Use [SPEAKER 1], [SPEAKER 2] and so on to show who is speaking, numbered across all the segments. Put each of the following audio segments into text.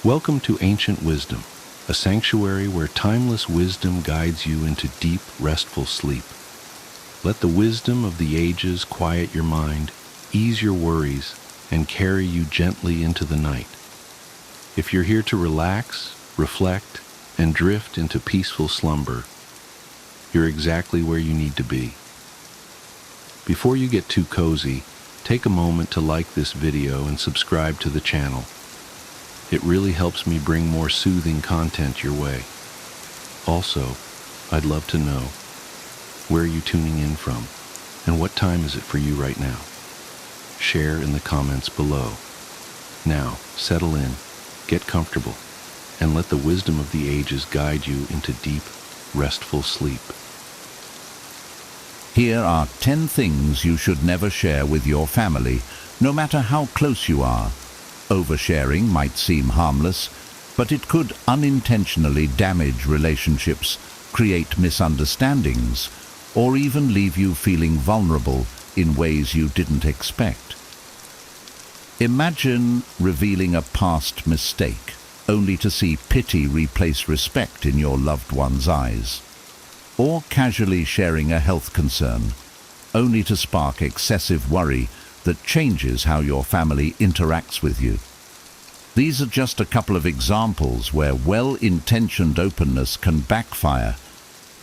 [SPEAKER 1] Welcome to Ancient Wisdom, a sanctuary where timeless wisdom guides you into deep, restful sleep. Let the wisdom of the ages quiet your mind, ease your worries, and carry you gently into the night. If you're here to relax, reflect, and drift into peaceful slumber, you're exactly where you need to be. Before you get too cozy, take a moment to like this video and subscribe to the channel. It really helps me bring more soothing content your way. Also, I'd love to know, where are you tuning in from, and what time is it for you right now? Share in the comments below. Now, settle in, get comfortable, and let the wisdom of the ages guide you into deep, restful sleep.
[SPEAKER 2] Here are 10 things you should never share with your family, no matter how close you are. Oversharing might seem harmless, but it could unintentionally damage relationships, create misunderstandings, or even leave you feeling vulnerable in ways you didn't expect. Imagine revealing a past mistake, only to see pity replace respect in your loved one's eyes. Or casually sharing a health concern, only to spark excessive worry that changes how your family interacts with you. These are just a couple of examples where well-intentioned openness can backfire.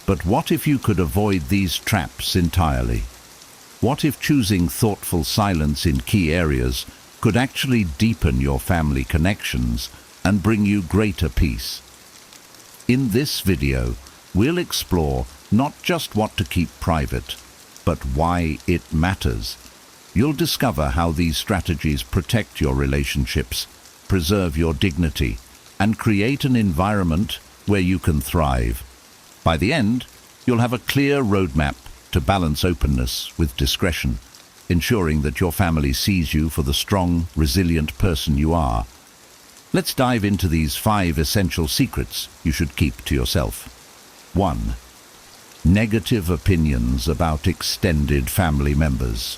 [SPEAKER 2] But what if you could avoid these traps entirely? What if choosing thoughtful silence in key areas could actually deepen your family connections and bring you greater peace? In this video, we'll explore not just what to keep private, but why it matters. You'll discover how these strategies protect your relationships, preserve your dignity, and create an environment where you can thrive. By the end, you'll have a clear roadmap to balance openness with discretion, ensuring that your family sees you for the strong, resilient person you are. Let's dive into these 5 essential secrets you should keep to yourself. 1. Negative opinions about extended family members.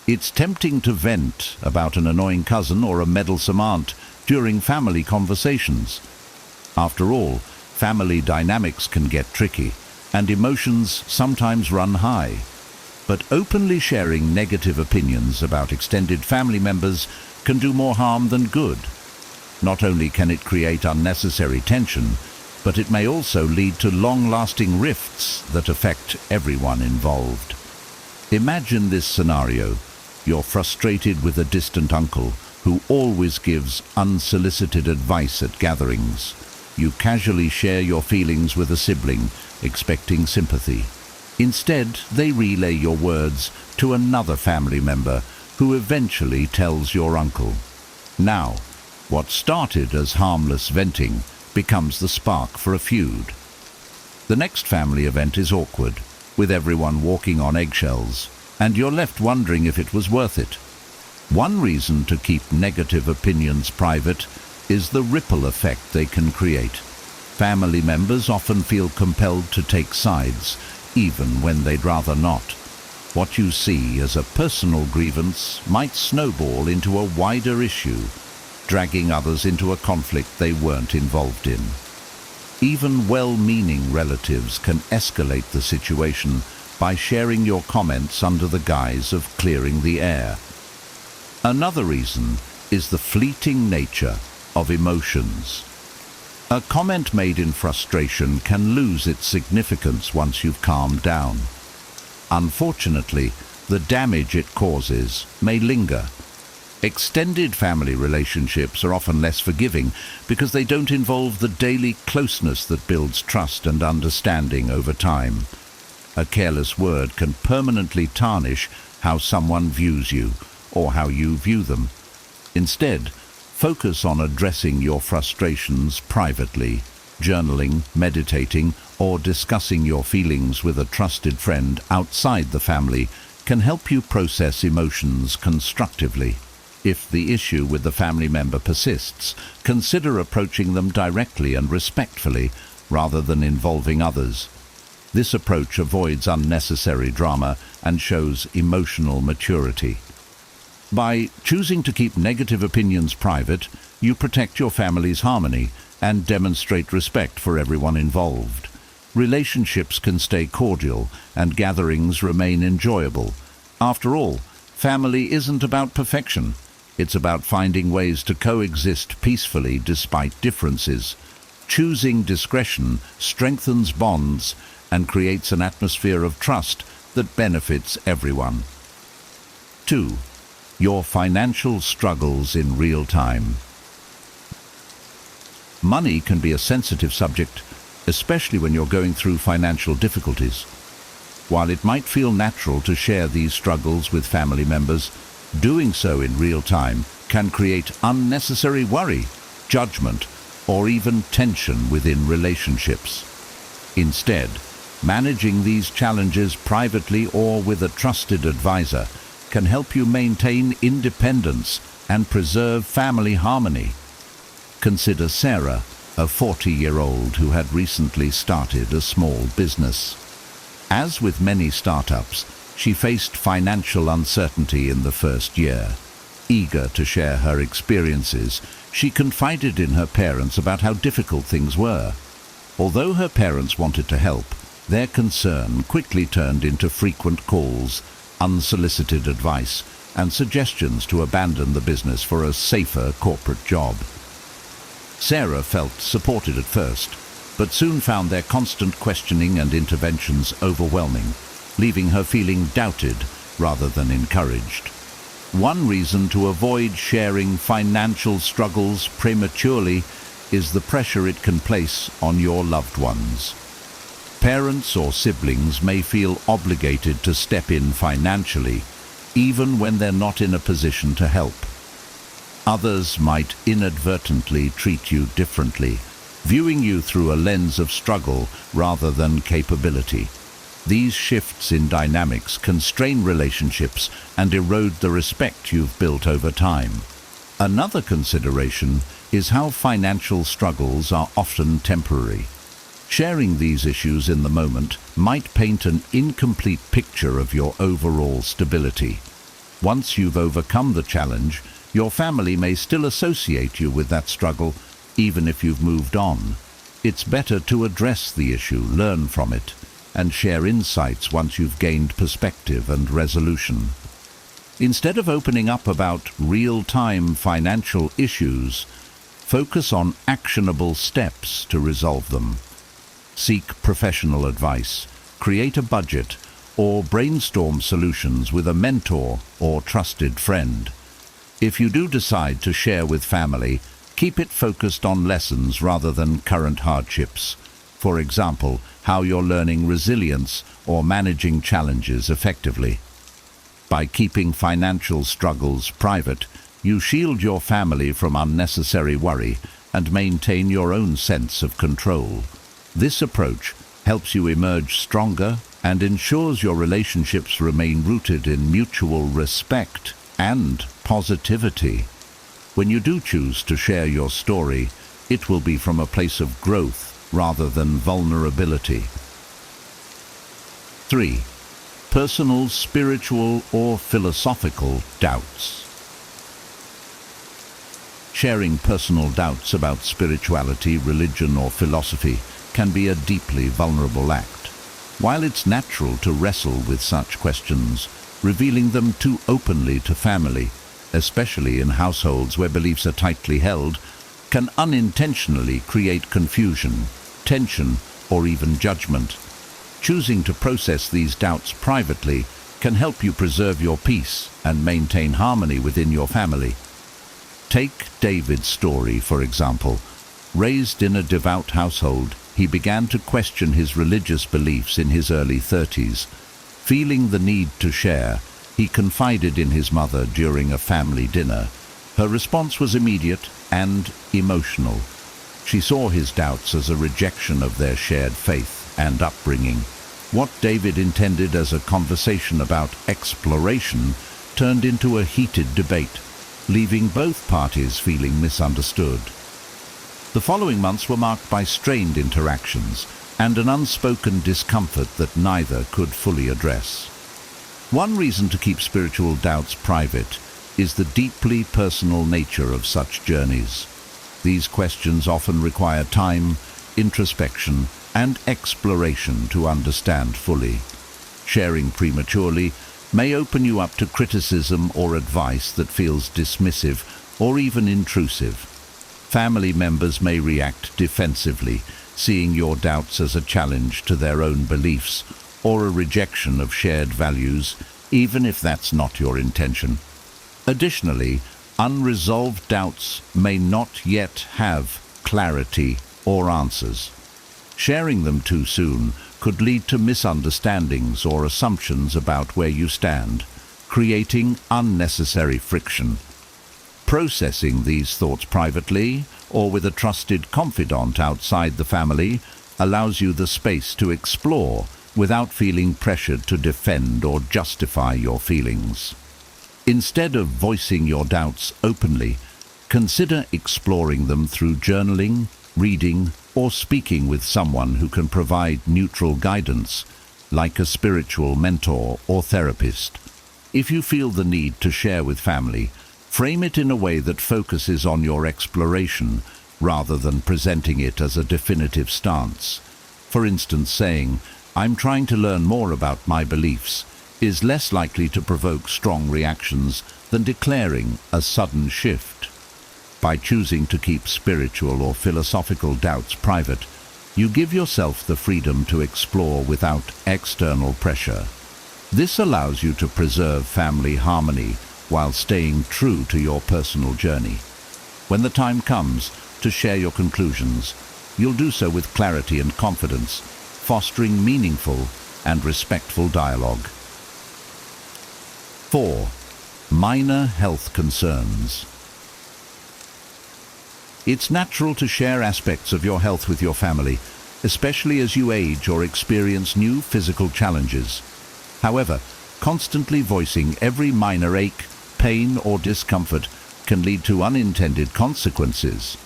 [SPEAKER 2] It's tempting to vent about an annoying cousin or a meddlesome aunt during family conversations. After all, family dynamics can get tricky, and emotions sometimes run high. But openly sharing negative opinions about extended family members can do more harm than good. Not only can it create unnecessary tension, but it may also lead to long-lasting rifts that affect everyone involved. Imagine this scenario. You're frustrated with a distant uncle who always gives unsolicited advice at gatherings. You casually share your feelings with a sibling, expecting sympathy. Instead, they relay your words to another family member who eventually tells your uncle. Now, what started as harmless venting becomes the spark for a feud. The next family event is awkward, with everyone walking on eggshells, and you're left wondering if it was worth it. One reason to keep negative opinions private is the ripple effect they can create. Family members often feel compelled to take sides, even when they'd rather not. What you see as a personal grievance might snowball into a wider issue, dragging others into a conflict they weren't involved in. Even well-meaning relatives can escalate the situation by sharing your comments under the guise of clearing the air. Another reason is the fleeting nature of emotions. A comment made in frustration can lose its significance once you've calmed down. Unfortunately, the damage it causes may linger. Extended family relationships are often less forgiving because they don't involve the daily closeness that builds trust and understanding over time. A careless word can permanently tarnish how someone views you or how you view them. Instead, focus on addressing your frustrations privately. Journaling, meditating, or discussing your feelings with a trusted friend outside the family can help you process emotions constructively. If the issue with the family member persists, consider approaching them directly and respectfully rather than involving others. This approach avoids unnecessary drama and shows emotional maturity. By choosing to keep negative opinions private, you protect your family's harmony and demonstrate respect for everyone involved. Relationships can stay cordial and gatherings remain enjoyable. After all, family isn't about perfection. It's about finding ways to coexist peacefully despite differences. Choosing discretion strengthens bonds and creates an atmosphere of trust that benefits everyone. 2. Your financial struggles in real time. Money can be a sensitive subject, especially when you're going through financial difficulties. While it might feel natural to share these struggles with family members, doing so in real time can create unnecessary worry, judgment, or even tension within relationships. Instead, managing these challenges privately or with a trusted advisor can help you maintain independence and preserve family harmony. Consider Sarah, a 40-year-old who had recently started a small business. As with many startups, she faced financial uncertainty in the first year. Eager to share her experiences, she confided in her parents about how difficult things were. Although her parents wanted to help, their concern quickly turned into frequent calls, unsolicited advice, and suggestions to abandon the business for a safer corporate job. Sarah felt supported at first, but soon found their constant questioning and interventions overwhelming, leaving her feeling doubted rather than encouraged. One reason to avoid sharing financial struggles prematurely is the pressure it can place on your loved ones. Parents or siblings may feel obligated to step in financially, even when they're not in a position to help. Others might inadvertently treat you differently, viewing you through a lens of struggle rather than capability. These shifts in dynamics can strain relationships and erode the respect you've built over time. Another consideration is how financial struggles are often temporary. Sharing these issues in the moment might paint an incomplete picture of your overall stability. Once you've overcome the challenge, your family may still associate you with that struggle, even if you've moved on. It's better to address the issue, learn from it, and share insights once you've gained perspective and resolution. Instead of opening up about real-time financial issues, focus on actionable steps to resolve them. Seek professional advice, create a budget, or brainstorm solutions with a mentor or trusted friend. If you do decide to share with family, keep it focused on lessons rather than current hardships. For example, how you're learning resilience or managing challenges effectively. By keeping financial struggles private, you shield your family from unnecessary worry and maintain your own sense of control. This approach helps you emerge stronger and ensures your relationships remain rooted in mutual respect and positivity. When you do choose to share your story, it will be from a place of growth rather than vulnerability. 3. Personal, spiritual, or philosophical doubts. Sharing personal doubts about spirituality, religion, or philosophy can be a deeply vulnerable act. While it's natural to wrestle with such questions, revealing them too openly to family, especially in households where beliefs are tightly held, can unintentionally create confusion, tension, or even judgment. Choosing to process these doubts privately can help you preserve your peace and maintain harmony within your family. Take David's story, for example. Raised in a devout household, he began to question his religious beliefs in his early 30s. Feeling the need to share, he confided in his mother during a family dinner. Her response was immediate and emotional. She saw his doubts as a rejection of their shared faith and upbringing. What David intended as a conversation about exploration turned into a heated debate, leaving both parties feeling misunderstood. The following months were marked by strained interactions and an unspoken discomfort that neither could fully address. One reason to keep spiritual doubts private is the deeply personal nature of such journeys. These questions often require time, introspection, and exploration to understand fully. Sharing prematurely may open you up to criticism or advice that feels dismissive or even intrusive. Family members may react defensively, seeing your doubts as a challenge to their own beliefs or a rejection of shared values, even if that's not your intention. Additionally, unresolved doubts may not yet have clarity or answers. Sharing them too soon could lead to misunderstandings or assumptions about where you stand, creating unnecessary friction. Processing these thoughts privately or with a trusted confidant outside the family allows you the space to explore without feeling pressured to defend or justify your feelings. Instead of voicing your doubts openly, consider exploring them through journaling, reading, or speaking with someone who can provide neutral guidance, like a spiritual mentor or therapist. If you feel the need to share with family, frame it in a way that focuses on your exploration rather than presenting it as a definitive stance. For instance, saying, "I'm trying to learn more about my beliefs," is less likely to provoke strong reactions than declaring a sudden shift. By choosing to keep spiritual or philosophical doubts private, you give yourself the freedom to explore without external pressure. This allows you to preserve family harmony while staying true to your personal journey. When the time comes to share your conclusions, you'll do so with clarity and confidence, fostering meaningful and respectful dialogue. 4. Minor health concerns. It's natural to share aspects of your health with your family, especially as you age or experience new physical challenges. However, constantly voicing every minor ache, pain, or discomfort can lead to unintended consequences.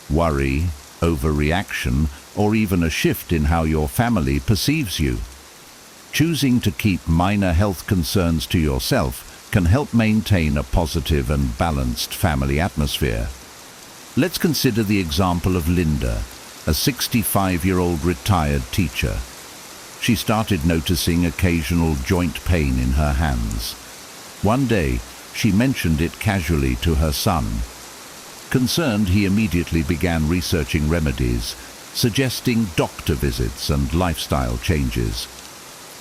[SPEAKER 2] Worry, overreaction, or even a shift in how your family perceives you. Choosing to keep minor health concerns to yourself can help maintain a positive and balanced family atmosphere. Let's consider the example of Linda, a 65-year-old retired teacher. She started noticing occasional joint pain in her hands. One day, she mentioned it casually to her son. Concerned, he immediately began researching remedies, suggesting doctor visits and lifestyle changes.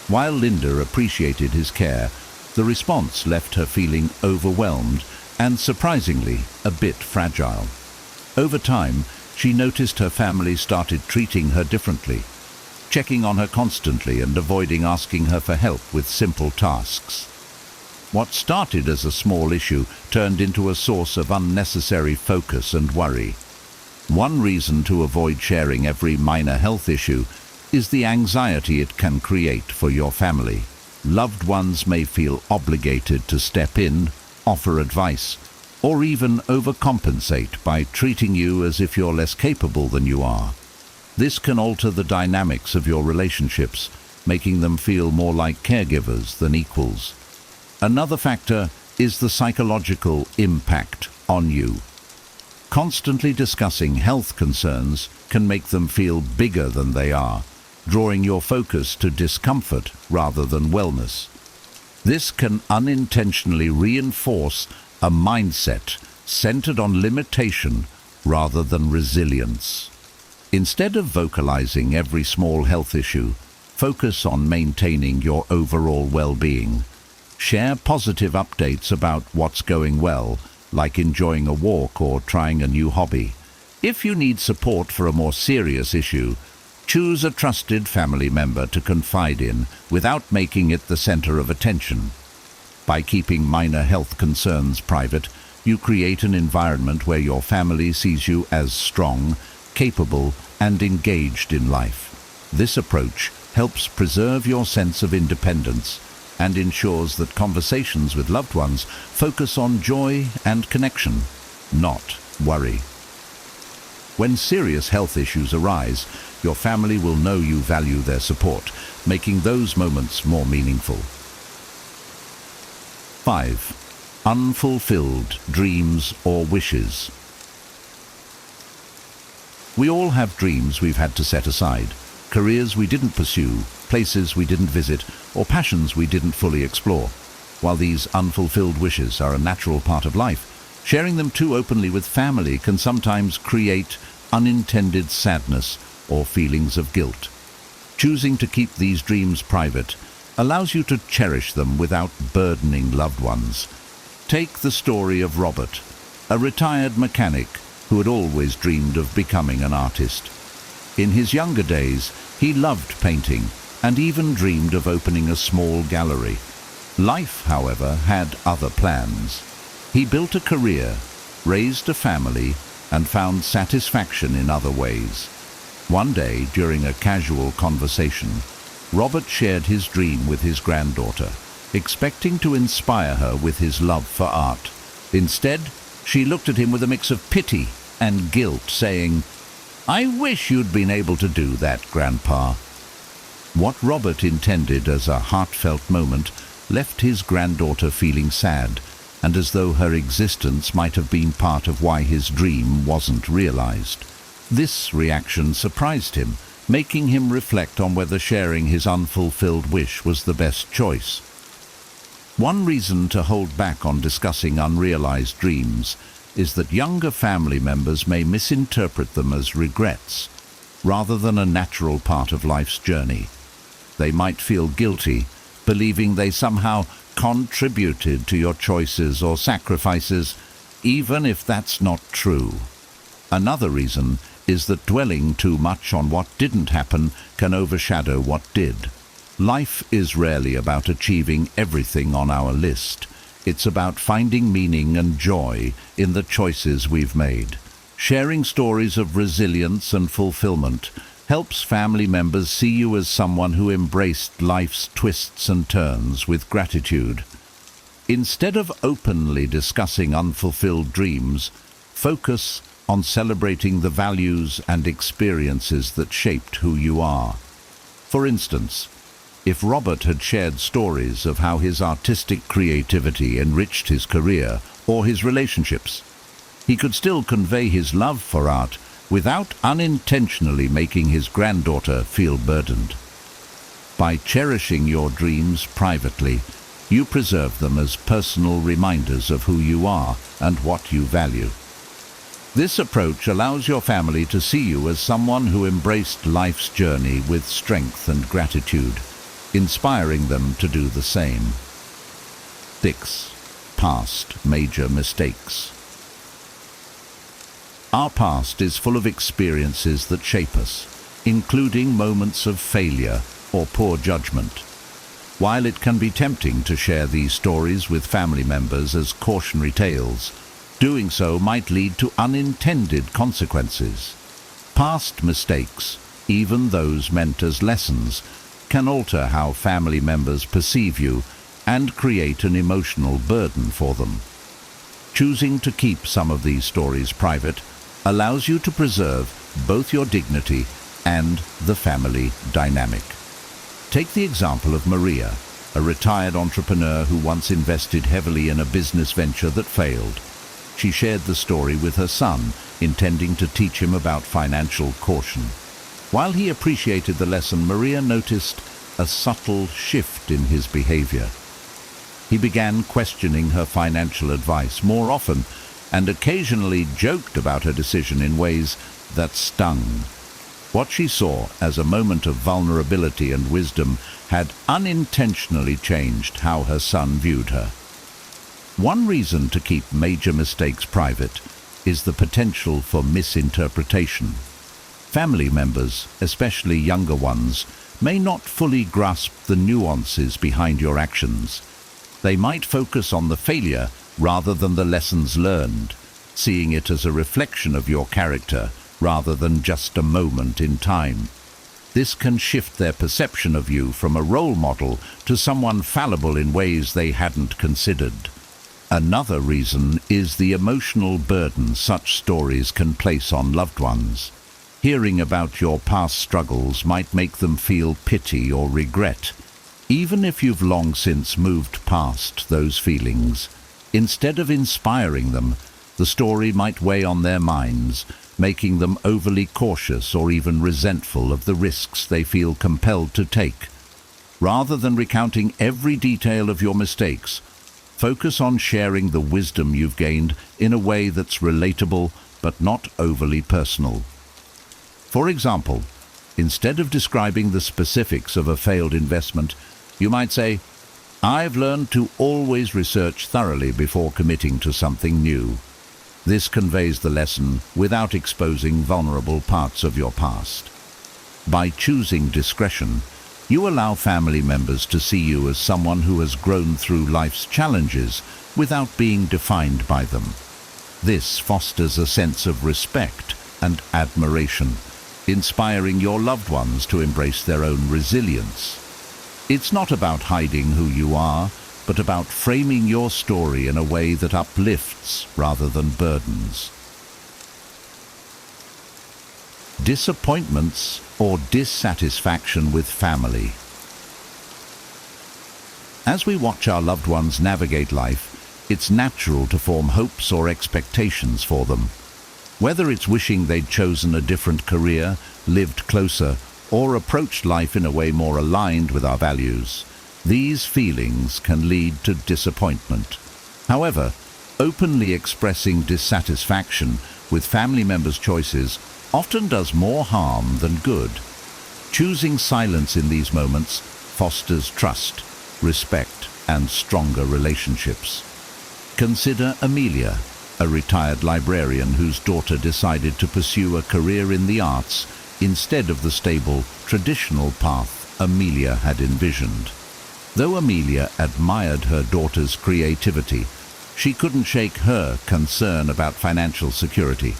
[SPEAKER 2] While Linda appreciated his care, the response left her feeling overwhelmed and, surprisingly, a bit fragile. Over time, she noticed her family started treating her differently, checking on her constantly and avoiding asking her for help with simple tasks. What started as a small issue turned into a source of unnecessary focus and worry. One reason to avoid sharing every minor health issue is the anxiety it can create for your family. Loved ones may feel obligated to step in, offer advice, or even overcompensate by treating you as if you're less capable than you are. This can alter the dynamics of your relationships, making them feel more like caregivers than equals. Another factor is the psychological impact on you. Constantly discussing health concerns can make them feel bigger than they are, drawing your focus to discomfort rather than wellness. This can unintentionally reinforce a mindset centered on limitation rather than resilience. Instead of vocalizing every small health issue, focus on maintaining your overall well-being. Share positive updates about what's going well, like enjoying a walk or trying a new hobby. If you need support for a more serious issue, choose a trusted family member to confide in without making it the center of attention. By keeping minor health concerns private, you create an environment where your family sees you as strong, capable, and engaged in life. This approach helps preserve your sense of independence and ensures that conversations with loved ones focus on joy and connection, not worry. When serious health issues arise, your family will know you value their support, making those moments more meaningful. 5. Unfulfilled dreams or wishes. We all have dreams we've had to set aside, careers we didn't pursue, places we didn't visit, or passions we didn't fully explore. While these unfulfilled wishes are a natural part of life, sharing them too openly with family can sometimes create unintended sadness or feelings of guilt. Choosing to keep these dreams private allows you to cherish them without burdening loved ones. Take the story of Robert, a retired mechanic who had always dreamed of becoming an artist. In his younger days, he loved painting and even dreamed of opening a small gallery. Life, however, had other plans. He built a career, raised a family, and found satisfaction in other ways. One day, during a casual conversation, Robert shared his dream with his granddaughter, expecting to inspire her with his love for art. Instead, she looked at him with a mix of pity and guilt, saying, "I wish you'd been able to do that, Grandpa." What Robert intended as a heartfelt moment left his granddaughter feeling sad, and as though her existence might have been part of why his dream wasn't realized. This reaction surprised him, making him reflect on whether sharing his unfulfilled wish was the best choice. One reason to hold back on discussing unrealized dreams is that younger family members may misinterpret them as regrets, rather than a natural part of life's journey. They might feel guilty, believing they somehow contributed to your choices or sacrifices, even if that's not true. Another reason is that dwelling too much on what didn't happen can overshadow what did. Life is rarely about achieving everything on our list. It's about finding meaning and joy in the choices we've made. Sharing stories of resilience and fulfillment helps family members see you as someone who embraced life's twists and turns with gratitude. Instead of openly discussing unfulfilled dreams, focus on celebrating the values and experiences that shaped who you are. For instance, if Robert had shared stories of how his artistic creativity enriched his career or his relationships, he could still convey his love for art without unintentionally making his granddaughter feel burdened. By cherishing your dreams privately, you preserve them as personal reminders of who you are and what you value. This approach allows your family to see you as someone who embraced life's journey with strength and gratitude, inspiring them to do the same. 6. Past major mistakes. Our past is full of experiences that shape us, including moments of failure or poor judgment. While it can be tempting to share these stories with family members as cautionary tales, doing so might lead to unintended consequences. Past mistakes, even those meant as lessons, can alter how family members perceive you and create an emotional burden for them. Choosing to keep some of these stories private allows you to preserve both your dignity and the family dynamic. Take the example of Maria, a retired entrepreneur who once invested heavily in a business venture that failed. She shared the story with her son, intending to teach him about financial caution. While he appreciated the lesson, Maria noticed a subtle shift in his behavior. He began questioning her financial advice more often and occasionally joked about her decision in ways that stung. What she saw as a moment of vulnerability and wisdom had unintentionally changed how her son viewed her. One reason to keep major mistakes private is the potential for misinterpretation. Family members, especially younger ones, may not fully grasp the nuances behind your actions. They might focus on the failure rather than the lessons learned, seeing it as a reflection of your character rather than just a moment in time. This can shift their perception of you from a role model to someone fallible in ways they hadn't considered. Another reason is the emotional burden such stories can place on loved ones. Hearing about your past struggles might make them feel pity or regret, even if you've long since moved past those feelings. Instead of inspiring them, the story might weigh on their minds, making them overly cautious or even resentful of the risks they feel compelled to take. Rather than recounting every detail of your mistakes, focus on sharing the wisdom you've gained in a way that's relatable but not overly personal. For example, instead of describing the specifics of a failed investment, you might say, "I've learned to always research thoroughly before committing to something new." This conveys the lesson without exposing vulnerable parts of your past. By choosing discretion, you allow family members to see you as someone who has grown through life's challenges without being defined by them. This fosters a sense of respect and admiration, inspiring your loved ones to embrace their own resilience. It's not about hiding who you are, but about framing your story in a way that uplifts rather than burdens. Disappointments or dissatisfaction with family. As we watch our loved ones navigate life, it's natural to form hopes or expectations for them. Whether it's wishing they'd chosen a different career, lived closer, or approached life in a way more aligned with our values, these feelings can lead to disappointment. However, openly expressing dissatisfaction with family members' choices often does more harm than good. Choosing silence in these moments fosters trust, respect, and stronger relationships. Consider Amelia, a retired librarian whose daughter decided to pursue a career in the arts instead of the stable, traditional path Amelia had envisioned. Though Amelia admired her daughter's creativity, she couldn't shake her concern about financial security.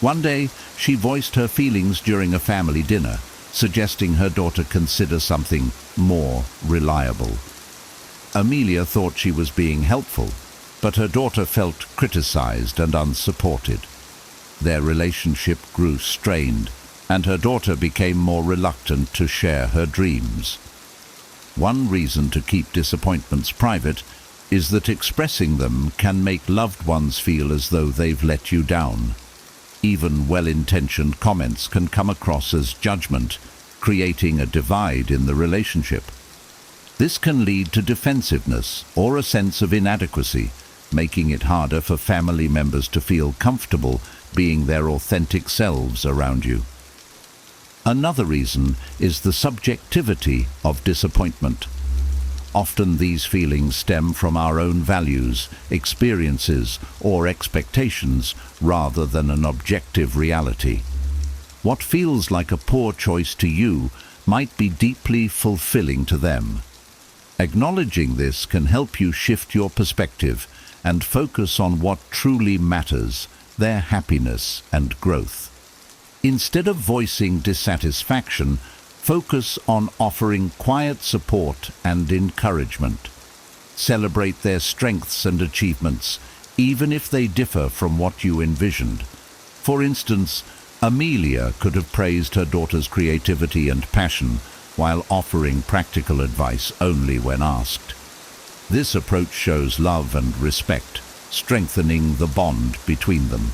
[SPEAKER 2] One day, she voiced her feelings during a family dinner, suggesting her daughter consider something more reliable. Amelia thought she was being helpful, but her daughter felt criticized and unsupported. Their relationship grew strained, and her daughter became more reluctant to share her dreams. One reason to keep disappointments private is that expressing them can make loved ones feel as though they've let you down. Even well-intentioned comments can come across as judgment, creating a divide in the relationship. This can lead to defensiveness or a sense of inadequacy, making it harder for family members to feel comfortable being their authentic selves around you. Another reason is the subjectivity of disappointment. Often these feelings stem from our own values, experiences, or expectations rather than an objective reality. What feels like a poor choice to you might be deeply fulfilling to them. Acknowledging this can help you shift your perspective and focus on what truly matters, their happiness and growth. Instead of voicing dissatisfaction, focus on offering quiet support and encouragement. Celebrate their strengths and achievements, even if they differ from what you envisioned. For instance, Amelia could have praised her daughter's creativity and passion while offering practical advice only when asked. This approach shows love and respect, strengthening the bond between them.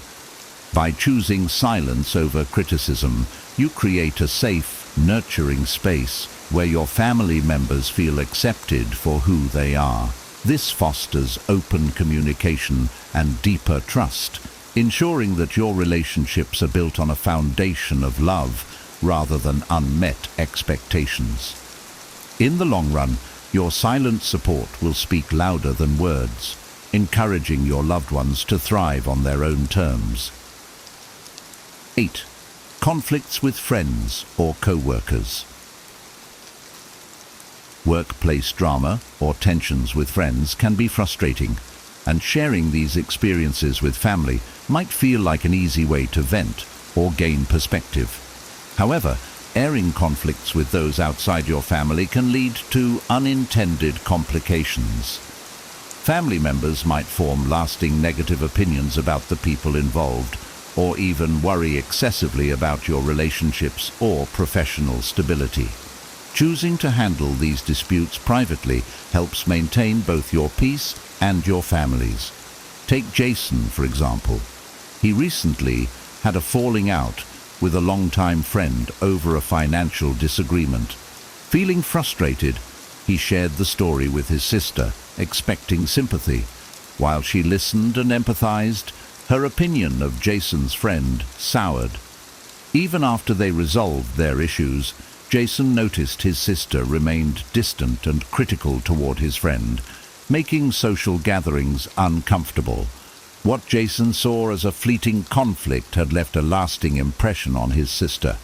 [SPEAKER 2] By choosing silence over criticism, you create a safe, nurturing space where your family members feel accepted for who they are. This fosters open communication and deeper trust, ensuring that your relationships are built on a foundation of love rather than unmet expectations. In the long run, your silent support will speak louder than words, encouraging your loved ones to thrive on their own terms. 8. Conflicts with friends or co-workers. Workplace drama or tensions with friends can be frustrating, and sharing these experiences with family might feel like an easy way to vent or gain perspective. However, airing conflicts with those outside your family can lead to unintended complications. Family members might form lasting negative opinions about the people involved, or even worry excessively about your relationships or professional stability. Choosing to handle these disputes privately helps maintain both your peace and your family's. Take Jason, for example. He recently had a falling out with a longtime friend over a financial disagreement. Feeling frustrated, he shared the story with his sister, expecting sympathy. While she listened and empathized, her opinion of Jason's friend soured. Even after they resolved their issues, Jason noticed his sister remained distant and critical toward his friend, making social gatherings uncomfortable. What Jason saw as a fleeting conflict had left a lasting impression on his sister.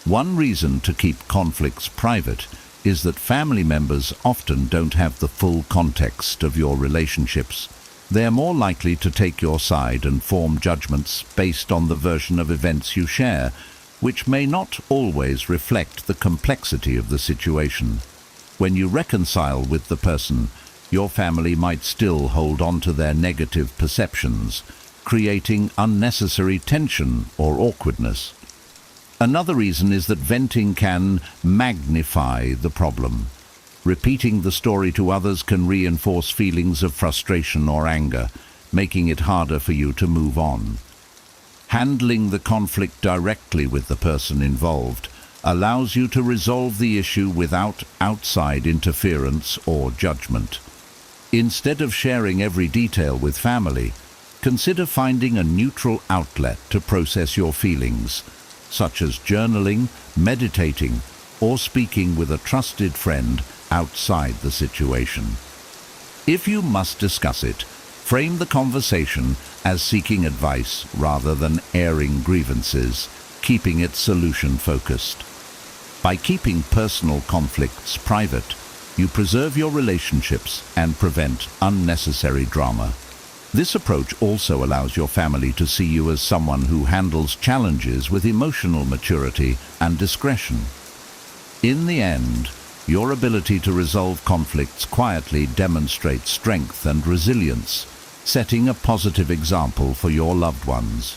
[SPEAKER 2] One reason to keep conflicts private is that family members often don't have the full context of your relationships. They are more likely to take your side and form judgments based on the version of events you share, which may not always reflect the complexity of the situation. When you reconcile with the person, your family might still hold on to their negative perceptions, creating unnecessary tension or awkwardness. Another reason is that venting can magnify the problem. Repeating the story to others can reinforce feelings of frustration or anger, making it harder for you to move on. Handling the conflict directly with the person involved allows you to resolve the issue without outside interference or judgment. Instead of sharing every detail with family, consider finding a neutral outlet to process your feelings, such as journaling, meditating, or speaking with a trusted friend outside the situation. If you must discuss it, frame the conversation as seeking advice rather than airing grievances, keeping it solution-focused. By keeping personal conflicts private, you preserve your relationships and prevent unnecessary drama. This approach also allows your family to see you as someone who handles challenges with emotional maturity and discretion. In the end, your ability to resolve conflicts quietly demonstrates strength and resilience, setting a positive example for your loved ones.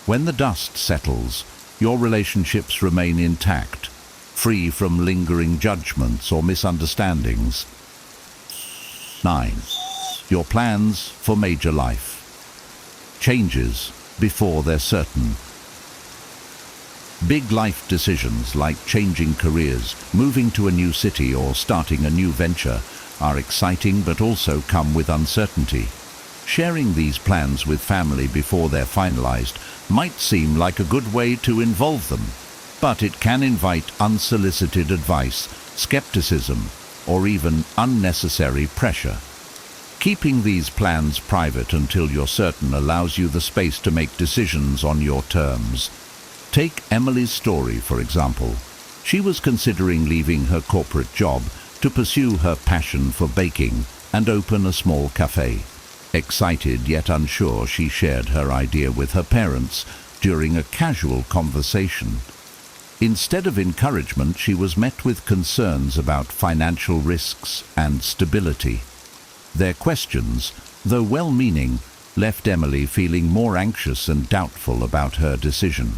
[SPEAKER 2] When the dust settles, your relationships remain intact, free from lingering judgments or misunderstandings. 9. Your plans for major life. Changes before they're certain. Big life decisions like changing careers, moving to a new city, or starting a new venture are exciting but also come with uncertainty. Sharing these plans with family before they're finalized might seem like a good way to involve them, but it can invite unsolicited advice, skepticism, or even unnecessary pressure. Keeping these plans private until you're certain allows you the space to make decisions on your terms. Take Emily's story, for example. She was considering leaving her corporate job to pursue her passion for baking and open a small cafe. Excited yet unsure, she shared her idea with her parents during a casual conversation. Instead of encouragement, she was met with concerns about financial risks and stability. Their questions, though well-meaning, left Emily feeling more anxious and doubtful about her decision.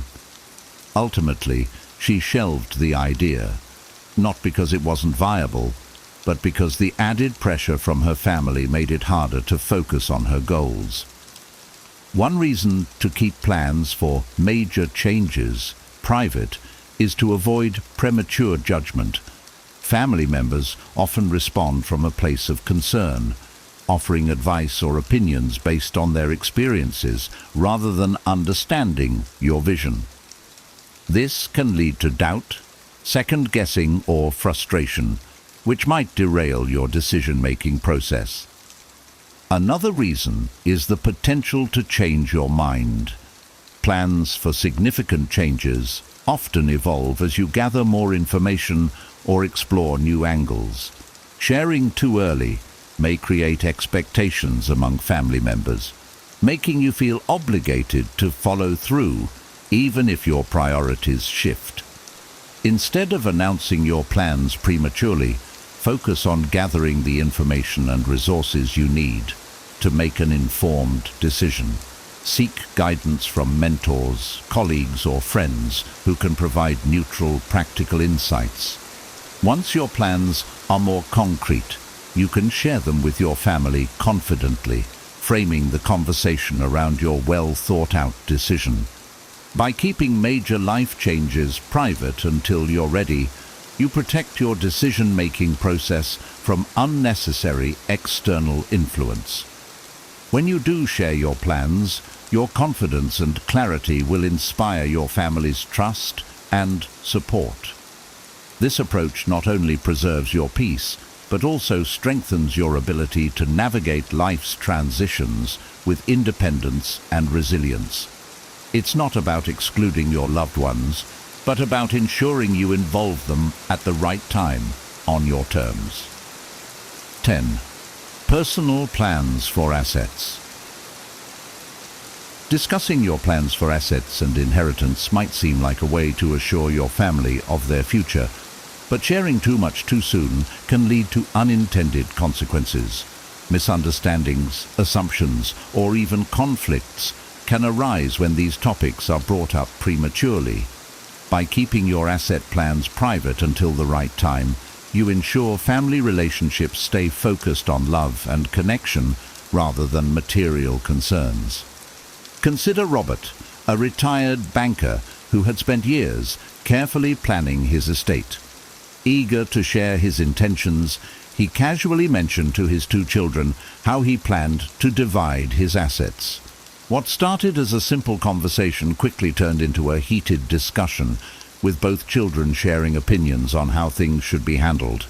[SPEAKER 2] Ultimately, she shelved the idea, not because it wasn't viable, but because the added pressure from her family made it harder to focus on her goals. One reason to keep plans for major changes private is to avoid premature judgment. Family members often respond from a place of concern, offering advice or opinions based on their experiences rather than understanding your vision. This can lead to doubt, second-guessing, or frustration, which might derail your decision-making process. Another reason is the potential to change your mind. Plans for significant changes often evolve as you gather more information or explore new angles. Sharing too early may create expectations among family members, making you feel obligated to follow through even if your priorities shift. Instead of announcing your plans prematurely, focus on gathering the information and resources you need to make an informed decision. Seek guidance from mentors, colleagues, or friends who can provide neutral, practical insights. Once your plans are more concrete, you can share them with your family confidently, framing the conversation around your well-thought-out decision. By keeping major life changes private until you're ready, you protect your decision-making process from unnecessary external influence. When you do share your plans, your confidence and clarity will inspire your family's trust and support. This approach not only preserves your peace, but also strengthens your ability to navigate life's transitions with independence and resilience. It's not about excluding your loved ones, but about ensuring you involve them at the right time on your terms. 10. Personal plans for assets. Discussing your plans for assets and inheritance might seem like a way to assure your family of their future, but sharing too much too soon can lead to unintended consequences. Misunderstandings, assumptions, or even conflicts can arise when these topics are brought up prematurely. By keeping your asset plans private until the right time, you ensure family relationships stay focused on love and connection rather than material concerns. Consider Robert, a retired banker who had spent years carefully planning his estate. Eager to share his intentions, he casually mentioned to his two children how he planned to divide his assets. What started as a simple conversation quickly turned into a heated discussion, with both children sharing opinions on how things should be handled.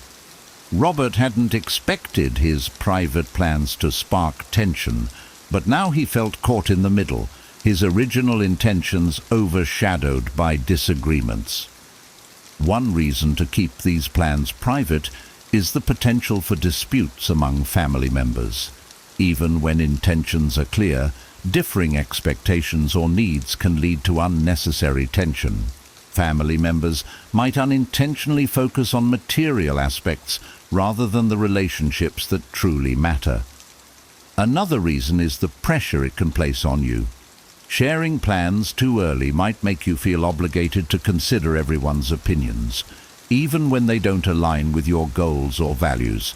[SPEAKER 2] Robert hadn't expected his private plans to spark tension, but now he felt caught in the middle, his original intentions overshadowed by disagreements. One reason to keep these plans private is the potential for disputes among family members. Even when intentions are clear, differing expectations or needs can lead to unnecessary tension. Family members might unintentionally focus on material aspects rather than the relationships that truly matter. Another reason is the pressure it can place on you. Sharing plans too early might make you feel obligated to consider everyone's opinions, even when they don't align with your goals or values.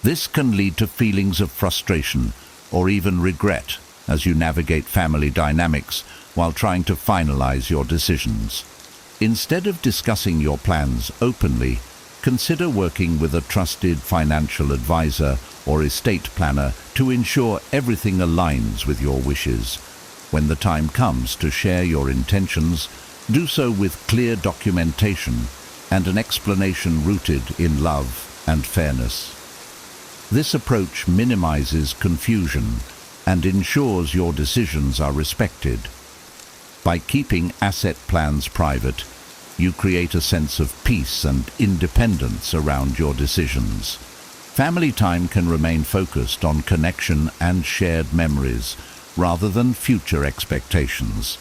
[SPEAKER 2] This can lead to feelings of frustration or even regret as you navigate family dynamics while trying to finalize your decisions. Instead of discussing your plans openly, consider working with a trusted financial advisor or estate planner to ensure everything aligns with your wishes. When the time comes to share your intentions, do so with clear documentation and an explanation rooted in love and fairness. This approach minimizes confusion and ensures your decisions are respected. By keeping asset plans private, you create a sense of peace and independence around your decisions. Family time can remain focused on connection and shared memories, rather than future expectations.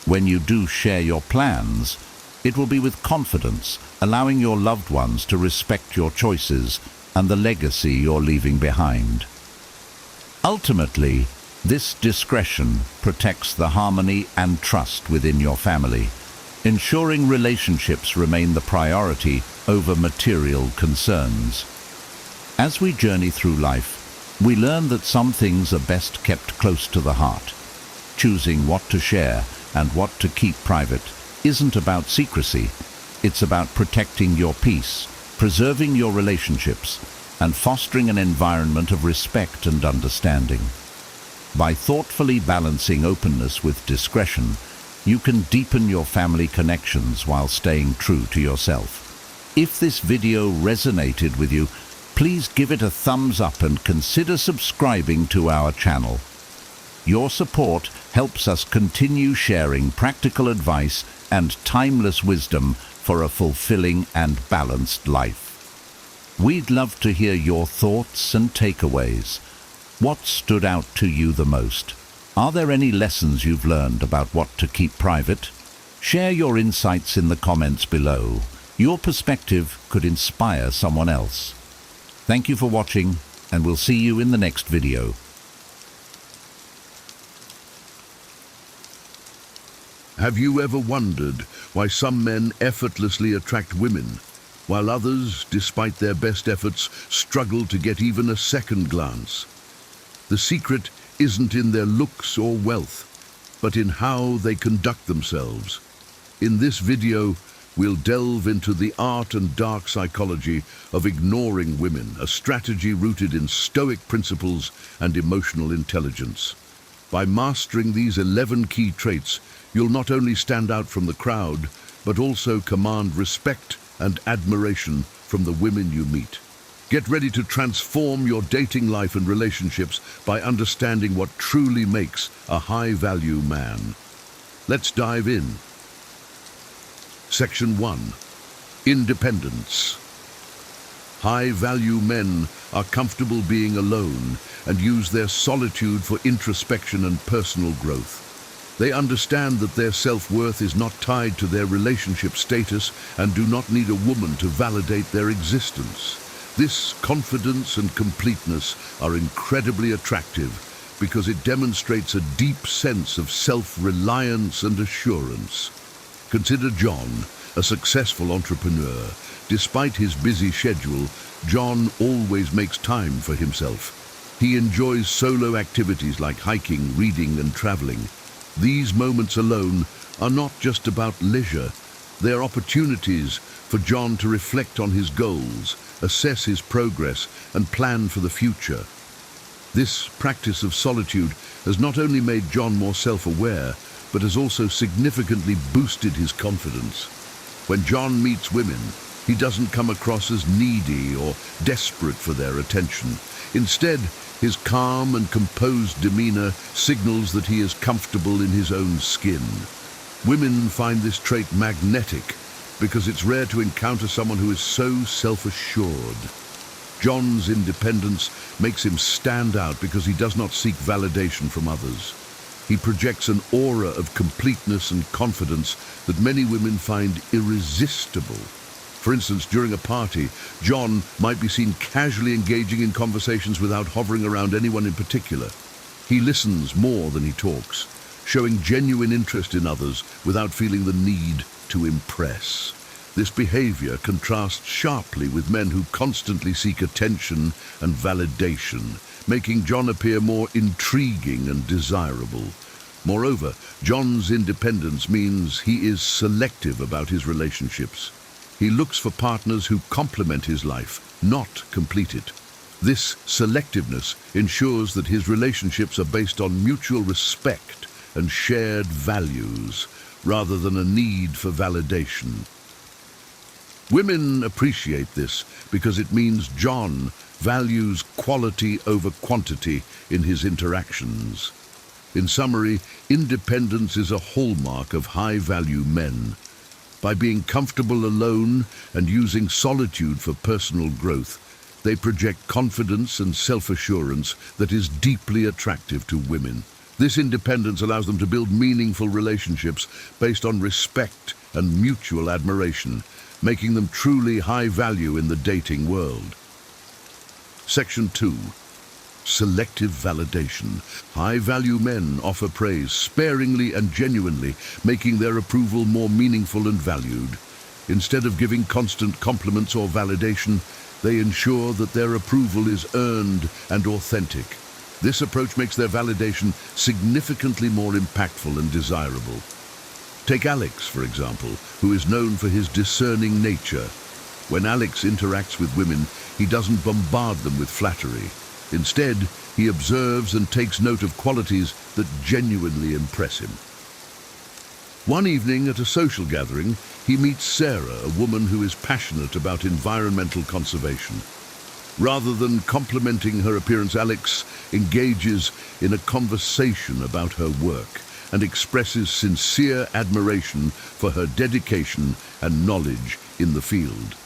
[SPEAKER 2] When you do share your plans, it will be with confidence, allowing your loved ones to respect your choices and the legacy you're leaving behind. Ultimately, this discretion protects the harmony and trust within your family, ensuring relationships remain the priority over material concerns. As we journey through life, we learn that some things are best kept close to the heart. Choosing what to share and what to keep private isn't about secrecy. It's about protecting your peace, preserving your relationships, and fostering an environment of respect and understanding. By thoughtfully balancing openness with discretion, you can deepen your family connections while staying true to yourself. If this video resonated with you, please give it a thumbs up and consider subscribing to our channel. Your support helps us continue sharing practical advice and timeless wisdom for a fulfilling and balanced life. We'd love to hear your thoughts and takeaways. What stood out to you the most? Are there any lessons you've learned about what to keep private? Share your insights in the comments below. Your perspective could inspire someone else. Thank you for watching, and we'll see you in the next video.
[SPEAKER 3] Have you ever wondered why some men effortlessly attract women, while others, despite their best efforts, struggle to get even a second glance? The secret isn't in their looks or wealth, but in how they conduct themselves. In this video, we'll delve into the art and dark psychology of ignoring women, a strategy rooted in Stoic principles and emotional intelligence. By mastering these 11 key traits, you'll not only stand out from the crowd, but also command respect and admiration from the women you meet. Get ready to transform your dating life and relationships by understanding what truly makes a high-value man. Let's dive in. Section 1. Independence. High-value men are comfortable being alone and use their solitude for introspection and personal growth. They understand that their self-worth is not tied to their relationship status and do not need a woman to validate their existence. This confidence and completeness are incredibly attractive because it demonstrates a deep sense of self-reliance and assurance. Consider John, a successful entrepreneur. Despite his busy schedule, John always makes time for himself. He enjoys solo activities like hiking, reading, and traveling. These moments alone are not just about leisure. They are opportunities for John to reflect on his goals, assess his progress, and plan for the future. This practice of solitude has not only made John more self-aware, but has also significantly boosted his confidence. When John meets women, he doesn't come across as needy or desperate for their attention. Instead, his calm and composed demeanor signals that he is comfortable in his own skin. Women find this trait magnetic because it's rare to encounter someone who is so self-assured. John's independence makes him stand out because he does not seek validation from others. He projects an aura of completeness and confidence that many women find irresistible. For instance, during a party, John might be seen casually engaging in conversations without hovering around anyone in particular. He listens more than he talks, showing genuine interest in others without feeling the need to impress. This behavior contrasts sharply with men who constantly seek attention and validation, making John appear more intriguing and desirable. Moreover, John's independence means he is selective about his relationships. He looks for partners who complement his life, not complete it. This selectiveness ensures that his relationships are based on mutual respect and shared values, rather than a need for validation. Women appreciate this because it means John values quality over quantity in his interactions. In summary, independence is a hallmark of high-value men. By being comfortable alone and using solitude for personal growth, they project confidence and self-assurance that is deeply attractive to women. This independence allows them to build meaningful relationships based on respect and mutual admiration, making them truly high value in the dating world. Section 2. Selective validation. High-value men offer praise sparingly and genuinely, making their approval more meaningful and valued. Instead of giving constant compliments or validation, they ensure that their approval is earned and authentic. This approach makes their validation significantly more impactful and desirable. Take Alex, for example, who is known for his discerning nature. When Alex interacts with women, he doesn't bombard them with flattery. Instead, he observes and takes note of qualities that genuinely impress him. One evening at a social gathering, he meets Sarah, a woman who is passionate about environmental conservation. Rather than complimenting her appearance, Alex engages in a conversation about her work and expresses sincere admiration for her dedication and knowledge in the field.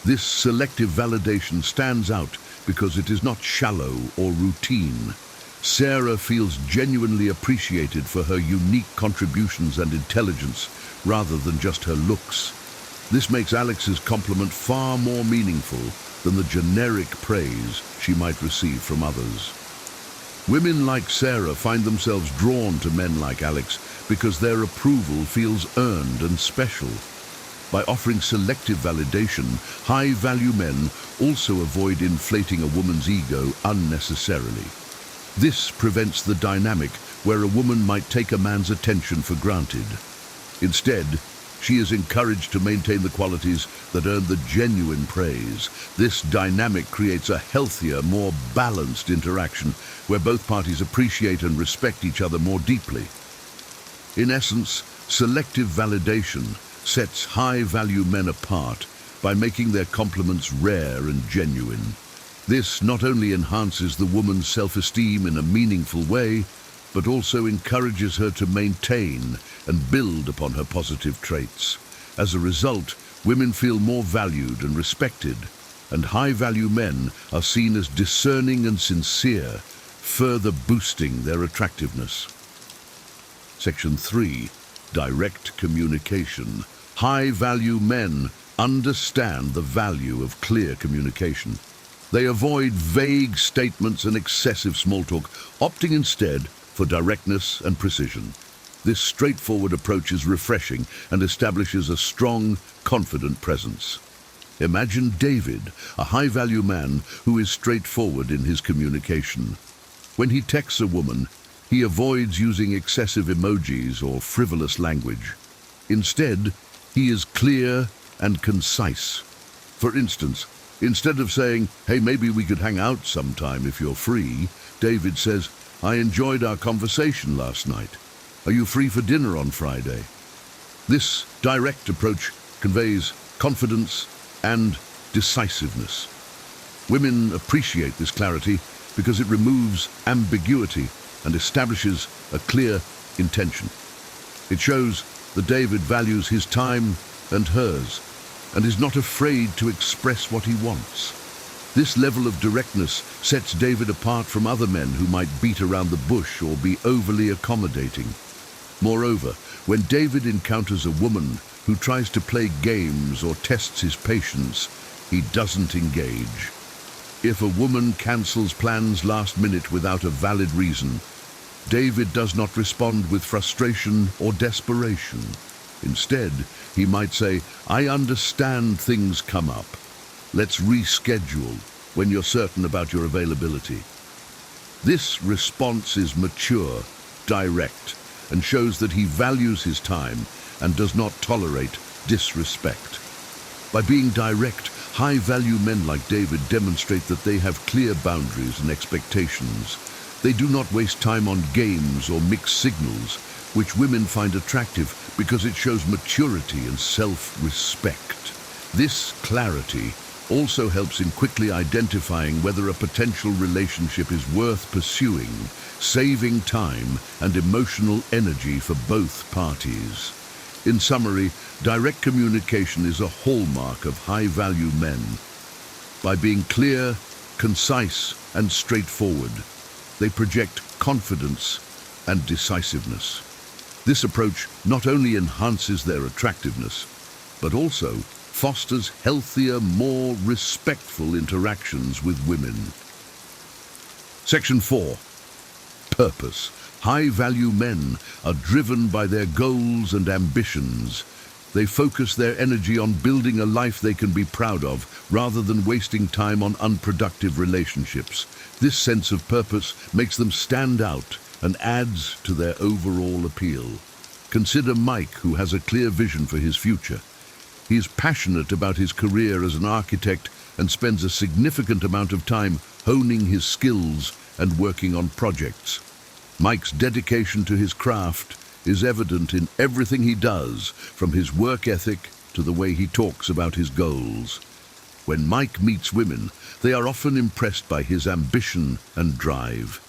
[SPEAKER 3] This selective validation stands out because it is not shallow or routine. Sarah feels genuinely appreciated for her unique contributions and intelligence rather than just her looks. This makes Alex's compliment far more meaningful than the generic praise she might receive from others. Women like Sarah find themselves drawn to men like Alex because their approval feels earned and special. By offering selective validation, high-value men also avoid inflating a woman's ego unnecessarily. This prevents the dynamic where a woman might take a man's attention for granted. Instead, she is encouraged to maintain the qualities that earn the genuine praise. This dynamic creates a healthier, more balanced interaction where both parties appreciate and respect each other more deeply. In essence, selective validation sets high-value men apart by making their compliments rare and genuine. This not only enhances the woman's self-esteem in a meaningful way, but also encourages her to maintain and build upon her positive traits. As a result, women feel more valued and respected, and high-value men are seen as discerning and sincere, further boosting their attractiveness. Section 3. Direct communication. High-value men understand the value of clear communication. They avoid vague statements and excessive small talk, opting instead for directness and precision. This straightforward approach is refreshing and establishes a strong, confident presence. Imagine David, a high-value man who is straightforward in his communication. When he texts a woman, he avoids using excessive emojis or frivolous language. Instead, he is clear and concise. For instance, instead of saying, "Hey, maybe we could hang out sometime if you're free," David says, "I enjoyed our conversation last night. Are you free for dinner on Friday?" This direct approach conveys confidence and decisiveness. Women appreciate this clarity because it removes ambiguity and establishes a clear intention. It shows that David values his time and hers and is not afraid to express what he wants. This level of directness sets David apart from other men who might beat around the bush or be overly accommodating. Moreover, when David encounters a woman who tries to play games or tests his patience, he doesn't engage. If a woman cancels plans last minute without a valid reason, David does not respond with frustration or desperation. Instead, he might say, "I understand things come up. Let's reschedule when you're certain about your availability." This response is mature, direct, and shows that he values his time and does not tolerate disrespect. By being direct, high-value men like David demonstrate that they have clear boundaries and expectations. They do not waste time on games or mixed signals, which women find attractive because it shows maturity and self-respect. This clarity also helps in quickly identifying whether a potential relationship is worth pursuing, saving time and emotional energy for both parties. In summary, direct communication is a hallmark of high-value men. By being clear, concise, and straightforward, they project confidence and decisiveness. This approach not only enhances their attractiveness, but also fosters healthier, more respectful interactions with women. Section 4. Purpose. High-value men are driven by their goals and ambitions. They focus their energy on building a life they can be proud of, rather than wasting time on unproductive relationships. This sense of purpose makes them stand out and adds to their overall appeal. Consider Mike, who has a clear vision for his future. He is passionate about his career as an architect and spends a significant amount of time honing his skills and working on projects. Mike's dedication to his craft is evident in everything he does, from his work ethic to the way he talks about his goals. When Mike meets women, they are often impressed by his ambition and drive.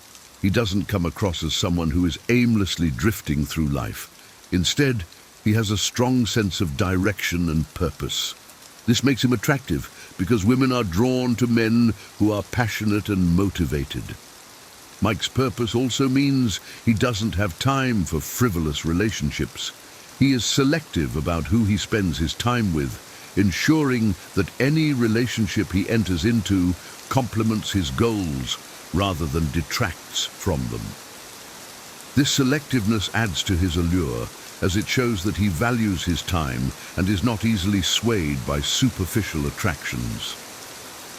[SPEAKER 3] He doesn't come across as someone who is aimlessly drifting through life. Instead, he has a strong sense of direction and purpose. This makes him attractive because women are drawn to men who are passionate and motivated. Mike's purpose also means he doesn't have time for frivolous relationships. He is selective about who he spends his time with, ensuring that any relationship he enters into complements his goals rather than detracts from them. This selectiveness adds to his allure, as it shows that he values his time and is not easily swayed by superficial attractions.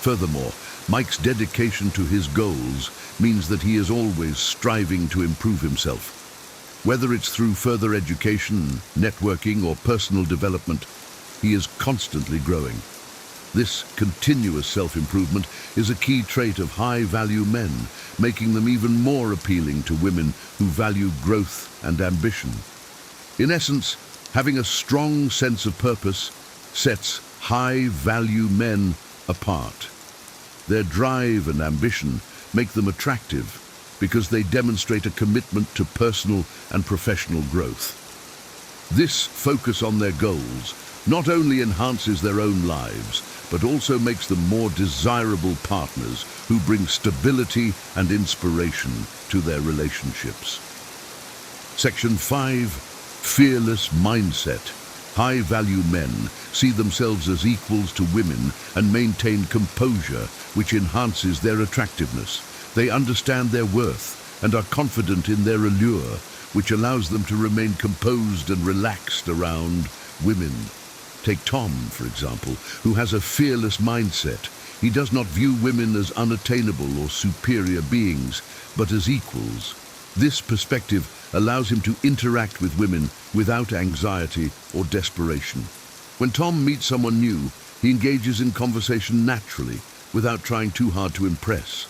[SPEAKER 3] Furthermore, Mike's dedication to his goals means that he is always striving to improve himself. Whether it's through further education, networking, or personal development, he is constantly growing. This continuous self-improvement is a key trait of high-value men, making them even more appealing to women who value growth and ambition. In essence, having a strong sense of purpose sets high-value men apart. Their drive and ambition make them attractive because they demonstrate a commitment to personal and professional growth. This focus on their goals not only enhances their own lives, but also makes them more desirable partners who bring stability and inspiration to their relationships. Section 5. Fearless mindset. High-value men see themselves as equals to women and maintain composure, which enhances their attractiveness. They understand their worth and are confident in their allure, which allows them to remain composed and relaxed around women. Take Tom, for example, who has a fearless mindset. He does not view women as unattainable or superior beings, but as equals. This perspective allows him to interact with women without anxiety or desperation. When Tom meets someone new, he engages in conversation naturally, without trying too hard to impress.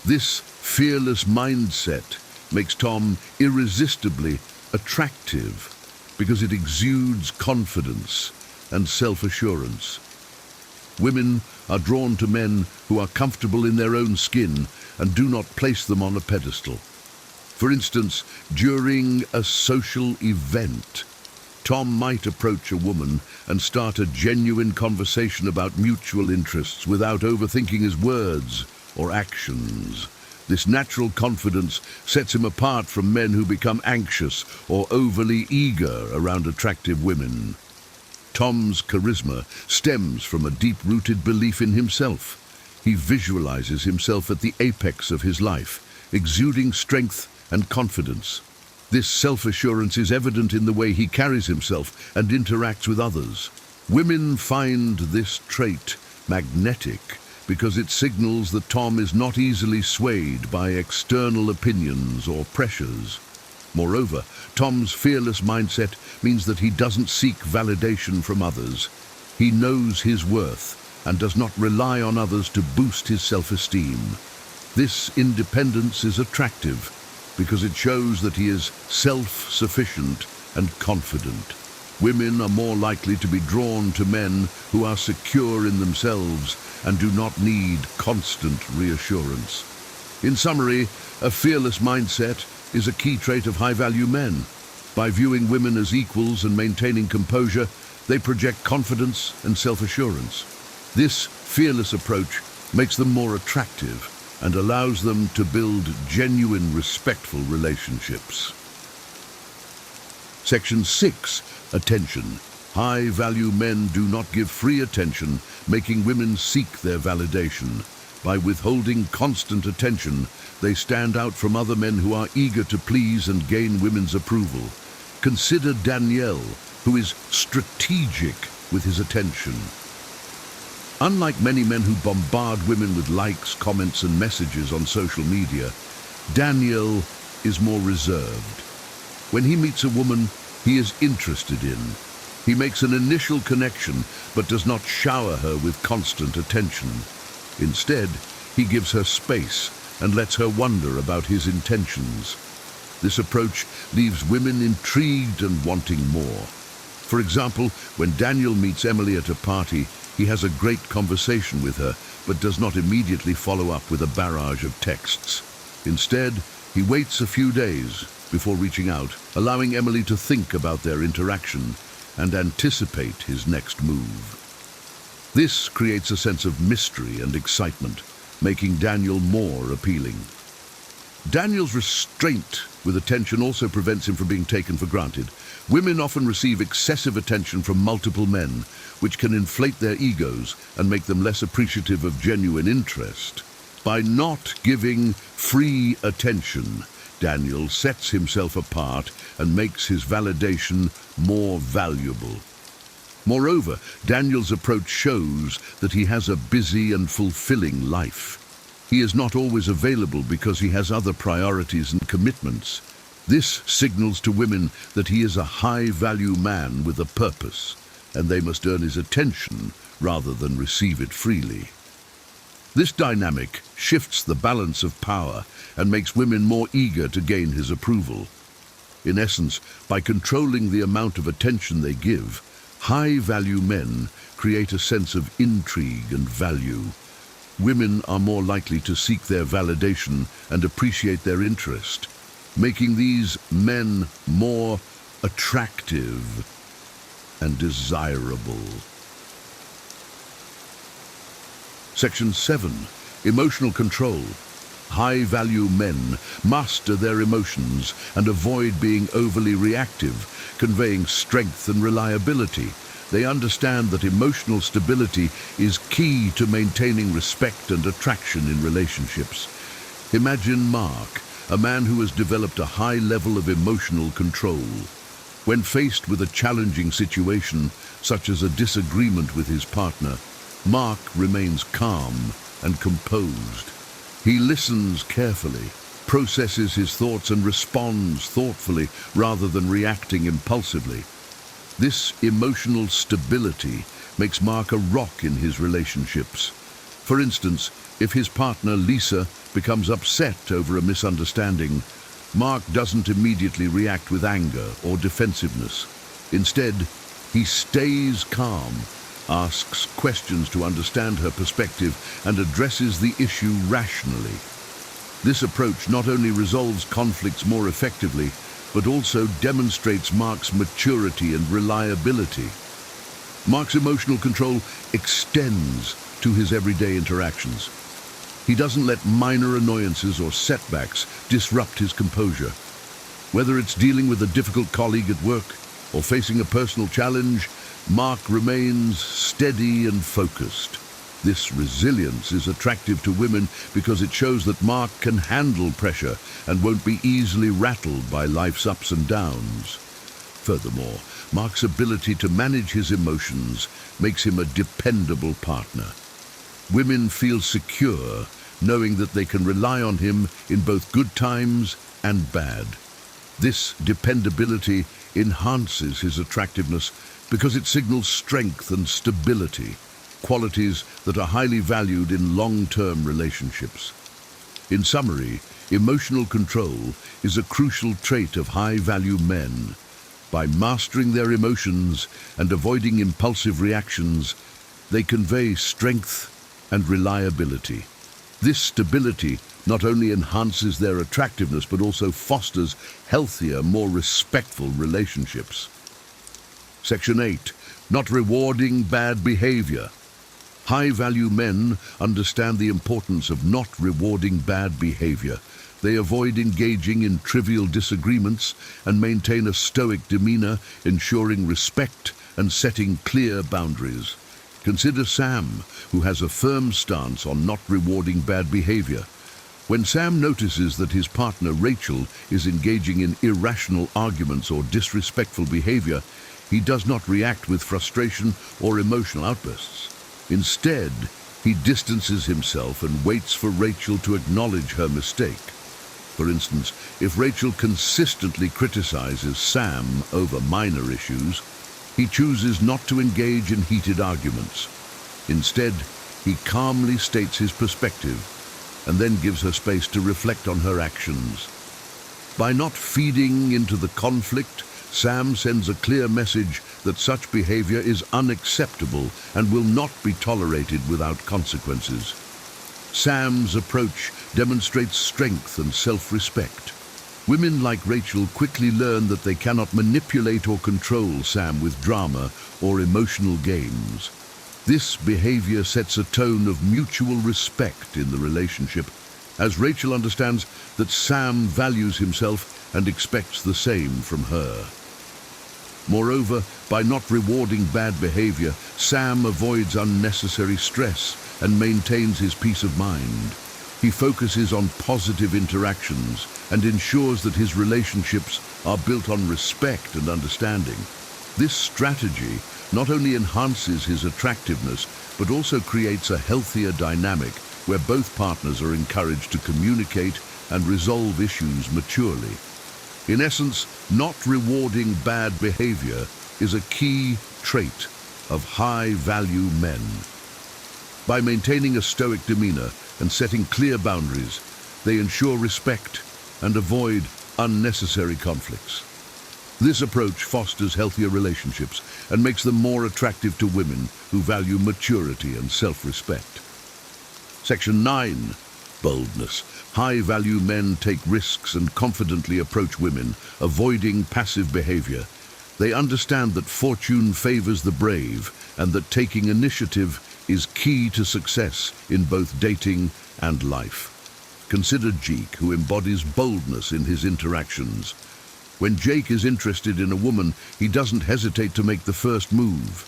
[SPEAKER 3] This fearless mindset makes Tom irresistibly attractive because it exudes confidence and self-assurance. Women are drawn to men who are comfortable in their own skin and do not place them on a pedestal. For instance, during a social event, Tom might approach a woman and start a genuine conversation about mutual interests without overthinking his words or actions. This natural confidence sets him apart from men who become anxious or overly eager around attractive women. Tom's charisma stems from a deep-rooted belief in himself. He visualizes himself at the apex of his life, exuding strength and confidence. This self-assurance is evident in the way he carries himself and interacts with others. Women find this trait magnetic because it signals that Tom is not easily swayed by external opinions or pressures. Moreover, Tom's fearless mindset means that he doesn't seek validation from others. He knows his worth and does not rely on others to boost his self-esteem. This independence is attractive because it shows that he is self-sufficient and confident. Women are more likely to be drawn to men who are secure in themselves and do not need constant reassurance. In summary, a fearless mindset is a key trait of high-value men. By viewing women as equals and maintaining composure, they project confidence and self-assurance. This fearless approach makes them more attractive and allows them to build genuine, respectful relationships. Section 6. Attention. High-value men do not give free attention, making women seek their validation. By withholding constant attention, they stand out from other men who are eager to please and gain women's approval. Consider Danielle, who is strategic with his attention. Unlike many men who bombard women with likes, comments, and messages on social media, Daniel is more reserved. When he meets a woman he is interested in, he makes an initial connection but does not shower her with constant attention. Instead, he gives her space and lets her wonder about his intentions. This approach leaves women intrigued and wanting more. For example, when Daniel meets Emily at a party, he has a great conversation with her, but does not immediately follow up with a barrage of texts. Instead, he waits a few days before reaching out, allowing Emily to think about their interaction and anticipate his next move. This creates a sense of mystery and excitement, making Daniel more appealing. Daniel's restraint with attention also prevents him from being taken for granted. Women often receive excessive attention from multiple men, which can inflate their egos and make them less appreciative of genuine interest. By not giving free attention, Daniel sets himself apart and makes his validation more valuable. Moreover, Daniel's approach shows that he has a busy and fulfilling life. He is not always available because he has other priorities and commitments. This signals to women that he is a high-value man with a purpose, and they must earn his attention rather than receive it freely. This dynamic shifts the balance of power and makes women more eager to gain his approval. In essence, by controlling the amount of attention they give, high-value men create a sense of intrigue and value. Women are more likely to seek their validation and appreciate their interest, making these men more attractive and desirable. Section 7. Emotional control. High-value men master their emotions and avoid being overly reactive, conveying strength and reliability. They understand that emotional stability is key to maintaining respect and attraction in relationships. Imagine Mark, a man who has developed a high level of emotional control. When faced with a challenging situation, such as a disagreement with his partner, Mark remains calm and composed. He listens carefully, processes his thoughts and responds thoughtfully rather than reacting impulsively. This emotional stability makes Mark a rock in his relationships. For instance, if his partner Lisa becomes upset over a misunderstanding, Mark doesn't immediately react with anger or defensiveness. Instead, he stays calm, asks questions to understand her perspective, and addresses the issue rationally. This approach not only resolves conflicts more effectively, but also demonstrates Mark's maturity and reliability. Mark's emotional control extends to his everyday interactions. He doesn't let minor annoyances or setbacks disrupt his composure. Whether it's dealing with a difficult colleague at work or facing a personal challenge, Mark remains steady and focused. This resilience is attractive to women because it shows that Mark can handle pressure and won't be easily rattled by life's ups and downs. Furthermore, Mark's ability to manage his emotions makes him a dependable partner. Women feel secure knowing that they can rely on him in both good times and bad. This dependability enhances his attractiveness because it signals strength and stability, qualities that are highly valued in long-term relationships. In summary, emotional control is a crucial trait of high-value men. By mastering their emotions and avoiding impulsive reactions, they convey strength and reliability. This stability not only enhances their attractiveness but also fosters healthier, more respectful relationships. Section 8. Not rewarding bad behavior. High-value men understand the importance of not rewarding bad behavior. They avoid engaging in trivial disagreements and maintain a stoic demeanor, ensuring respect and setting clear boundaries. Consider Sam, who has a firm stance on not rewarding bad behavior. When Sam notices that his partner Rachel is engaging in irrational arguments or disrespectful behavior, he does not react with frustration or emotional outbursts. Instead, he distances himself and waits for Rachel to acknowledge her mistake. For instance, if Rachel consistently criticizes Sam over minor issues, he chooses not to engage in heated arguments. Instead, he calmly states his perspective and then gives her space to reflect on her actions. By not feeding into the conflict, Sam sends a clear message that such behavior is unacceptable and will not be tolerated without consequences. Sam's approach demonstrates strength and self-respect. Women like Rachel quickly learn that they cannot manipulate or control Sam with drama or emotional games. This behavior sets a tone of mutual respect in the relationship, as Rachel understands that Sam values himself and expects the same from her. Moreover, by not rewarding bad behavior, Sam avoids unnecessary stress and maintains his peace of mind. He focuses on positive interactions and ensures that his relationships are built on respect and understanding. This strategy not only enhances his attractiveness, but also creates a healthier dynamic where both partners are encouraged to communicate and resolve issues maturely. In essence, not rewarding bad behavior is a key trait of high-value men. By maintaining a stoic demeanor and setting clear boundaries, they ensure respect and avoid unnecessary conflicts. This approach fosters healthier relationships and makes them more attractive to women who value maturity and self-respect. Section 9. Boldness. High-value men take risks and confidently approach women, avoiding passive behavior. They understand that fortune favors the brave and that taking initiative is key to success in both dating and life. Consider Jake, who embodies boldness in his interactions. When Jake is interested in a woman, he doesn't hesitate to make the first move.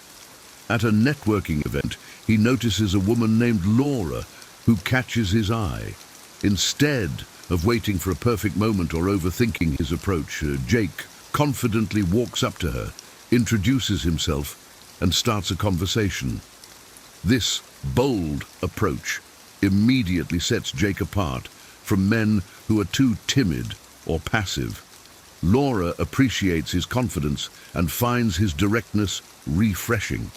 [SPEAKER 3] At a networking event, he notices a woman named Laura who catches his eye. Instead of waiting for a perfect moment or overthinking his approach, Jake confidently walks up to her, introduces himself, and starts a conversation. This bold approach immediately sets Jake apart from men who are too timid or passive. Laura appreciates his confidence and finds his directness refreshing.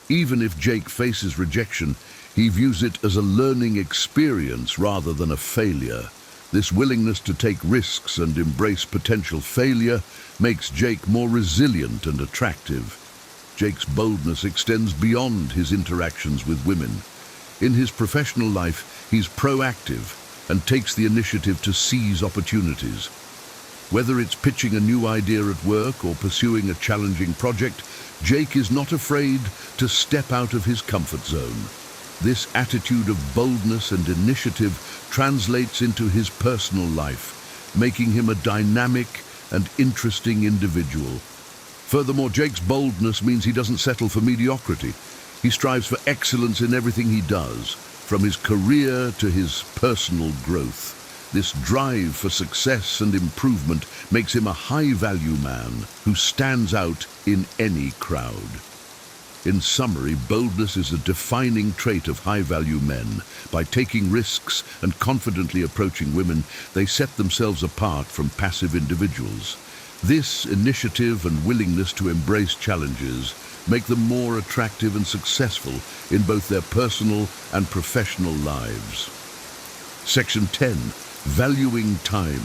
[SPEAKER 3] Even if Jake faces rejection, he views it as a learning experience rather than a failure. This willingness to take risks and embrace potential failure makes Jake more resilient and attractive. Jake's boldness extends beyond his interactions with women. In his professional life, he's proactive and takes the initiative to seize opportunities. Whether it's pitching a new idea at work or pursuing a challenging project, Jake is not afraid to step out of his comfort zone. This attitude of boldness and initiative translates into his personal life, making him a dynamic and interesting individual. Furthermore, Jake's boldness means he doesn't settle for mediocrity. He strives for excellence in everything he does, from his career to his personal growth. This drive for success and improvement makes him a high-value man who stands out in any crowd. In summary, boldness is a defining trait of high-value men. By taking risks and confidently approaching women, they set themselves apart from passive individuals. This initiative and willingness to embrace challenges make them more attractive and successful in both their personal and professional lives. Section 10. Valuing time.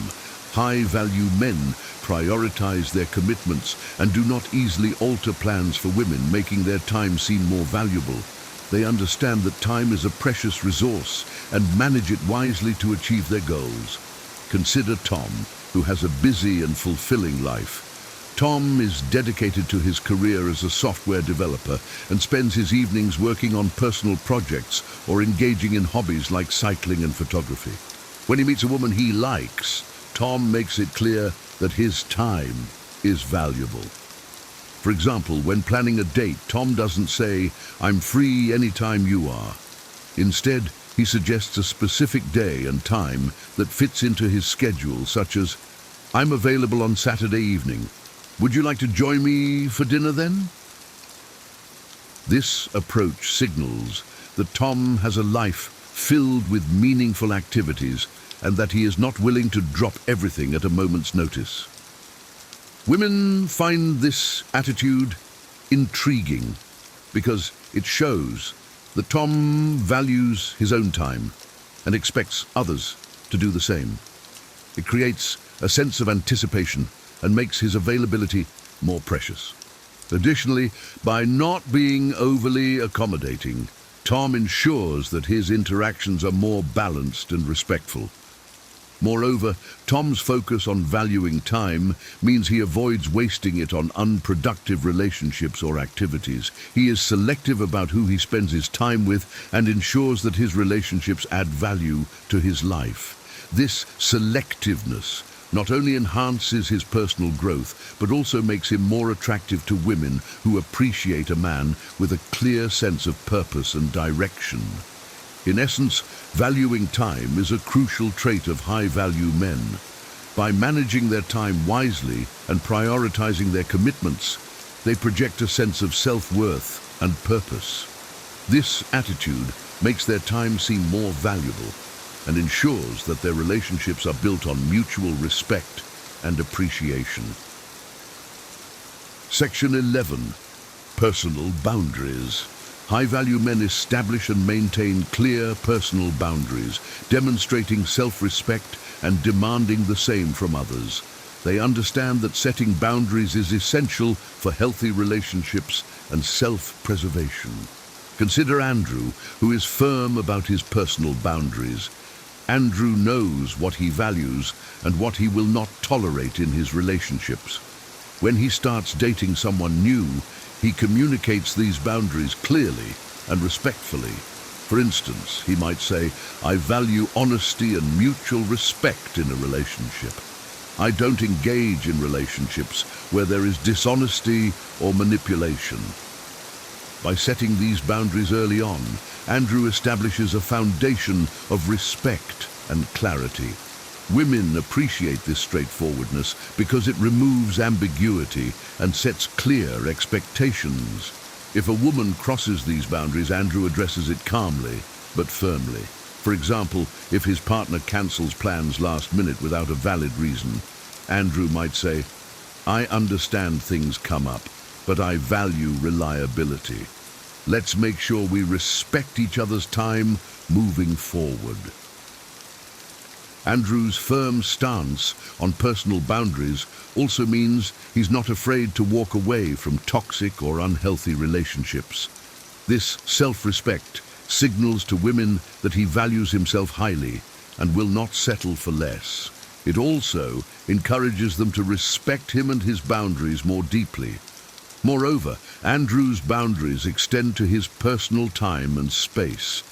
[SPEAKER 3] High-value men prioritize their commitments and do not easily alter plans for women, making their time seem more valuable. They understand that time is a precious resource and manage it wisely to achieve their goals. Consider Tom, who has a busy and fulfilling life. Tom is dedicated to his career as a software developer and spends his evenings working on personal projects or engaging in hobbies like cycling and photography. When he meets a woman he likes, Tom makes it clear that his time is valuable. For example, when planning a date, Tom doesn't say, "I'm free anytime you are." Instead, he suggests a specific day and time that fits into his schedule, such as, "I'm available on Saturday evening. Would you like to join me for dinner then?" This approach signals that Tom has a life filled with meaningful activities and that he is not willing to drop everything at a moment's notice. Women find this attitude intriguing because it shows that Tom values his own time and expects others to do the same. It creates a sense of anticipation and makes his availability more precious. Additionally, by not being overly accommodating, Tom ensures that his interactions are more balanced and respectful. Moreover, Tom's focus on valuing time means he avoids wasting it on unproductive relationships or activities. He is selective about who he spends his time with and ensures that his relationships add value to his life. This selectiveness not only enhances his personal growth, but also makes him more attractive to women who appreciate a man with a clear sense of purpose and direction. In essence, valuing time is a crucial trait of high-value men. By managing their time wisely and prioritizing their commitments, They project a sense of self-worth and purpose. This attitude makes their time seem more valuable and ensures that their relationships are built on mutual respect and appreciation. Section 11. Personal boundaries. High-value men establish and maintain clear personal boundaries, demonstrating self-respect and demanding the same from others. They understand that setting boundaries is essential for healthy relationships and self-preservation. Consider Andrew, who is firm about his personal boundaries. Andrew knows what he values and what he will not tolerate in his relationships. When he starts dating someone new, he communicates these boundaries clearly and respectfully. For instance, he might say, "I value honesty and mutual respect in a relationship. I don't engage in relationships where there is dishonesty or manipulation." By setting these boundaries early on, Andrew establishes a foundation of respect and clarity. Women appreciate this straightforwardness because it removes ambiguity and sets clear expectations. If a woman crosses these boundaries, Andrew addresses it calmly but firmly. For example, if his partner cancels plans last minute without a valid reason, Andrew might say, "I understand things come up, but I value reliability. Let's make sure we respect each other's time moving forward." Andrew's firm stance on personal boundaries also means he's not afraid to walk away from toxic or unhealthy relationships. This self-respect signals to women that he values himself highly and will not settle for less. It also encourages them to respect him and his boundaries more deeply. Moreover, Andrew's boundaries extend to his personal time and space.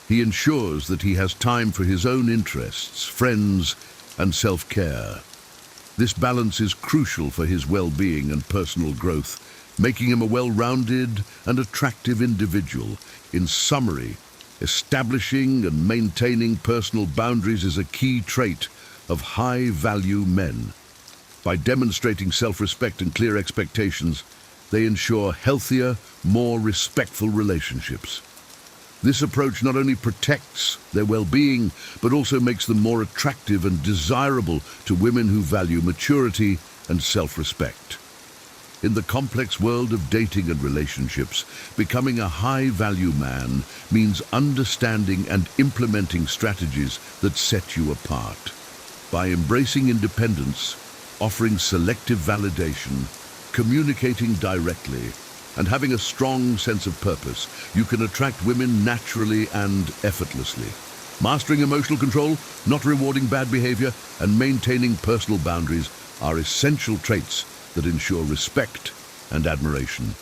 [SPEAKER 3] He ensures that he has time for his own interests, friends, and self-care. This balance is crucial for his well-being and personal growth, making him a well-rounded and attractive individual. In summary, establishing and maintaining personal boundaries is a key trait of high-value men. By demonstrating self-respect and clear expectations, they ensure healthier, more respectful relationships. This approach not only protects their well-being, but also makes them more attractive and desirable to women who value maturity and self-respect. In the complex world of dating and relationships, becoming a high-value man means understanding and implementing strategies that set you apart. By embracing independence, offering selective validation, communicating directly, and having a strong sense of purpose, you can attract women naturally and effortlessly. Mastering emotional control, not rewarding bad behavior, and maintaining personal boundaries are essential traits that ensure respect and admiration.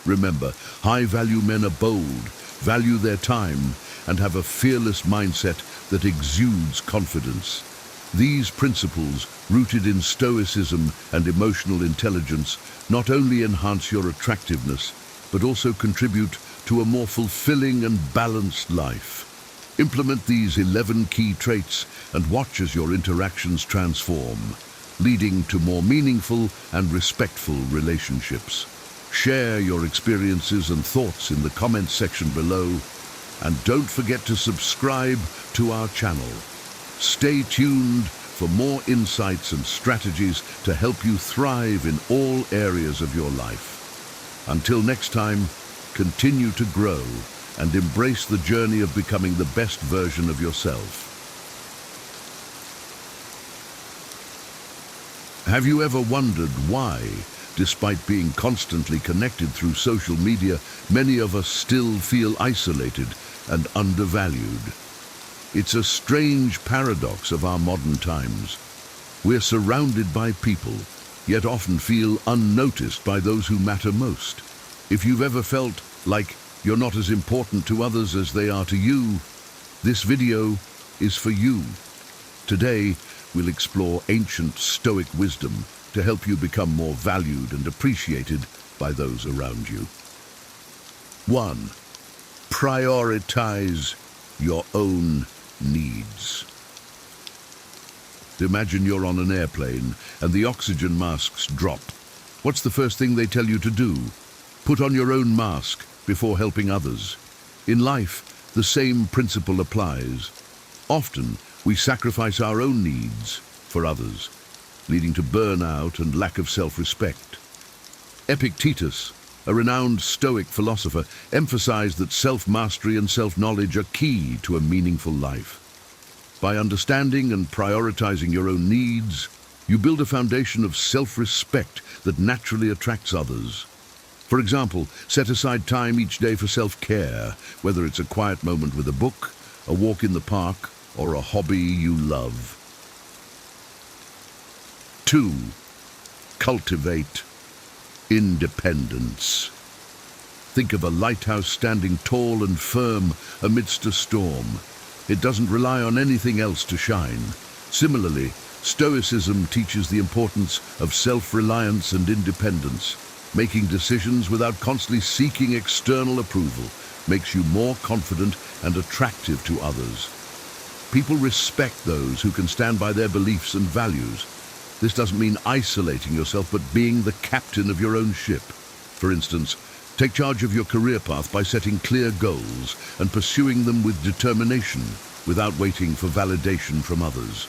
[SPEAKER 3] Remember, high-value men are bold, value their time, and have a fearless mindset that exudes confidence. These principles, rooted in Stoicism and emotional intelligence, not only enhance your attractiveness, but also contribute to a more fulfilling and balanced life. Implement these 11 key traits and watch as your interactions transform, leading to more meaningful and respectful relationships. Share your experiences and thoughts in the comments section below, and don't forget to subscribe to our channel. Stay tuned for more insights and strategies to help you thrive in all areas of your life. Until next time, continue to grow and embrace the journey of becoming the best version of yourself. Have you ever wondered why, despite being constantly connected through social media, many of us still feel isolated and undervalued? It's a strange paradox of our modern times. We're surrounded by people, yet often feel unnoticed by those who matter most. If you've ever felt like you're not as important to others as they are to you, this video is for you. Today, we'll explore ancient Stoic wisdom to help you become more valued and appreciated by those around you. 1. Prioritize your own needs. Imagine you're on an airplane and the oxygen masks drop. What's the first thing they tell you to do? Put on your own mask before helping others. In life, the same principle applies. Often, we sacrifice our own needs for others, leading to burnout and lack of self-respect. Epictetus, a renowned Stoic philosopher, emphasized that self-mastery and self-knowledge are key to a meaningful life. By understanding and prioritizing your own needs, you build a foundation of self-respect that naturally attracts others. For example, set aside time each day for self-care, whether it's a quiet moment with a book, a walk in the park, or a hobby you love. 2. Cultivate independence. Think of a lighthouse standing tall and firm amidst a storm. It doesn't rely on anything else to shine. Similarly, Stoicism teaches the importance of self-reliance and independence. Making decisions without constantly seeking external approval makes you more confident and attractive to others. People respect those who can stand by their beliefs and values. This doesn't mean isolating yourself, but being the captain of your own ship. For instance, take charge of your career path by setting clear goals and pursuing them with determination without waiting for validation from others.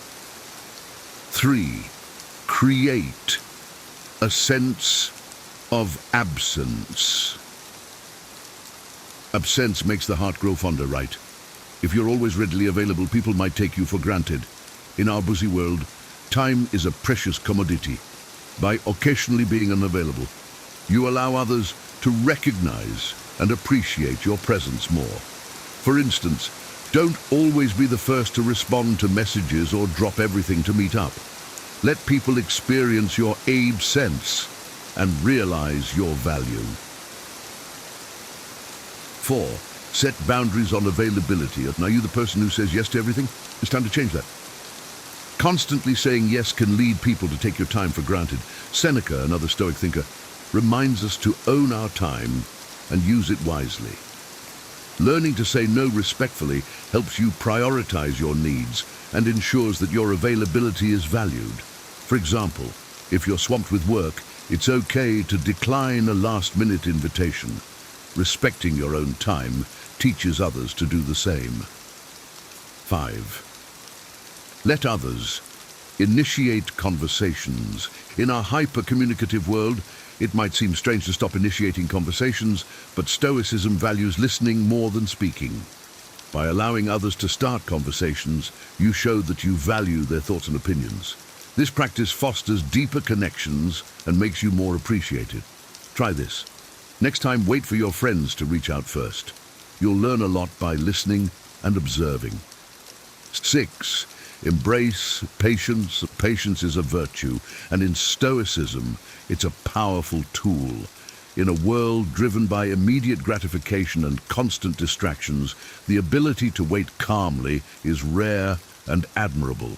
[SPEAKER 3] 3. Create a sense of absence. Absence makes the heart grow fonder, right? If you're always readily available, people might take you for granted. In our busy world, time is a precious commodity. By occasionally being unavailable, you allow others to recognize and appreciate your presence more. For instance, don't always be the first to respond to messages or drop everything to meet up. Let people experience your absence and realize your value. 4. Set boundaries on availability. Are you the person who says yes to everything? It's time to change that. Constantly saying yes can lead people to take your time for granted. Seneca, another Stoic thinker, reminds us to own our time and use it wisely. Learning to say no respectfully helps you prioritize your needs and ensures that your availability is valued. For example, if you're swamped with work, it's okay to decline a last-minute invitation. Respecting your own time teaches others to do the same. 5. Let others initiate conversations. In our hyper-communicative world, it might seem strange to stop initiating conversations, but Stoicism values listening more than speaking. By allowing others to start conversations, you show that you value their thoughts and opinions. This practice fosters deeper connections and makes you more appreciated. Try this. Next time, wait for your friends to reach out first. You'll learn a lot by listening and observing. 6. Embrace patience. Patience is a virtue, and in Stoicism, it's a powerful tool. In a world driven by immediate gratification and constant distractions, the ability to wait calmly is rare and admirable.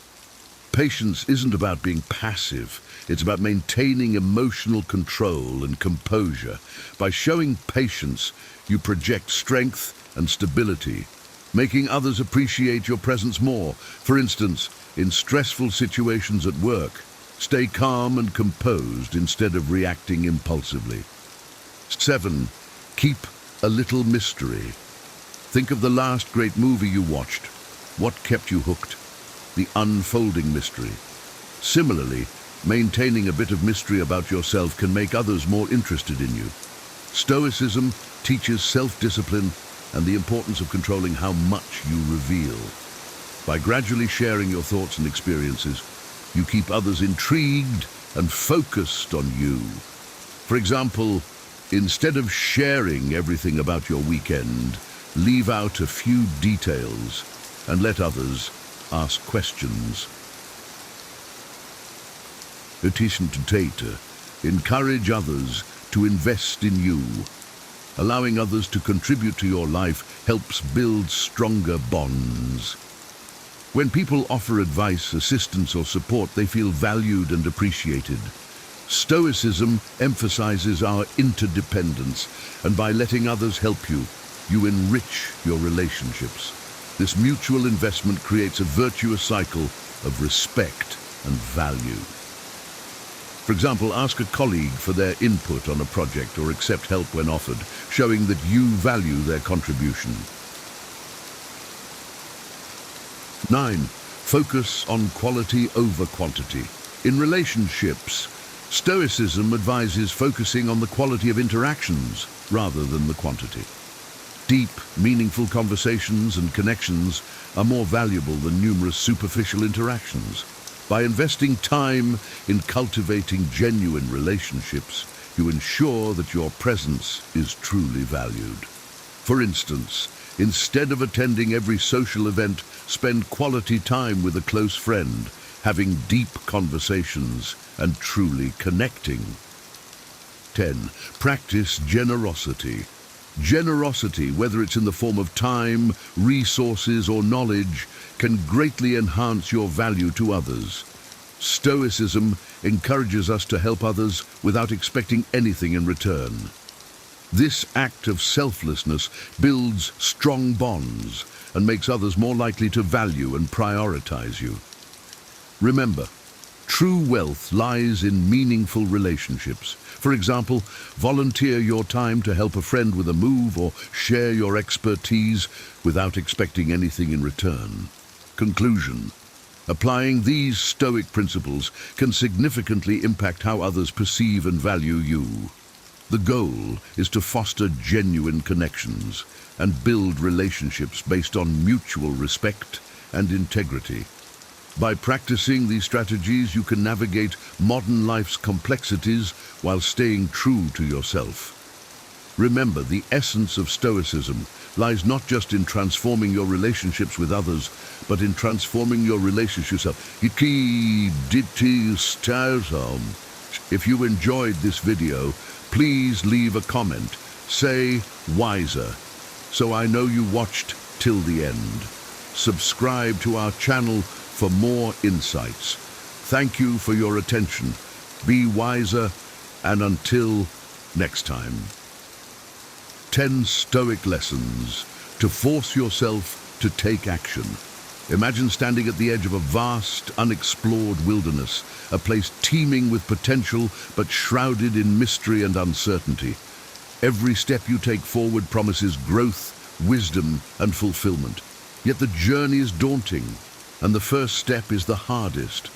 [SPEAKER 3] Patience isn't about being passive. It's about maintaining emotional control and composure. By showing patience, you project strength and stability, making others appreciate your presence more. For instance, in stressful situations at work, stay calm and composed instead of reacting impulsively. 7. Keep a little mystery. Think of the last great movie you watched. What kept you hooked? The unfolding mystery. Similarly, maintaining a bit of mystery about yourself can make others more interested in you. Stoicism teaches self-discipline and the importance of controlling how much you reveal. By gradually sharing your thoughts and experiences, you keep others intrigued and focused on you. For example, instead of sharing everything about your weekend, leave out a few details and let others ask questions. Encourage others to invest in you. Allowing others to contribute to your life helps build stronger bonds. When people offer advice, assistance, or support, they feel valued and appreciated. Stoicism emphasizes our interdependence, and by letting others help you, you enrich your relationships. This mutual investment creates a virtuous cycle of respect and value. For example, ask a colleague for their input on a project or accept help when offered, showing that you value their contribution. 9. Focus on quality over quantity. In relationships, Stoicism advises focusing on the quality of interactions rather than the quantity. Deep, meaningful conversations and connections are more valuable than numerous superficial interactions. By investing time in cultivating genuine relationships, you ensure that your presence is truly valued. For instance, instead of attending every social event, spend quality time with a close friend, having deep conversations and truly connecting. 10. Practice generosity. Generosity, whether it's in the form of time, resources, or knowledge, can greatly enhance your value to others. Stoicism encourages us to help others without expecting anything in return. This act of selflessness builds strong bonds and makes others more likely to value and prioritize you. Remember, true wealth lies in meaningful relationships. For example, volunteer your time to help a friend with a move or share your expertise without expecting anything in return. Conclusion. Applying these Stoic principles can significantly impact how others perceive and value you. The goal is to foster genuine connections and build relationships based on mutual respect and integrity. By practicing these strategies, you can navigate modern life's complexities while staying true to yourself. Remember, the essence of Stoicism lies not just in transforming your relationships with others, but in transforming your relationships. If you enjoyed this video, please leave a comment. Say wiser, so I know you watched till the end. Subscribe to our channel for more insights. Thank you for your attention. Be wiser, and until next time. 10 Stoic lessons to force yourself to take action. Imagine standing at the edge of a vast, unexplored wilderness, a place teeming with potential but shrouded in mystery and uncertainty. Every step you take forward promises growth, wisdom, and fulfillment. Yet the journey is daunting, and the first step is the hardest.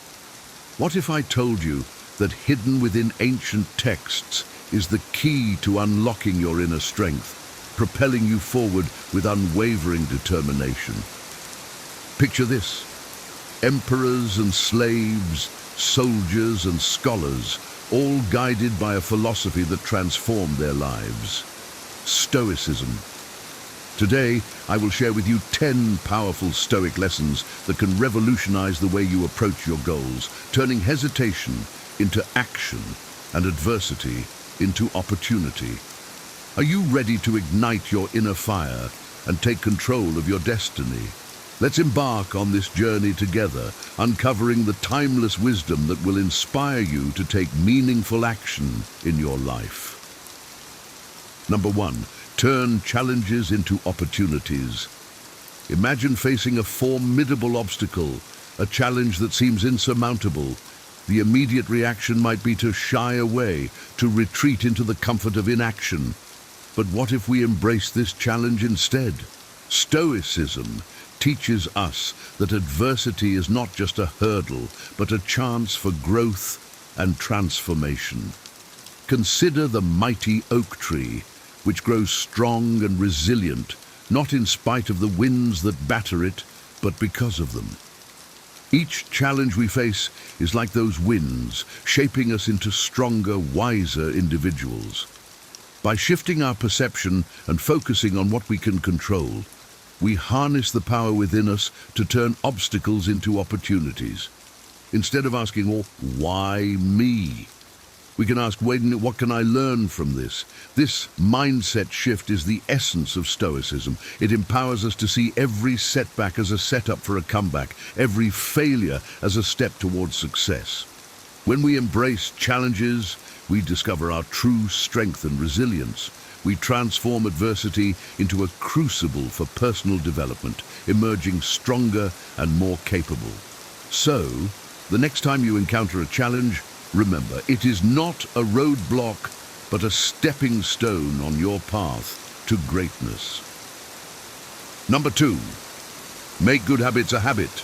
[SPEAKER 3] What if I told you that hidden within ancient texts is the key to unlocking your inner strength, propelling you forward with unwavering determination? Picture this: emperors and slaves, soldiers and scholars, all guided by a philosophy that transformed their lives: Stoicism. Today, I will share with you 10 powerful Stoic lessons that can revolutionize the way you approach your goals, turning hesitation into action and adversity into opportunity. Are you ready to ignite your inner fire and take control of your destiny? Let's embark on this journey together, uncovering the timeless wisdom that will inspire you to take meaningful action in your life. Number 1. Turn challenges into opportunities. Imagine facing a formidable obstacle, a challenge that seems insurmountable. The immediate reaction might be to shy away, to retreat into the comfort of inaction. But what if we embrace this challenge instead? Stoicism teaches us that adversity is not just a hurdle, but a chance for growth and transformation. Consider the mighty oak tree, which grows strong and resilient, not in spite of the winds that batter it, but because of them. Each challenge we face is like those winds, shaping us into stronger, wiser individuals. By shifting our perception and focusing on what we can control, we harness the power within us to turn obstacles into opportunities. Instead of asking, why me? We can ask, what can I learn from this? This mindset shift is the essence of Stoicism. It empowers us to see every setback as a setup for a comeback, every failure as a step towards success. When we embrace challenges, we discover our true strength and resilience. We transform adversity into a crucible for personal development, emerging stronger and more capable. So, the next time you encounter a challenge, Remember, it is not a roadblock, but a stepping stone on your path to greatness. Number 2, make good habits a habit.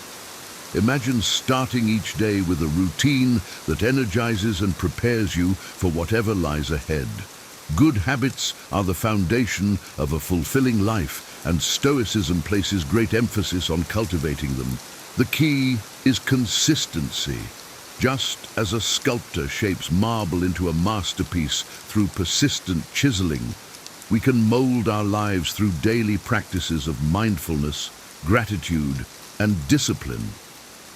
[SPEAKER 3] Imagine starting each day with a routine that energizes and prepares you for whatever lies ahead. Good habits are the foundation of a fulfilling life, and Stoicism places great emphasis on cultivating them. The key is consistency. Just as a sculptor shapes marble into a masterpiece through persistent chiseling, we can mold our lives through daily practices of mindfulness, gratitude, and discipline.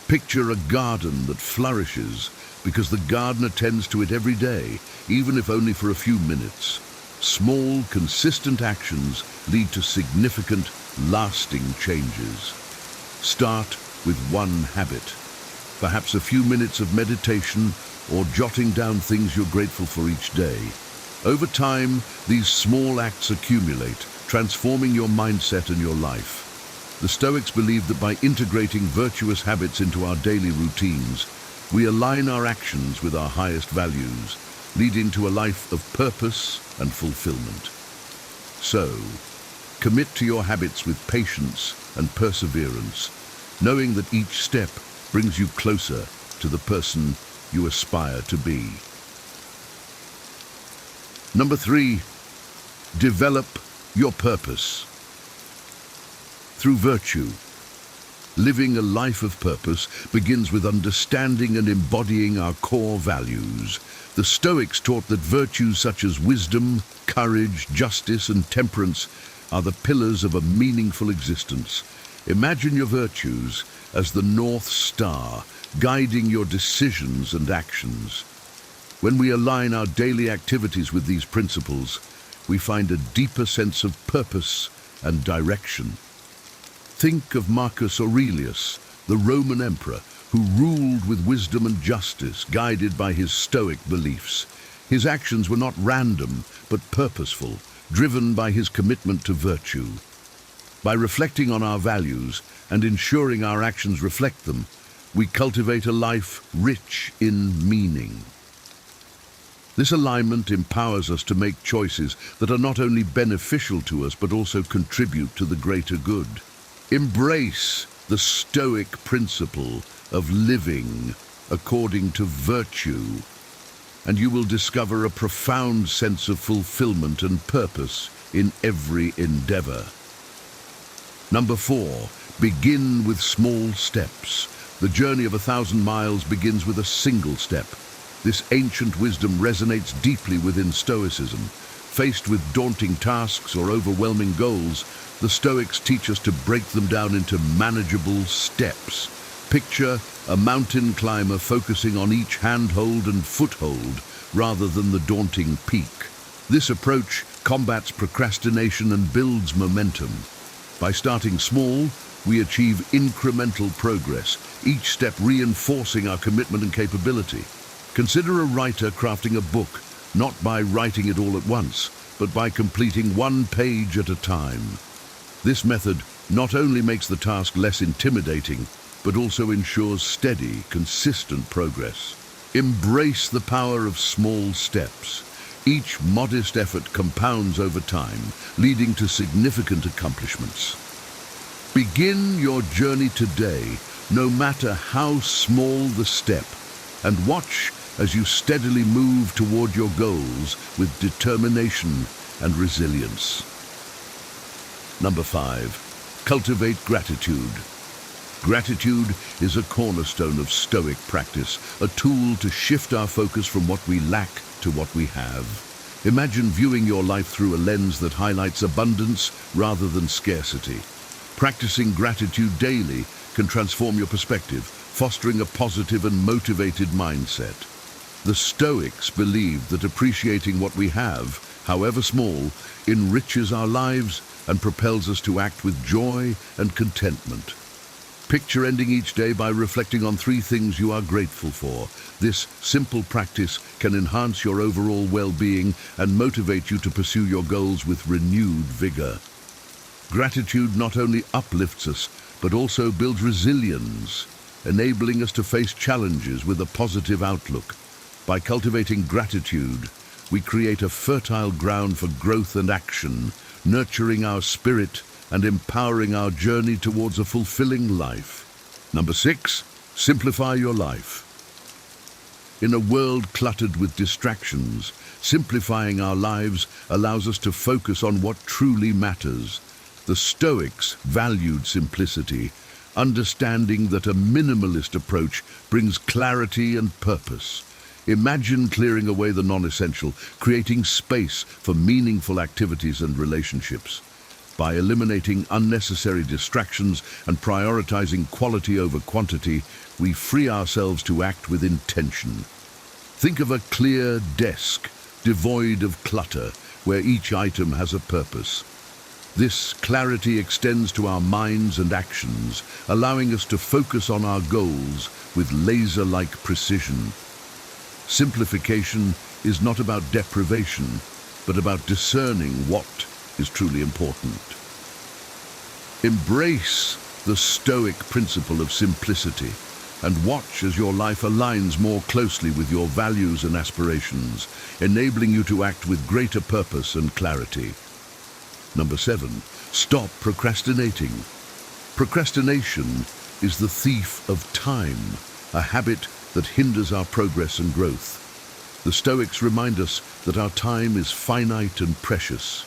[SPEAKER 3] Picture a garden that flourishes because the gardener tends to it every day, even if only for a few minutes. Small, consistent actions lead to significant, lasting changes. Start with one habit. Perhaps a few minutes of meditation or jotting down things you're grateful for each day. Over time, these small acts accumulate, transforming your mindset and your life. The Stoics believed that by integrating virtuous habits into our daily routines, we align our actions with our highest values, leading to a life of purpose and fulfillment. So, commit to your habits with patience and perseverance, knowing that each step brings you closer to the person you aspire to be. Number 3, develop your purpose. Through virtue, living a life of purpose begins with understanding and embodying our core values. The Stoics taught that virtues such as wisdom, courage, justice, and temperance are the pillars of a meaningful existence. Imagine your virtues as the North Star, guiding your decisions and actions. When we align our daily activities with these principles, we find a deeper sense of purpose and direction. Think of Marcus Aurelius, the Roman emperor, who ruled with wisdom and justice, guided by his Stoic beliefs. His actions were not random, but purposeful, driven by his commitment to virtue. By reflecting on our values and ensuring our actions reflect them, we cultivate a life rich in meaning. This alignment empowers us to make choices that are not only beneficial to us, but also contribute to the greater good. Embrace the Stoic principle of living according to virtue, and you will discover a profound sense of fulfillment and purpose in every endeavor. Number 4, begin with small steps. The journey of 1,000 miles begins with a single step. This ancient wisdom resonates deeply within Stoicism. Faced with daunting tasks or overwhelming goals, the Stoics teach us to break them down into manageable steps. Picture a mountain climber focusing on each handhold and foothold rather than the daunting peak. This approach combats procrastination and builds momentum. By starting small, we achieve incremental progress, each step reinforcing our commitment and capability. Consider a writer crafting a book, not by writing it all at once, but by completing one page at a time. This method not only makes the task less intimidating, but also ensures steady, consistent progress. Embrace the power of small steps. Each modest effort compounds over time, leading to significant accomplishments. Begin your journey today, no matter how small the step, and watch as you steadily move toward your goals with determination and resilience. Number 5, cultivate gratitude. Gratitude is a cornerstone of Stoic practice, a tool to shift our focus from what we lack to what we have. Imagine viewing your life through a lens that highlights abundance rather than scarcity. Practicing gratitude daily can transform your perspective, fostering a positive and motivated mindset. The Stoics believed that appreciating what we have, however small, enriches our lives and propels us to act with joy and contentment. Picture ending each day by reflecting on 3 things you are grateful for. This simple practice can enhance your overall well-being and motivate you to pursue your goals with renewed vigor. Gratitude not only uplifts us, but also builds resilience, enabling us to face challenges with a positive outlook. By cultivating gratitude, we create a fertile ground for growth and action, nurturing our spirit and empowering our journey towards a fulfilling life. Number 6, simplify your life. In a world cluttered with distractions, simplifying our lives allows us to focus on what truly matters. The Stoics valued simplicity, understanding that a minimalist approach brings clarity and purpose. Imagine clearing away the non-essential, creating space for meaningful activities and relationships. By eliminating unnecessary distractions and prioritizing quality over quantity, we free ourselves to act with intention. Think of a clear desk, devoid of clutter, where each item has a purpose. This clarity extends to our minds and actions, allowing us to focus on our goals with laser-like precision. Simplification is not about deprivation, but about discerning what is truly important. Embrace the Stoic principle of simplicity and watch as your life aligns more closely with your values and aspirations, enabling you to act with greater purpose and clarity. Number 7, stop procrastinating. Procrastination is the thief of time, a habit that hinders our progress and growth. The Stoics remind us that our time is finite and precious.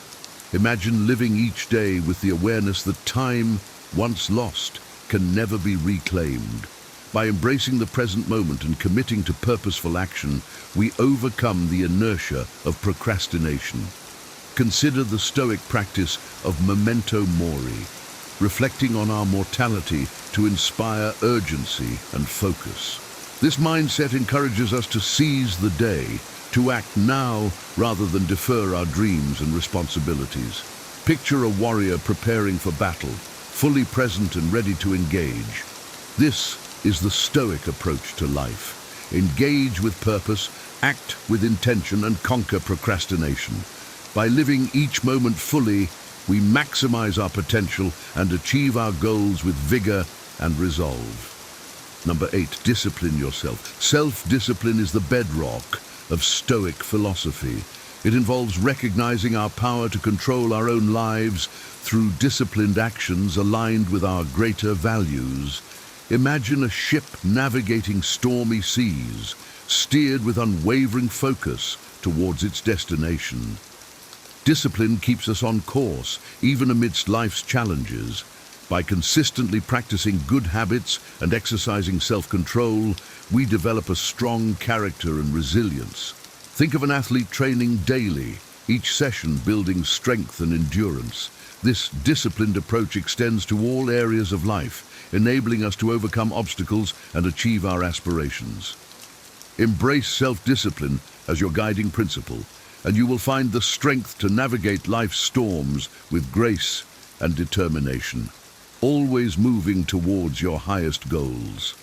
[SPEAKER 3] Imagine living each day with the awareness that time, once lost, can never be reclaimed. By embracing the present moment and committing to purposeful action, we overcome the inertia of procrastination. Consider the Stoic practice of memento mori, reflecting on our mortality to inspire urgency and focus. This mindset encourages us to seize the day, to act now rather than defer our dreams and responsibilities. Picture a warrior preparing for battle, fully present and ready to engage. This is the Stoic approach to life. Engage with purpose, act with intention, and conquer procrastination. By living each moment fully, we maximize our potential and achieve our goals with vigor and resolve. Number 8, discipline yourself. Self-discipline is the bedrock of Stoic philosophy. It involves recognizing our power to control our own lives through disciplined actions aligned with our greater values. Imagine a ship navigating stormy seas, steered with unwavering focus towards its destination. Discipline keeps us on course, even amidst life's challenges. By consistently practicing good habits and exercising self-control, we develop a strong character and resilience. Think of an athlete training daily, each session building strength and endurance. This disciplined approach extends to all areas of life, enabling us to overcome obstacles and achieve our aspirations. Embrace self-discipline as your guiding principle, and you will find the strength to navigate life's storms with grace and determination, always moving towards your highest goals.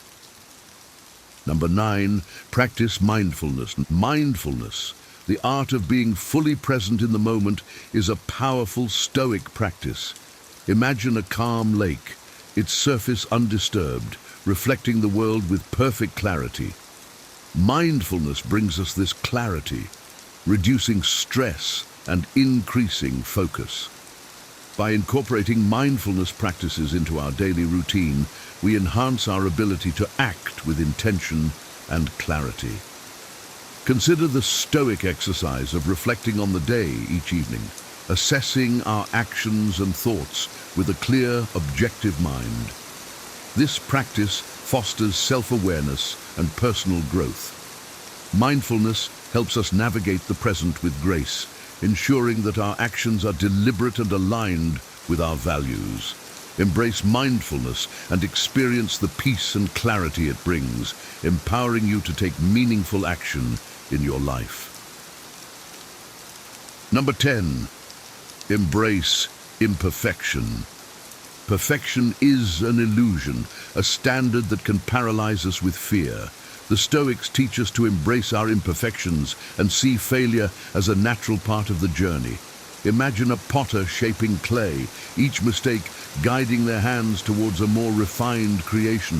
[SPEAKER 3] Number 9, practice mindfulness. Mindfulness, the art of being fully present in the moment, is a powerful Stoic practice. Imagine a calm lake, its surface undisturbed, reflecting the world with perfect clarity. Mindfulness brings us this clarity, reducing stress and increasing focus. By incorporating mindfulness practices into our daily routine, we enhance our ability to act with intention and clarity. Consider the Stoic exercise of reflecting on the day each evening, assessing our actions and thoughts with a clear, objective mind. This practice fosters self-awareness and personal growth. Mindfulness helps us navigate the present with grace, ensuring that our actions are deliberate and aligned with our values. Embrace mindfulness and experience the peace and clarity it brings, empowering you to take meaningful action in your life. Number 10, embrace imperfection. Perfection is an illusion, a standard that can paralyze us with fear. The Stoics teach us to embrace our imperfections and see failure as a natural part of the journey. Imagine a potter shaping clay, each mistake guiding their hands towards a more refined creation.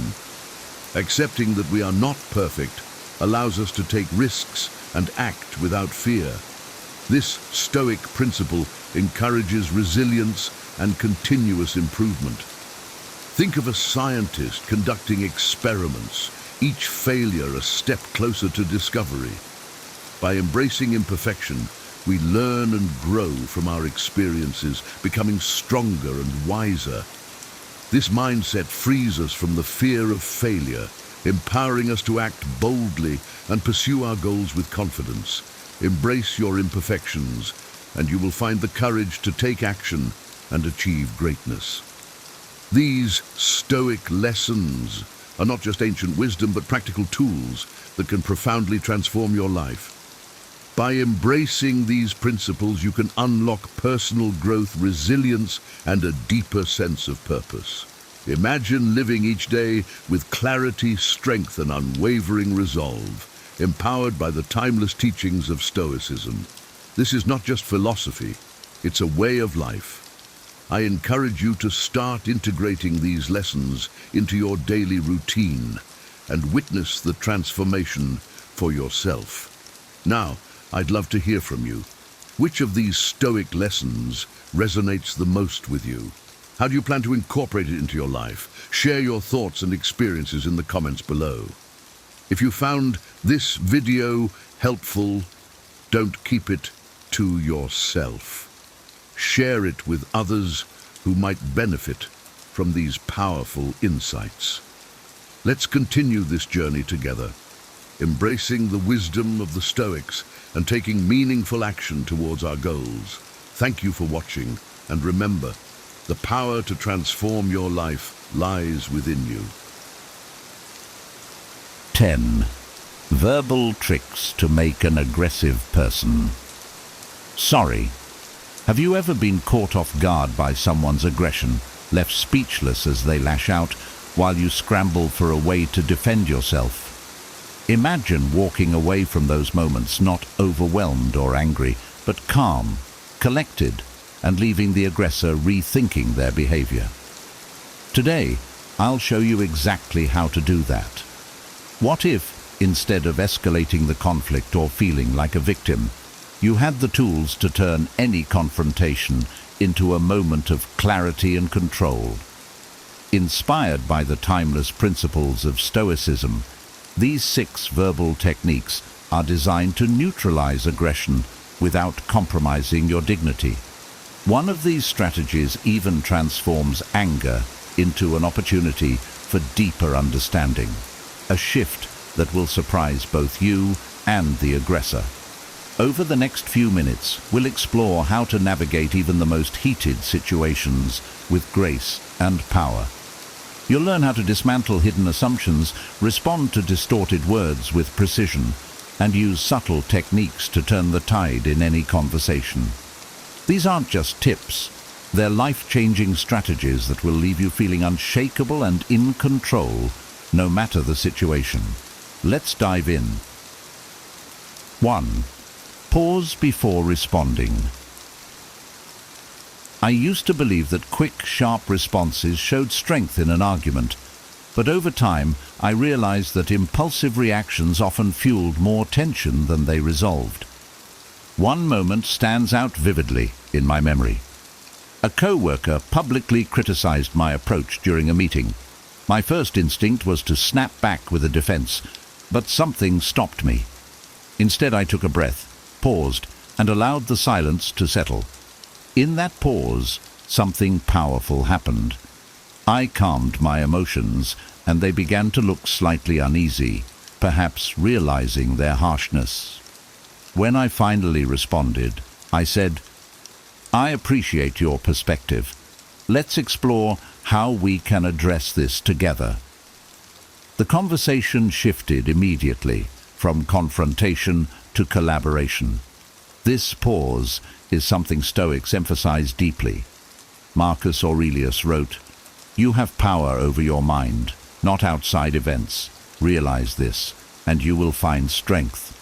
[SPEAKER 3] Accepting that we are not perfect allows us to take risks and act without fear. This Stoic principle encourages resilience and continuous improvement. Think of a scientist conducting experiments, each failure a step closer to discovery. By embracing imperfection, we learn and grow from our experiences, becoming stronger and wiser. This mindset frees us from the fear of failure, empowering us to act boldly and pursue our goals with confidence. Embrace your imperfections, and you will find the courage to take action and achieve greatness. These Stoic lessons are not just ancient wisdom, but practical tools that can profoundly transform your life. By embracing these principles, you can unlock personal growth, resilience, and a deeper sense of purpose. Imagine living each day with clarity, strength, and unwavering resolve, empowered by the timeless teachings of Stoicism. This is not just philosophy, it's a way of life. I encourage you to start integrating these lessons into your daily routine and witness the transformation for yourself. Now, I'd love to hear from you. Which of these Stoic lessons resonates the most with you? How do you plan to incorporate it into your life? Share your thoughts and experiences in the comments below. If you found this video helpful, don't keep it to yourself. Share it with others who might benefit from these powerful insights. Let's continue this journey together, embracing the wisdom of the Stoics and taking meaningful action towards our goals. Thank you for watching, and remember, the power to transform your life lies within you.
[SPEAKER 2] 10. Verbal tricks to make an aggressive person. Sorry. Have you ever been caught off guard by someone's aggression, left speechless as they lash out, while you scramble for a way to defend yourself? Imagine walking away from those moments not overwhelmed or angry, but calm, collected, and leaving the aggressor rethinking their behavior. Today, I'll show you exactly how to do that. What if, instead of escalating the conflict or feeling like a victim, you had the tools to turn any confrontation into a moment of clarity and control? Inspired by the timeless principles of Stoicism, these 6 verbal techniques are designed to neutralize aggression without compromising your dignity. One of these strategies even transforms anger into an opportunity for deeper understanding, a shift that will surprise both you and the aggressor. Over the next few minutes, we'll explore how to navigate even the most heated situations with grace and power. You'll learn how to dismantle hidden assumptions, respond to distorted words with precision, and use subtle techniques to turn the tide in any conversation. These aren't just tips, they're life-changing strategies that will leave you feeling unshakable and in control, no matter the situation. Let's dive in. 1. Pause before responding. I used to believe that quick, sharp responses showed strength in an argument, but over time I realized that impulsive reactions often fueled more tension than they resolved. One moment stands out vividly in my memory. A co-worker publicly criticized my approach during a meeting. My first instinct was to snap back with a defense, but something stopped me. Instead, I took a breath, paused, and allowed the silence to settle. In that pause, something powerful happened. I calmed my emotions, and they began to look slightly uneasy, perhaps realizing their harshness. When I finally responded, I said, "I appreciate your perspective. Let's explore how we can address this together." The conversation shifted immediately, from confrontation to collaboration. This pause is something Stoics emphasize deeply. Marcus Aurelius wrote, "You have power over your mind, not outside events. Realize this, and you will find strength."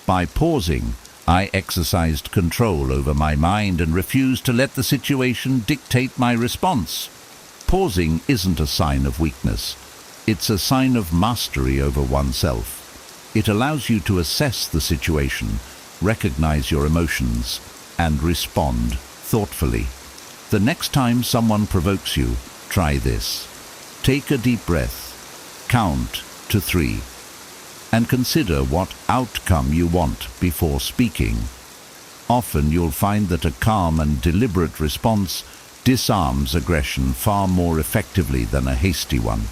[SPEAKER 2] By pausing, I exercised control over my mind and refused to let the situation dictate my response. Pausing isn't a sign of weakness. It's a sign of mastery over oneself. It allows you to assess the situation, recognize your emotions, and respond thoughtfully. The next time someone provokes you, try this. Take a deep breath, count to 3, and consider what outcome you want before speaking. Often you'll find that a calm and deliberate response disarms aggression far more effectively than a hasty one.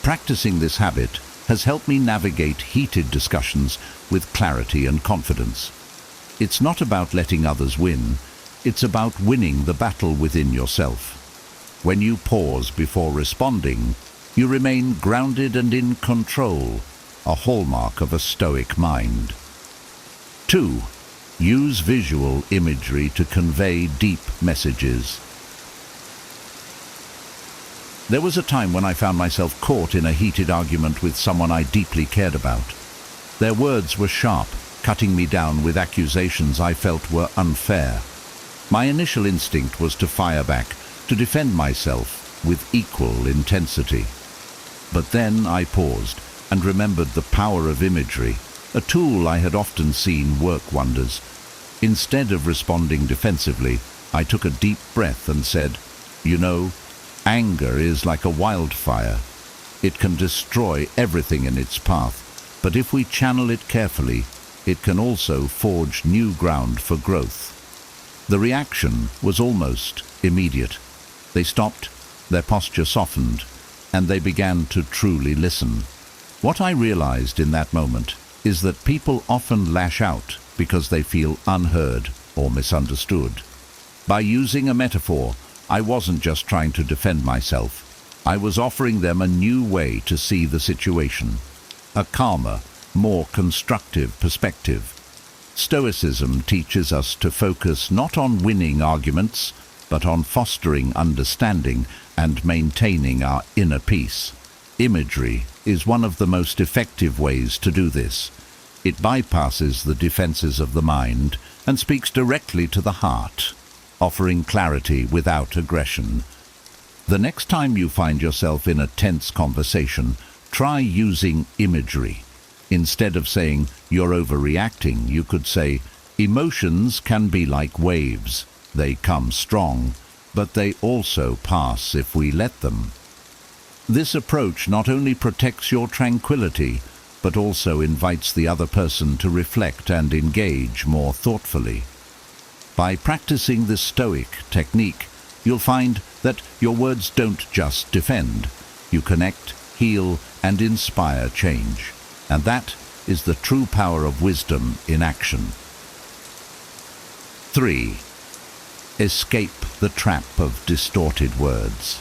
[SPEAKER 2] Practicing this habit has helped me navigate heated discussions with clarity and confidence. It's not about letting others win, it's about winning the battle within yourself. When you pause before responding, you remain grounded and in control, a hallmark of a Stoic mind. 2. Use visual imagery to convey deep messages. There was a time when I found myself caught in a heated argument with someone I deeply cared about. Their words were sharp, cutting me down with accusations I felt were unfair. My initial instinct was to fire back, to defend myself with equal intensity. But then I paused and remembered the power of imagery, a tool I had often seen work wonders. Instead of responding defensively, I took a deep breath and said, "You know, anger is like a wildfire. It can destroy everything in its path, but if we channel it carefully, it can also forge new ground for growth." The reaction was almost immediate. They stopped, their posture softened, and they began to truly listen. What I realized in that moment is that people often lash out because they feel unheard or misunderstood. By using a metaphor, I wasn't just trying to defend myself. I was offering them a new way to see the situation, a calmer, more constructive perspective. Stoicism teaches us to focus not on winning arguments, but on fostering understanding and maintaining our inner peace. Imagery is one of the most effective ways to do this. It bypasses the defenses of the mind and speaks directly to the heart, offering clarity without aggression. The next time you find yourself in a tense conversation, try using imagery. Instead of saying, "You're overreacting," you could say, "Emotions can be like waves. They come strong, but they also pass if we let them." This approach not only protects your tranquility, but also invites the other person to reflect and engage more thoughtfully. By practicing this Stoic technique, you'll find that your words don't just defend. You connect, heal, and inspire change. And that is the true power of wisdom in action. 3. Escape the trap of distorted words.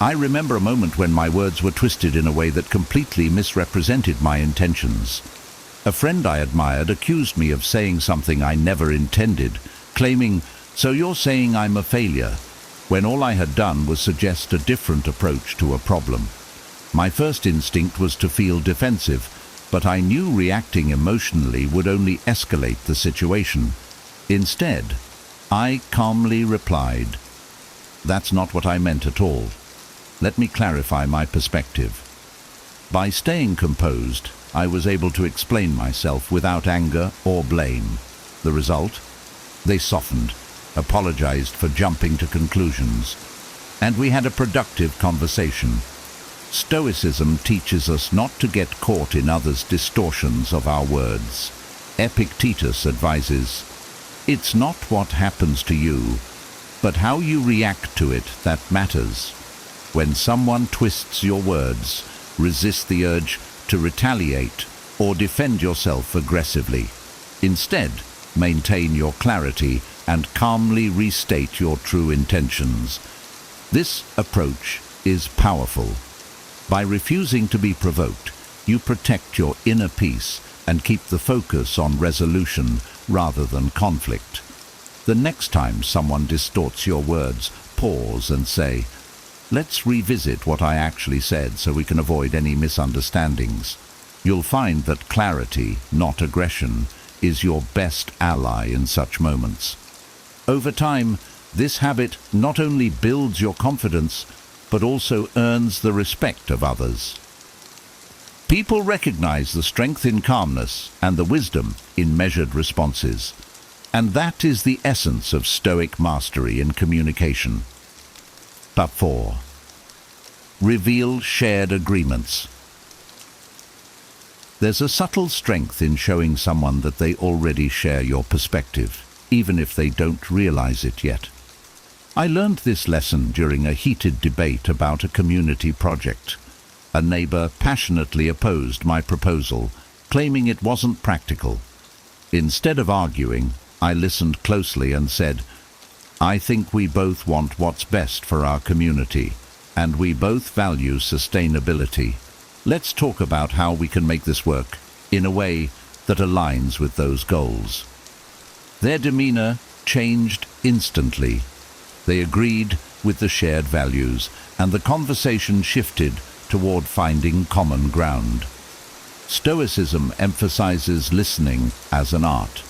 [SPEAKER 2] I remember a moment when my words were twisted in a way that completely misrepresented my intentions. A friend I admired accused me of saying something I never intended, claiming, "So you're saying I'm a failure," when all I had done was suggest a different approach to a problem. My first instinct was to feel defensive, but I knew reacting emotionally would only escalate the situation. Instead, I calmly replied, "That's not what I meant at all. Let me clarify my perspective." By staying composed, I was able to explain myself without anger or blame. The result? They softened, apologized for jumping to conclusions, and we had a productive conversation. Stoicism teaches us not to get caught in others' distortions of our words. Epictetus advises, "It's not what happens to you, but how you react to it that matters." When someone twists your words, resist the urge to retaliate or defend yourself aggressively. Instead, maintain your clarity and calmly restate your true intentions. This approach is powerful. By refusing to be provoked, you protect your inner peace and keep the focus on resolution rather than conflict. The next time someone distorts your words, pause and say, "Let's revisit what I actually said so we can avoid any misunderstandings." You'll find that clarity, not aggression, is your best ally in such moments. Over time, this habit not only builds your confidence, but also earns the respect of others. People recognize the strength in calmness and the wisdom in measured responses. And that is the essence of Stoic mastery in communication. But 4. Reveal shared agreements. There's a subtle strength in showing someone that they already share your perspective, even if they don't realize it yet. I learned this lesson during a heated debate about a community project. A neighbor passionately opposed my proposal, claiming it wasn't practical. Instead of arguing, I listened closely and said, "I think we both want what's best for our community, and we both value sustainability. Let's talk about how we can make this work in a way that aligns with those goals." Their demeanor changed instantly. They agreed with the shared values, and the conversation shifted toward finding common ground. Stoicism emphasizes listening as an art.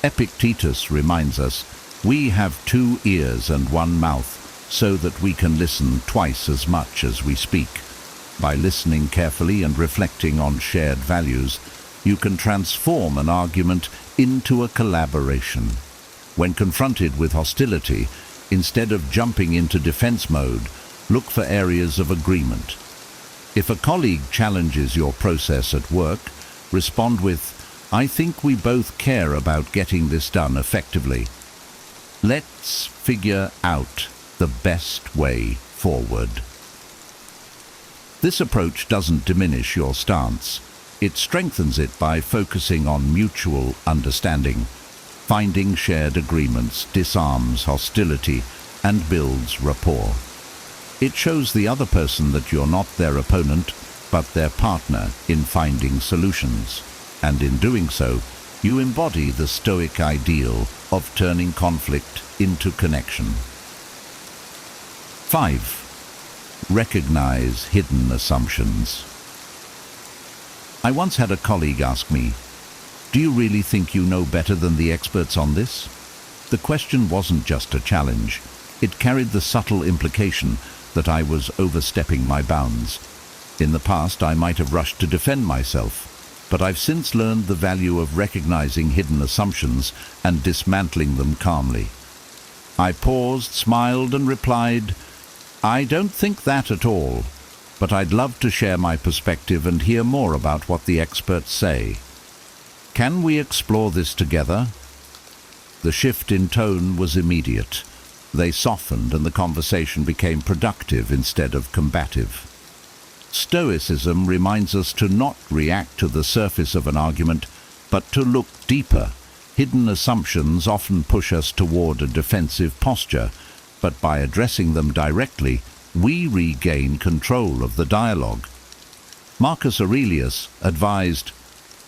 [SPEAKER 2] Epictetus reminds us, "We have 2 ears and 1 mouth, so that we can listen twice as much as we speak." By listening carefully and reflecting on shared values, you can transform an argument into a collaboration. When confronted with hostility, instead of jumping into defense mode, look for areas of agreement. If a colleague challenges your process at work, respond with, "I think we both care about getting this done effectively. Let's figure out the best way forward." This approach doesn't diminish your stance. It strengthens it by focusing on mutual understanding. Finding shared agreements disarms hostility and builds rapport. It shows the other person that you're not their opponent, but their partner in finding solutions. And in doing so, you embody the Stoic ideal of turning conflict into connection. 5. Recognize hidden assumptions. I once had a colleague ask me, "Do you really think you know better than the experts on this?" The question wasn't just a challenge. It carried the subtle implication that I was overstepping my bounds. In the past, I might have rushed to defend myself, but I've since learned the value of recognizing hidden assumptions and dismantling them calmly. I paused, smiled, and replied, "I don't think that at all, but I'd love to share my perspective and hear more about what the experts say. Can we explore this together?" The shift in tone was immediate. They softened and the conversation became productive instead of combative. Stoicism reminds us to not react to the surface of an argument, but to look deeper. Hidden assumptions often push us toward a defensive posture, but by addressing them directly, we regain control of the dialogue. Marcus Aurelius advised,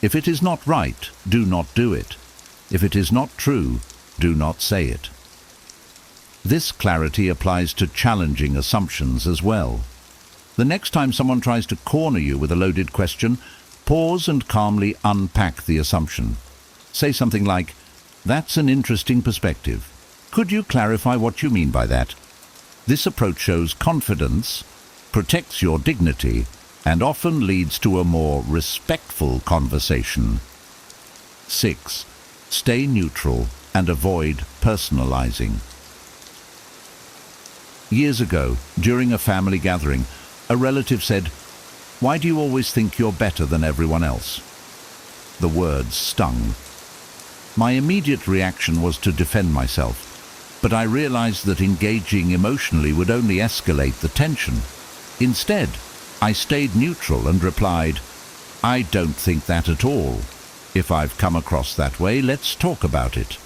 [SPEAKER 2] "If it is not right, do not do it. If it is not true, do not say it." This clarity applies to challenging assumptions as well. The next time someone tries to corner you with a loaded question, pause and calmly unpack the assumption. Say something like, "That's an interesting perspective. Could you clarify what you mean by that?" This approach shows confidence, protects your dignity, and often leads to a more respectful conversation. 6. Stay neutral and avoid personalizing. Years ago, during a family gathering, a relative said, "Why do you always think you're better than everyone else?" The words stung. My immediate reaction was to defend myself, but I realized that engaging emotionally would only escalate the tension. Instead, I stayed neutral and replied, "I don't think that at all. If I've come across that way, let's talk about it."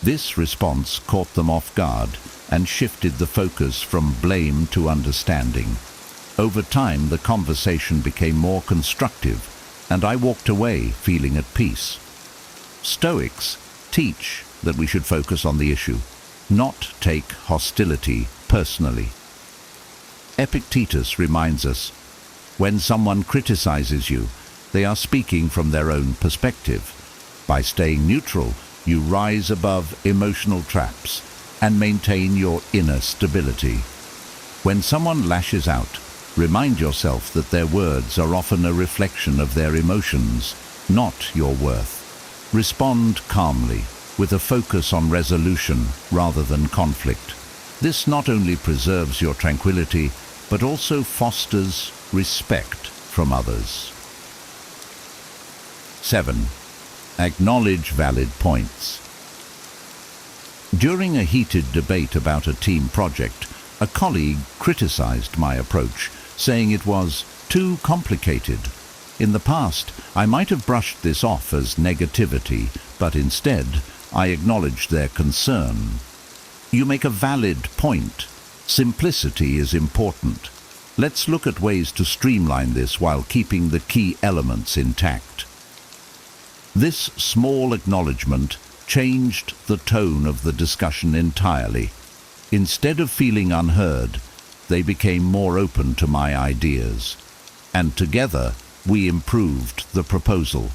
[SPEAKER 2] This response caught them off guard and shifted the focus from blame to understanding. Over time, the conversation became more constructive, and I walked away feeling at peace. Stoics teach that we should focus on the issue, not take hostility personally. Epictetus reminds us, when someone criticizes you, they are speaking from their own perspective. By staying neutral, you rise above emotional traps and maintain your inner stability. When someone lashes out, Remind yourself that their words are often a reflection of their emotions, not your worth. Respond calmly, with a focus on resolution rather than conflict. This not only preserves your tranquility, but also fosters respect from others. 7. Acknowledge valid points. During a heated debate about a team project, a colleague criticized my approach, saying it was too complicated. In the past, I might have brushed this off as negativity, but instead, I acknowledged their concern. You make a valid point. Simplicity is important. Let's look at ways to streamline this while keeping the key elements intact. This small acknowledgement changed the tone of the discussion entirely. Instead of feeling unheard, they became more open to my ideas, and together we improved the proposal.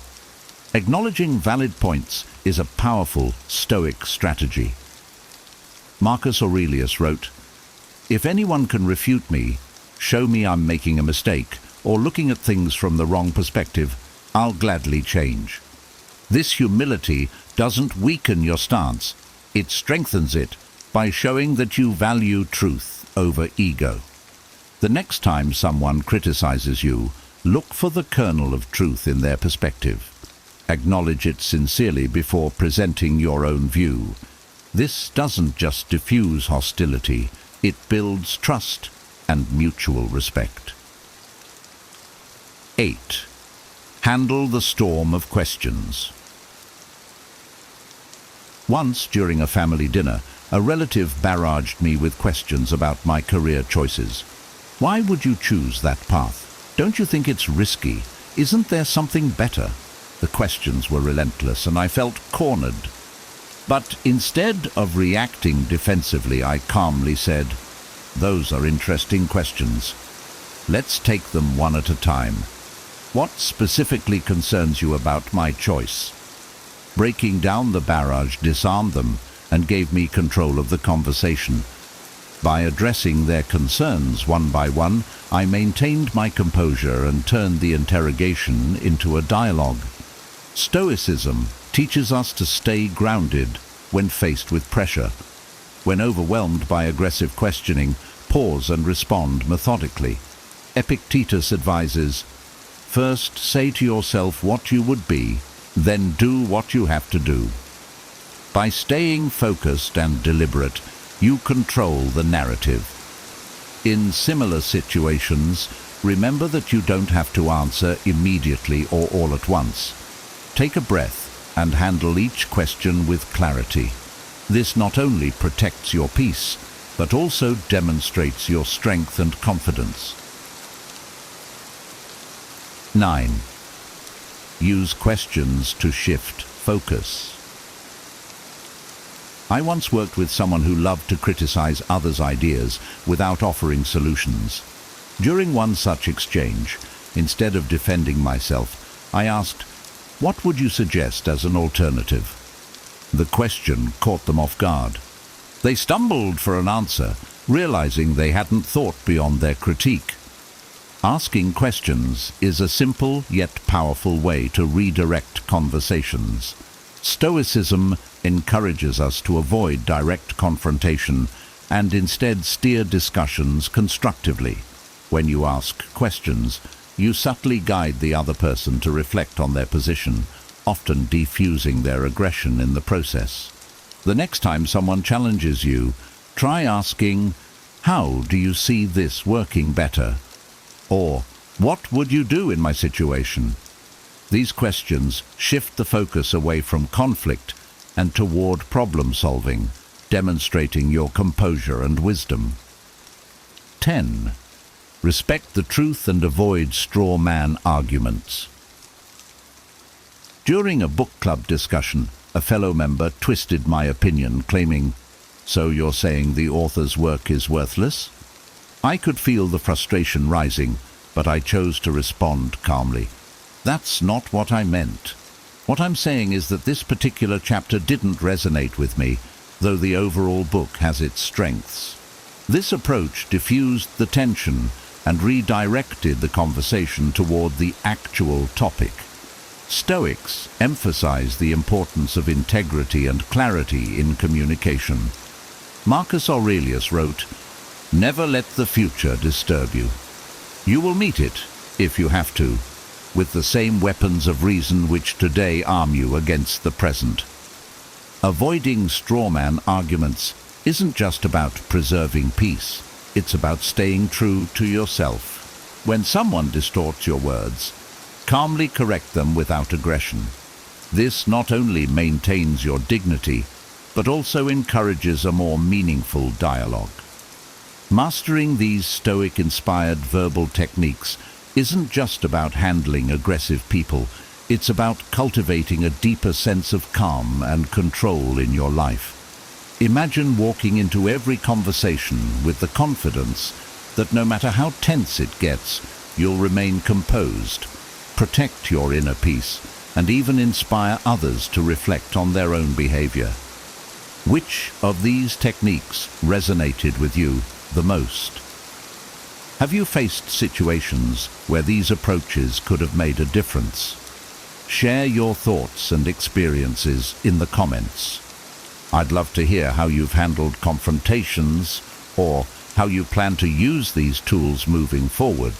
[SPEAKER 2] Acknowledging valid points is a powerful Stoic strategy. Marcus Aurelius wrote, "If anyone can refute me, show me I'm making a mistake, or looking at things from the wrong perspective, I'll gladly change." This humility doesn't weaken your stance, it strengthens it by showing that you value truth over ego. The next time someone criticizes you, look for the kernel of truth in their perspective. Acknowledge it sincerely before presenting your own view. This doesn't just diffuse hostility, it builds trust and mutual respect. 8. Handle the storm of questions. Once, during a family dinner, a relative barraged me with questions about my career choices. "Why would you choose that path? Don't you think it's risky? Isn't there something better?" The questions were relentless, and I felt cornered. But instead of reacting defensively, I calmly said, "Those are interesting questions. Let's take them one at a time. What specifically concerns you about my choice?" Breaking down the barrage disarmed them and gave me control of the conversation. By addressing their concerns one by one, I maintained my composure and turned the interrogation into a dialogue. Stoicism teaches us to stay grounded when faced with pressure. When overwhelmed by aggressive questioning, pause and respond methodically. Epictetus advises, "First say to yourself what you would be, then do what you have to do." By staying focused and deliberate, you control the narrative. In similar situations, remember that you don't have to answer immediately or all at once. Take a breath and handle each question with clarity. This not only protects your peace, but also demonstrates your strength and confidence. 9. Use questions to shift focus. I once worked with someone who loved to criticize others' ideas without offering solutions. During one such exchange, instead of defending myself, I asked, "What would you suggest as an alternative?" The question caught them off guard. They stumbled for an answer, realizing they hadn't thought beyond their critique. Asking questions is a simple yet powerful way to redirect conversations. Stoicism encourages us to avoid direct confrontation and instead steer discussions constructively. When you ask questions, you subtly guide the other person to reflect on their position, often defusing their aggression in the process. The next time someone challenges you, try asking, "How do you see this working better?" Or, "What would you do in my situation?" These questions shift the focus away from conflict and toward problem solving, demonstrating your composure and wisdom. 10. Respect the truth and avoid straw man arguments. During a book club discussion, a fellow member twisted my opinion, claiming, "So you're saying the author's work is worthless?" I could feel the frustration rising, but I chose to respond calmly. "That's not what I meant. What I'm saying is that this particular chapter didn't resonate with me, though the overall book has its strengths." This approach diffused the tension and redirected the conversation toward the actual topic. Stoics emphasize the importance of integrity and clarity in communication. Marcus Aurelius wrote, "Never let the future disturb you. You will meet it, if you have to, with the same weapons of reason which today arm you against the present." Avoiding strawman arguments isn't just about preserving peace. It's about staying true to yourself. When someone distorts your words, calmly correct them without aggression. This not only maintains your dignity, but also encourages a more meaningful dialogue. Mastering these Stoic-inspired verbal techniques isn't just about handling aggressive people. It's about cultivating a deeper sense of calm and control in your life. Imagine walking into every conversation with the confidence that no matter how tense it gets, you'll remain composed, protect your inner peace, and even inspire others to reflect on their own behavior. Which of these techniques resonated with you the most? Have you faced situations where these approaches could have made a difference? Share your thoughts and experiences in the comments. I'd love to hear how you've handled confrontations or how you plan to use these tools moving forward.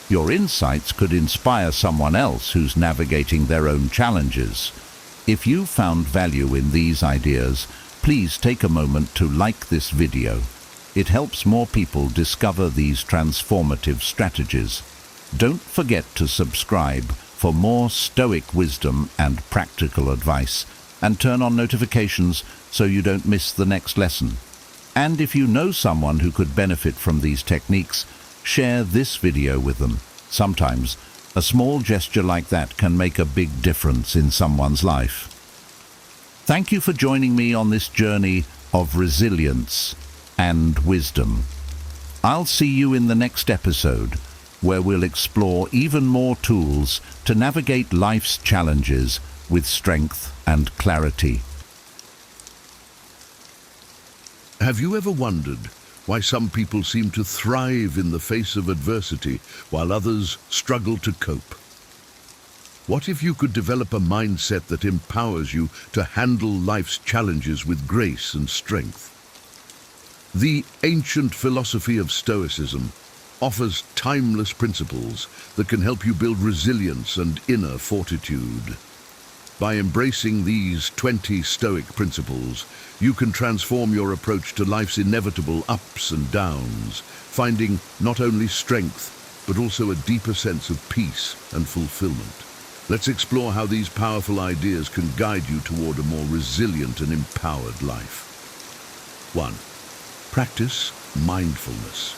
[SPEAKER 2] Your insights could inspire someone else who's navigating their own challenges. If you found value in these ideas, please take a moment to like this video. It helps more people discover these transformative strategies. Don't forget to subscribe for more Stoic wisdom and practical advice, and turn on notifications so you don't miss the next lesson. And if you know someone who could benefit from these techniques, share this video with them. Sometimes, a small gesture like that can make a big difference in someone's life. Thank you for joining me on this journey of resilience and wisdom. I'll see you in the next episode, where we'll explore even more tools to navigate life's challenges with strength and clarity.
[SPEAKER 3] Have you ever wondered why some people seem to thrive in the face of adversity while others struggle to cope? What if you could develop a mindset that empowers you to handle life's challenges with grace and strength? The ancient philosophy of Stoicism offers timeless principles that can help you build resilience and inner fortitude. By embracing these 20 Stoic principles, you can transform your approach to life's inevitable ups and downs, finding not only strength, but also a deeper sense of peace and fulfillment. Let's explore how these powerful ideas can guide you toward a more resilient and empowered life. 1. Practice mindfulness.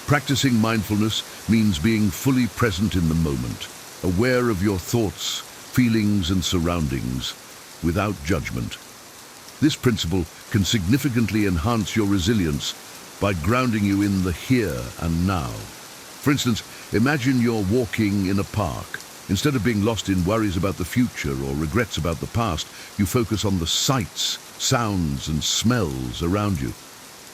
[SPEAKER 3] Practicing mindfulness means being fully present in the moment, aware of your thoughts, feelings, and surroundings, without judgment. This principle can significantly enhance your resilience by grounding you in the here and now. For instance, imagine you're walking in a park. Instead of being lost in worries about the future or regrets about the past, you focus on the sights, sounds, and smells around you.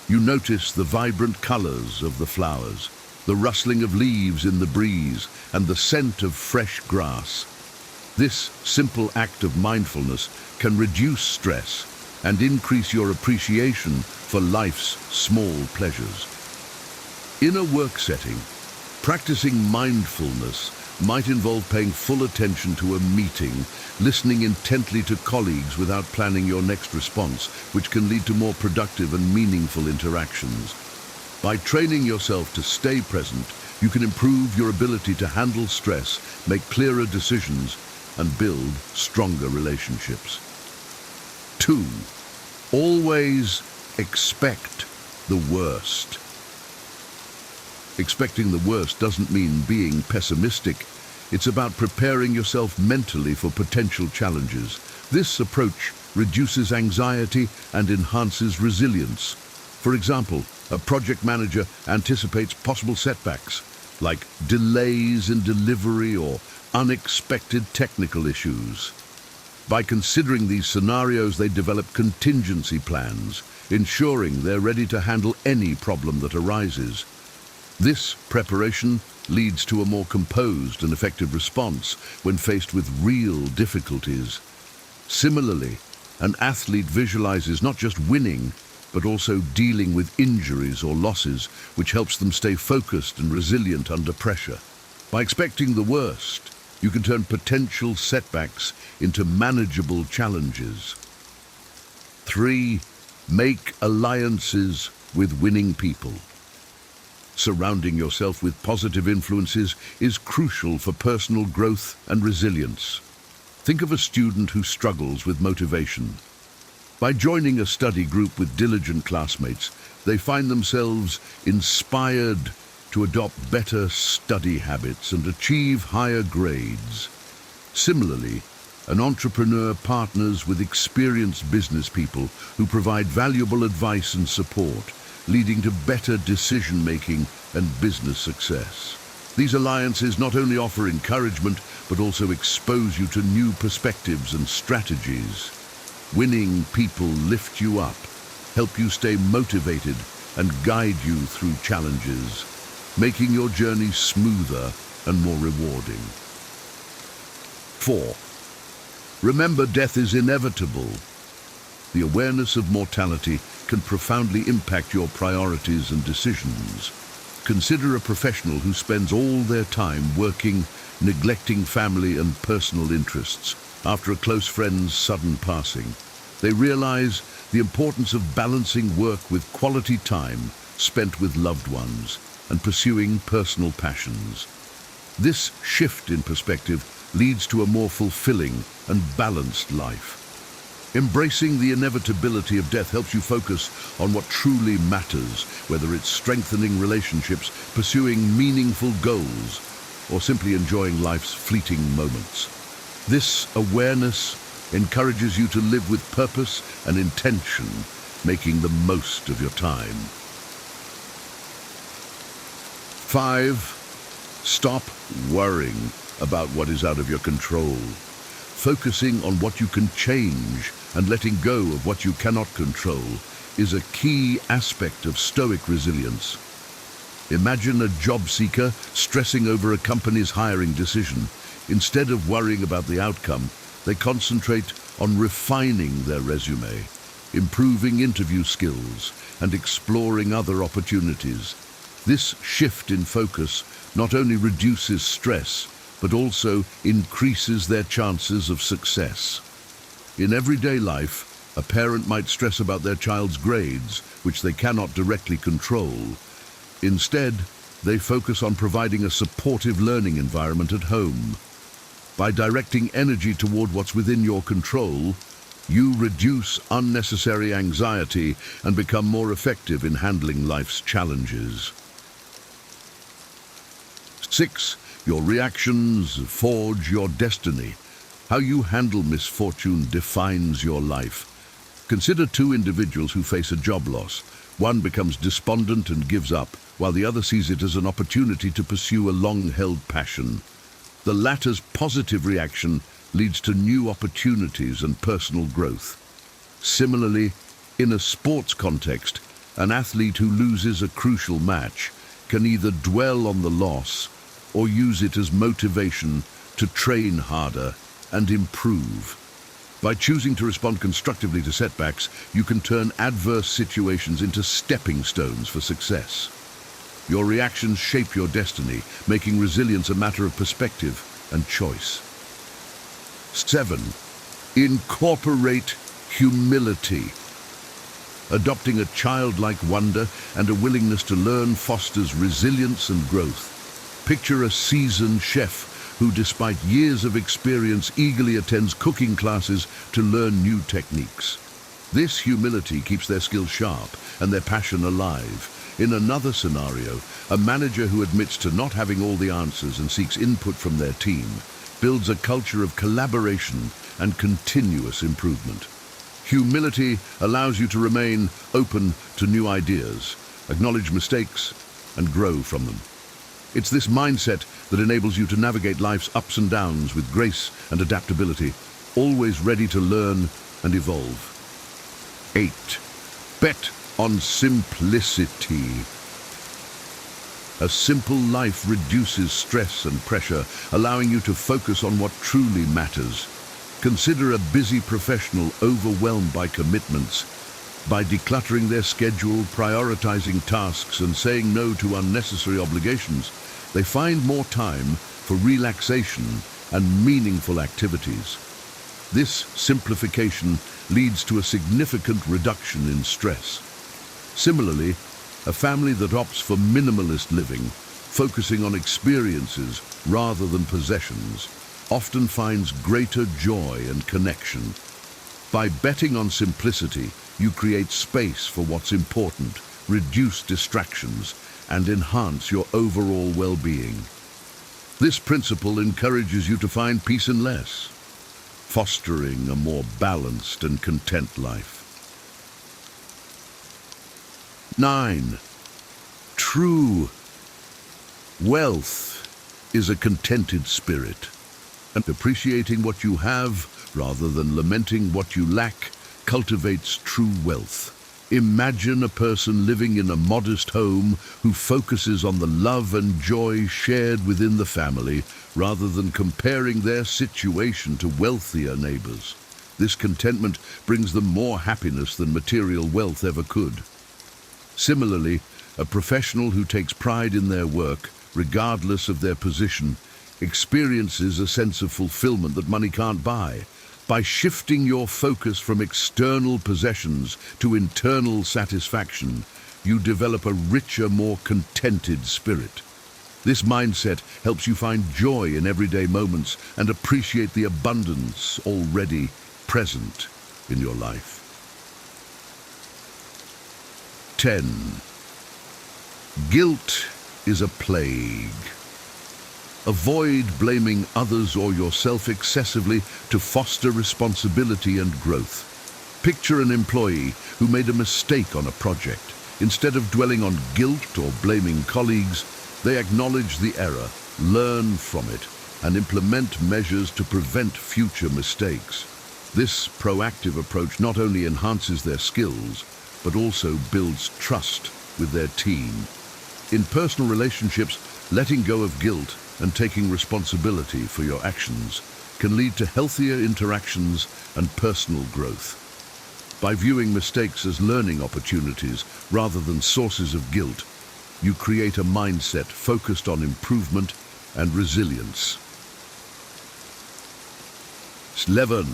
[SPEAKER 3] You notice the vibrant colors of the flowers, the rustling of leaves in the breeze, and the scent of fresh grass. This simple act of mindfulness can reduce stress and increase your appreciation for life's small pleasures. In a work setting, practicing mindfulness might involve paying full attention to a meeting, listening intently to colleagues without planning your next response, which can lead to more productive and meaningful interactions. By training yourself to stay present, you can improve your ability to handle stress, make clearer decisions, and build stronger relationships. 2. Always expect the worst. Expecting the worst doesn't mean being pessimistic. It's about preparing yourself mentally for potential challenges. This approach reduces anxiety and enhances resilience. For example, a project manager anticipates possible setbacks, like delays in delivery or unexpected technical issues. By considering these scenarios, they develop contingency plans, ensuring they're ready to handle any problem that arises. This preparation leads to a more composed and effective response when faced with real difficulties. Similarly, an athlete visualizes not just winning, but also dealing with injuries or losses, which helps them stay focused and resilient under pressure. By expecting the worst, you can turn potential setbacks into manageable challenges. 3. Make alliances with winning people. Surrounding yourself with positive influences is crucial for personal growth and resilience. Think of a student who struggles with motivation. By joining a study group with diligent classmates, they find themselves inspired to adopt better study habits and achieve higher grades. Similarly, an entrepreneur partners with experienced business people who provide valuable advice and support, leading to better decision-making and business success. These alliances not only offer encouragement, but also expose you to new perspectives and strategies. Winning people lift you up, help you stay motivated, and guide you through challenges, making your journey smoother and more rewarding. 4. Remember, death is inevitable. The awareness of mortality can profoundly impact your priorities and decisions. Consider a professional who spends all their time working, neglecting family and personal interests. After a close friend's sudden passing, they realize the importance of balancing work with quality time spent with loved ones and pursuing personal passions. This shift in perspective leads to a more fulfilling and balanced life. Embracing the inevitability of death helps you focus on what truly matters, whether it's strengthening relationships, pursuing meaningful goals, or simply enjoying life's fleeting moments. This awareness encourages you to live with purpose and intention, making the most of your time. 5. Stop worrying about what is out of your control. Focusing on what you can change and letting go of what you cannot control is a key aspect of Stoic resilience. Imagine a job seeker stressing over a company's hiring decision. Instead of worrying about the outcome, they concentrate on refining their resume, improving interview skills, and exploring other opportunities. This shift in focus not only reduces stress, but also increases their chances of success. In everyday life, a parent might stress about their child's grades, which they cannot directly control. Instead, they focus on providing a supportive learning environment at home. By directing energy toward what's within your control, you reduce unnecessary anxiety and become more effective in handling life's challenges. 6. Your reactions forge your destiny. How you handle misfortune defines your life. Consider two individuals who face a job loss. One becomes despondent and gives up, while the other sees it as an opportunity to pursue a long-held passion. The latter's positive reaction leads to new opportunities and personal growth. Similarly, in a sports context, an athlete who loses a crucial match can either dwell on the loss or use it as motivation to train harder and improve. By choosing to respond constructively to setbacks, you can turn adverse situations into stepping stones for success. Your reactions shape your destiny, making resilience a matter of perspective and choice. 7. Incorporate humility. Adopting a childlike wonder and a willingness to learn fosters resilience and growth. Picture a seasoned chef who, despite years of experience, eagerly attends cooking classes to learn new techniques. This humility keeps their skills sharp and their passion alive. In another scenario, a manager who admits to not having all the answers and seeks input from their team builds a culture of collaboration and continuous improvement. Humility allows you to remain open to new ideas, acknowledge mistakes, and grow from them. It's this mindset that enables you to navigate life's ups and downs with grace and adaptability, always ready to learn and evolve. 8. Bet on simplicity. A simple life reduces stress and pressure, allowing you to focus on what truly matters. Consider a busy professional overwhelmed by commitments. By decluttering their schedule, prioritizing tasks, and saying no to unnecessary obligations, they find more time for relaxation and meaningful activities. This simplification leads to a significant reduction in stress. Similarly, a family that opts for minimalist living, focusing on experiences rather than possessions, often finds greater joy and connection. By betting on simplicity, you create space for what's important, reduce distractions, and enhance your overall well-being. This principle encourages you to find peace in less, fostering a more balanced and content life. 9. True wealth is a contented spirit, and appreciating what you have rather than lamenting what you lack cultivates true wealth. Imagine a person living in a modest home who focuses on the love and joy shared within the family rather than comparing their situation to wealthier neighbors. This contentment brings them more happiness than material wealth ever could. Similarly, a professional who takes pride in their work, regardless of their position, experiences a sense of fulfillment that money can't buy. By shifting your focus from external possessions to internal satisfaction, you develop a richer, more contented spirit. This mindset helps you find joy in everyday moments and appreciate the abundance already present in your life. 10. Guilt is a plague. Avoid blaming others or yourself excessively to foster responsibility and growth. Picture an employee who made a mistake on a project. Instead of dwelling on guilt or blaming colleagues, they acknowledge the error, learn from it, and implement measures to prevent future mistakes. This proactive approach not only enhances their skills, but also builds trust with their team. In personal relationships, letting go of guilt and taking responsibility for your actions can lead to healthier interactions and personal growth. By viewing mistakes as learning opportunities rather than sources of guilt, you create a mindset focused on improvement and resilience. 11.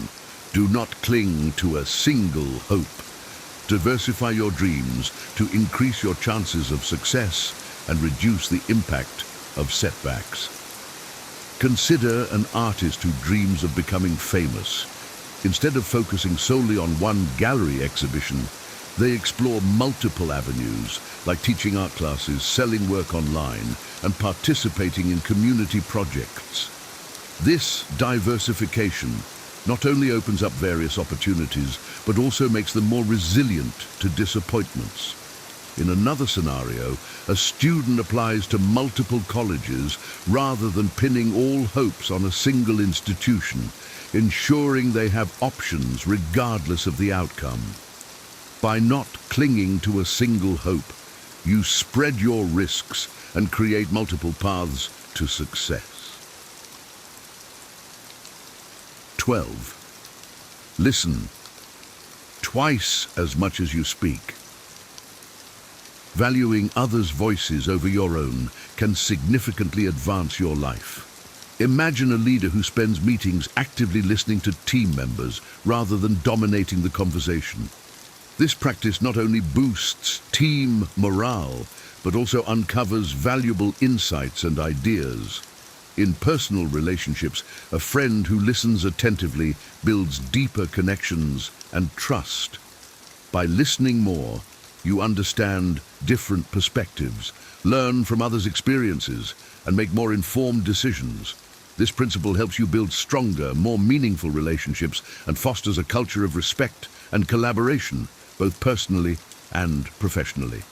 [SPEAKER 3] Do not cling to a single hope. Diversify your dreams to increase your chances of success and reduce the impact of setbacks. Consider an artist who dreams of becoming famous. Instead of focusing solely on one gallery exhibition, they explore multiple avenues, like teaching art classes, selling work online, and participating in community projects. This diversification not only opens up various opportunities, but also makes them more resilient to disappointments. In another scenario, a student applies to multiple colleges rather than pinning all hopes on a single institution, ensuring they have options regardless of the outcome. By not clinging to a single hope, you spread your risks and create multiple paths to success. 12. Listen twice as much as you speak. Valuing others' voices over your own can significantly advance your life. Imagine a leader who spends meetings actively listening to team members rather than dominating the conversation. This practice not only boosts team morale, but also uncovers valuable insights and ideas. In personal relationships, a friend who listens attentively builds deeper connections and trust. By listening more, you understand different perspectives, learn from others' experiences, and make more informed decisions. This principle helps you build stronger, more meaningful relationships and fosters a culture of respect and collaboration, both personally and professionally.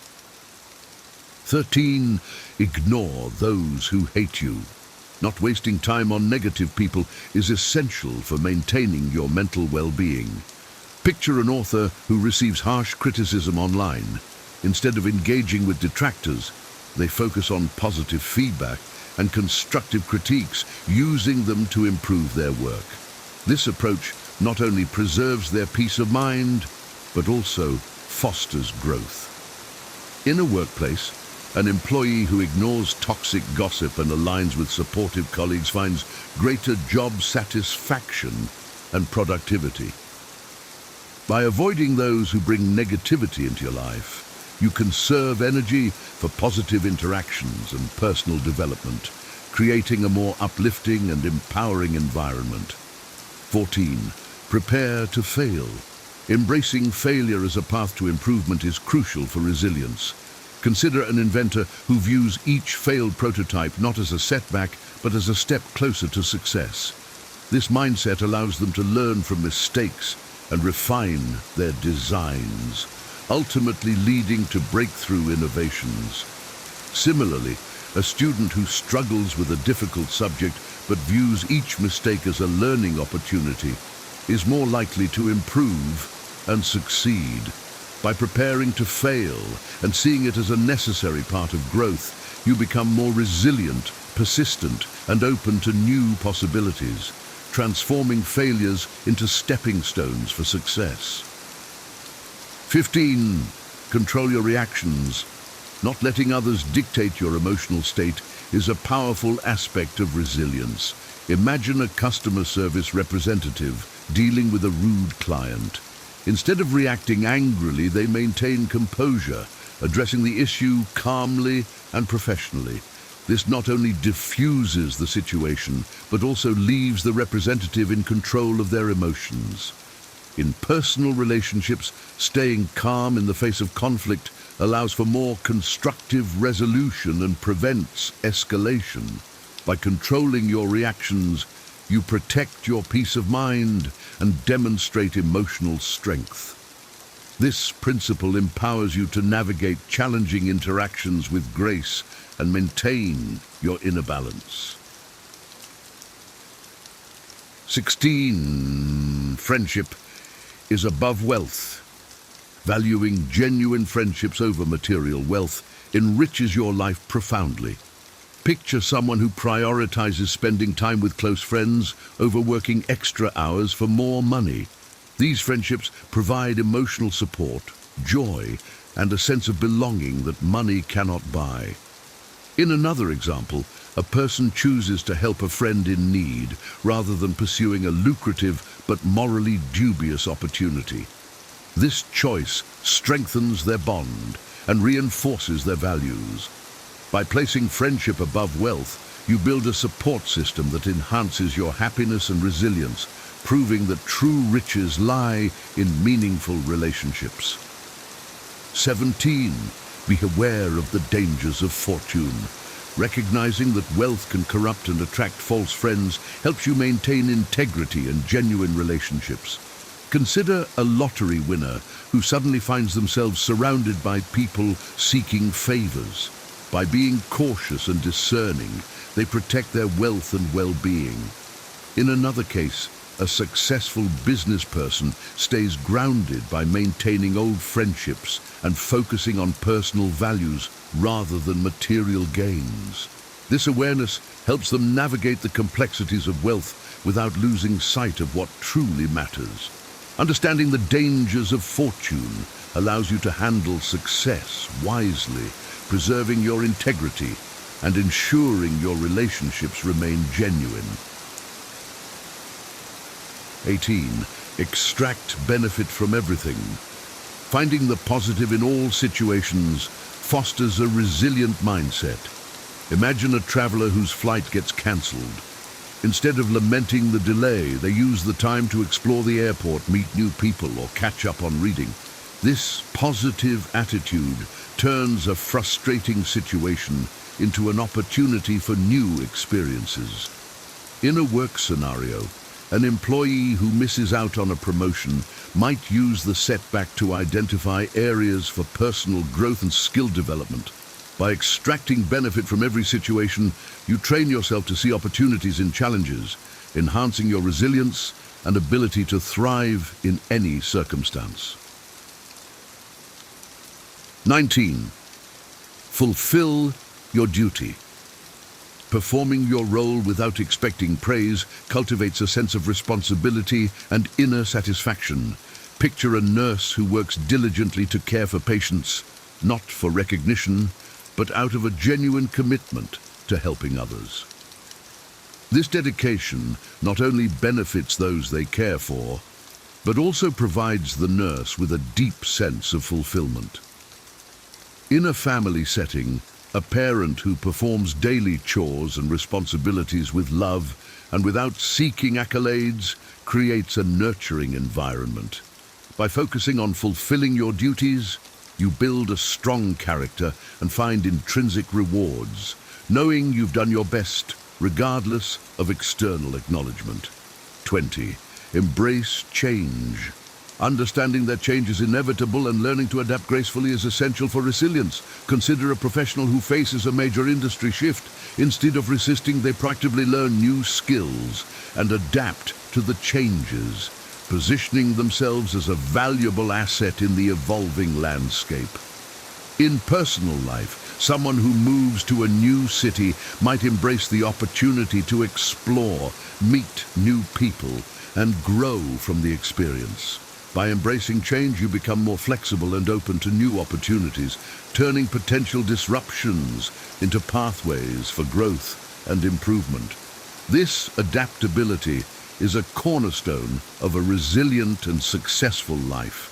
[SPEAKER 3] 13. Ignore those who hate you. Not wasting time on negative people is essential for maintaining your mental well-being. Picture an author who receives harsh criticism online. Instead of engaging with detractors, they focus on positive feedback and constructive critiques, using them to improve their work. This approach not only preserves their peace of mind, but also fosters growth. In a workplace, an employee who ignores toxic gossip and aligns with supportive colleagues finds greater job satisfaction and productivity. By avoiding those who bring negativity into your life, you conserve energy for positive interactions and personal development, creating a more uplifting and empowering environment. 14. Prepare to fail. Embracing failure as a path to improvement is crucial for resilience. Consider an inventor who views each failed prototype not as a setback, but as a step closer to success. This mindset allows them to learn from mistakes and refine their designs, ultimately leading to breakthrough innovations. Similarly, a student who struggles with a difficult subject but views each mistake as a learning opportunity is more likely to improve and succeed. By preparing to fail and seeing it as a necessary part of growth, you become more resilient, persistent, and open to new possibilities, transforming failures into stepping stones for success. 15. Control your reactions. Not letting others dictate your emotional state is a powerful aspect of resilience. Imagine a customer service representative dealing with a rude client. Instead of reacting angrily, they maintain composure, addressing the issue calmly and professionally. This not only diffuses the situation, but also leaves the representative in control of their emotions. In personal relationships, staying calm in the face of conflict allows for more constructive resolution and prevents escalation. By controlling your reactions, you protect your peace of mind and demonstrate emotional strength. This principle empowers you to navigate challenging interactions with grace and maintain your inner balance. 16. Friendship is above wealth. Valuing genuine friendships over material wealth enriches your life profoundly. Picture someone who prioritizes spending time with close friends over working extra hours for more money. These friendships provide emotional support, joy, and a sense of belonging that money cannot buy. In another example, a person chooses to help a friend in need rather than pursuing a lucrative but morally dubious opportunity. This choice strengthens their bond and reinforces their values. By placing friendship above wealth, you build a support system that enhances your happiness and resilience, proving that true riches lie in meaningful relationships. 17. Be aware of the dangers of fortune. Recognizing that wealth can corrupt and attract false friends helps you maintain integrity and genuine relationships. Consider a lottery winner who suddenly finds themselves surrounded by people seeking favors. By being cautious and discerning, they protect their wealth and well-being. In another case, a successful business person stays grounded by maintaining old friendships and focusing on personal values rather than material gains. This awareness helps them navigate the complexities of wealth without losing sight of what truly matters. Understanding the dangers of fortune allows you to handle success wisely, preserving your integrity and ensuring your relationships remain genuine. 18. Extract benefit from everything. Finding the positive in all situations fosters a resilient mindset. Imagine a traveler whose flight gets cancelled. Instead of lamenting the delay, they use the time to explore the airport, meet new people, or catch up on reading. This positive attitude turns a frustrating situation into an opportunity for new experiences. In a work scenario, an employee who misses out on a promotion might use the setback to identify areas for personal growth and skill development. By extracting benefit from every situation, you train yourself to see opportunities in challenges, enhancing your resilience and ability to thrive in any circumstance. 19. Fulfill your duty. Performing your role without expecting praise cultivates a sense of responsibility and inner satisfaction. Picture a nurse who works diligently to care for patients, not for recognition, but out of a genuine commitment to helping others. This dedication not only benefits those they care for, but also provides the nurse with a deep sense of fulfillment. In a family setting, a parent who performs daily chores and responsibilities with love and without seeking accolades creates a nurturing environment. By focusing on fulfilling your duties, you build a strong character and find intrinsic rewards, knowing you've done your best regardless of external acknowledgement. 20. Embrace change. Understanding that change is inevitable and learning to adapt gracefully is essential for resilience. Consider a professional who faces a major industry shift. Instead of resisting, they proactively learn new skills and adapt to the changes, positioning themselves as a valuable asset in the evolving landscape. In personal life, someone who moves to a new city might embrace the opportunity to explore, meet new people, and grow from the experience. By embracing change, you become more flexible and open to new opportunities, turning potential disruptions into pathways for growth and improvement. This adaptability is a cornerstone of a resilient and successful life.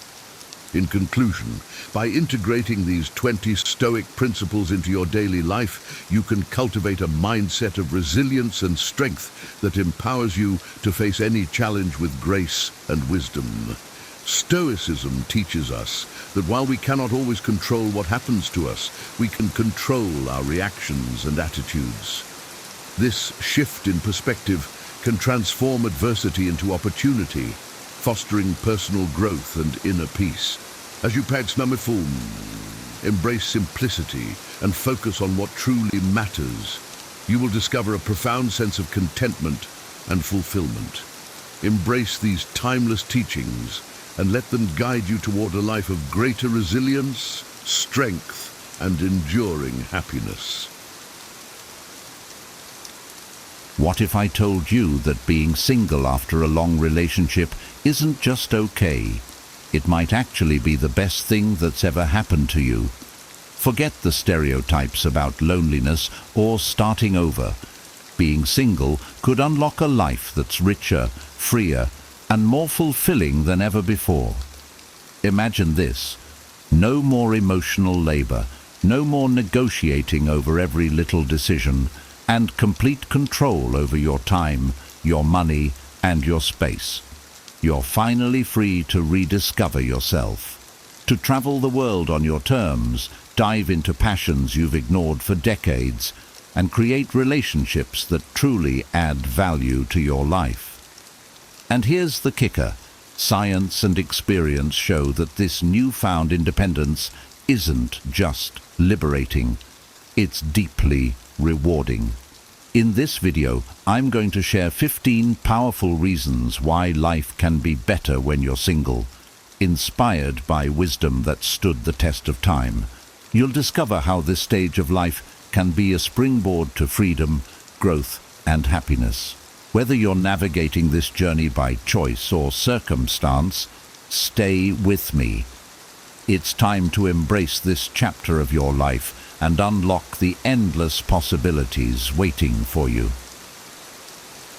[SPEAKER 3] In conclusion, by integrating these 20 Stoic principles into your daily life, you can cultivate a mindset of resilience and strength that empowers you to face any challenge with grace and wisdom. Stoicism teaches us that while we cannot always control what happens to us, we can control our reactions and attitudes. This shift in perspective can transform adversity into opportunity, fostering personal growth and inner peace. As you embrace simplicity and focus on what truly matters, you will discover a profound sense of contentment and fulfillment. Embrace these timeless teachings and let them guide you toward a life of greater resilience, strength, and enduring happiness.
[SPEAKER 2] What if I told you that being single after a long relationship isn't just okay? It might actually be the best thing that's ever happened to you. Forget the stereotypes about loneliness or starting over. Being single could unlock a life that's richer, freer, and more fulfilling than ever before. Imagine this: no more emotional labor, no more negotiating over every little decision, and complete control over your time, your money, and your space. You're finally free to rediscover yourself, to travel the world on your terms, dive into passions you've ignored for decades, and create relationships that truly add value to your life. And here's the kicker: science and experience show that this newfound independence isn't just liberating, it's deeply rewarding. In this video, I'm going to share 15 powerful reasons why life can be better when you're single, inspired by wisdom that stood the test of time. You'll discover how this stage of life can be a springboard to freedom, growth, and happiness. Whether you're navigating this journey by choice or circumstance, stay with me. It's time to embrace this chapter of your life and unlock the endless possibilities waiting for you.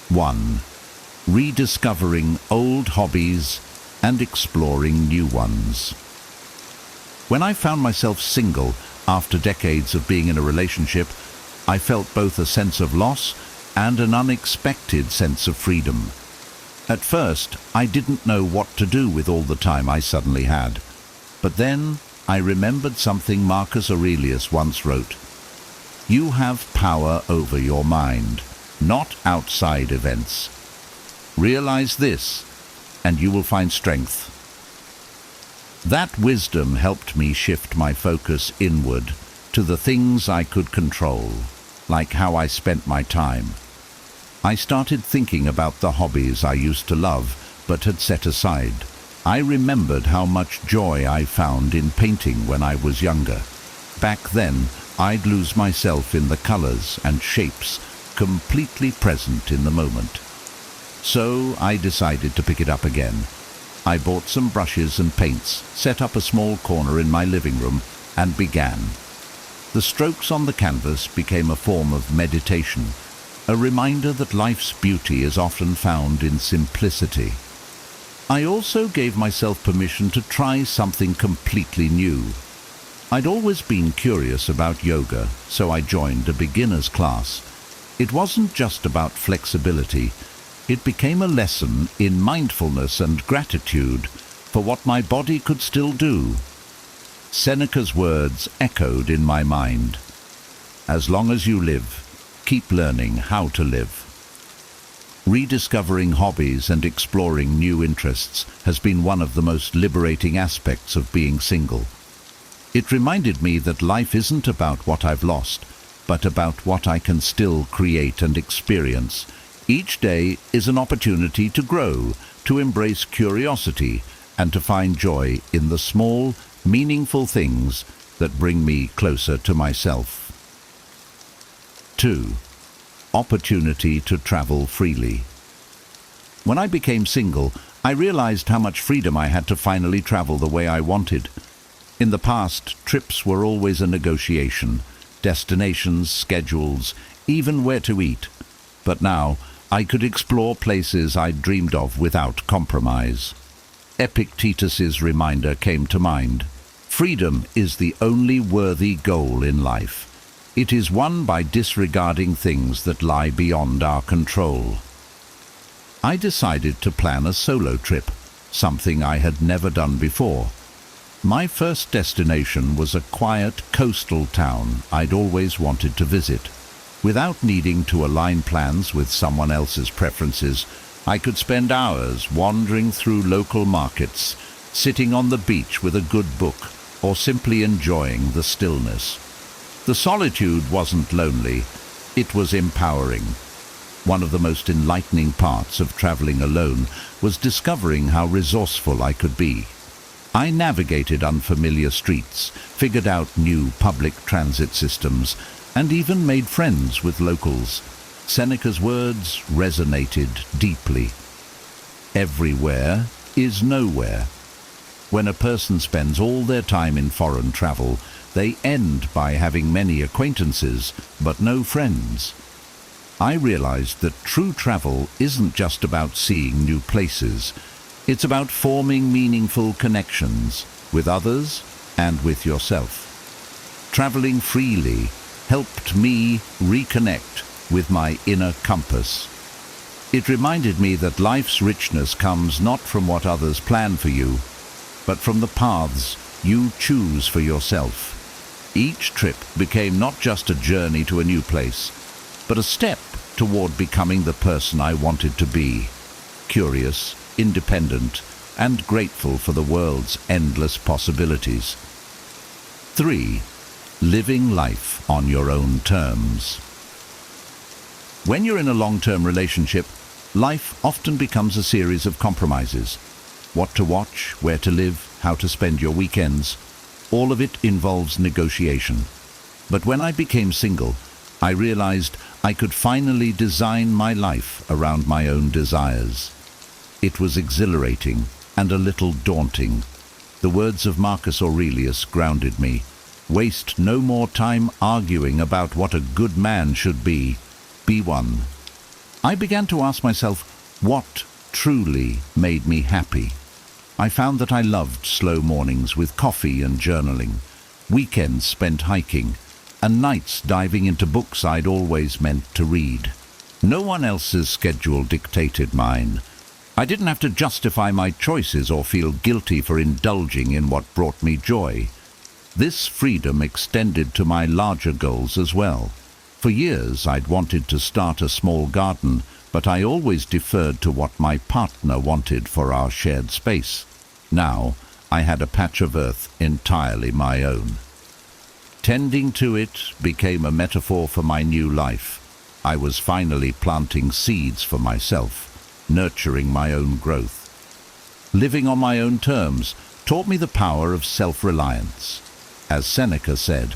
[SPEAKER 2] 1. Rediscovering old hobbies and exploring new ones. When I found myself single after decades of being in a relationship, I felt both a sense of loss and an unexpected sense of freedom. At first, I didn't know what to do with all the time I suddenly had. But then I remembered something Marcus Aurelius once wrote: "You have power over your mind, not outside events. Realize this, and you will find strength." That wisdom helped me shift my focus inward, to the things I could control, like how I spent my time. I started thinking about the hobbies I used to love but had set aside. I remembered how much joy I found in painting when I was younger. Back then, I'd lose myself in the colors and shapes, completely present in the moment. So I decided to pick it up again. I bought some brushes and paints, set up a small corner in my living room, and began. The strokes on the canvas became a form of meditation, a reminder that life's beauty is often found in simplicity. I also gave myself permission to try something completely new. I'd always been curious about yoga, so I joined a beginner's class. It wasn't just about flexibility. It became a lesson in mindfulness and gratitude for what my body could still do. Seneca's words echoed in my mind. As long as you live, keep learning how to live. Rediscovering hobbies and exploring new interests has been one of the most liberating aspects of being single. It reminded me that life isn't about what I've lost, but about what I can still create and experience. Each day is an opportunity to grow, to embrace curiosity, and to find joy in the small, meaningful things that bring me closer to myself. 2. Opportunity to travel freely. When I became single, I realized how much freedom I had to finally travel the way I wanted. In the past, trips were always a negotiation, destinations, schedules, even where to eat. But now, I could explore places I'd dreamed of without compromise. Epictetus's reminder came to mind. Freedom is the only worthy goal in life. It is won by disregarding things that lie beyond our control. I decided to plan a solo trip, something I had never done before. My first destination was a quiet coastal town I'd always wanted to visit. Without needing to align plans with someone else's preferences, I could spend hours wandering through local markets, sitting on the beach with a good book, or simply enjoying the stillness. The solitude wasn't lonely, it was empowering. One of the most enlightening parts of traveling alone was discovering how resourceful I could be. I navigated unfamiliar streets, figured out new public transit systems, and even made friends with locals. Seneca's words resonated deeply. Everywhere is nowhere. When a person spends all their time in foreign travel, they end by having many acquaintances, but no friends. I realized that true travel isn't just about seeing new places. It's about forming meaningful connections with others and with yourself. Traveling freely helped me reconnect with my inner compass. It reminded me that life's richness comes not from what others plan for you, but from the paths you choose for yourself. Each trip became not just a journey to a new place, but a step toward becoming the person I wanted to be, curious, independent, and grateful for the world's endless possibilities. 3. Living life on your own terms. When you're in a long-term relationship, life often becomes a series of compromises. What to watch, where to live, how to spend your weekends. All of it involves negotiation. But when I became single, I realized I could finally design my life around my own desires. It was exhilarating and a little daunting. The words of Marcus Aurelius grounded me. Waste no more time arguing about what a good man should be. Be one. I began to ask myself, what truly made me happy? I found that I loved slow mornings with coffee and journaling, weekends spent hiking, and nights diving into books I'd always meant to read. No one else's schedule dictated mine. I didn't have to justify my choices or feel guilty for indulging in what brought me joy. This freedom extended to my larger goals as well. For years I'd wanted to start a small garden, but I always deferred to what my partner wanted for our shared space. Now I had a patch of earth entirely my own. Tending to it became a metaphor for my new life. I was finally planting seeds for myself, nurturing my own growth. Living on my own terms taught me the power of self-reliance. As Seneca said,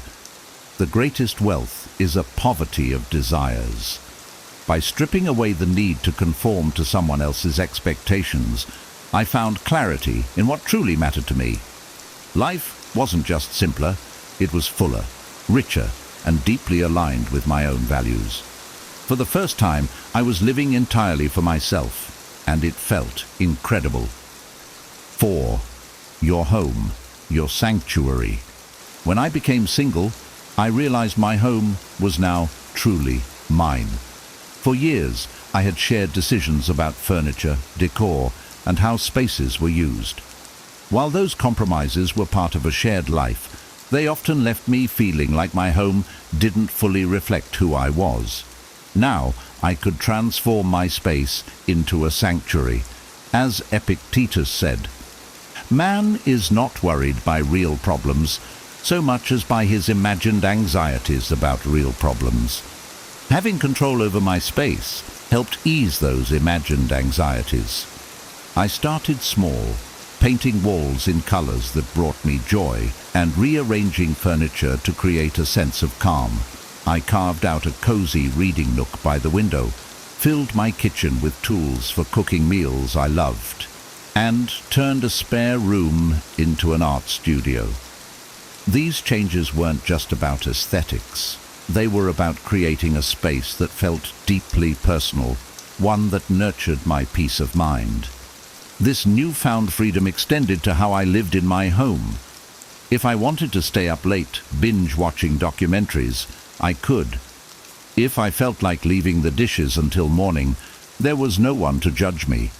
[SPEAKER 2] "The greatest wealth is a poverty of desires." By stripping away the need to conform to someone else's expectations, I found clarity in what truly mattered to me. Life wasn't just simpler, it was fuller, richer, and deeply aligned with my own values. For the first time, I was living entirely for myself, and it felt incredible. 4. Your home, your sanctuary. When I became single, I realized my home was now truly mine. For years, I had shared decisions about furniture, decor, and how spaces were used. While those compromises were part of a shared life, they often left me feeling like my home didn't fully reflect who I was. Now, I could transform my space into a sanctuary. As Epictetus said, "Man is not worried by real problems so much as by his imagined anxieties about real problems." Having control over my space helped ease those imagined anxieties. I started small, painting walls in colors that brought me joy and rearranging furniture to create a sense of calm. I carved out a cozy reading nook by the window, filled my kitchen with tools for cooking meals I loved, and turned a spare room into an art studio. These changes weren't just about aesthetics. They were about creating a space that felt deeply personal, one that nurtured my peace of mind. This newfound freedom extended to how I lived in my home. If I wanted to stay up late, binge-watching documentaries, I could. If I felt like leaving the dishes until morning, there was no one to judge me.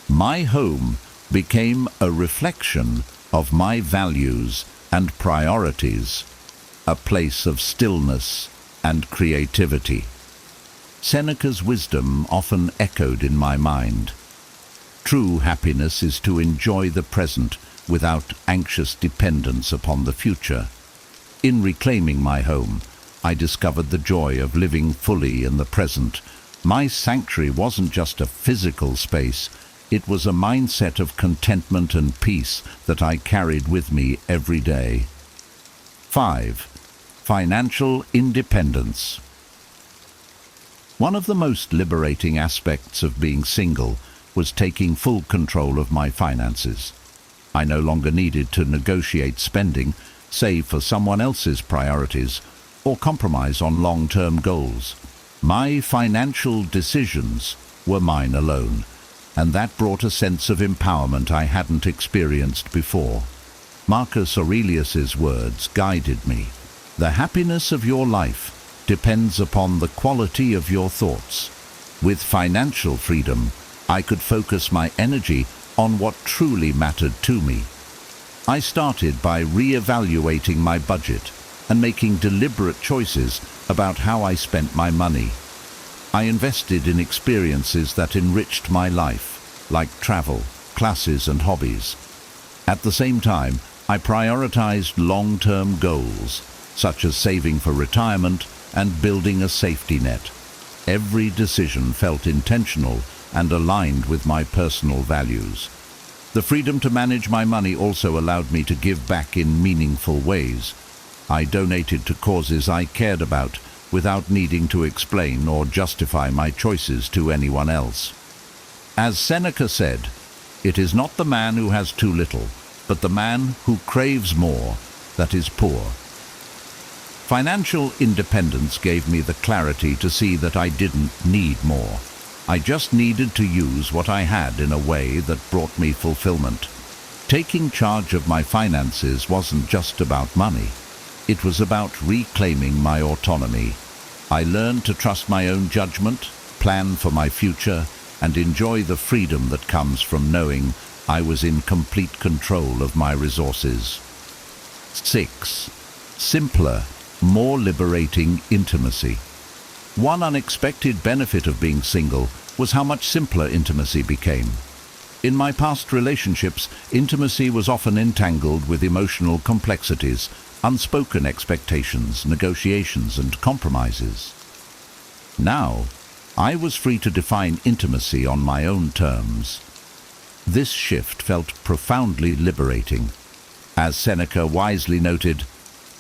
[SPEAKER 2] My home became a reflection of my values and priorities, a place of stillness and creativity. Seneca's wisdom often echoed in my mind. True happiness is to enjoy the present without anxious dependence upon the future. In reclaiming my home, I discovered the joy of living fully in the present. My sanctuary wasn't just a physical space, it was a mindset of contentment and peace that I carried with me every day. 5. Financial independence. One of the most liberating aspects of being single was taking full control of my finances. I no longer needed to negotiate spending, save for someone else's priorities, or compromise on long-term goals. My financial decisions were mine alone, and that brought a sense of empowerment I hadn't experienced before. Marcus Aurelius's words guided me. "The happiness of your life depends upon the quality of your thoughts." With financial freedom, I could focus my energy on what truly mattered to me. I started by re-evaluating my budget and making deliberate choices about how I spent my money. I invested in experiences that enriched my life, like travel, classes, and hobbies. At the same time, I prioritized long-term goals, such as saving for retirement and building a safety net. Every decision felt intentional and aligned with my personal values. The freedom to manage my money also allowed me to give back in meaningful ways. I donated to causes I cared about without needing to explain or justify my choices to anyone else. As Seneca said, "It is not the man who has too little, but the man who craves more that is poor." Financial independence gave me the clarity to see that I didn't need more. I just needed to use what I had in a way that brought me fulfillment. Taking charge of my finances wasn't just about money. It was about reclaiming my autonomy. I learned to trust my own judgment, plan for my future, and enjoy the freedom that comes from knowing I was in complete control of my resources. 6. Simpler, more liberating intimacy. One unexpected benefit of being single was how much simpler intimacy became. In my past relationships, intimacy was often entangled with emotional complexities, unspoken expectations, negotiations, and compromises. Now, I was free to define intimacy on my own terms. This shift felt profoundly liberating. As Seneca wisely noted,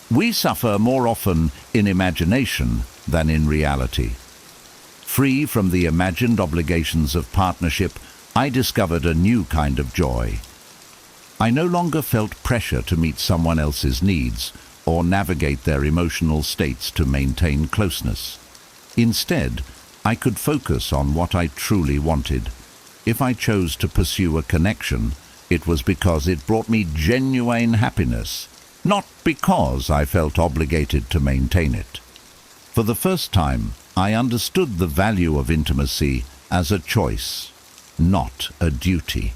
[SPEAKER 2] "We suffer more often in imagination than in reality." Free from the imagined obligations of partnership, I discovered a new kind of joy. I no longer felt pressure to meet someone else's needs or navigate their emotional states to maintain closeness. Instead, I could focus on what I truly wanted. If I chose to pursue a connection, it was because it brought me genuine happiness, not because I felt obligated to maintain it. For the first time, I understood the value of intimacy as a choice, not a duty.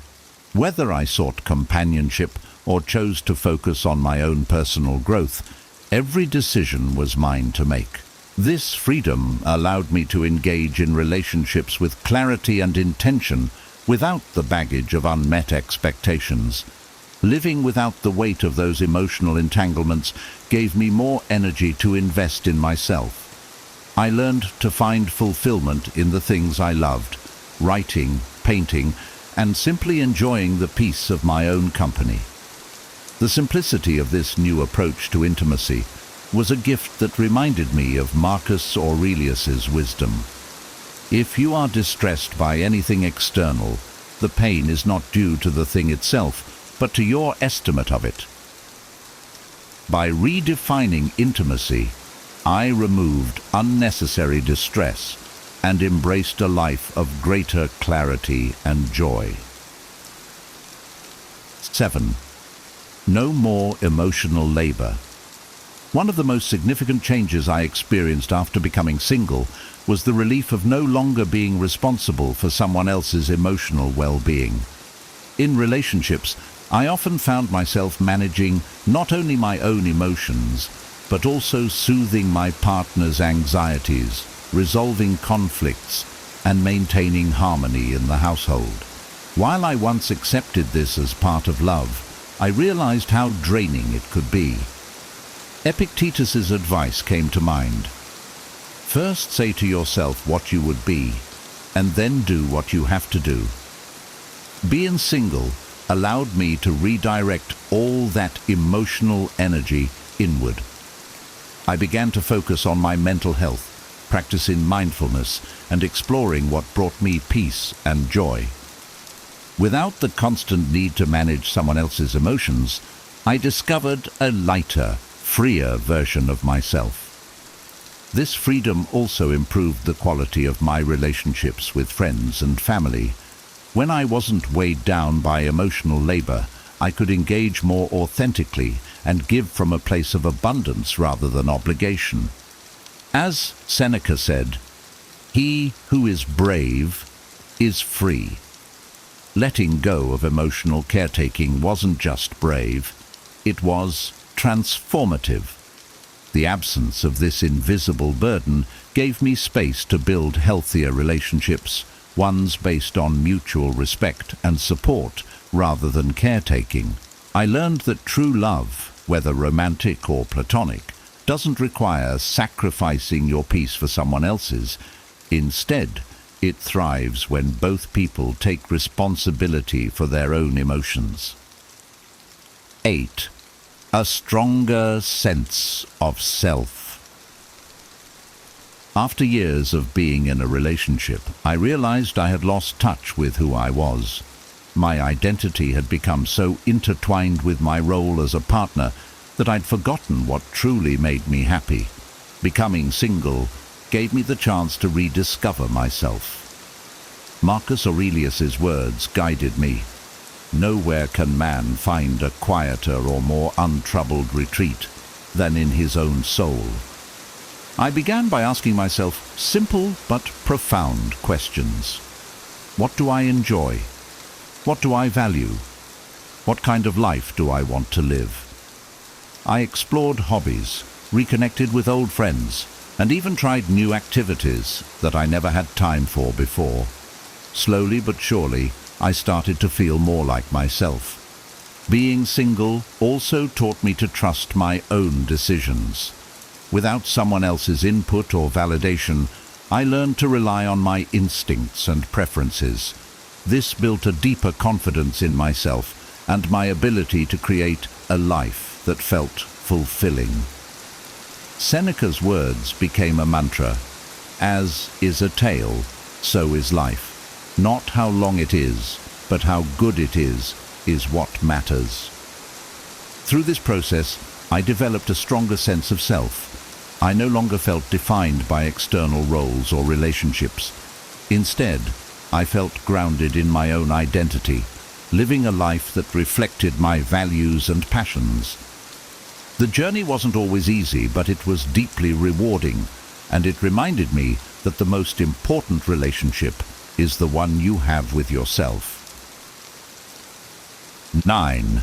[SPEAKER 2] Whether I sought companionship or chose to focus on my own personal growth, every decision was mine to make. This freedom allowed me to engage in relationships with clarity and intention without the baggage of unmet expectations. Living without the weight of those emotional entanglements gave me more energy to invest in myself. I learned to find fulfillment in the things I loved, writing, painting, and simply enjoying the peace of my own company. The simplicity of this new approach to intimacy was a gift that reminded me of Marcus Aurelius's wisdom. If you are distressed by anything external, the pain is not due to the thing itself, but to your estimate of it. By redefining intimacy, I removed unnecessary distress and embraced a life of greater clarity and joy. 7. No more emotional labor. One of the most significant changes I experienced after becoming single was the relief of no longer being responsible for someone else's emotional well-being. In relationships, I often found myself managing not only my own emotions, but also soothing my partner's anxieties, resolving conflicts, and maintaining harmony in the household. While I once accepted this as part of love, I realized how draining it could be. Epictetus's advice came to mind. First say to yourself what you would be, and then do what you have to do. Being single allowed me to redirect all that emotional energy inward. I began to focus on my mental health, practicing mindfulness, and exploring what brought me peace and joy. Without the constant need to manage someone else's emotions, I discovered a lighter, freer version of myself. This freedom also improved the quality of my relationships with friends and family. When I wasn't weighed down by emotional labor, I could engage more authentically and give from a place of abundance rather than obligation. As Seneca said, "He who is brave is free." Letting go of emotional caretaking wasn't just brave, it was transformative. The absence of this invisible burden gave me space to build healthier relationships, ones based on mutual respect and support rather than caretaking. I learned that true love, whether romantic or platonic, doesn't require sacrificing your peace for someone else's. Instead, it thrives when both people take responsibility for their own emotions. 8. A stronger sense of self. After years of being in a relationship, I realized I had lost touch with who I was. My identity had become so intertwined with my role as a partner that I'd forgotten what truly made me happy. Becoming single gave me the chance to rediscover myself. Marcus Aurelius's words guided me. Nowhere can man find a quieter or more untroubled retreat than in his own soul. I began by asking myself simple but profound questions. What do I enjoy? What do I value? What kind of life do I want to live? I explored hobbies, reconnected with old friends, and even tried new activities that I never had time for before. Slowly but surely, I started to feel more like myself. Being single also taught me to trust my own decisions. Without someone else's input or validation, I learned to rely on my instincts and preferences. This built a deeper confidence in myself and my ability to create a life that felt fulfilling. Seneca's words became a mantra. As is a tale, so is life. Not how long it is, but how good it is what matters. Through this process, I developed a stronger sense of self. I no longer felt defined by external roles or relationships. Instead, I felt grounded in my own identity, living a life that reflected my values and passions. The journey wasn't always easy, but it was deeply rewarding, and it reminded me that the most important relationship is the one you have with yourself. 9.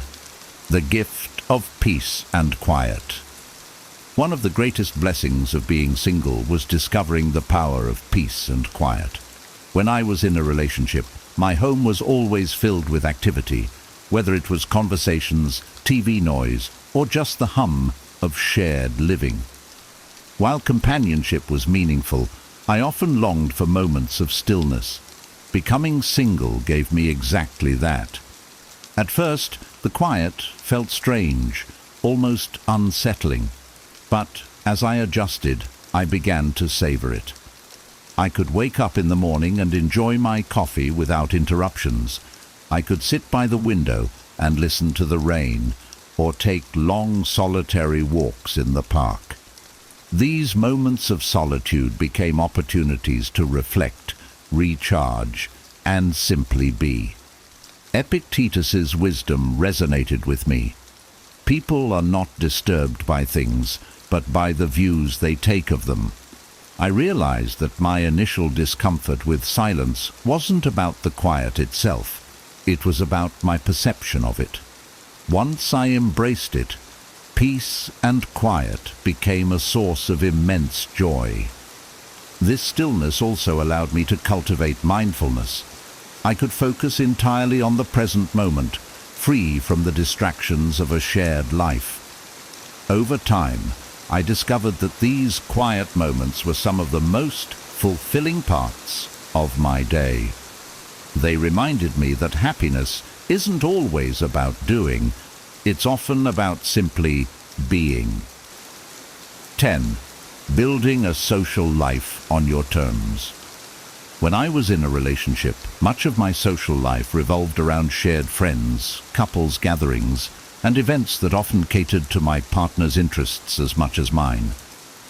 [SPEAKER 2] The gift of peace and quiet. One of the greatest blessings of being single was discovering the power of peace and quiet. When I was in a relationship, my home was always filled with activity, whether it was conversations, TV noise, or just the hum of shared living. While companionship was meaningful, I often longed for moments of stillness. Becoming single gave me exactly that. At first, the quiet felt strange, almost unsettling. But as I adjusted, I began to savor it. I could wake up in the morning and enjoy my coffee without interruptions. I could sit by the window and listen to the rain, or take long solitary walks in the park. These moments of solitude became opportunities to reflect, recharge, and simply be. Epictetus's wisdom resonated with me. People are not disturbed by things, but by the views they take of them. I realized that my initial discomfort with silence wasn't about the quiet itself. It was about my perception of it. Once I embraced it, peace and quiet became a source of immense joy. This stillness also allowed me to cultivate mindfulness. I could focus entirely on the present moment, free from the distractions of a shared life. Over time, I discovered that these quiet moments were some of the most fulfilling parts of my day. They reminded me that happiness isn't always about doing, it's often about simply being. 10. Building a social life on your terms. When I was in a relationship, much of my social life revolved around shared friends, couples gatherings, and events that often catered to my partner's interests as much as mine.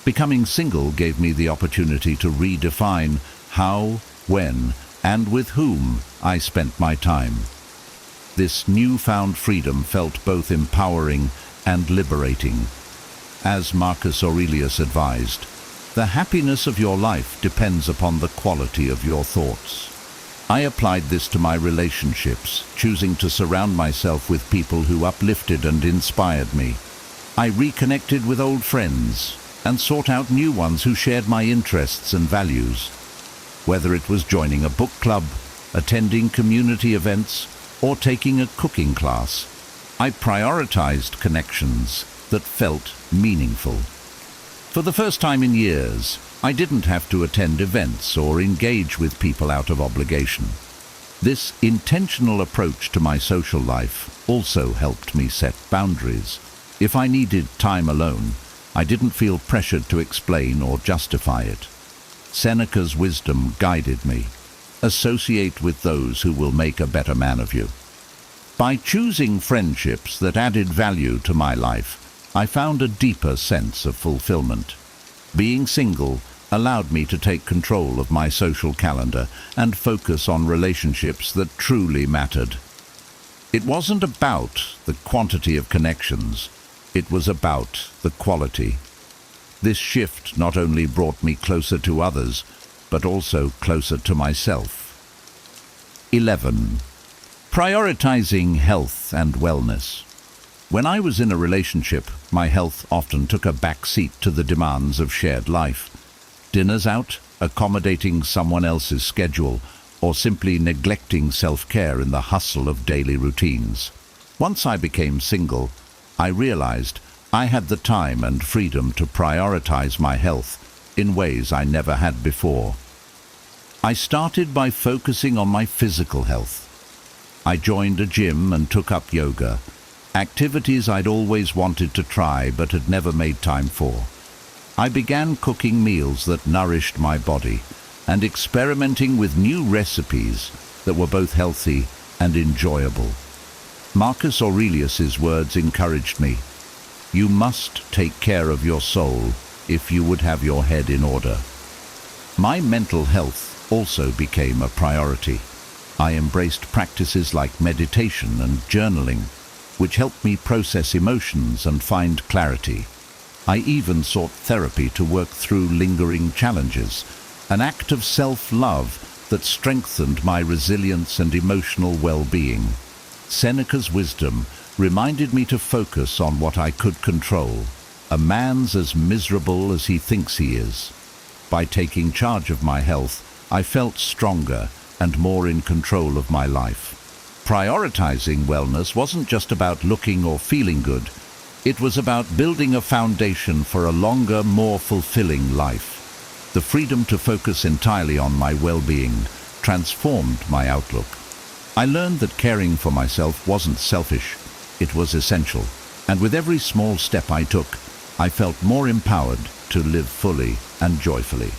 [SPEAKER 2] Becoming single gave me the opportunity to redefine how, when, and with whom I spent my time. This newfound freedom felt both empowering and liberating. As Marcus Aurelius advised, the happiness of your life depends upon the quality of your thoughts. I applied this to my relationships, choosing to surround myself with people who uplifted and inspired me. I reconnected with old friends and sought out new ones who shared my interests and values. Whether it was joining a book club, attending community events, or taking a cooking class, I prioritized connections that felt meaningful. For the first time in years, I didn't have to attend events or engage with people out of obligation. This intentional approach to my social life also helped me set boundaries. If I needed time alone, I didn't feel pressured to explain or justify it. Seneca's wisdom guided me. Associate with those who will make a better man of you. By choosing friendships that added value to my life, I found a deeper sense of fulfillment. Being single allowed me to take control of my social calendar and focus on relationships that truly mattered. It wasn't about the quantity of connections, it was about the quality. This shift not only brought me closer to others, but also closer to myself. 11. Prioritizing health and wellness. When I was in a relationship, my health often took a back seat to the demands of shared life. Dinners out, accommodating someone else's schedule, or simply neglecting self-care in the hustle of daily routines. Once I became single, I realized I had the time and freedom to prioritize my health in ways I never had before. I started by focusing on my physical health. I joined a gym and took up yoga, activities I'd always wanted to try but had never made time for. I began cooking meals that nourished my body and experimenting with new recipes that were both healthy and enjoyable. Marcus Aurelius's words encouraged me. You must take care of your soul if you would have your head in order. My mental health also became a priority. I embraced practices like meditation and journaling, which helped me process emotions and find clarity. I even sought therapy to work through lingering challenges, an act of self-love that strengthened my resilience and emotional well-being. Seneca's wisdom reminded me to focus on what I could control. A man's as miserable as he thinks he is. By taking charge of my health, I felt stronger and more in control of my life. Prioritizing wellness wasn't just about looking or feeling good. It was about building a foundation for a longer, more fulfilling life. The freedom to focus entirely on my well-being transformed my outlook. I learned that caring for myself wasn't selfish, it was essential. And with every small step I took, I felt more empowered to live fully and joyfully.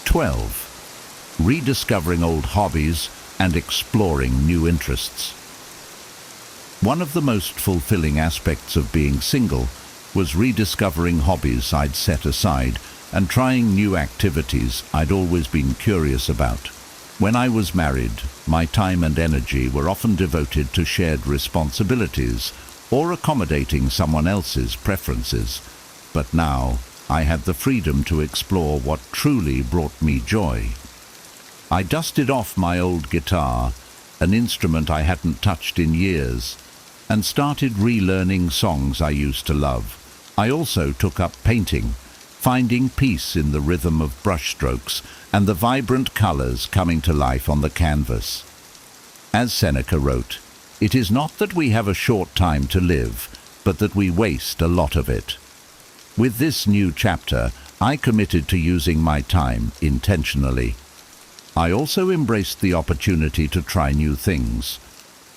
[SPEAKER 2] 12. Rediscovering old hobbies and exploring new interests. One of the most fulfilling aspects of being single was rediscovering hobbies I'd set aside and trying new activities I'd always been curious about. When I was married, my time and energy were often devoted to shared responsibilities or accommodating someone else's preferences. But now, I had the freedom to explore what truly brought me joy. I dusted off my old guitar, an instrument I hadn't touched in years, and started relearning songs I used to love. I also took up painting, finding peace in the rhythm of brushstrokes and the vibrant colors coming to life on the canvas. As Seneca wrote, "It is not that we have a short time to live, but that we waste a lot of it." With this new chapter, I committed to using my time intentionally. I also embraced the opportunity to try new things.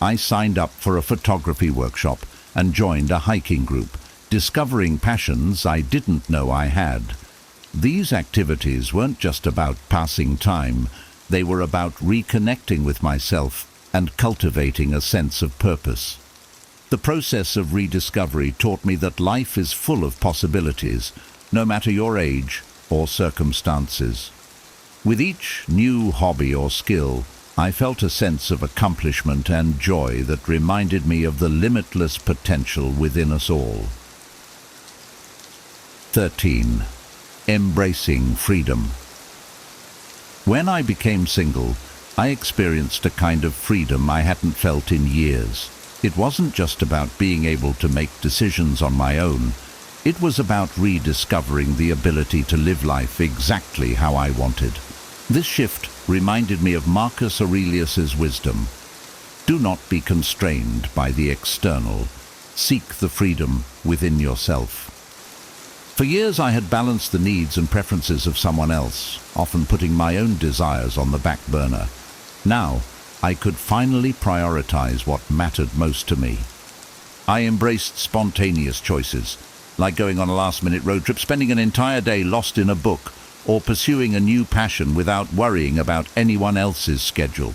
[SPEAKER 2] I signed up for a photography workshop and joined a hiking group, discovering passions I didn't know I had. These activities weren't just about passing time, they were about reconnecting with myself and cultivating a sense of purpose. The process of rediscovery taught me that life is full of possibilities, no matter your age or circumstances. With each new hobby or skill, I felt a sense of accomplishment and joy that reminded me of the limitless potential within us all. 13. Embracing freedom. When I became single, I experienced a kind of freedom I hadn't felt in years. It wasn't just about being able to make decisions on my own. It was about rediscovering the ability to live life exactly how I wanted. This shift reminded me of Marcus Aurelius's wisdom. Do not be constrained by the external. Seek the freedom within yourself. For years I had balanced the needs and preferences of someone else, often putting my own desires on the back burner. Now, I could finally prioritize what mattered most to me. I embraced spontaneous choices, like going on a last-minute road trip, spending an entire day lost in a book, or pursuing a new passion without worrying about anyone else's schedule.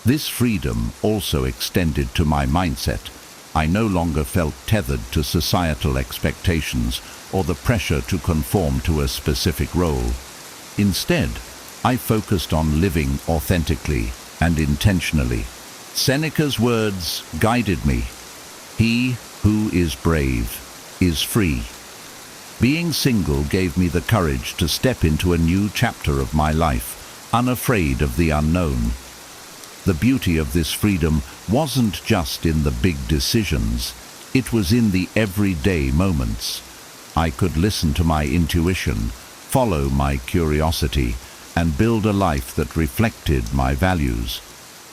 [SPEAKER 2] This freedom also extended to my mindset. I no longer felt tethered to societal expectations or the pressure to conform to a specific role. Instead, I focused on living authentically and intentionally. Seneca's words guided me. He who is brave is free. Being single gave me the courage to step into a new chapter of my life, unafraid of the unknown. The beauty of this freedom wasn't just in the big decisions, it was in the everyday moments. I could listen to my intuition, follow my curiosity, and build a life that reflected my values.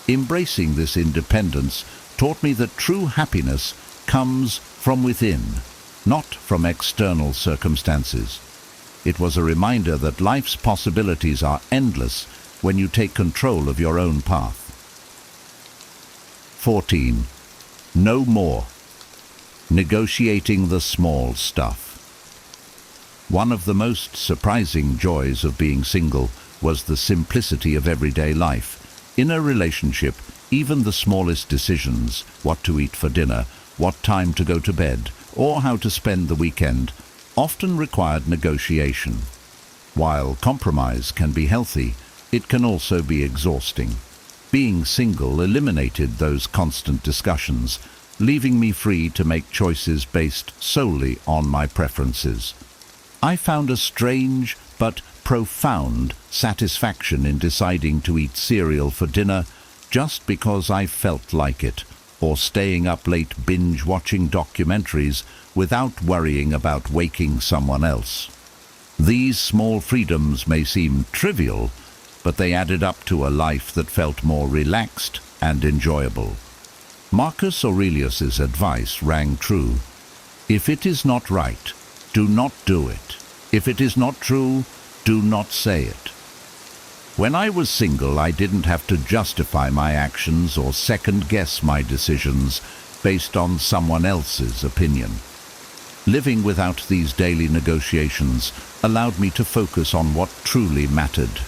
[SPEAKER 2] Embracing this independence taught me that true happiness comes from within, not from external circumstances. It was a reminder that life's possibilities are endless when you take control of your own path. 14. No more. Negotiating the small stuff. One of the most surprising joys of being single was the simplicity of everyday life. In a relationship, even the smallest decisions, what to eat for dinner, what time to go to bed, or how to spend the weekend, often required negotiation. While compromise can be healthy, it can also be exhausting. Being single eliminated those constant discussions, leaving me free to make choices based solely on my preferences. I found a strange but profound satisfaction in deciding to eat cereal for dinner just because I felt like it, or staying up late binge-watching documentaries without worrying about waking someone else. These small freedoms may seem trivial, but they added up to a life that felt more relaxed and enjoyable. Marcus Aurelius's advice rang true. If it is not right, do not do it. If it is not true, do not say it. When I was single, I didn't have to justify my actions or second-guess my decisions based on someone else's opinion. Living without these daily negotiations allowed me to focus on what truly mattered.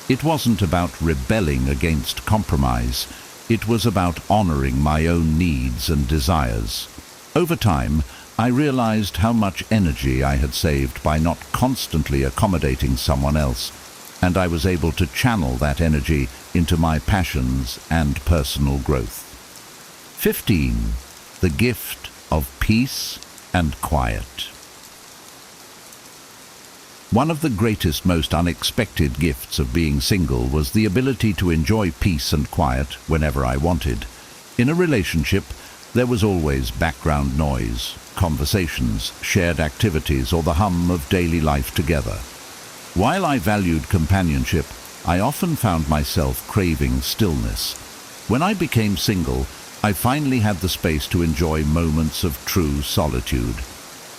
[SPEAKER 2] It wasn't about rebelling against compromise. It was about honoring my own needs and desires. Over time, I realized how much energy I had saved by not constantly accommodating someone else, and I was able to channel that energy into my passions and personal growth. 15. The gift of peace and quiet. One of the greatest, most unexpected gifts of being single was the ability to enjoy peace and quiet whenever I wanted. In a relationship, there was always background noise, conversations, shared activities, or the hum of daily life together. While I valued companionship, I often found myself craving stillness. When I became single, I finally had the space to enjoy moments of true solitude.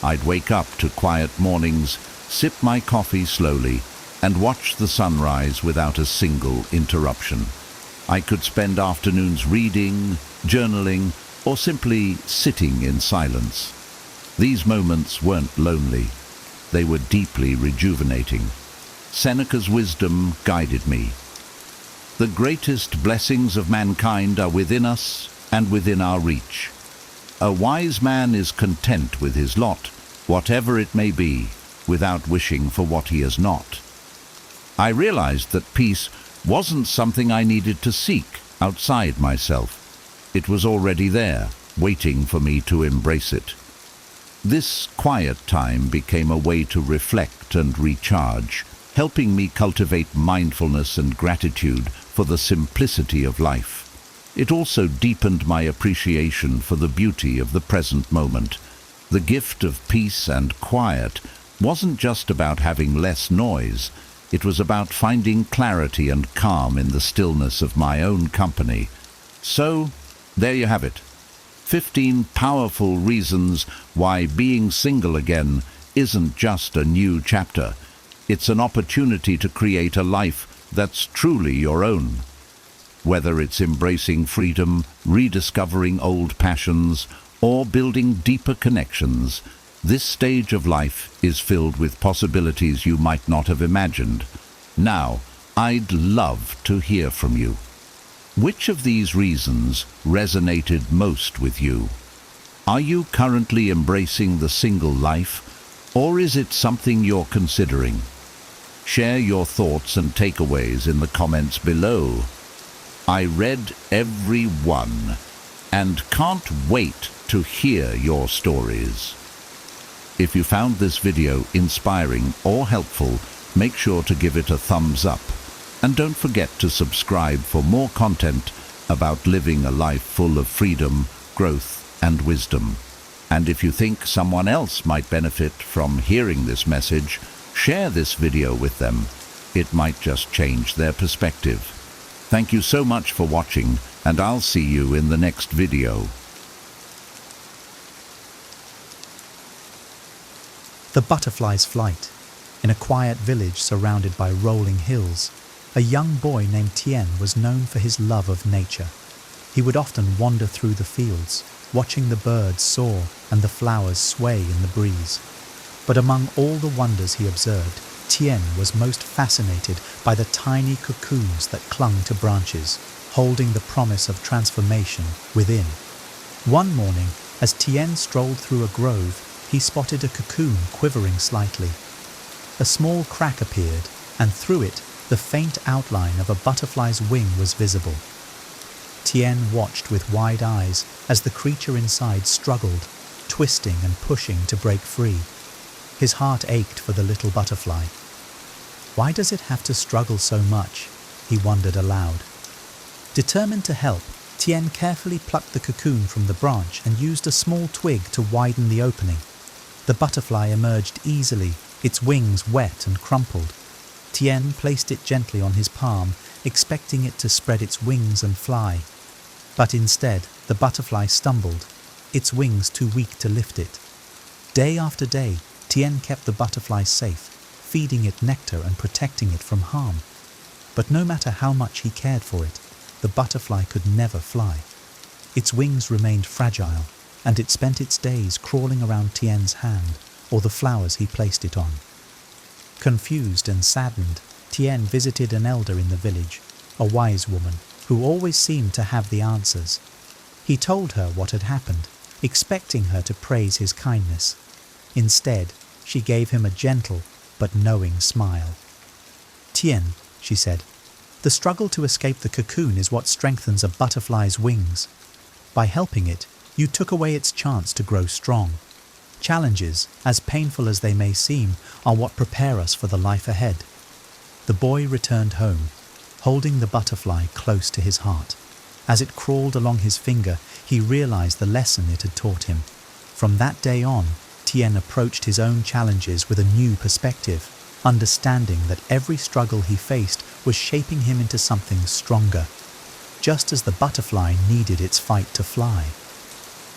[SPEAKER 2] I'd wake up to quiet mornings, sip my coffee slowly, and watch the sunrise without a single interruption. I could spend afternoons reading, journaling, or simply sitting in silence. These moments weren't lonely. They were deeply rejuvenating. Seneca's wisdom guided me. The greatest blessings of mankind are within us and within our reach. A wise man is content with his lot, whatever it may be, without wishing for what he has not. I realized that peace wasn't something I needed to seek outside myself. It was already there, waiting for me to embrace it. This quiet time became a way to reflect and recharge, helping me cultivate mindfulness and gratitude for the simplicity of life. It also deepened my appreciation for the beauty of the present moment. The gift of peace and quiet wasn't just about having less noise. It was about finding clarity and calm in the stillness of my own company. So, there you have it. 15 powerful reasons why being single again isn't just a new chapter. It's an opportunity to create a life that's truly your own. Whether it's embracing freedom, rediscovering old passions, or building deeper connections, this stage of life is filled with possibilities you might not have imagined. Now, I'd love to hear from you. Which of these reasons resonated most with you? Are you currently embracing the single life, or is it something you're considering? Share your thoughts and takeaways in the comments below. I read every one and can't wait to hear your stories. If you found this video inspiring or helpful, make sure to give it a thumbs up. And don't forget to subscribe for more content about living a life full of freedom, growth, and wisdom. And if you think someone else might benefit from hearing this message, share this video with them. It might just change their perspective. Thank you so much for watching, and I'll see you in the next video.
[SPEAKER 4] The butterfly's flight. In a quiet village surrounded by rolling hills, a young boy named Tien was known for his love of nature. He would often wander through the fields, watching the birds soar and the flowers sway in the breeze. But among all the wonders he observed, Tien was most fascinated by the tiny cocoons that clung to branches, holding the promise of transformation within. One morning, as Tien strolled through a grove, he spotted a cocoon quivering slightly. A small crack appeared, and through it, the faint outline of a butterfly's wing was visible. Tien watched with wide eyes as the creature inside struggled, twisting and pushing to break free. His heart ached for the little butterfly. Why does it have to struggle so much? He wondered aloud. Determined to help, Tien carefully plucked the cocoon from the branch and used a small twig to widen the opening. The butterfly emerged easily, its wings wet and crumpled. Tien placed it gently on his palm, expecting it to spread its wings and fly. But instead, the butterfly stumbled, its wings too weak to lift it. Day after day, Tien kept the butterfly safe, feeding it nectar and protecting it from harm. But no matter how much he cared for it, the butterfly could never fly. Its wings remained fragile, and it spent its days crawling around Tien's hand or the flowers he placed it on. Confused and saddened, Tien visited an elder in the village, a wise woman who always seemed to have the answers. He told her what had happened, expecting her to praise his kindness. Instead, she gave him a gentle but knowing smile. "Tien," she said, "the struggle to escape the cocoon is what strengthens a butterfly's wings. By helping it, you took away its chance to grow strong. Challenges, as painful as they may seem, are what prepare us for the life ahead." The boy returned home, holding the butterfly close to his heart. As it crawled along his finger, he realized the lesson it had taught him. From that day on, Tien approached his own challenges with a new perspective, understanding that every struggle he faced was shaping him into something stronger, just as the butterfly needed its fight to fly.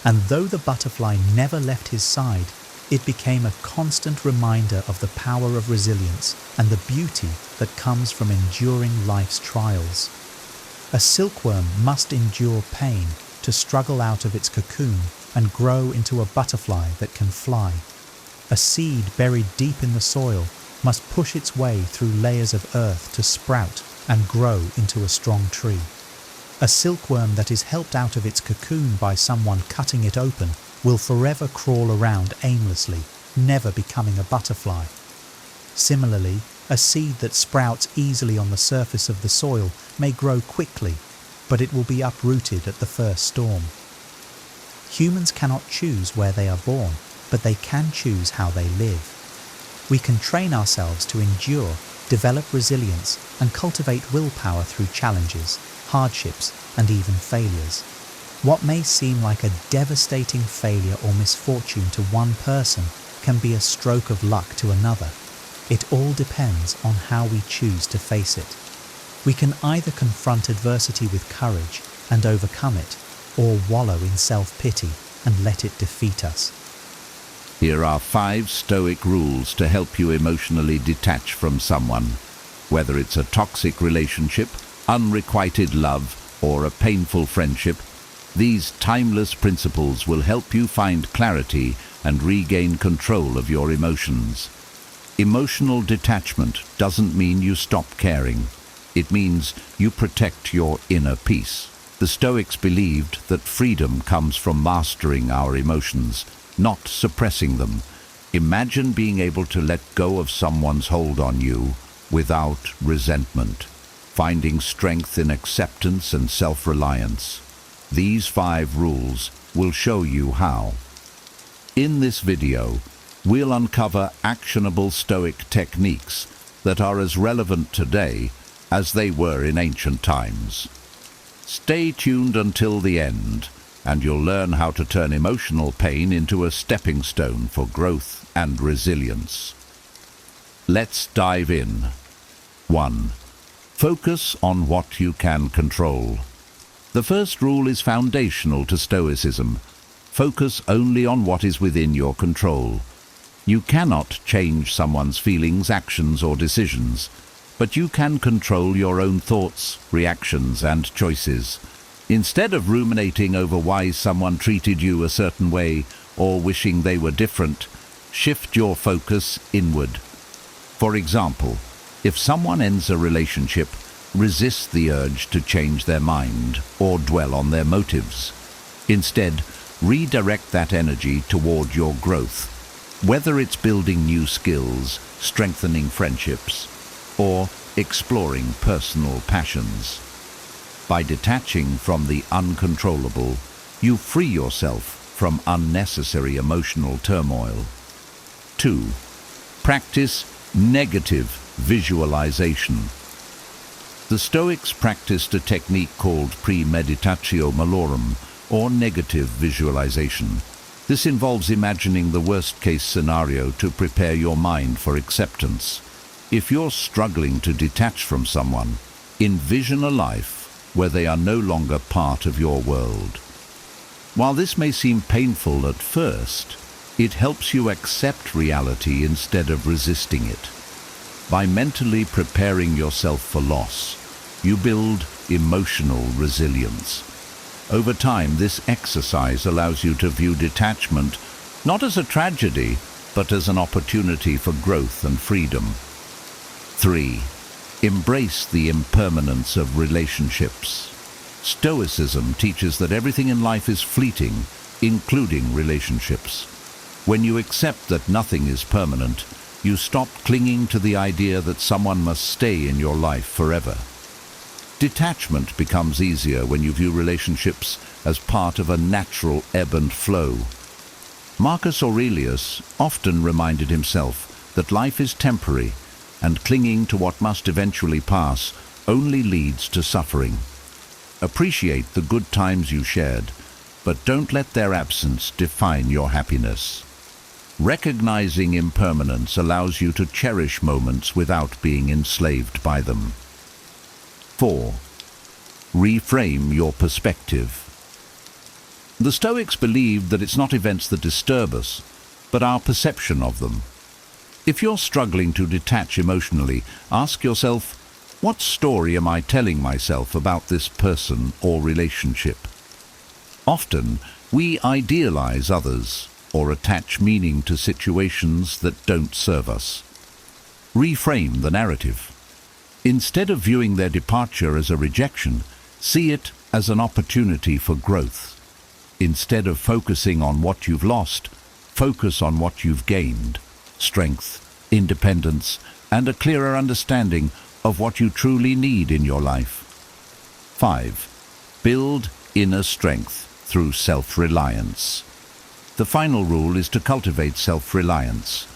[SPEAKER 4] And though the butterfly never left his side, it became a constant reminder of the power of resilience and the beauty that comes from enduring life's trials. A silkworm must endure pain to struggle out of its cocoon and grow into a butterfly that can fly. A seed buried deep in the soil must push its way through layers of earth to sprout and grow into a strong tree. A silkworm that is helped out of its cocoon by someone cutting it open will forever crawl around aimlessly, never becoming a butterfly. Similarly, a seed that sprouts easily on the surface of the soil may grow quickly, but it will be uprooted at the first storm. Humans cannot choose where they are born, but they can choose how they live. We can train ourselves to endure, develop resilience, and cultivate willpower through challenges, hardships, and even failures. What may seem like a devastating failure or misfortune to one person can be a stroke of luck to another. It all depends on how we choose to face it. We can either confront adversity with courage and overcome it, or wallow in self-pity and let it defeat us.
[SPEAKER 2] Here are 5 Stoic rules to help you emotionally detach from someone, whether it's a toxic relationship, unrequited love, or a painful friendship. These timeless principles will help you find clarity and regain control of your emotions. Emotional detachment doesn't mean you stop caring. It means you protect your inner peace. The Stoics believed that freedom comes from mastering our emotions, not suppressing them. Imagine being able to let go of someone's hold on you without resentment, finding strength in acceptance and self-reliance. These 5 rules will show you how. In this video, we'll uncover actionable Stoic techniques that are as relevant today as they were in ancient times. Stay tuned until the end, and you'll learn how to turn emotional pain into a stepping stone for growth and resilience. Let's dive in. 1. Focus on what you can control. The first rule is foundational to Stoicism. Focus only on what is within your control. You cannot change someone's feelings, actions, or decisions, but you can control your own thoughts, reactions, and choices. Instead of ruminating over why someone treated you a certain way or wishing they were different, shift your focus inward. For example, if someone ends a relationship, resist the urge to change their mind or dwell on their motives. Instead, redirect that energy toward your growth, whether it's building new skills, strengthening friendships, or exploring personal passions. By detaching from the uncontrollable, you free yourself from unnecessary emotional turmoil. 2. Practice negative visualization. The Stoics practiced a technique called premeditatio malorum, or negative visualization. This involves imagining the worst-case scenario to prepare your mind for acceptance. If you're struggling to detach from someone, envision a life where they are no longer part of your world. While this may seem painful at first, it helps you accept reality instead of resisting it. By mentally preparing yourself for loss, you build emotional resilience. Over time, this exercise allows you to view detachment not as a tragedy, but as an opportunity for growth and freedom. 3. Embrace the impermanence of relationships. Stoicism teaches that everything in life is fleeting, including relationships. When you accept that nothing is permanent, you stop clinging to the idea that someone must stay in your life forever. Detachment becomes easier when you view relationships as part of a natural ebb and flow. Marcus Aurelius often reminded himself that life is temporary, and clinging to what must eventually pass only leads to suffering. Appreciate the good times you shared, but don't let their absence define your happiness. Recognizing impermanence allows you to cherish moments without being enslaved by them. 4. Reframe your perspective. The Stoics believed that it's not events that disturb us, but our perception of them. If you're struggling to detach emotionally, ask yourself, what story am I telling myself about this person or relationship? Often, we idealize others or attach meaning to situations that don't serve us. Reframe the narrative. Instead of viewing their departure as a rejection, see it as an opportunity for growth. Instead of focusing on what you've lost, focus on what you've gained: strength, independence, and a clearer understanding of what you truly need in your life. 5. Build inner strength through self-reliance. The final rule is to cultivate self-reliance.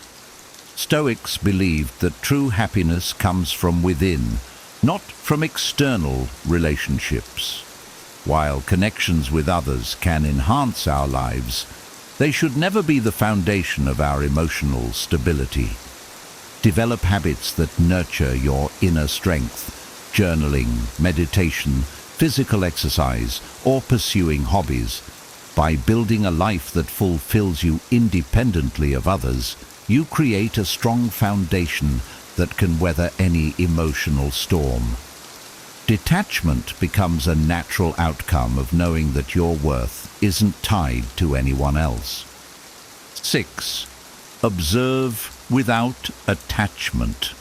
[SPEAKER 2] Stoics believed that true happiness comes from within, not from external relationships. While connections with others can enhance our lives, they should never be the foundation of our emotional stability. Develop habits that nurture your inner strength: journaling, meditation, physical exercise, or pursuing hobbies. By building a life that fulfills you independently of others, you create a strong foundation that can weather any emotional storm. Detachment becomes a natural outcome of knowing that your worth isn't tied to anyone else. 6. Observe without attachment.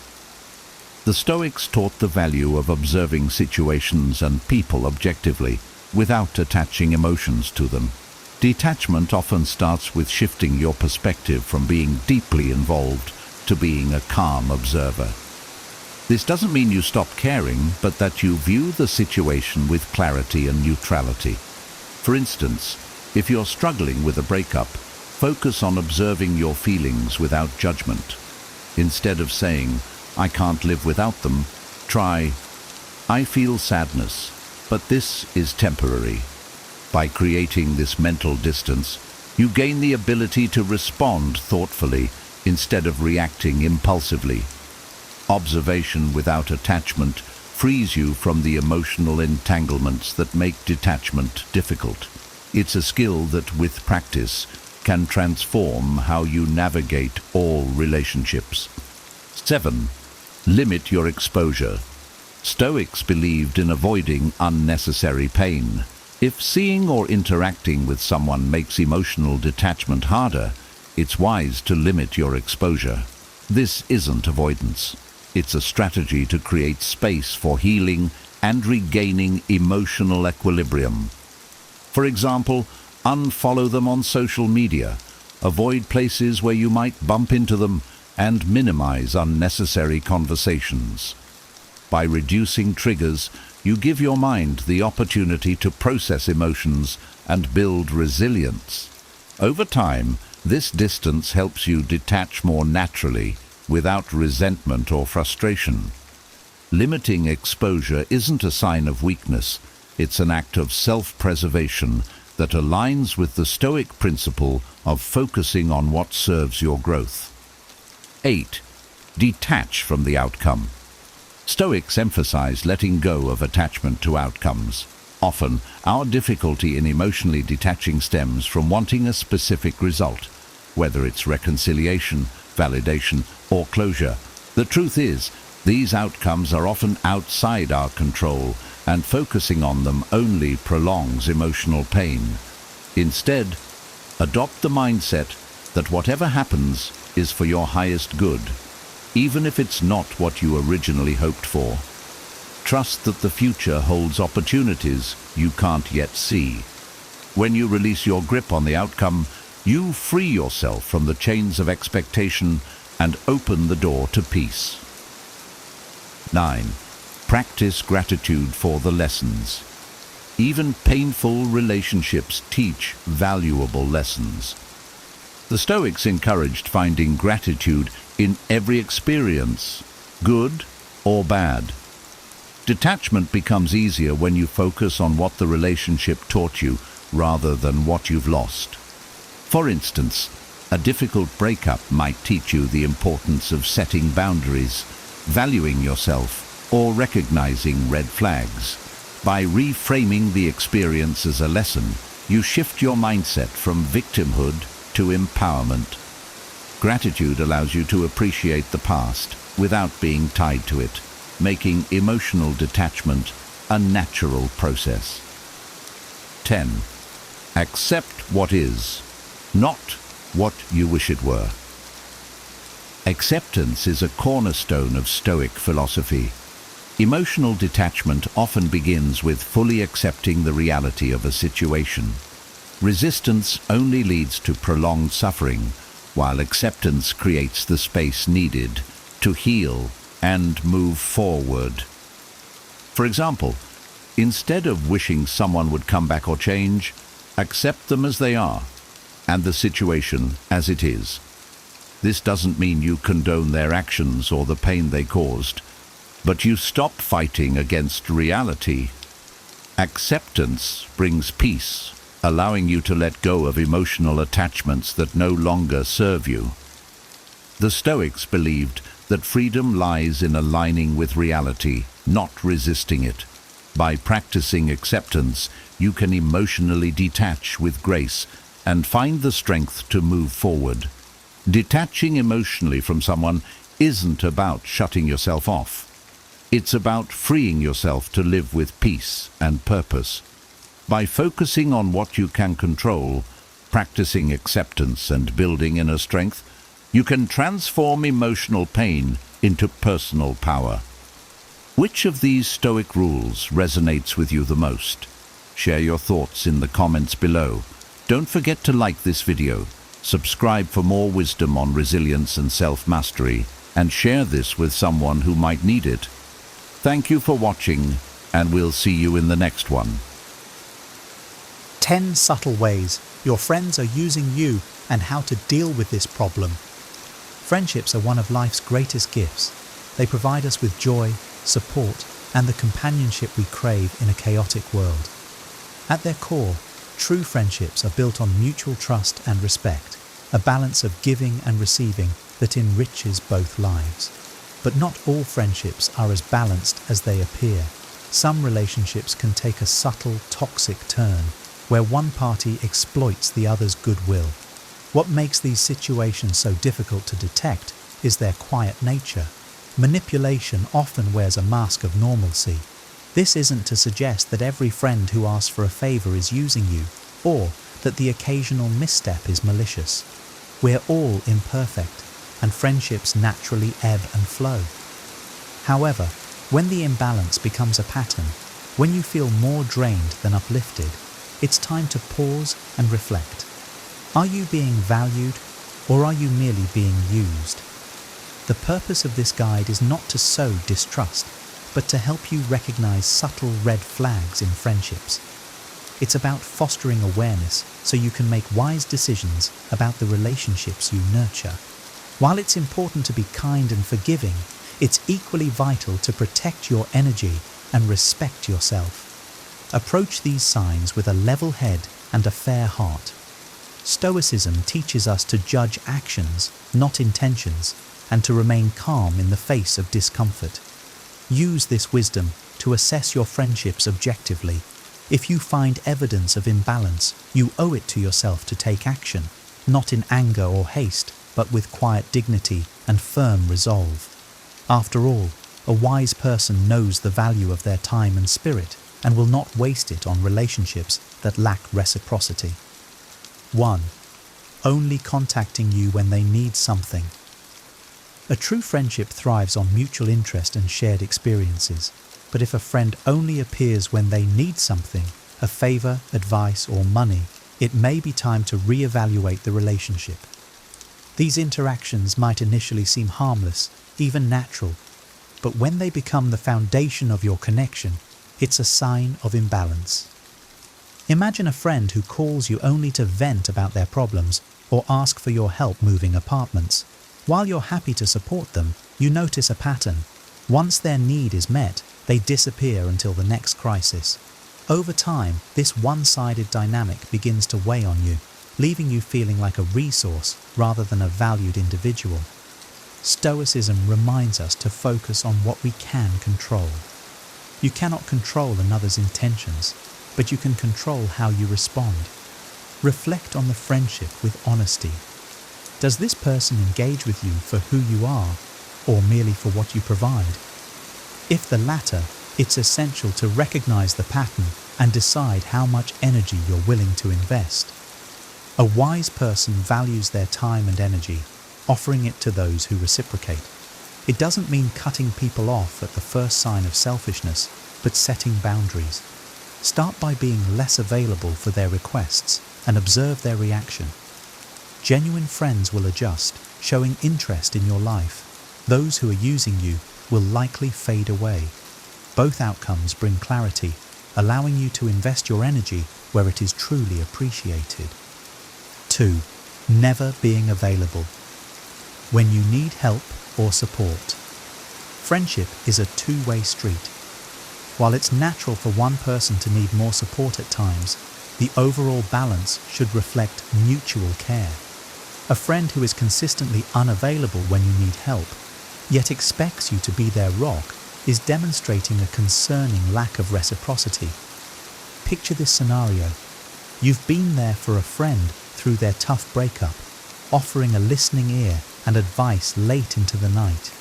[SPEAKER 2] The Stoics taught the value of observing situations and people objectively, without attaching emotions to them. Detachment often starts with shifting your perspective from being deeply involved to being a calm observer. This doesn't mean you stop caring, but that you view the situation with clarity and neutrality. For instance, if you're struggling with a breakup, focus on observing your feelings without judgment. Instead of saying, "I can't live without them," try, "I feel sadness, but this is temporary." By creating this mental distance, you gain the ability to respond thoughtfully instead of reacting impulsively. Observation without attachment frees you from the emotional entanglements that make detachment difficult. It's a skill that, with practice, can transform how you navigate all relationships. 7. Limit your exposure. Stoics believed in avoiding unnecessary pain. If seeing or interacting with someone makes emotional detachment harder, it's wise to limit your exposure. This isn't avoidance. It's a strategy to create space for healing and regaining emotional equilibrium. For example, unfollow them on social media, avoid places where you might bump into them, and minimize unnecessary conversations. By reducing triggers, you give your mind the opportunity to process emotions and build resilience. Over time, this distance helps you detach more naturally, without resentment or frustration. Limiting exposure isn't a sign of weakness, it's an act of self-preservation that aligns with the Stoic principle of focusing on what serves your growth. 8. Detach from the outcome. Stoics emphasize letting go of attachment to outcomes. Often, our difficulty in emotionally detaching stems from wanting a specific result, whether it's reconciliation, validation, or closure. The truth is, these outcomes are often outside our control, and focusing on them only prolongs emotional pain. Instead, adopt the mindset that whatever happens is for your highest good, even if it's not what you originally hoped for. Trust that the future holds opportunities you can't yet see. When you release your grip on the outcome, you free yourself from the chains of expectation and open the door to peace. 9. Practice gratitude for the lessons. Even painful relationships teach valuable lessons. The Stoics encouraged finding gratitude in every experience, good or bad. Detachment becomes easier when you focus on what the relationship taught you rather than what you've lost. For instance, a difficult breakup might teach you the importance of setting boundaries, valuing yourself, or recognizing red flags. By reframing the experience as a lesson, you shift your mindset from victimhood to empowerment. Gratitude allows you to appreciate the past without being tied to it, making emotional detachment a natural process. 10. Accept what is, not what you wish it were. Acceptance is a cornerstone of Stoic philosophy. Emotional detachment often begins with fully accepting the reality of a situation. Resistance only leads to prolonged suffering, while acceptance creates the space needed to heal and move forward. For example, instead of wishing someone would come back or change, accept them as they are, and the situation as it is. This doesn't mean you condone their actions or the pain they caused, but you stop fighting against reality. Acceptance brings peace, allowing you to let go of emotional attachments that no longer serve you. The Stoics believed that freedom lies in aligning with reality, not resisting it. By practicing acceptance, you can emotionally detach with grace and find the strength to move forward. Detaching emotionally from someone isn't about shutting yourself off. It's about freeing yourself to live with peace and purpose. By focusing on what you can control, practicing acceptance and building inner strength, you can transform emotional pain into personal power. Which of these Stoic rules resonates with you the most? Share your thoughts in the comments below. Don't forget to like this video, subscribe for more wisdom on resilience and self-mastery, and share this with someone who might need it. Thank you for watching, and we'll see you in the next one.
[SPEAKER 4] 10 subtle ways your friends are using you and how to deal with this problem. Friendships are one of life's greatest gifts. They provide us with joy, support, and the companionship we crave in a chaotic world. At their core, true friendships are built on mutual trust and respect, a balance of giving and receiving that enriches both lives. But not all friendships are as balanced as they appear. Some relationships can take a subtle, toxic turn, where one party exploits the other's goodwill. What makes these situations so difficult to detect is their quiet nature. Manipulation often wears a mask of normalcy. This isn't to suggest that every friend who asks for a favor is using you, or that the occasional misstep is malicious. We're all imperfect, and friendships naturally ebb and flow. However, when the imbalance becomes a pattern, when you feel more drained than uplifted, it's time to pause and reflect. Are you being valued, or are you merely being used? The purpose of this guide is not to sow distrust, but to help you recognize subtle red flags in friendships. It's about fostering awareness so you can make wise decisions about the relationships you nurture. While it's important to be kind and forgiving, it's equally vital to protect your energy and respect yourself. Approach these signs with a level head and a fair heart. Stoicism teaches us to judge actions, not intentions, and to remain calm in the face of discomfort. Use this wisdom to assess your friendships objectively. If you find evidence of imbalance, you owe it to yourself to take action, not in anger or haste, but with quiet dignity and firm resolve. After all, a wise person knows the value of their time and spirit and will not waste it on relationships that lack reciprocity. 1. Only contacting you when they need something. A true friendship thrives on mutual interest and shared experiences, but if a friend only appears when they need something, a favor, advice, or money, it may be time to reevaluate the relationship. These interactions might initially seem harmless, even natural, but when they become the foundation of your connection, it's a sign of imbalance. Imagine a friend who calls you only to vent about their problems or ask for your help moving apartments. While you're happy to support them, you notice a pattern. Once their need is met, they disappear until the next crisis. Over time, this one-sided dynamic begins to weigh on you, leaving you feeling like a resource rather than a valued individual. Stoicism reminds us to focus on what we can control. You cannot control another's intentions, but you can control how you respond. Reflect on the friendship with honesty. Does this person engage with you for who you are, or merely for what you provide? If the latter, it's essential to recognize the pattern and decide how much energy you're willing to invest. A wise person values their time and energy, offering it to those who reciprocate. It doesn't mean cutting people off at the first sign of selfishness, but setting boundaries. Start by being less available for their requests and observe their reaction. Genuine friends will adjust, showing interest in your life. Those who are using you will likely fade away. Both outcomes bring clarity, allowing you to invest your energy where it is truly appreciated. 2. Never being available. When you need help or support. Friendship is a two-way street. While it's natural for one person to need more support at times, the overall balance should reflect mutual care. A friend who is consistently unavailable when you need help, yet expects you to be their rock, is demonstrating a concerning lack of reciprocity. Picture this scenario. You've been there for a friend through their tough breakup, offering a listening ear and advice late into the night.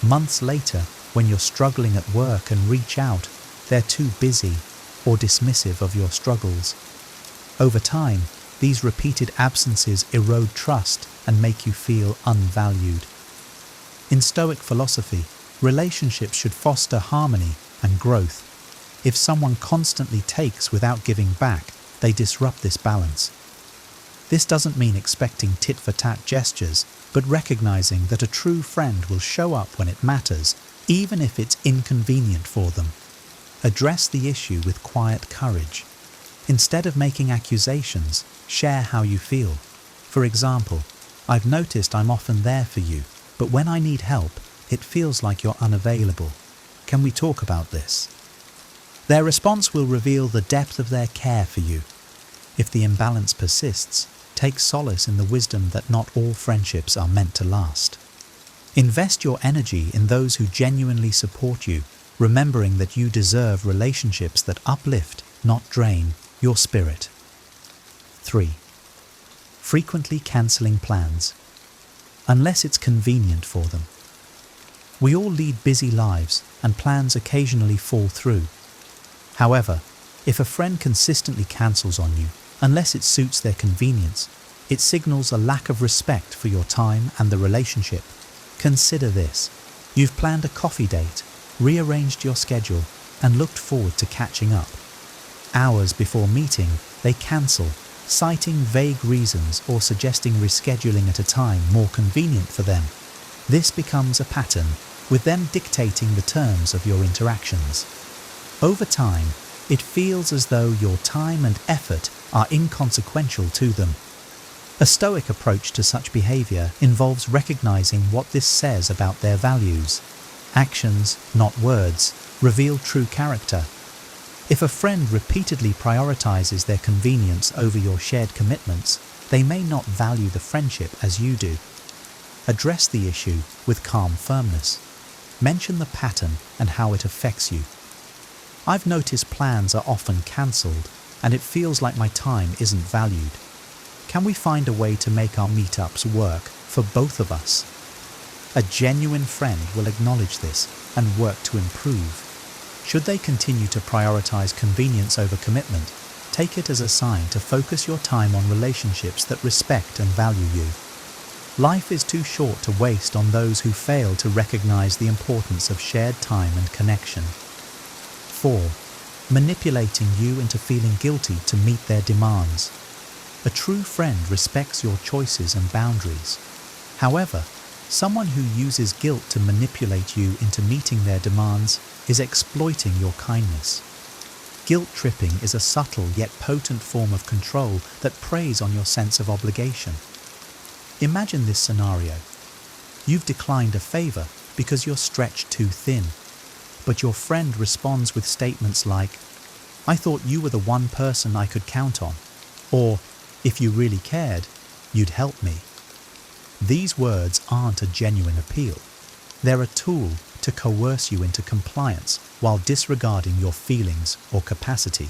[SPEAKER 4] Months later, when you're struggling at work and reach out, they're too busy or dismissive of your struggles. Over time, these repeated absences erode trust and make you feel unvalued. In Stoic philosophy, relationships should foster harmony and growth. If someone constantly takes without giving back, they disrupt this balance. This doesn't mean expecting tit-for-tat gestures, but recognizing that a true friend will show up when it matters, even if it's inconvenient for them. Address the issue with quiet courage. Instead of making accusations, share how you feel. For example, I've noticed I'm often there for you, but when I need help, it feels like you're unavailable. Can we talk about this? Their response will reveal the depth of their care for you. If the imbalance persists, take solace in the wisdom that not all friendships are meant to last. Invest your energy in those who genuinely support you, remembering that you deserve relationships that uplift, not drain, your spirit. 3. Frequently cancelling plans, unless it's convenient for them. We all lead busy lives, and plans occasionally fall through. However, if a friend consistently cancels on you, unless it suits their convenience, it signals a lack of respect for your time and the relationship. Consider this. You've planned a coffee date, rearranged your schedule, and looked forward to catching up. Hours before meeting, they cancel, citing vague reasons or suggesting rescheduling at a time more convenient for them. This becomes a pattern, with them dictating the terms of your interactions. Over time, it feels as though your time and effort are inconsequential to them. A Stoic approach to such behavior involves recognizing what this says about their values. Actions, not words, reveal true character. If a friend repeatedly prioritizes their convenience over your shared commitments, they may not value the friendship as you do. Address the issue with calm firmness. Mention the pattern and how it affects you. I've noticed plans are often cancelled, and it feels like my time isn't valued. Can we find a way to make our meetups work for both of us? A genuine friend will acknowledge this and work to improve. Should they continue to prioritize convenience over commitment, take it as a sign to focus your time on relationships that respect and value you. Life is too short to waste on those who fail to recognize the importance of shared time and connection. 4. Manipulating you into feeling guilty to meet their demands. A true friend respects your choices and boundaries. However, someone who uses guilt to manipulate you into meeting their demands is exploiting your kindness. Guilt tripping is a subtle yet potent form of control that preys on your sense of obligation. Imagine this scenario. You've declined a favor because you're stretched too thin, but your friend responds with statements like, "I thought you were the one person I could count on," or, "If you really cared, you'd help me." These words aren't a genuine appeal. They're a tool to coerce you into compliance while disregarding your feelings or capacity.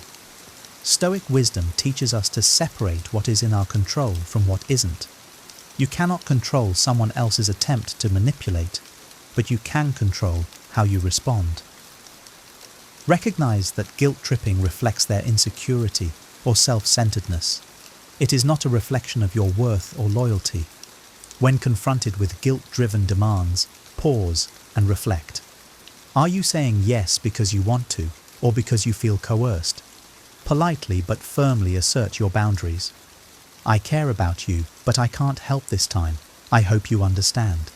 [SPEAKER 4] Stoic wisdom teaches us to separate what is in our control from what isn't. You cannot control someone else's attempt to manipulate, but you can control how you respond. Recognize that guilt tripping reflects their insecurity or self-centeredness. It is not a reflection of your worth or loyalty. When confronted with guilt-driven demands, pause and reflect. Are you saying yes because you want to, or because you feel coerced? Politely but firmly assert your boundaries. "I care about you, but I can't help this time. I hope you understand."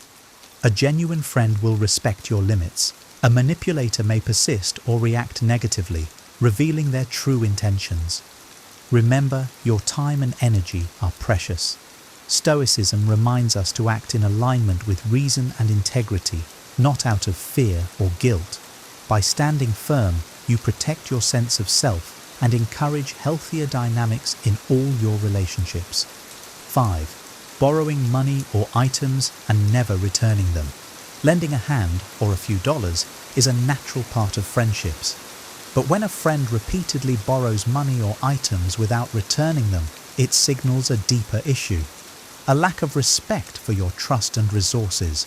[SPEAKER 4] A genuine friend will respect your limits. A manipulator may persist or react negatively, revealing their true intentions. Remember, your time and energy are precious. Stoicism reminds us to act in alignment with reason and integrity, not out of fear or guilt. By standing firm, you protect your sense of self and encourage healthier dynamics in all your relationships. 5. Borrowing money or items and never returning them. Lending a hand or a few dollars is a natural part of friendships. But when a friend repeatedly borrows money or items without returning them, it signals a deeper issue, a lack of respect for your trust and resources.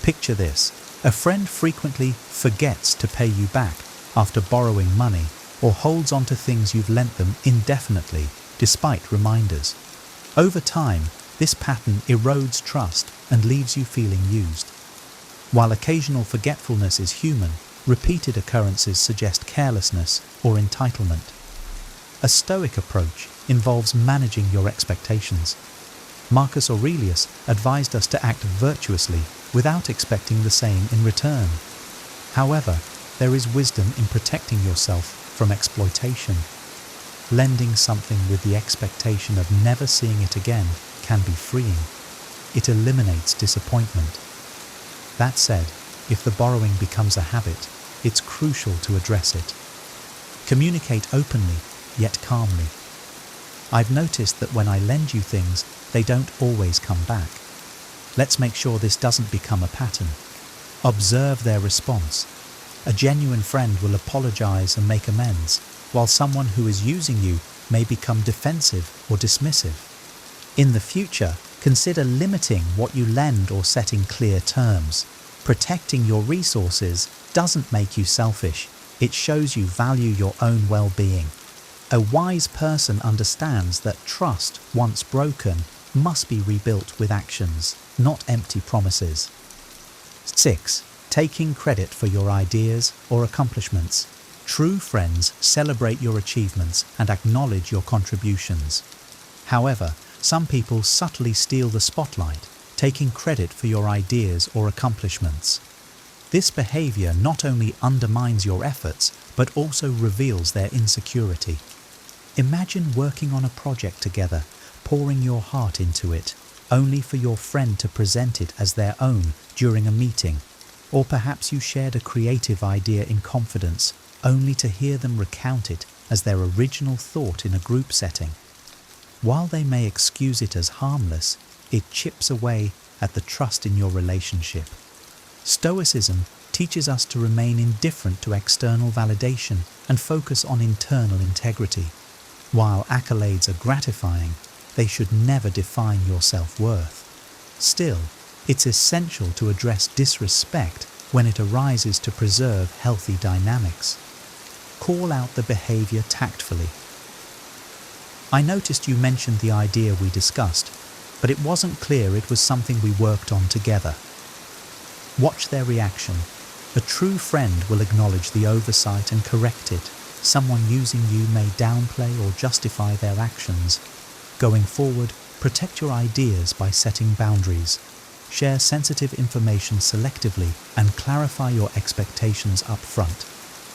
[SPEAKER 4] Picture this: a friend frequently forgets to pay you back after borrowing money or holds on to things you've lent them indefinitely, despite reminders. Over time, this pattern erodes trust and leaves you feeling used. While occasional forgetfulness is human, repeated occurrences suggest carelessness or entitlement. A Stoic approach involves managing your expectations. Marcus Aurelius advised us to act virtuously without expecting the same in return. However, there is wisdom in protecting yourself from exploitation. Lending something with the expectation of never seeing it again can be freeing. It eliminates disappointment. That said, if the borrowing becomes a habit, it's crucial to address it. Communicate openly, yet calmly. "I've noticed that when I lend you things, they don't always come back. Let's make sure this doesn't become a pattern. Observe their response. A genuine friend will apologize and make amends, while someone who is using you may become defensive or dismissive. In the future, consider limiting what you lend or setting clear terms. Protecting your resources doesn't make you selfish. It shows you value your own well-being. A wise person understands that trust, once broken, must be rebuilt with actions, not empty promises. 6. Taking credit for your ideas or accomplishments. True friends celebrate your achievements and acknowledge your contributions. However, some people subtly steal the spotlight, taking credit for your ideas or accomplishments. This behavior not only undermines your efforts, but also reveals their insecurity. Imagine working on a project together, pouring your heart into it, only for your friend to present it as their own during a meeting. Or perhaps you shared a creative idea in confidence, only to hear them recount it as their original thought in a group setting. While they may excuse it as harmless, it chips away at the trust in your relationship. Stoicism teaches us to remain indifferent to external validation and focus on internal integrity. While accolades are gratifying, they should never define your self-worth. Still, it's essential to address disrespect when it arises to preserve healthy dynamics. Call out the behavior tactfully. I noticed you mentioned the idea we discussed, but it wasn't clear it was something we worked on together. Watch their reaction. A true friend will acknowledge the oversight and correct it. Someone using you may downplay or justify their actions. Going forward, protect your ideas by setting boundaries. Share sensitive information selectively and clarify your expectations up front.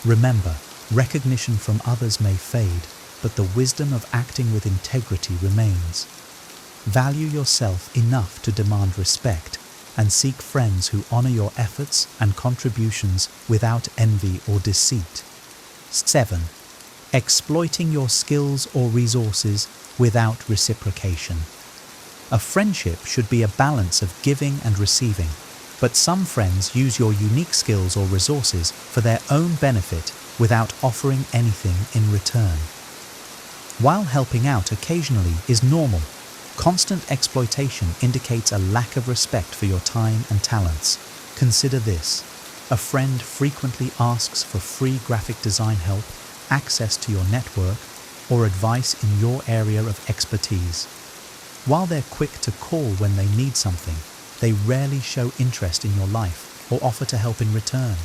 [SPEAKER 4] Remember, recognition from others may fade, but the wisdom of acting with integrity remains. Value yourself enough to demand respect and seek friends who honor your efforts and contributions without envy or deceit. 7. Exploiting your skills or resources without reciprocation. A friendship should be a balance of giving and receiving, but some friends use your unique skills or resources for their own benefit without offering anything in return. While helping out occasionally is normal, constant exploitation indicates a lack of respect for your time and talents. Consider this. A friend frequently asks for free graphic design help, access to your network, or advice in your area of expertise. While they're quick to call when they need something, they rarely show interest in your life or offer to help in return.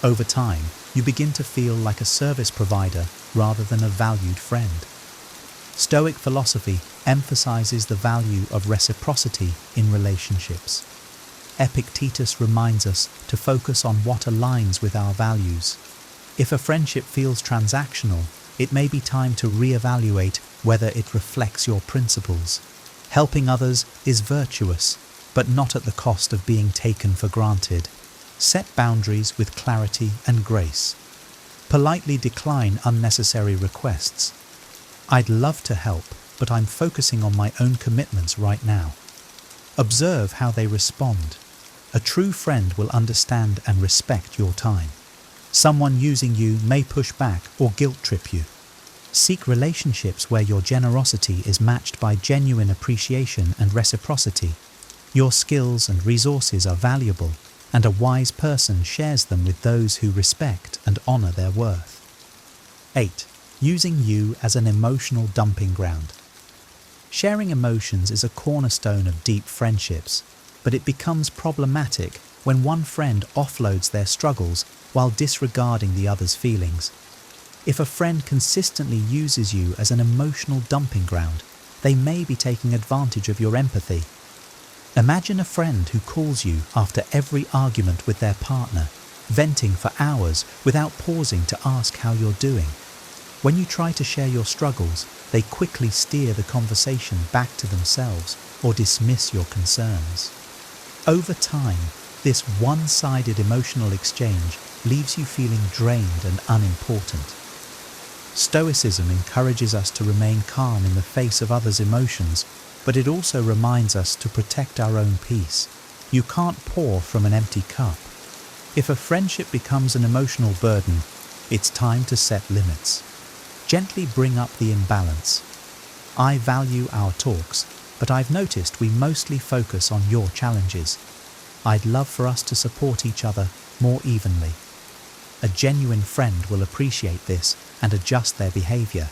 [SPEAKER 4] Over time, you begin to feel like a service provider rather than a valued friend. Stoic philosophy emphasizes the value of reciprocity in relationships. Epictetus reminds us to focus on what aligns with our values. If a friendship feels transactional, it may be time to reevaluate whether it reflects your principles. Helping others is virtuous, but not at the cost of being taken for granted. Set boundaries with clarity and grace. Politely decline unnecessary requests. I'd love to help, but I'm focusing on my own commitments right now. Observe how they respond. A true friend will understand and respect your time. Someone using you may push back or guilt trip you. Seek relationships where your generosity is matched by genuine appreciation and reciprocity. Your skills and resources are valuable, and a wise person shares them with those who respect and honor their worth. 8. Using you as an emotional dumping ground. Sharing emotions is a cornerstone of deep friendships, but it becomes problematic when one friend offloads their struggles while disregarding the other's feelings. If a friend consistently uses you as an emotional dumping ground, they may be taking advantage of your empathy. Imagine a friend who calls you after every argument with their partner, venting for hours without pausing to ask how you're doing. When you try to share your struggles, they quickly steer the conversation back to themselves or dismiss your concerns. Over time, this one-sided emotional exchange leaves you feeling drained and unimportant. Stoicism encourages us to remain calm in the face of others' emotions, but it also reminds us to protect our own peace. You can't pour from an empty cup. If a friendship becomes an emotional burden, it's time to set limits. Gently bring up the imbalance. I value our talks, but I've noticed we mostly focus on your challenges. I'd love for us to support each other more evenly. A genuine friend will appreciate this and adjust their behavior.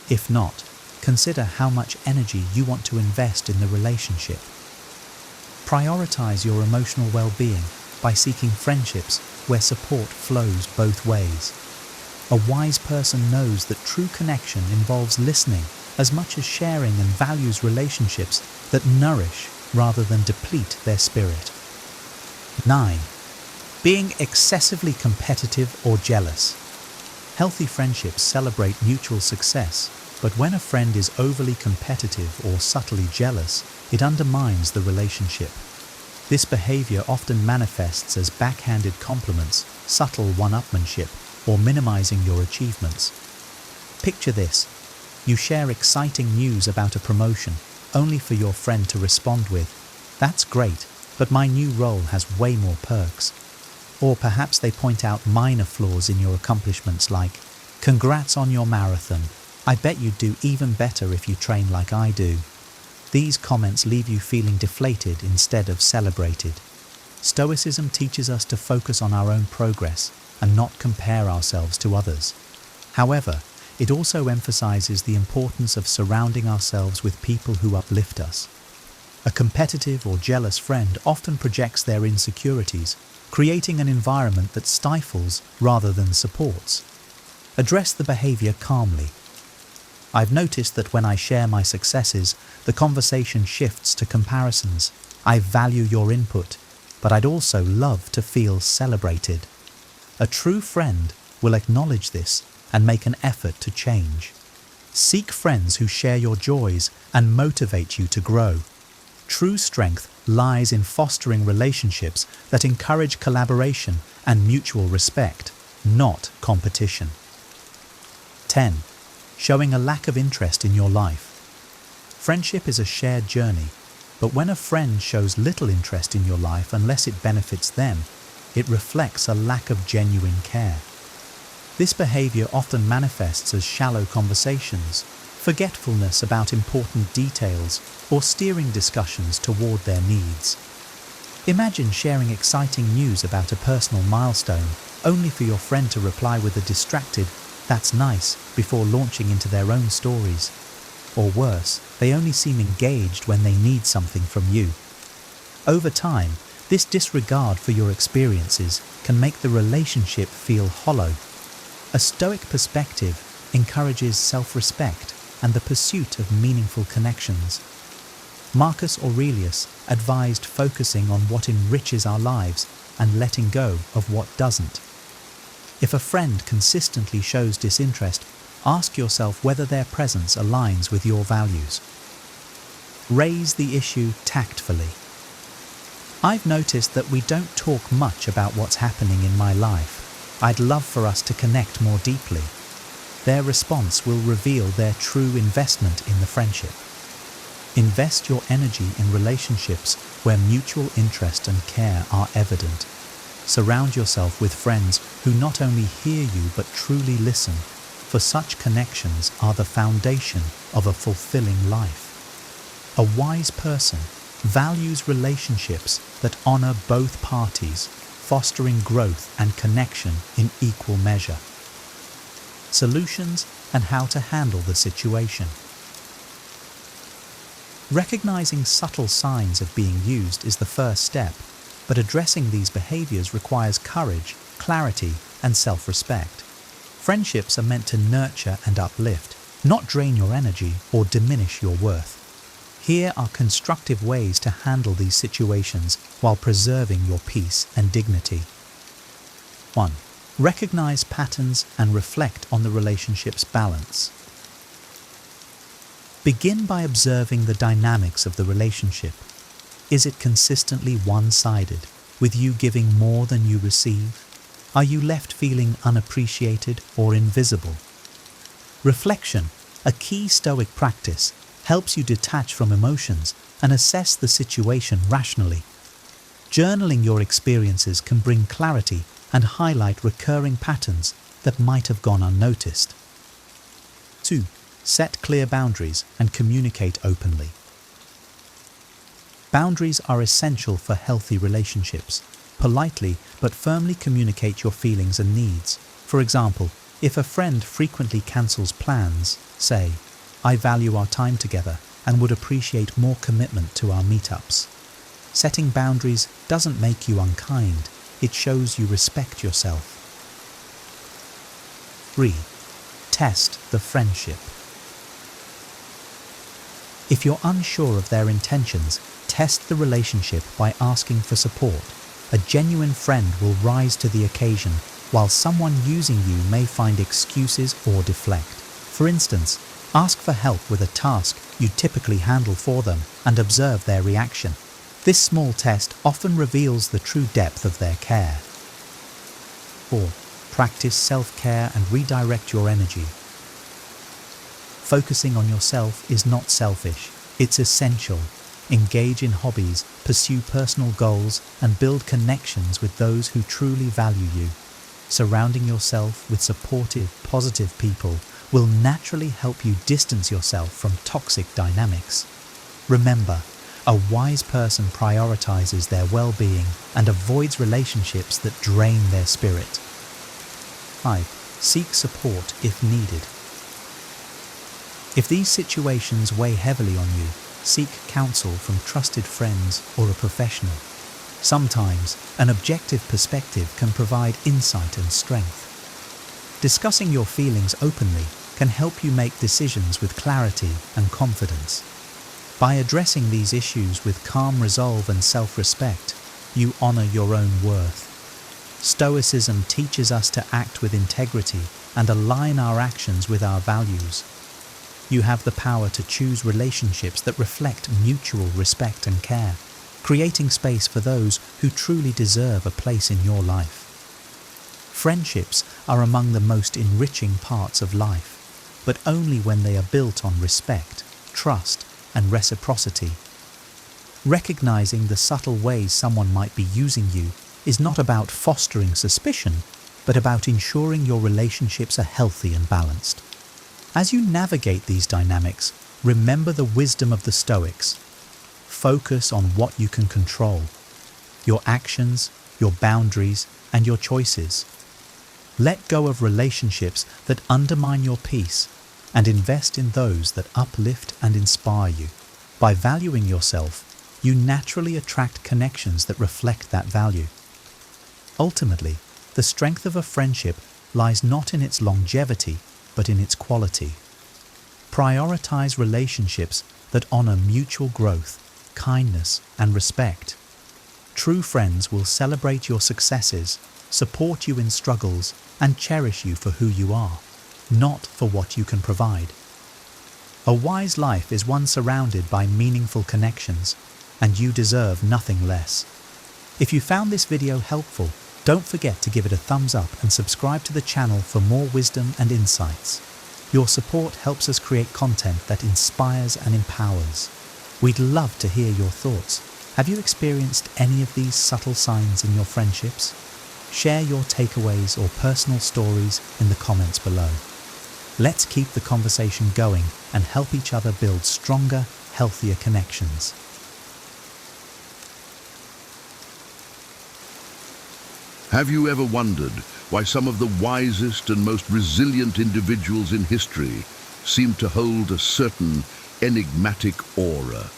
[SPEAKER 4] If not, consider how much energy you want to invest in the relationship. Prioritize your emotional well-being by seeking friendships where support flows both ways. A wise person knows that true connection involves listening as much as sharing and values relationships that nourish rather than deplete their spirit. 9. Being excessively competitive or jealous. Healthy friendships celebrate mutual success, but when a friend is overly competitive or subtly jealous, it undermines the relationship. This behavior often manifests as backhanded compliments, subtle one-upmanship, or minimizing your achievements. Picture this. You share exciting news about a promotion, only for your friend to respond with, "That's great, but my new role has way more perks." Or perhaps they point out minor flaws in your accomplishments like, "Congrats on your marathon. I bet you'd do even better if you train like I do." These comments leave you feeling deflated instead of celebrated. Stoicism teaches us to focus on our own progress and not compare ourselves to others. However, it also emphasizes the importance of surrounding ourselves with people who uplift us. A competitive or jealous friend often projects their insecurities, creating an environment that stifles rather than supports. Address the behavior calmly. I've noticed that when I share my successes, the conversation shifts to comparisons. I value your input, but I'd also love to feel celebrated. A true friend will acknowledge this and make an effort to change. Seek friends who share your joys and motivate you to grow. True strength lies in fostering relationships that encourage collaboration and mutual respect, not competition. 10. Showing a lack of interest in your life. Friendship is a shared journey, but when a friend shows little interest in your life unless it benefits them, it reflects a lack of genuine care. This behavior often manifests as shallow conversations, forgetfulness about important details, or steering discussions toward their needs. Imagine sharing exciting news about a personal milestone, only for your friend to reply with a distracted, "That's nice," before launching into their own stories. Or worse, they only seem engaged when they need something from you. Over time, this disregard for your experiences can make the relationship feel hollow. A Stoic perspective encourages self-respect and the pursuit of meaningful connections. Marcus Aurelius advised focusing on what enriches our lives and letting go of what doesn't. If a friend consistently shows disinterest, ask yourself whether their presence aligns with your values. Raise the issue tactfully. I've noticed that we don't talk much about what's happening in my life. I'd love for us to connect more deeply. Their response will reveal their true investment in the friendship. Invest your energy in relationships where mutual interest and care are evident. Surround yourself with friends who not only hear you but truly listen, for such connections are the foundation of a fulfilling life. A wise person values relationships that honor both parties, fostering growth and connection in equal measure. Solutions and how to handle the situation. Recognizing subtle signs of being used is the first step, but addressing these behaviors requires courage, clarity, and self-respect. Friendships are meant to nurture and uplift, not drain your energy or diminish your worth. Here are constructive ways to handle these situations while preserving your peace and dignity. 1. Recognize patterns and reflect on the relationship's balance. Begin by observing the dynamics of the relationship. Is it consistently one-sided, with you giving more than you receive? Are you left feeling unappreciated or invisible? Reflection, a key Stoic practice, helps you detach from emotions and assess the situation rationally. Journaling your experiences can bring clarity and highlight recurring patterns that might have gone unnoticed. 2. Set clear boundaries and communicate openly. Boundaries are essential for healthy relationships. Politely but firmly communicate your feelings and needs. For example, if a friend frequently cancels plans, say, "I value our time together and would appreciate more commitment to our meetups." Setting boundaries doesn't make you unkind, it shows you respect yourself. 3. Test the friendship. If you're unsure of their intentions, test the relationship by asking for support. A genuine friend will rise to the occasion, while someone using you may find excuses or deflect. For instance, ask for help with a task you typically handle for them and observe their reaction. This small test often reveals the true depth of their care. 4. Practice self-care and redirect your energy. Focusing on yourself is not selfish, it's essential. Engage in hobbies, pursue personal goals, and build connections with those who truly value you. Surrounding yourself with supportive, positive people will naturally help you distance yourself from toxic dynamics. Remember, a wise person prioritizes their well-being and avoids relationships that drain their spirit. 5. Seek support if needed. If these situations weigh heavily on you, seek counsel from trusted friends or a professional. Sometimes, an objective perspective can provide insight and strength. Discussing your feelings openly can help you make decisions with clarity and confidence. By addressing these issues with calm resolve and self-respect, you honor your own worth. Stoicism teaches us to act with integrity and align our actions with our values. You have the power to choose relationships that reflect mutual respect and care, creating space for those who truly deserve a place in your life. Friendships are among the most enriching parts of life, but only when they are built on respect, trust, and reciprocity. Recognizing the subtle ways someone might be using you is not about fostering suspicion, but about ensuring your relationships are healthy and balanced. As you navigate these dynamics, remember the wisdom of the Stoics. Focus on what you can control: your actions, your boundaries, and your choices. Let go of relationships that undermine your peace and invest in those that uplift and inspire you. By valuing yourself, you naturally attract connections that reflect that value. Ultimately, the strength of a friendship lies not in its longevity, but in its quality. Prioritize relationships that honor mutual growth, kindness, and respect. True friends will celebrate your successes, support you in struggles, and cherish you for who you are, not for what you can provide. A wise life is one surrounded by meaningful connections, and you deserve nothing less. If you found this video helpful, don't forget to give it a thumbs up and subscribe to the channel for more wisdom and insights. Your support helps us create content that inspires and empowers. We'd love to hear your thoughts. Have you experienced any of these subtle signs in your friendships? Share your takeaways or personal stories in the comments below. Let's keep the conversation going and help each other build stronger, healthier connections.
[SPEAKER 3] Have you ever wondered why some of the wisest and most resilient individuals in history seem to hold a certain enigmatic aura?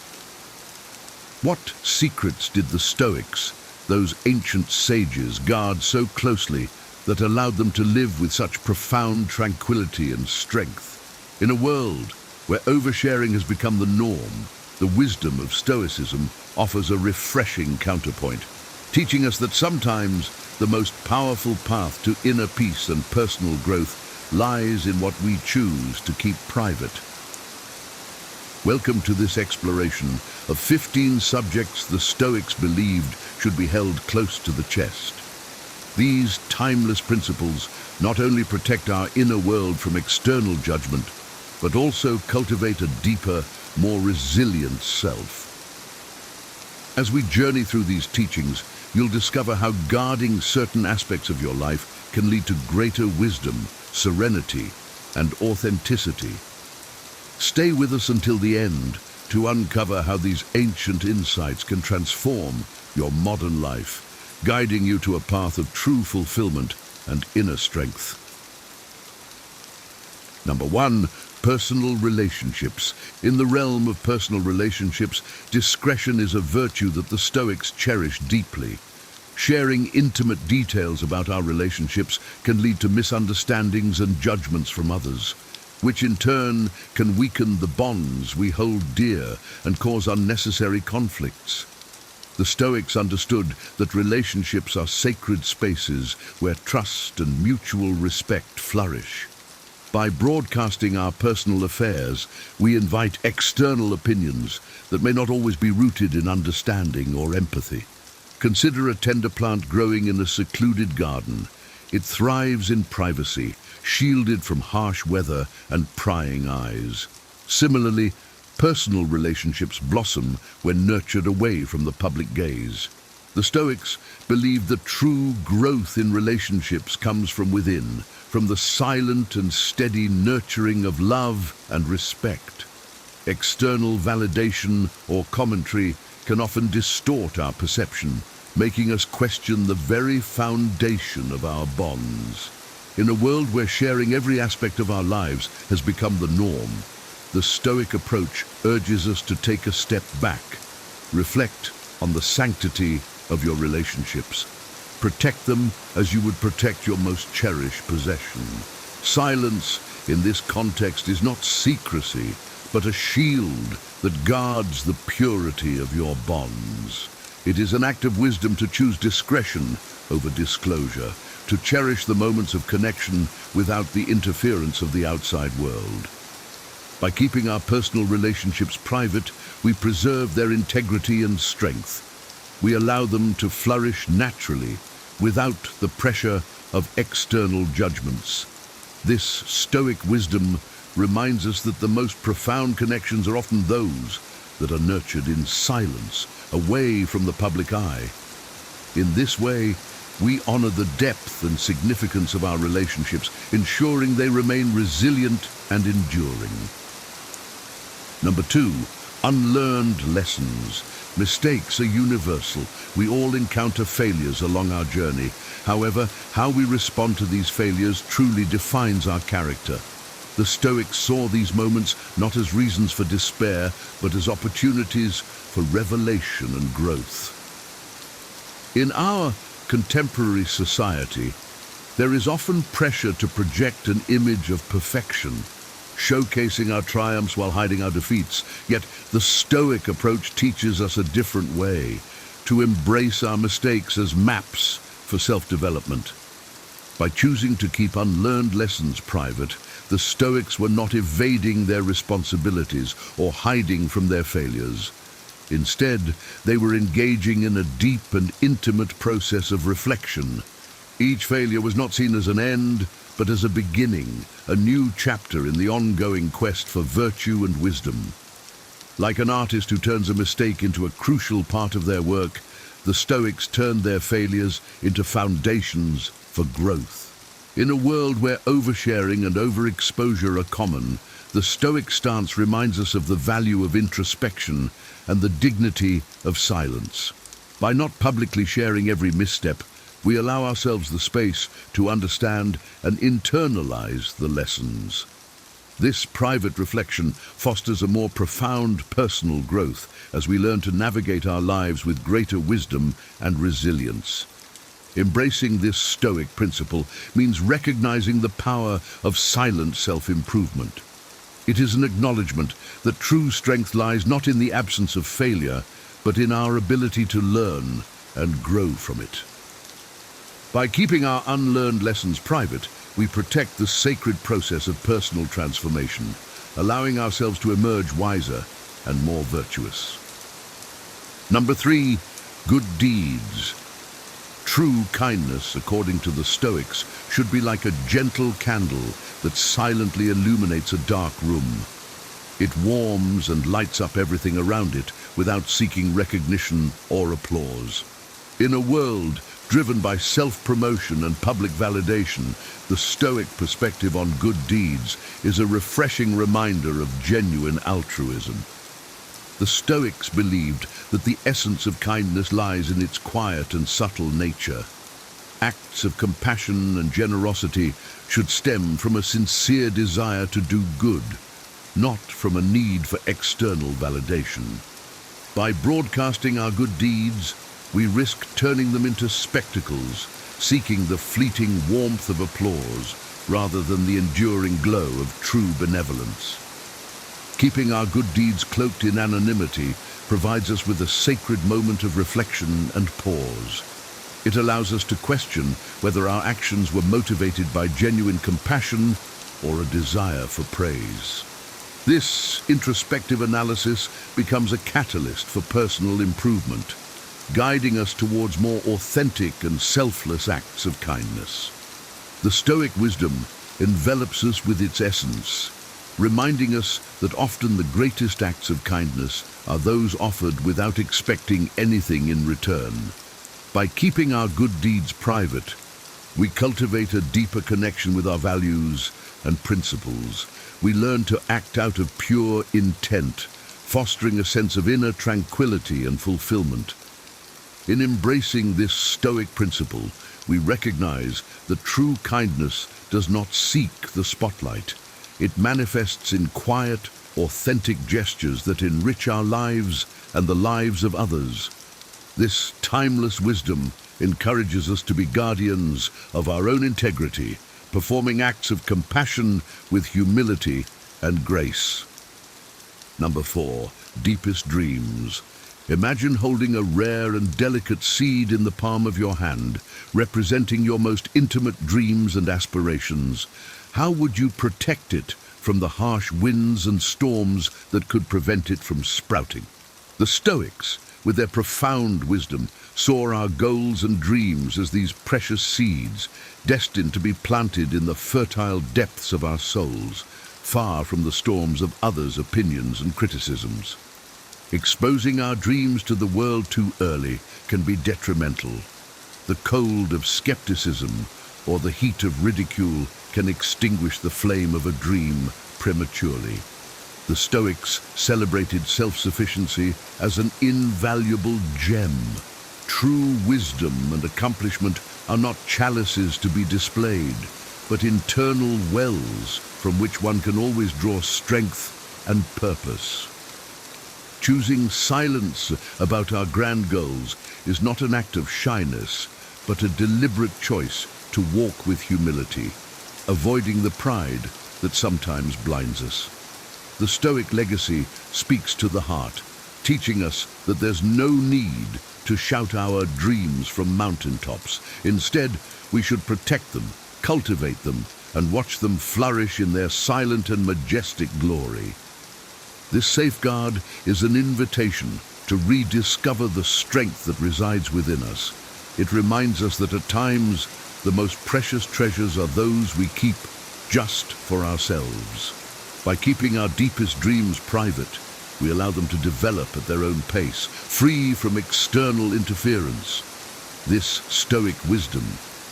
[SPEAKER 3] What secrets did the Stoics, those ancient sages, guard so closely that allowed them to live with such profound tranquility and strength? In a world where oversharing has become the norm, the wisdom of Stoicism offers a refreshing counterpoint, teaching us that sometimes the most powerful path to inner peace and personal growth lies in what we choose to keep private. Welcome to this exploration of 15 subjects the Stoics believed should be held close to the chest. These timeless principles not only protect our inner world from external judgment, but also cultivate a deeper, more resilient self. As we journey through these teachings, you'll discover how guarding certain aspects of your life can lead to greater wisdom, serenity, and authenticity. Stay with us until the end to uncover how these ancient insights can transform your modern life, guiding you to a path of true fulfillment and inner strength. Number 1, personal relationships. In the realm of personal relationships, discretion is a virtue that the Stoics cherish deeply. Sharing intimate details about our relationships can lead to misunderstandings and judgments from others, which in turn can weaken the bonds we hold dear and cause unnecessary conflicts. The Stoics understood that relationships are sacred spaces where trust and mutual respect flourish. By broadcasting our personal affairs, we invite external opinions that may not always be rooted in understanding or empathy. Consider a tender plant growing in a secluded garden. It thrives in privacy, shielded from harsh weather and prying eyes. Similarly, personal relationships blossom when nurtured away from the public gaze. The Stoics believed that true growth in relationships comes from within, from the silent and steady nurturing of love and respect. External validation or commentary can often distort our perception, making us question the very foundation of our bonds. In a world where sharing every aspect of our lives has become the norm, the Stoic approach urges us to take a step back, reflect on the sanctity of your relationships. Protect them as you would protect your most cherished possession. Silence in this context is not secrecy, but a shield that guards the purity of your bonds. It is an act of wisdom to choose discretion over disclosure, to cherish the moments of connection without the interference of the outside world. By keeping our personal relationships private, we preserve their integrity and strength. We allow them to flourish naturally, without the pressure of external judgments. This Stoic wisdom reminds us that the most profound connections are often those that are nurtured in silence, away from the public eye. In this way, we honor the depth and significance of our relationships, ensuring they remain resilient and enduring. Number 2, unlearned lessons. Mistakes are universal. We all encounter failures along our journey. However, how we respond to these failures truly defines our character. The Stoics saw these moments not as reasons for despair, but as opportunities for revelation and growth. In our contemporary society, there is often pressure to project an image of perfection, showcasing our triumphs while hiding our defeats. Yet the Stoic approach teaches us a different way, to embrace our mistakes as maps for self-development. By choosing to keep unlearned lessons private, the Stoics were not evading their responsibilities or hiding from their failures. Instead, they were engaging in a deep and intimate process of reflection. Each failure was not seen as an end, but as a beginning, a new chapter in the ongoing quest for virtue and wisdom. Like an artist who turns a mistake into a crucial part of their work, the Stoics turned their failures into foundations for growth. In a world where oversharing and overexposure are common, the Stoic stance reminds us of the value of introspection and the dignity of silence. By not publicly sharing every misstep, we allow ourselves the space to understand and internalize the lessons. This private reflection fosters a more profound personal growth as we learn to navigate our lives with greater wisdom and resilience. Embracing this Stoic principle means recognizing the power of silent self-improvement. It is an acknowledgement that true strength lies not in the absence of failure, but in our ability to learn and grow from it. By keeping our unlearned lessons private, we protect the sacred process of personal transformation, allowing ourselves to emerge wiser and more virtuous. Number 3, good deeds. True kindness, according to the Stoics, should be like a gentle candle that silently illuminates a dark room. It warms and lights up everything around it without seeking recognition or applause. In a world driven by self-promotion and public validation, the Stoic perspective on good deeds is a refreshing reminder of genuine altruism. The Stoics believed that the essence of kindness lies in its quiet and subtle nature. Acts of compassion and generosity should stem from a sincere desire to do good, not from a need for external validation. By broadcasting our good deeds, we risk turning them into spectacles, seeking the fleeting warmth of applause rather than the enduring glow of true benevolence. Keeping our good deeds cloaked in anonymity provides us with a sacred moment of reflection and pause. It allows us to question whether our actions were motivated by genuine compassion or a desire for praise. This introspective analysis becomes a catalyst for personal improvement, guiding us towards more authentic and selfless acts of kindness. The Stoic wisdom envelops us with its essence, reminding us that often the greatest acts of kindness are those offered without expecting anything in return. By keeping our good deeds private, we cultivate a deeper connection with our values and principles. We learn to act out of pure intent, fostering a sense of inner tranquility and fulfillment. In embracing this Stoic principle, we recognize that true kindness does not seek the spotlight. It manifests in quiet, authentic gestures that enrich our lives and the lives of others. This timeless wisdom encourages us to be guardians of our own integrity, performing acts of compassion with humility and grace. Number 4, deepest dreams. Imagine holding a rare and delicate seed in the palm of your hand, representing your most intimate dreams and aspirations. How would you protect it from the harsh winds and storms that could prevent it from sprouting? The Stoics, with their profound wisdom, saw our goals and dreams as these precious seeds, destined to be planted in the fertile depths of our souls, far from the storms of others' opinions and criticisms. Exposing our dreams to the world too early can be detrimental. The cold of skepticism or the heat of ridicule can extinguish the flame of a dream prematurely. The Stoics celebrated self-sufficiency as an invaluable gem. True wisdom and accomplishment are not chalices to be displayed, but internal wells from which one can always draw strength and purpose. Choosing silence about our grand goals is not an act of shyness, but a deliberate choice to walk with humility, avoiding the pride that sometimes blinds us. The Stoic legacy speaks to the heart, teaching us that there's no need to shout our dreams from mountaintops. Instead, we should protect them, cultivate them, and watch them flourish in their silent and majestic glory. This safeguard is an invitation to rediscover the strength that resides within us. It reminds us that at times, the most precious treasures are those we keep just for ourselves. By keeping our deepest dreams private, we allow them to develop at their own pace, free from external interference. This Stoic wisdom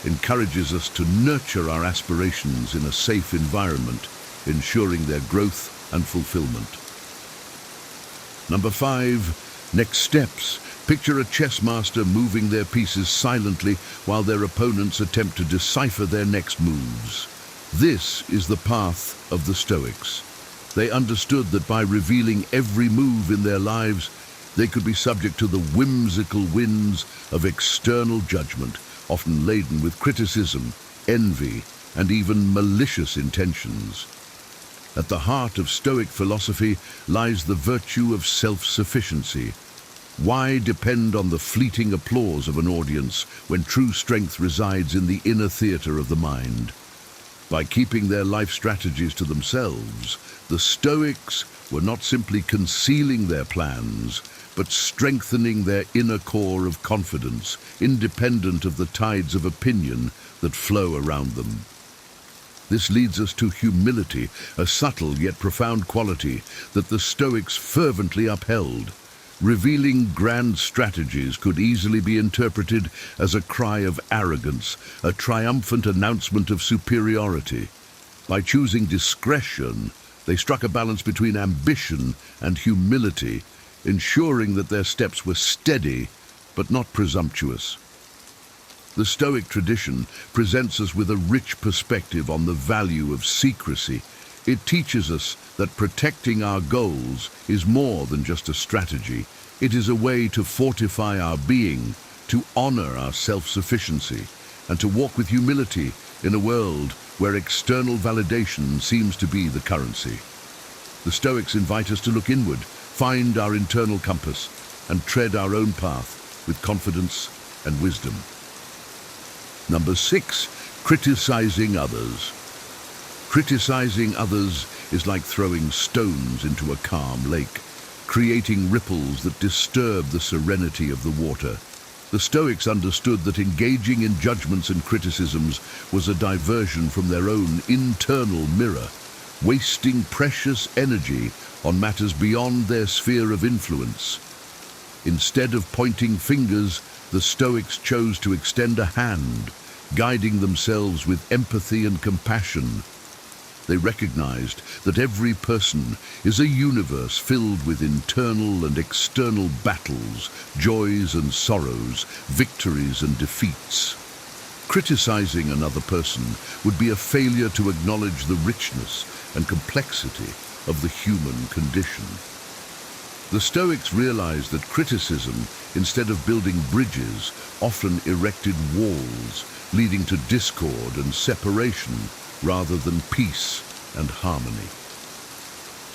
[SPEAKER 3] encourages us to nurture our aspirations in a safe environment, ensuring their growth and fulfillment. Number 5, next steps. Picture a chess master moving their pieces silently while their opponents attempt to decipher their next moves. This is the path of the Stoics. They understood that by revealing every move in their lives, they could be subject to the whimsical winds of external judgment, often laden with criticism, envy, and even malicious intentions. At the heart of Stoic philosophy lies the virtue of self-sufficiency. Why depend on the fleeting applause of an audience when true strength resides in the inner theater of the mind? By keeping their life strategies to themselves, the Stoics were not simply concealing their plans, but strengthening their inner core of confidence, independent of the tides of opinion that flow around them. This leads us to humility, a subtle yet profound quality that the Stoics fervently upheld. Revealing grand strategies could easily be interpreted as a cry of arrogance, a triumphant announcement of superiority. By choosing discretion, they struck a balance between ambition and humility, ensuring that their steps were steady but not presumptuous. The Stoic tradition presents us with a rich perspective on the value of secrecy. It teaches us that protecting our goals is more than just a strategy. It is a way to fortify our being, to honor our self-sufficiency, and to walk with humility in a world where external validation seems to be the currency. The Stoics invite us to look inward, find our internal compass, and tread our own path with confidence and wisdom. Number 6, criticizing others. Criticizing others is like throwing stones into a calm lake, creating ripples that disturb the serenity of the water. The Stoics understood that engaging in judgments and criticisms was a diversion from their own internal mirror, wasting precious energy on matters beyond their sphere of influence. Instead of pointing fingers, the Stoics chose to extend a hand, guiding themselves with empathy and compassion. They recognized that every person is a universe filled with internal and external battles, joys and sorrows, victories and defeats. Criticizing another person would be a failure to acknowledge the richness and complexity of the human condition. The Stoics realized that criticism, instead of building bridges, often erected walls, leading to discord and separation rather than peace and harmony.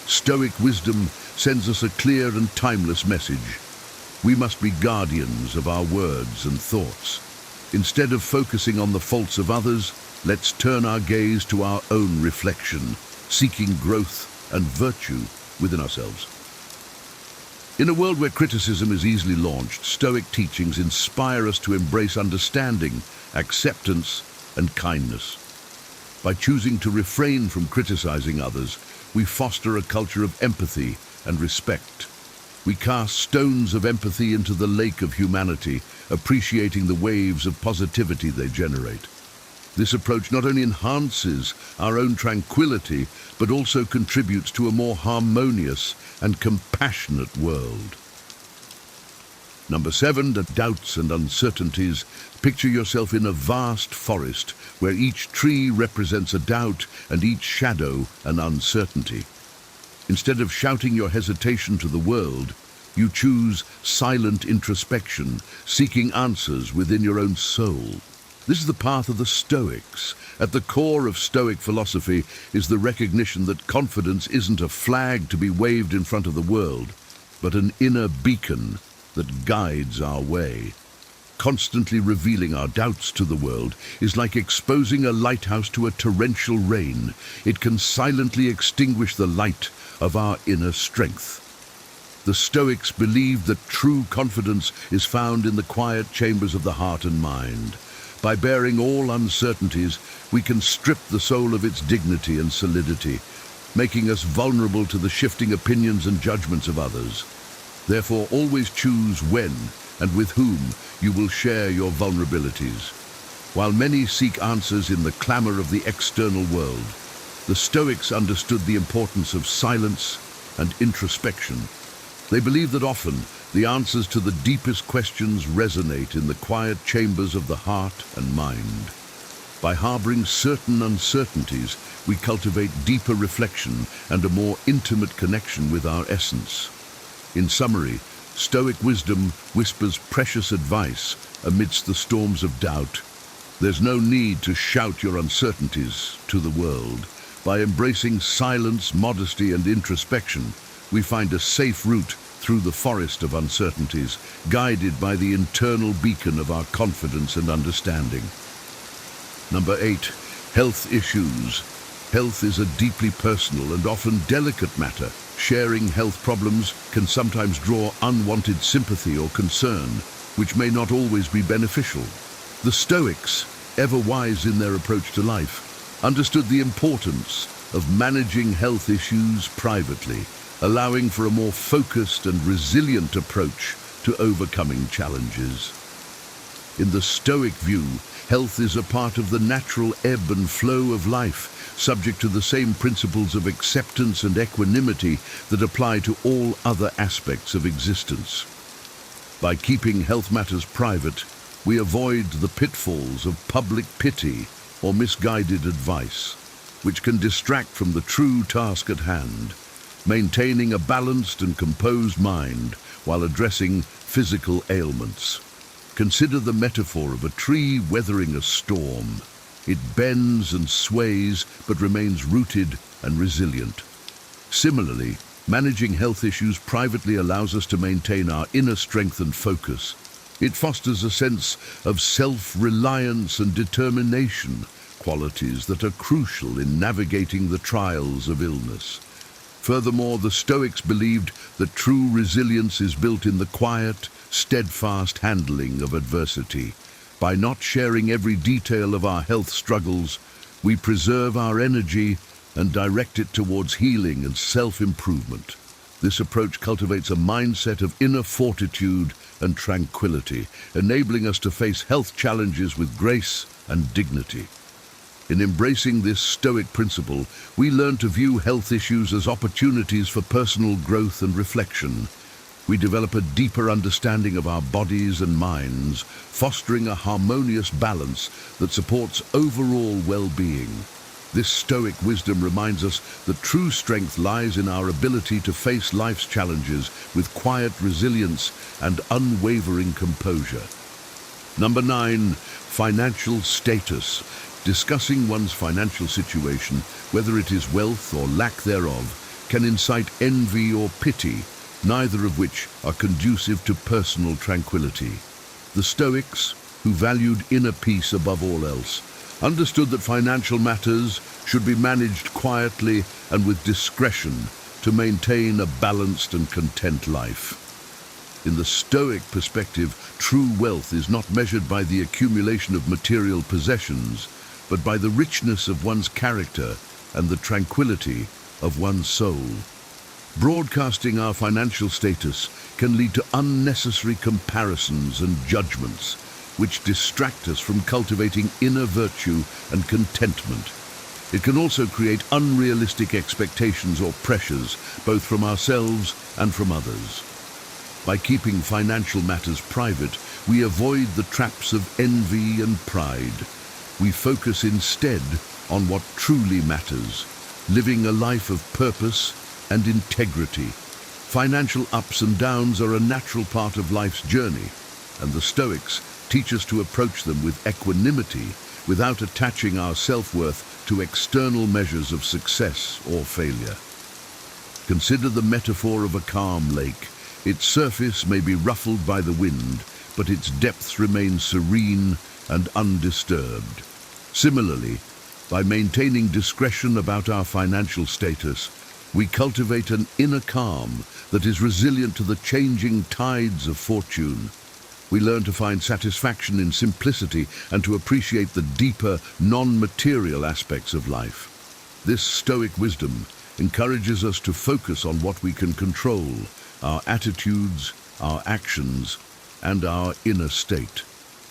[SPEAKER 3] Stoic wisdom sends us a clear and timeless message. We must be guardians of our words and thoughts. Instead of focusing on the faults of others, let's turn our gaze to our own reflection, seeking growth and virtue within ourselves. In a world where criticism is easily launched, Stoic teachings inspire us to embrace understanding, acceptance, and kindness. By choosing to refrain from criticizing others, we foster a culture of empathy and respect. We cast stones of empathy into the lake of humanity, appreciating the waves of positivity they generate. This approach not only enhances our own tranquility, but also contributes to a more harmonious and compassionate world. Number 7, the doubts and uncertainties. Picture yourself in a vast forest where each tree represents a doubt and each shadow an uncertainty. Instead of shouting your hesitation to the world, you choose silent introspection, seeking answers within your own soul. This is the path of the Stoics. At the core of Stoic philosophy is the recognition that confidence isn't a flag to be waved in front of the world, but an inner beacon that guides our way. Constantly revealing our doubts to the world is like exposing a lighthouse to a torrential rain. It can silently extinguish the light of our inner strength. The Stoics believed that true confidence is found in the quiet chambers of the heart and mind. By bearing all uncertainties, we can strip the soul of its dignity and solidity, making us vulnerable to the shifting opinions and judgments of others. Therefore, always choose when and with whom you will share your vulnerabilities. While many seek answers in the clamor of the external world, the Stoics understood the importance of silence and introspection. They believed that often the answers to the deepest questions resonate in the quiet chambers of the heart and mind. By harboring certain uncertainties, we cultivate deeper reflection and a more intimate connection with our essence. In summary, Stoic wisdom whispers precious advice amidst the storms of doubt. There's no need to shout your uncertainties to the world. By embracing silence, modesty, and introspection, we find a safe route through the forest of uncertainties, guided by the internal beacon of our confidence and understanding. Number 8, health issues. Health is a deeply personal and often delicate matter. Sharing health problems can sometimes draw unwanted sympathy or concern, which may not always be beneficial. The Stoics, ever wise in their approach to life, understood the importance of managing health issues privately, allowing for a more focused and resilient approach to overcoming challenges. In the Stoic view, health is a part of the natural ebb and flow of life, subject to the same principles of acceptance and equanimity that apply to all other aspects of existence. By keeping health matters private, we avoid the pitfalls of public pity or misguided advice, which can distract from the true task at hand, maintaining a balanced and composed mind while addressing physical ailments. Consider the metaphor of a tree weathering a storm. It bends and sways, but remains rooted and resilient. Similarly, managing health issues privately allows us to maintain our inner strength and focus. It fosters a sense of self-reliance and determination, qualities that are crucial in navigating the trials of illness. Furthermore, the Stoics believed that true resilience is built in the quiet, steadfast handling of adversity. By not sharing every detail of our health struggles, we preserve our energy and direct it towards healing and self-improvement. This approach cultivates a mindset of inner fortitude and tranquility, enabling us to face health challenges with grace and dignity. In embracing this Stoic principle, we learn to view health issues as opportunities for personal growth and reflection. We develop a deeper understanding of our bodies and minds, fostering a harmonious balance that supports overall well-being. This Stoic wisdom reminds us that true strength lies in our ability to face life's challenges with quiet resilience and unwavering composure. Number 9, financial status. Discussing one's financial situation, whether it is wealth or lack thereof, can incite envy or pity, neither of which are conducive to personal tranquility. The Stoics, who valued inner peace above all else, understood that financial matters should be managed quietly and with discretion to maintain a balanced and content life. In the Stoic perspective, true wealth is not measured by the accumulation of material possessions, but by the richness of one's character and the tranquility of one's soul. Broadcasting our financial status can lead to unnecessary comparisons and judgments, which distract us from cultivating inner virtue and contentment. It can also create unrealistic expectations or pressures, both from ourselves and from others. By keeping financial matters private, we avoid the traps of envy and pride. We focus instead on what truly matters, living a life of purpose and integrity. Financial ups and downs are a natural part of life's journey, and the Stoics teach us to approach them with equanimity without attaching our self-worth to external measures of success or failure. Consider the metaphor of a calm lake. Its surface may be ruffled by the wind, but its depths remain serene and undisturbed. Similarly, by maintaining discretion about our financial status, we cultivate an inner calm that is resilient to the changing tides of fortune. We learn to find satisfaction in simplicity and to appreciate the deeper, non-material aspects of life. This Stoic wisdom encourages us to focus on what we can control, our attitudes, our actions, and our inner state.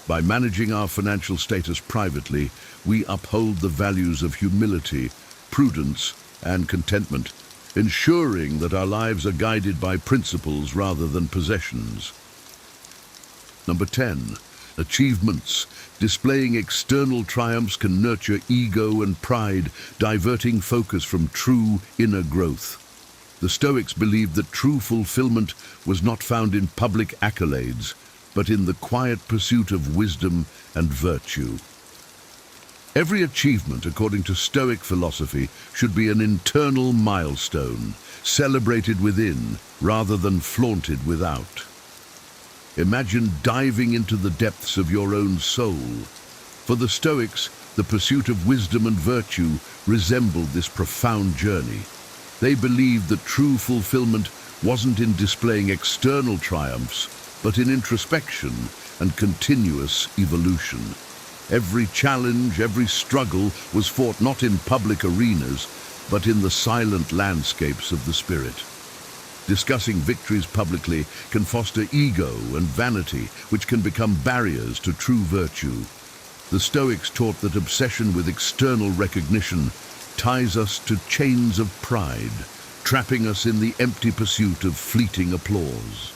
[SPEAKER 3] By managing our financial status privately, we uphold the values of humility, prudence, and contentment, ensuring that our lives are guided by principles rather than possessions. Number 10, achievements. Displaying external triumphs can nurture ego and pride, diverting focus from true inner growth. The Stoics believed that true fulfillment was not found in public accolades, but in the quiet pursuit of wisdom and virtue. Every achievement, according to Stoic philosophy, should be an internal milestone, celebrated within rather than flaunted without. Imagine diving into the depths of your own soul. For the Stoics, the pursuit of wisdom and virtue resembled this profound journey. They believed that true fulfillment wasn't in displaying external triumphs, but in introspection and continuous evolution. Every challenge, every struggle was fought not in public arenas, but in the silent landscapes of the spirit. Discussing victories publicly can foster ego and vanity, which can become barriers to true virtue. The Stoics taught that obsession with external recognition ties us to chains of pride, trapping us in the empty pursuit of fleeting applause.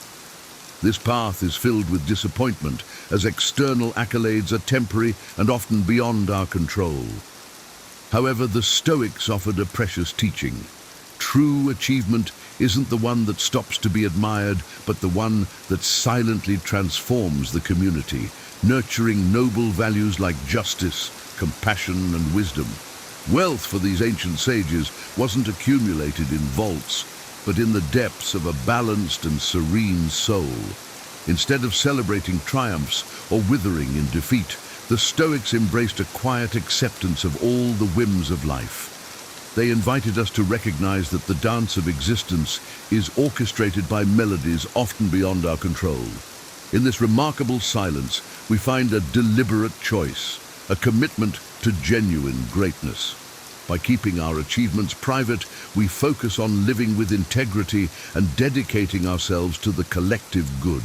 [SPEAKER 3] This path is filled with disappointment, as external accolades are temporary and often beyond our control. However, the Stoics offered a precious teaching. True achievement isn't the one that stops to be admired, but the one that silently transforms the community, nurturing noble values like justice, compassion, and wisdom. Wealth for these ancient sages wasn't accumulated in vaults, but in the depths of a balanced and serene soul. Instead of celebrating triumphs or withering in defeat, the Stoics embraced a quiet acceptance of all the whims of life. They invited us to recognize that the dance of existence is orchestrated by melodies often beyond our control. In this remarkable silence, we find a deliberate choice, a commitment to genuine greatness. By keeping our achievements private, we focus on living with integrity and dedicating ourselves to the collective good.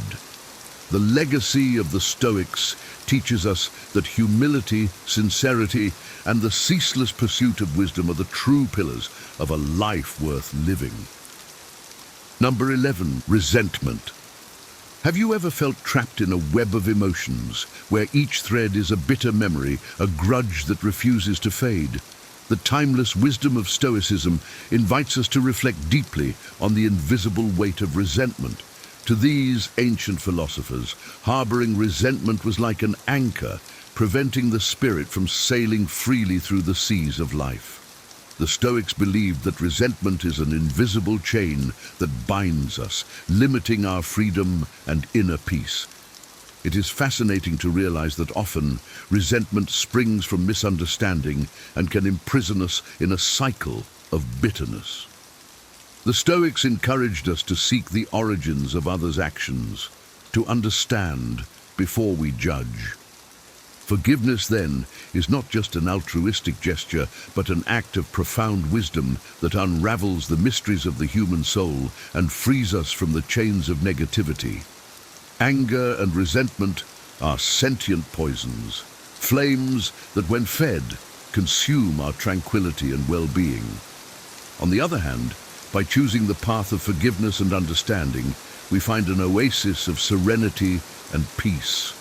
[SPEAKER 3] The legacy of the Stoics teaches us that humility, sincerity, and the ceaseless pursuit of wisdom are the true pillars of a life worth living. Number 11, resentment. Have you ever felt trapped in a web of emotions, where each thread is a bitter memory, a grudge that refuses to fade? The timeless wisdom of Stoicism invites us to reflect deeply on the invisible weight of resentment. To these ancient philosophers, harboring resentment was like an anchor, preventing the spirit from sailing freely through the seas of life. The Stoics believed that resentment is an invisible chain that binds us, limiting our freedom and inner peace. It is fascinating to realize that often resentment springs from misunderstanding and can imprison us in a cycle of bitterness. The Stoics encouraged us to seek the origins of others' actions, to understand before we judge. Forgiveness, then, is not just an altruistic gesture, but an act of profound wisdom that unravels the mysteries of the human soul and frees us from the chains of negativity. Anger and resentment are sentient poisons, flames that, when fed, consume our tranquility and well-being. On the other hand, by choosing the path of forgiveness and understanding, we find an oasis of serenity and peace.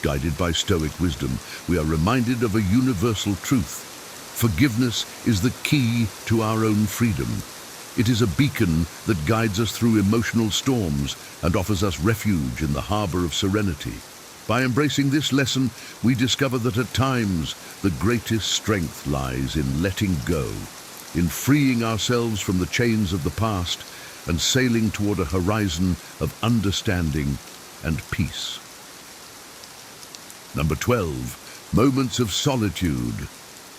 [SPEAKER 3] Guided by Stoic wisdom, we are reminded of a universal truth. Forgiveness is the key to our own freedom. It is a beacon that guides us through emotional storms and offers us refuge in the harbor of serenity. By embracing this lesson, we discover that at times the greatest strength lies in letting go, in freeing ourselves from the chains of the past and sailing toward a horizon of understanding and peace. Number 12, moments of solitude.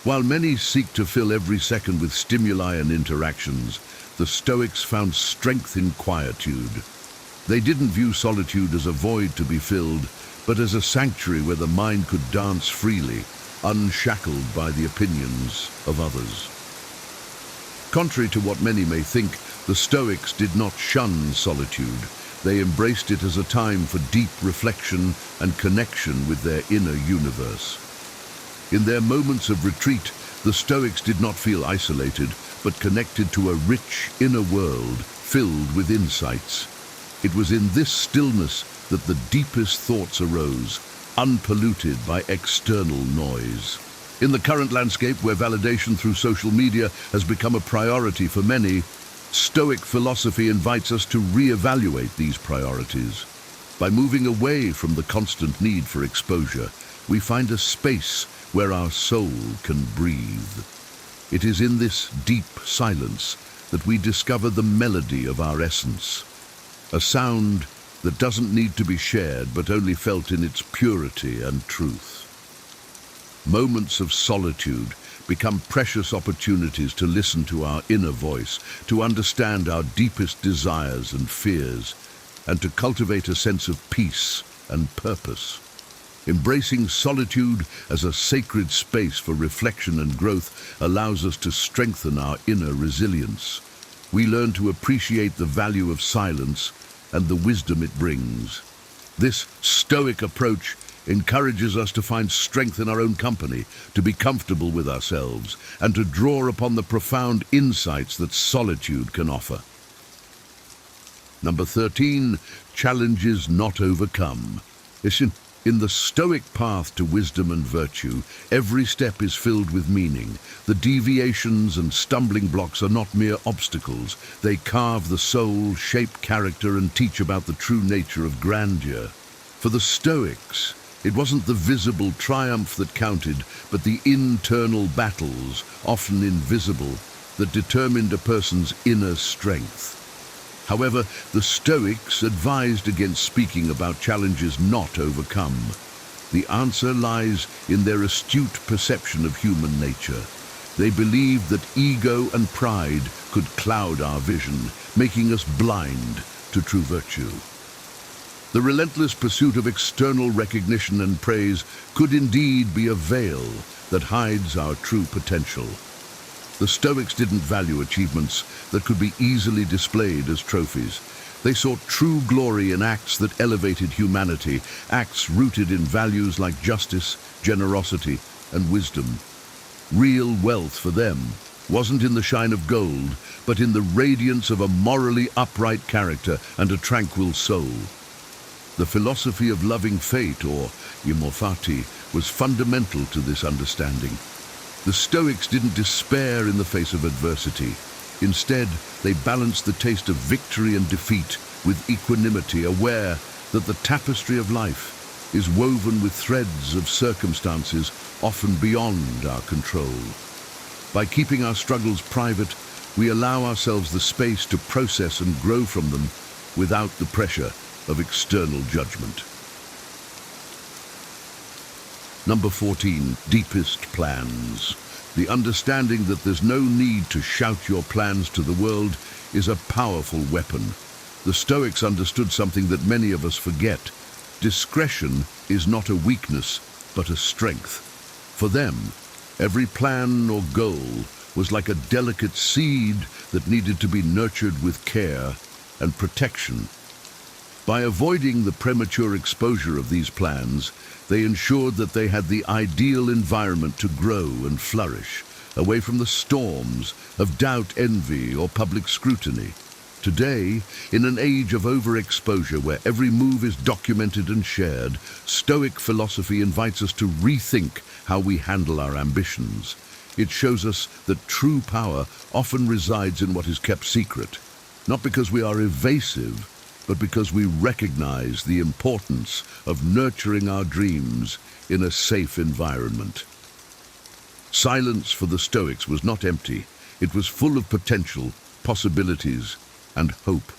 [SPEAKER 3] While many seek to fill every second with stimuli and interactions, the Stoics found strength in quietude. They didn't view solitude as a void to be filled, but as a sanctuary where the mind could dance freely, unshackled by the opinions of others. Contrary to what many may think, the Stoics did not shun solitude. They embraced it as a time for deep reflection and connection with their inner universe. In their moments of retreat, the Stoics did not feel isolated, but connected to a rich inner world filled with insights. It was in this stillness that the deepest thoughts arose, unpolluted by external noise. In the current landscape where validation through social media has become a priority for many, Stoic philosophy invites us to reevaluate these priorities. By moving away from the constant need for exposure, we find a space where our soul can breathe. It is in this deep silence that we discover the melody of our essence, a sound that doesn't need to be shared but only felt in its purity and truth. Moments of solitude become precious opportunities to listen to our inner voice, to understand our deepest desires and fears, and to cultivate a sense of peace and purpose. Embracing solitude as a sacred space for reflection and growth allows us to strengthen our inner resilience. We learn to appreciate the value of silence and the wisdom it brings. This Stoic approach encourages us to find strength in our own company, to be comfortable with ourselves, and to draw upon the profound insights that solitude can offer. Number 13, challenges not overcome. In the Stoic path to wisdom and virtue, every step is filled with meaning. The deviations and stumbling blocks are not mere obstacles. They carve the soul, shape character, and teach about the true nature of grandeur. For the Stoics, it wasn't the visible triumph that counted, but the internal battles, often invisible, that determined a person's inner strength. However, the Stoics advised against speaking about challenges not overcome. The answer lies in their astute perception of human nature. They believed that ego and pride could cloud our vision, making us blind to true virtue. The relentless pursuit of external recognition and praise could indeed be a veil that hides our true potential. The Stoics didn't value achievements that could be easily displayed as trophies. They sought true glory in acts that elevated humanity, acts rooted in values like justice, generosity, and wisdom. Real wealth for them wasn't in the shine of gold, but in the radiance of a morally upright character and a tranquil soul. The philosophy of loving fate, or immortality, was fundamental to this understanding. The Stoics didn't despair in the face of adversity. Instead, they balanced the taste of victory and defeat with equanimity, aware that the tapestry of life is woven with threads of circumstances often beyond our control. By keeping our struggles private, we allow ourselves the space to process and grow from them without the pressure of external judgment. Number 14, deepest plans. The understanding that there's no need to shout your plans to the world is a powerful weapon. The Stoics understood something that many of us forget. Discretion is not a weakness, but a strength. For them, every plan or goal was like a delicate seed that needed to be nurtured with care and protection. By avoiding the premature exposure of these plans, they ensured that they had the ideal environment to grow and flourish, away from the storms of doubt, envy, or public scrutiny. Today, in an age of overexposure where every move is documented and shared, Stoic philosophy invites us to rethink how we handle our ambitions. It shows us that true power often resides in what is kept secret, not because we are evasive, but because we recognize the importance of nurturing our dreams in a safe environment. Silence for the Stoics was not empty. It was full of potential, possibilities, and hope.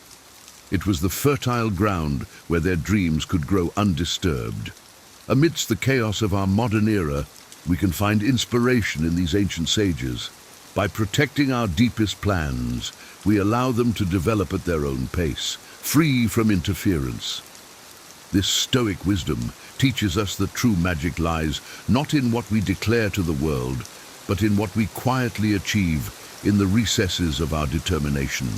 [SPEAKER 3] It was the fertile ground where their dreams could grow undisturbed. Amidst the chaos of our modern era, we can find inspiration in these ancient sages. By protecting our deepest plans, we allow them to develop at their own pace, free from interference. This Stoic wisdom teaches us that true magic lies not in what we declare to the world, but in what we quietly achieve in the recesses of our determination.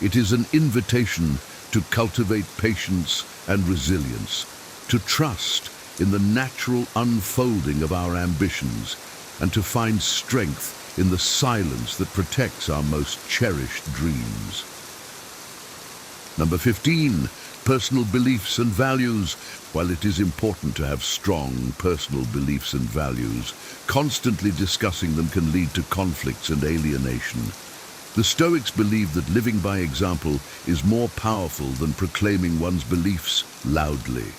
[SPEAKER 3] It is an invitation to cultivate patience and resilience, to trust in the natural unfolding of our ambitions, and to find strength in the silence that protects our most cherished dreams. Number 15, personal beliefs and values. While it is important to have strong personal beliefs and values, constantly discussing them can lead to conflicts and alienation. The Stoics believed that living by example is more powerful than proclaiming one's beliefs loudly.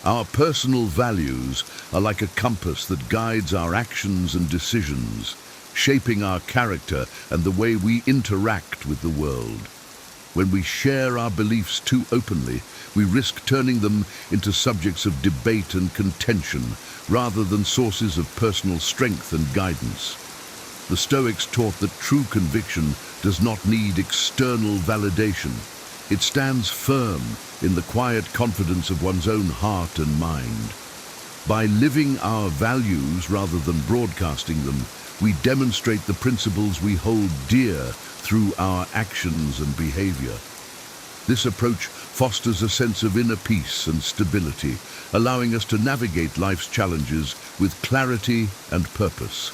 [SPEAKER 3] Our personal values are like a compass that guides our actions and decisions, shaping our character and the way we interact with the world. When we share our beliefs too openly, we risk turning them into subjects of debate and contention, rather than sources of personal strength and guidance. The Stoics taught that true conviction does not need external validation. It stands firm in the quiet confidence of one's own heart and mind. By living our values rather than broadcasting them, we demonstrate the principles we hold dear through our actions and behavior. This approach fosters a sense of inner peace and stability, allowing us to navigate life's challenges with clarity and purpose.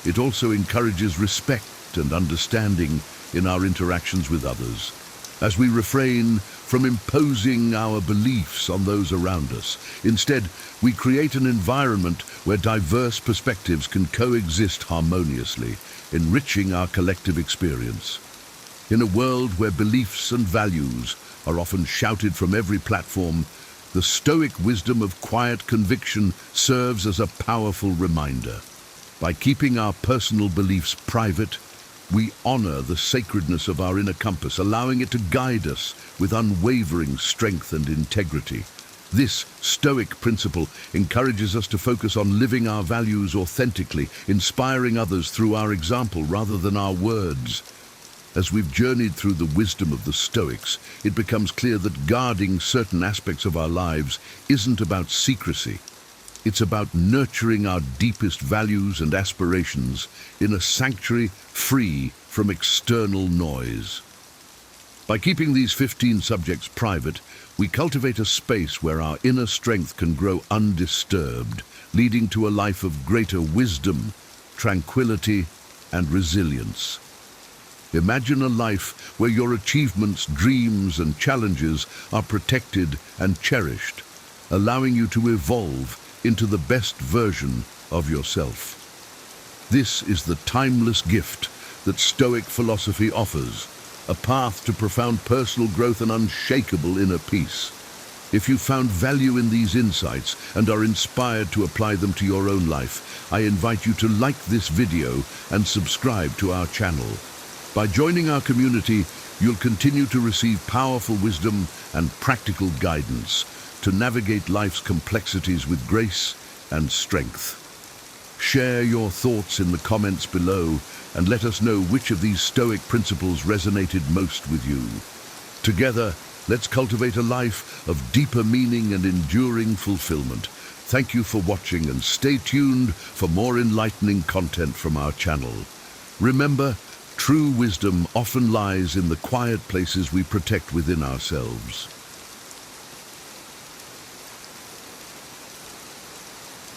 [SPEAKER 3] It also encourages respect and understanding in our interactions with others, as we refrain from imposing our beliefs on those around us. Instead, we create an environment where diverse perspectives can coexist harmoniously, enriching our collective experience. In a world where beliefs and values are often shouted from every platform, the Stoic wisdom of quiet conviction serves as a powerful reminder. By keeping our personal beliefs private, we honor the sacredness of our inner compass, allowing it to guide us with unwavering strength and integrity. This Stoic principle encourages us to focus on living our values authentically, inspiring others through our example rather than our words. As we've journeyed through the wisdom of the Stoics, it becomes clear that guarding certain aspects of our lives isn't about secrecy. It's about nurturing our deepest values and aspirations in a sanctuary free from external noise. By keeping these 15 subjects private, we cultivate a space where our inner strength can grow undisturbed, leading to a life of greater wisdom, tranquility, and resilience. Imagine a life where your achievements, dreams, and challenges are protected and cherished, allowing you to evolve into the best version of yourself. This is the timeless gift that Stoic philosophy offers, a path to profound personal growth and unshakable inner peace. If you found value in these insights and are inspired to apply them to your own life, I invite you to like this video and subscribe to our channel. By joining our community, you'll continue to receive powerful wisdom and practical guidance to navigate life's complexities with grace and strength. Share your thoughts in the comments below and let us know which of these Stoic principles resonated most with you. Together, let's cultivate a life of deeper meaning and enduring fulfillment. Thank you for watching and stay tuned for more enlightening content from our channel. Remember, true wisdom often lies in the quiet places we protect within ourselves.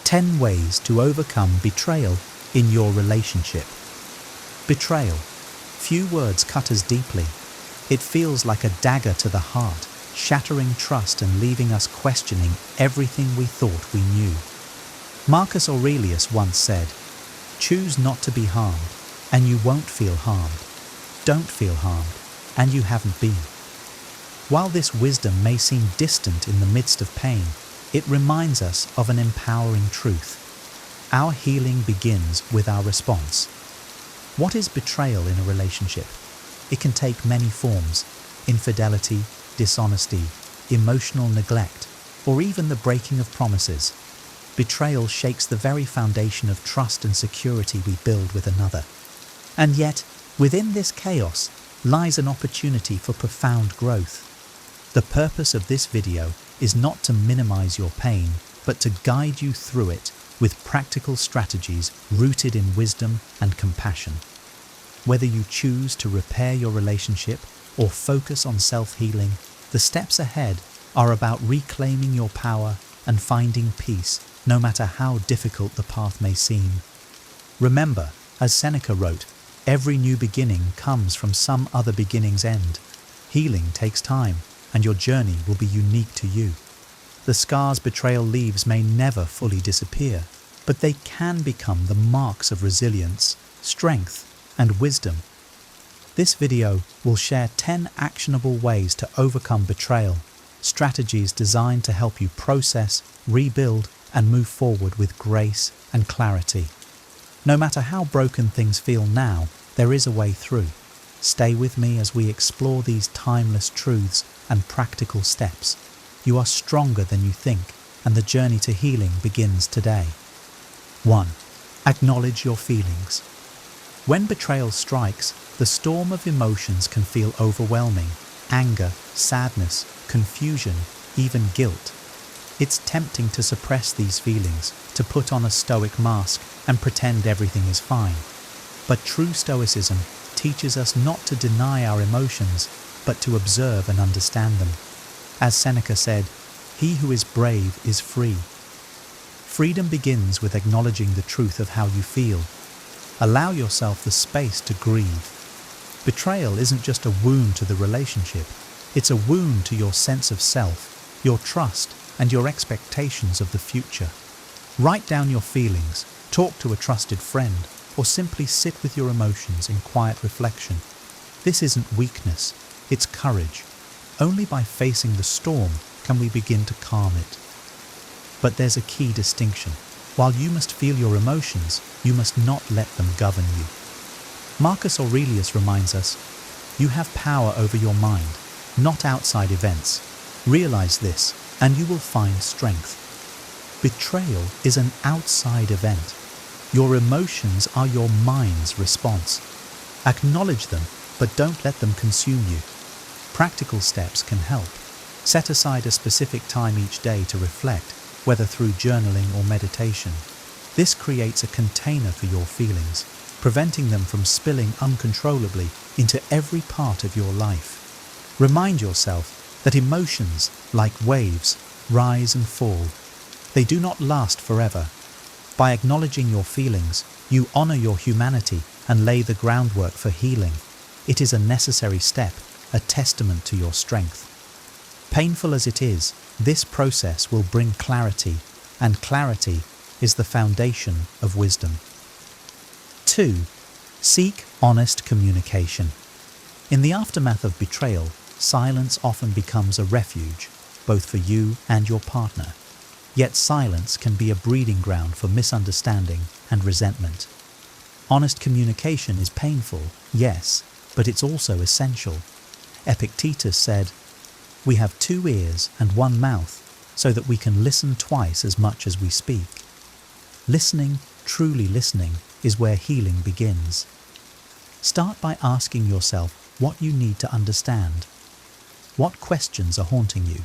[SPEAKER 4] 10 ways to overcome betrayal in your relationship. Betrayal. Few words cut as deeply. It feels like a dagger to the heart, shattering trust and leaving us questioning everything we thought we knew. Marcus Aurelius once said, "Choose not to be harmed, and you won't feel harmed. Don't feel harmed, and you haven't been." While this wisdom may seem distant in the midst of pain, it reminds us of an empowering truth. Our healing begins with our response. What is betrayal in a relationship? It can take many forms: infidelity, dishonesty, emotional neglect, or even the breaking of promises. Betrayal shakes the very foundation of trust and security we build with another. And yet, within this chaos lies an opportunity for profound growth. The purpose of this video is not to minimize your pain, but to guide you through it with practical strategies rooted in wisdom and compassion. Whether you choose to repair your relationship or focus on self-healing, the steps ahead are about reclaiming your power and finding peace, no matter how difficult the path may seem. Remember, as Seneca wrote, every new beginning comes from some other beginning's end. Healing takes time, and your journey will be unique to you. The scars betrayal leaves may never fully disappear, but they can become the marks of resilience, strength, and wisdom. This video will share 10 actionable ways to overcome betrayal, strategies designed to help you process, rebuild, and move forward with grace and clarity. No matter how broken things feel now, there is a way through. Stay with me as we explore these timeless truths and practical steps. You are stronger than you think, and the journey to healing begins today. 1. Acknowledge your feelings. When betrayal strikes, the storm of emotions can feel overwhelming: anger, sadness, confusion, even guilt. It's tempting to suppress these feelings, to put on a stoic mask and pretend everything is fine. But true Stoicism teaches us not to deny our emotions, but to observe and understand them. As Seneca said, "He who is brave is free." Freedom begins with acknowledging the truth of how you feel. Allow yourself the space to grieve. Betrayal isn't just a wound to the relationship, it's a wound to your sense of self, your trust, and your expectations of the future. Write down your feelings, talk to a trusted friend, or simply sit with your emotions in quiet reflection. This isn't weakness, it's courage. Only by facing the storm can we begin to calm it. But there's a key distinction. While you must feel your emotions, you must not let them govern you. Marcus Aurelius reminds us, "You have power over your mind, not outside events. Realize this, and you will find strength." Betrayal is an outside event. Your emotions are your mind's response. Acknowledge them, but don't let them consume you. Practical steps can help. Set aside a specific time each day to reflect, whether through journaling or meditation. This creates a container for your feelings, preventing them from spilling uncontrollably into every part of your life. Remind yourself that emotions, like waves, rise and fall. They do not last forever. By acknowledging your feelings, you honor your humanity and lay the groundwork for healing. It is a necessary step, a testament to your strength. Painful as it is, this process will bring clarity, and clarity is the foundation of wisdom. 2. Seek honest communication. In the aftermath of betrayal, silence often becomes a refuge, both for you and your partner. Yet silence can be a breeding ground for misunderstanding and resentment. Honest communication is painful, yes, but it's also essential. Epictetus said, "We have 2 ears and 1 mouth, so that we can listen twice as much as we speak." Listening, truly listening, is where healing begins. Start by asking yourself what you need to understand. What questions are haunting you?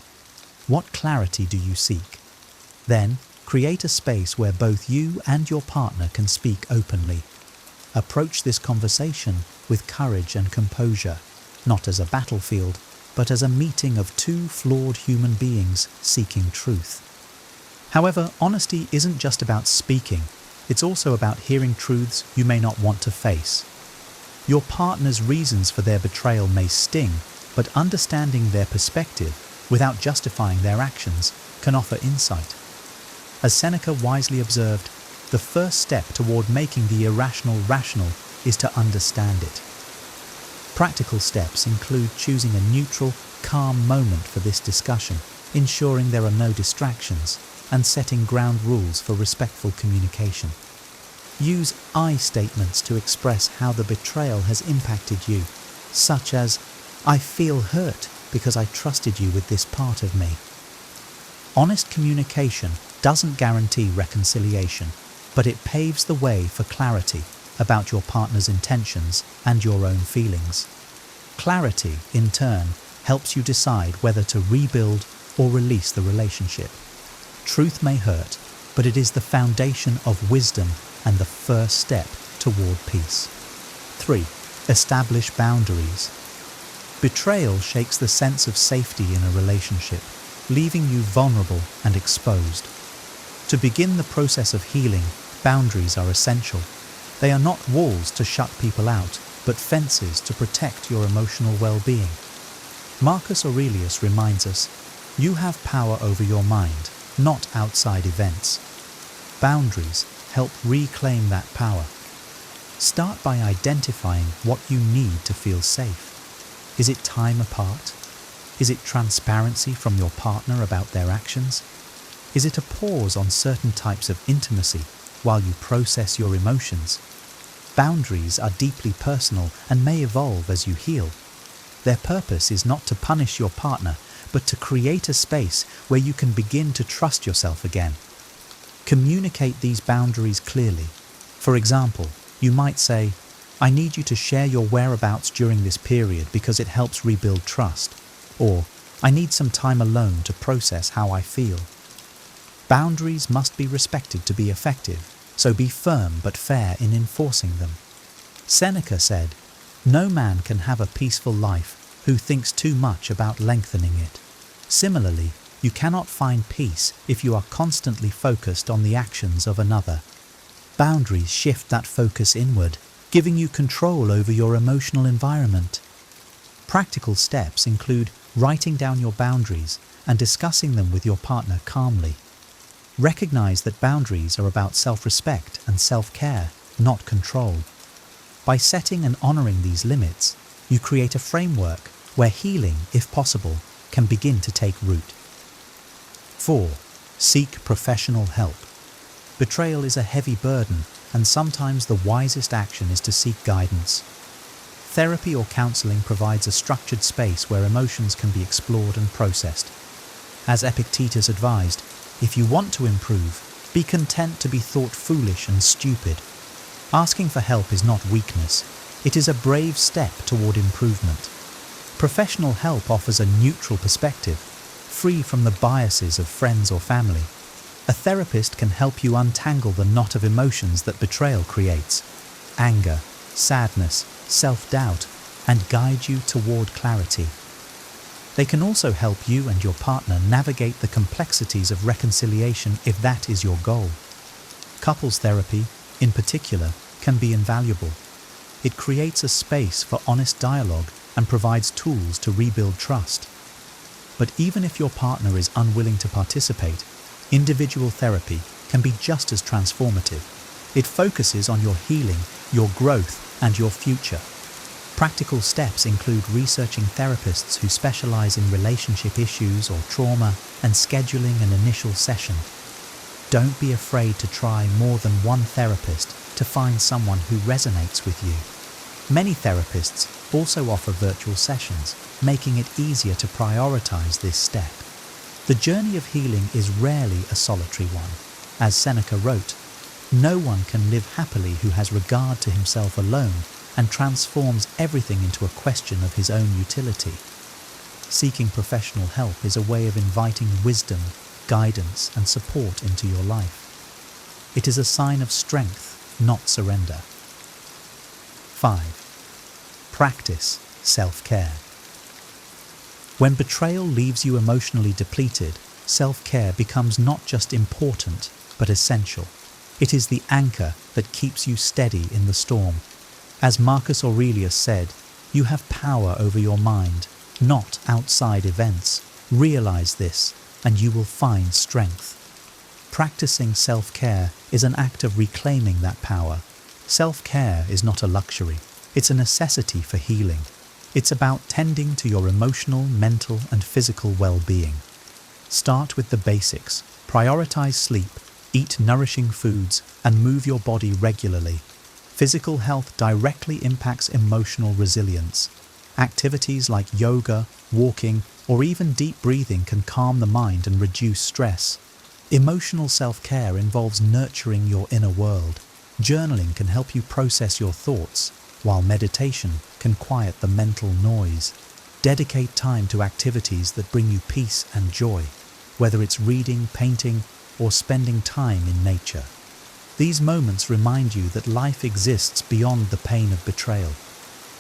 [SPEAKER 4] What clarity do you seek? Then, create a space where both you and your partner can speak openly. Approach this conversation with courage and composure, not as a battlefield, but as a meeting of 2 flawed human beings seeking truth. However, honesty isn't just about speaking, it's also about hearing truths you may not want to face. Your partner's reasons for their betrayal may sting, but understanding their perspective without justifying their actions can offer insight. As Seneca wisely observed, the first step toward making the irrational rational is to understand it. Practical steps include choosing a neutral, calm moment for this discussion, ensuring there are no distractions, and setting ground rules for respectful communication. Use I statements to express how the betrayal has impacted you, such as, "I feel hurt because I trusted you with this part of me." Honest communication doesn't guarantee reconciliation, but it paves the way for clarity about your partner's intentions and your own feelings. Clarity, in turn, helps you decide whether to rebuild or release the relationship. Truth may hurt, but it is the foundation of wisdom and the first step toward peace. 3. Establish boundaries. Betrayal shakes the sense of safety in a relationship, leaving you vulnerable and exposed. To begin the process of healing, boundaries are essential. They are not walls to shut people out, but fences to protect your emotional well-being. Marcus Aurelius reminds us, "You have power over your mind, not outside events." Boundaries help reclaim that power. Start by identifying what you need to feel safe. Is it time apart? Is it transparency from your partner about their actions? Is it a pause on certain types of intimacy while you process your emotions? Boundaries are deeply personal and may evolve as you heal. Their purpose is not to punish your partner, but to create a space where you can begin to trust yourself again. Communicate these boundaries clearly. For example, you might say, "I need you to share your whereabouts during this period because it helps rebuild trust." Or, "I need some time alone to process how I feel." Boundaries must be respected to be effective, so be firm but fair in enforcing them. Seneca said, "No man can have a peaceful life who thinks too much about lengthening it." Similarly, you cannot find peace if you are constantly focused on the actions of another. Boundaries shift that focus inward, giving you control over your emotional environment. Practical steps include writing down your boundaries and discussing them with your partner calmly. Recognize that boundaries are about self-respect and self-care, not control. By setting and honoring these limits, you create a framework where healing, if possible, can begin to take root. 4. Seek professional help. Betrayal is a heavy burden, and sometimes the wisest action is to seek guidance. Therapy or counseling provides a structured space where emotions can be explored and processed. As Epictetus advised, if you want to improve, be content to be thought foolish and stupid. Asking for help is not weakness, it is a brave step toward improvement. Professional help offers a neutral perspective, free from the biases of friends or family. A therapist can help you untangle the knot of emotions that betrayal creates: anger, sadness, self-doubt, and guide you toward clarity. They can also help you and your partner navigate the complexities of reconciliation if that is your goal. Couples therapy, in particular, can be invaluable. It creates a space for honest dialogue and provides tools to rebuild trust. But even if your partner is unwilling to participate, individual therapy can be just as transformative. It focuses on your healing, your growth, and your future. Practical steps include researching therapists who specialize in relationship issues or trauma and scheduling an initial session. Don't be afraid to try more than one therapist to find someone who resonates with you. Many therapists also offer virtual sessions, making it easier to prioritize this step. The journey of healing is rarely a solitary one. As Seneca wrote, "No one can live happily who has regard to himself alone and transforms everything into a question of his own utility." Seeking professional help is a way of inviting wisdom, guidance, and support into your life. It is a sign of strength, not surrender. 5. Practice self-care. When betrayal leaves you emotionally depleted, self-care becomes not just important, but essential. It is the anchor that keeps you steady in the storm. As Marcus Aurelius said, "You have power over your mind, not outside events. Realize this, and you will find strength." Practicing self-care is an act of reclaiming that power. Self-care is not a luxury, it's a necessity for healing. It's about tending to your emotional, mental, and physical well-being. Start with the basics. Prioritize sleep, eat nourishing foods, and move your body regularly. Physical health directly impacts emotional resilience. Activities like yoga, walking, or even deep breathing can calm the mind and reduce stress. Emotional self-care involves nurturing your inner world. Journaling can help you process your thoughts, while meditation can quiet the mental noise. Dedicate time to activities that bring you peace and joy, whether it's reading, painting, or spending time in nature. These moments remind you that life exists beyond the pain of betrayal.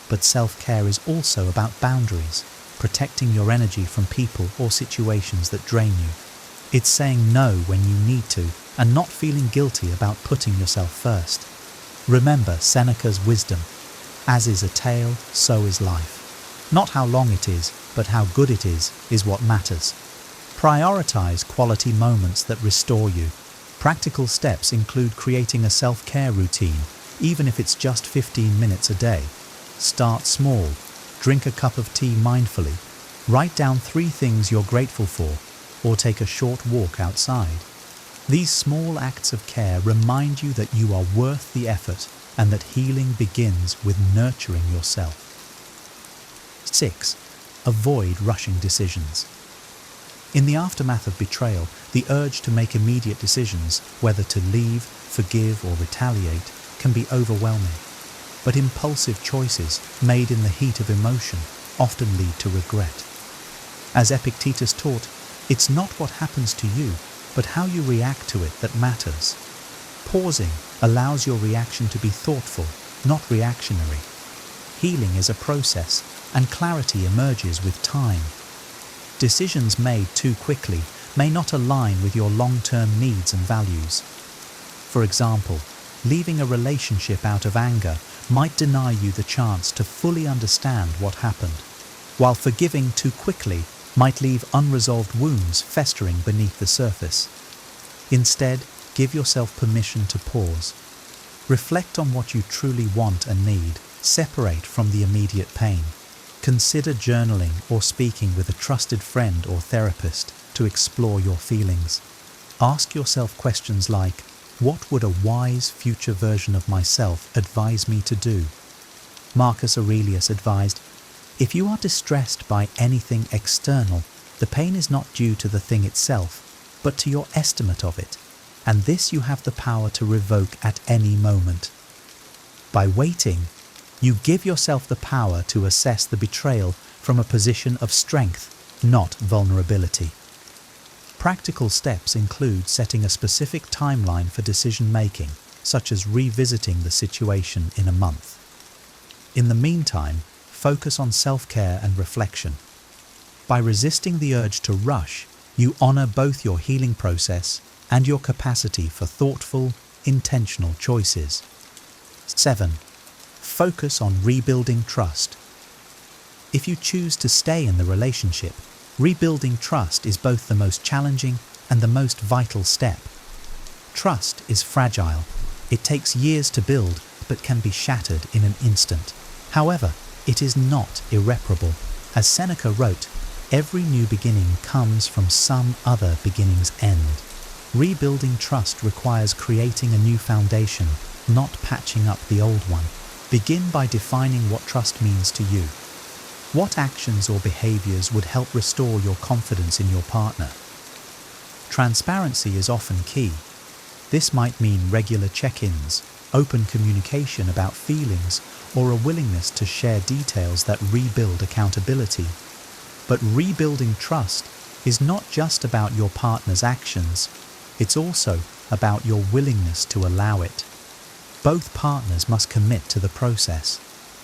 [SPEAKER 4] But self-care is also about boundaries, protecting your energy from people or situations that drain you. It's saying no when you need to and not feeling guilty about putting yourself first. Remember Seneca's wisdom: as is a tale, so is life. Not how long it is, but how good it is what matters. Prioritize quality moments that restore you. Practical steps include creating a self-care routine, even if it's just 15 minutes a day. Start small. Drink a cup of tea mindfully. Write down 3 things you're grateful for, or take a short walk outside. These small acts of care remind you that you are worth the effort and that healing begins with nurturing yourself. 6. Avoid rushing decisions. In the aftermath of betrayal, the urge to make immediate decisions, whether to leave, forgive, or retaliate, can be overwhelming. But impulsive choices, made in the heat of emotion, often lead to regret. As Epictetus taught, it's not what happens to you, but how you react to it that matters. Pausing allows your reaction to be thoughtful, not reactionary. Healing is a process, and clarity emerges with time. Decisions made too quickly may not align with your long-term needs and values. For example, leaving a relationship out of anger might deny you the chance to fully understand what happened, while forgiving too quickly might leave unresolved wounds festering beneath the surface. Instead, give yourself permission to pause. Reflect on what you truly want and need, separate from the immediate pain. Consider journaling or speaking with a trusted friend or therapist to explore your feelings. Ask yourself questions like, what would a wise future version of myself advise me to do? Marcus Aurelius advised, if you are distressed by anything external, the pain is not due to the thing itself, but to your estimate of it, and this you have the power to revoke at any moment. By waiting, you give yourself the power to assess the betrayal from a position of strength, not vulnerability. Practical steps include setting a specific timeline for decision-making, such as revisiting the situation in a month. In the meantime, focus on self-care and reflection. By resisting the urge to rush, you honor both your healing process and your capacity for thoughtful, intentional choices. 7. Focus on rebuilding trust. If you choose to stay in the relationship, rebuilding trust is both the most challenging and the most vital step. Trust is fragile. It takes years to build, but can be shattered in an instant. However, it is not irreparable. As Seneca wrote, every new beginning comes from some other beginning's end. Rebuilding trust requires creating a new foundation, not patching up the old one. Begin by defining what trust means to you. What actions or behaviors would help restore your confidence in your partner? Transparency is often key. This might mean regular check-ins, open communication about feelings, or a willingness to share details that rebuild accountability. But rebuilding trust is not just about your partner's actions, it's also about your willingness to allow it. Both partners must commit to the process.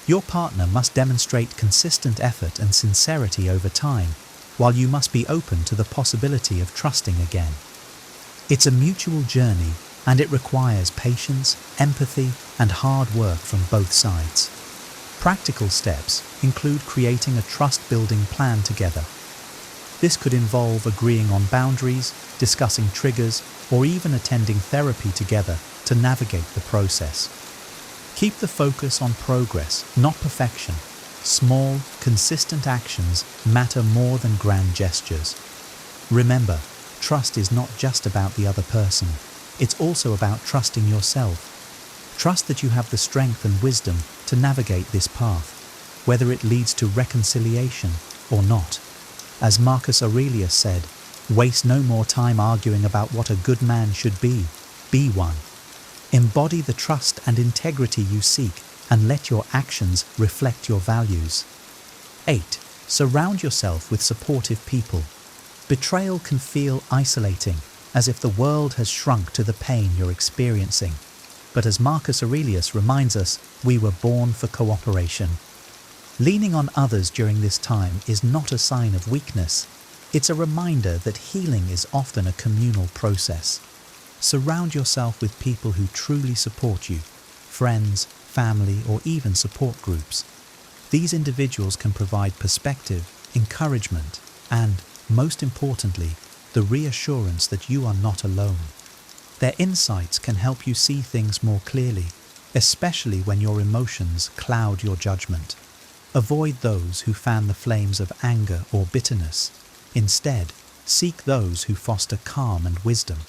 [SPEAKER 4] Your partner must demonstrate consistent effort and sincerity over time, while you must be open to the possibility of trusting again. It's a mutual journey, and it requires patience, empathy, and hard work from both sides. Practical steps include creating a trust-building plan together. This could involve agreeing on boundaries, discussing triggers, or even attending therapy together to navigate the process. Keep the focus on progress, not perfection. Small, consistent actions matter more than grand gestures. Remember, trust is not just about the other person. It's also about trusting yourself. Trust that you have the strength and wisdom to navigate this path, whether it leads to reconciliation or not. As Marcus Aurelius said, waste no more time arguing about what a good man should be one. Embody the trust and integrity you seek, and let your actions reflect your values. 8. Surround yourself with supportive people. Betrayal can feel isolating, as if the world has shrunk to the pain you're experiencing. But as Marcus Aurelius reminds us, we were born for cooperation. Leaning on others during this time is not a sign of weakness. It's a reminder that healing is often a communal process. Surround yourself with people who truly support you, friends, family, or even support groups. These individuals can provide perspective, encouragement, and, most importantly, the reassurance that you are not alone. Their insights can help you see things more clearly, especially when your emotions cloud your judgment. Avoid those who fan the flames of anger or bitterness. Instead, seek those who foster calm and wisdom.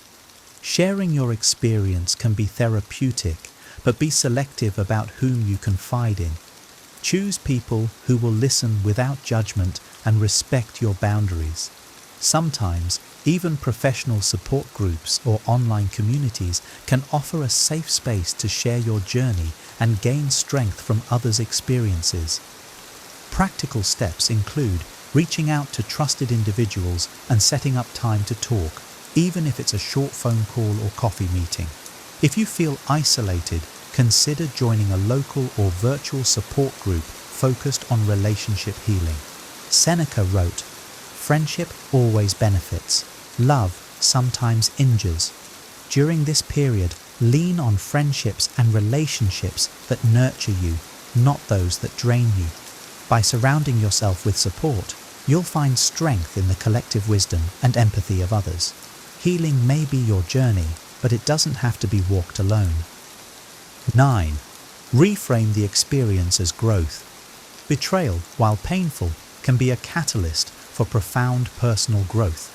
[SPEAKER 4] Sharing your experience can be therapeutic, but be selective about whom you confide in. Choose people who will listen without judgment and respect your boundaries. Sometimes, even professional support groups or online communities can offer a safe space to share your journey and gain strength from others' experiences. Practical steps include reaching out to trusted individuals and setting up time to talk. even if it's a short phone call or coffee meeting. If you feel isolated, consider joining a local or virtual support group focused on relationship healing. Seneca wrote, "Friendship always benefits. Love sometimes injures. During this period, lean on friendships and relationships that nurture you, not those that drain you. By surrounding yourself with support, you'll find strength in the collective wisdom and empathy of others. Healing may be your journey, but it doesn't have to be walked alone." 9. Reframe the experience as growth. Betrayal, while painful, can be a catalyst for profound personal growth.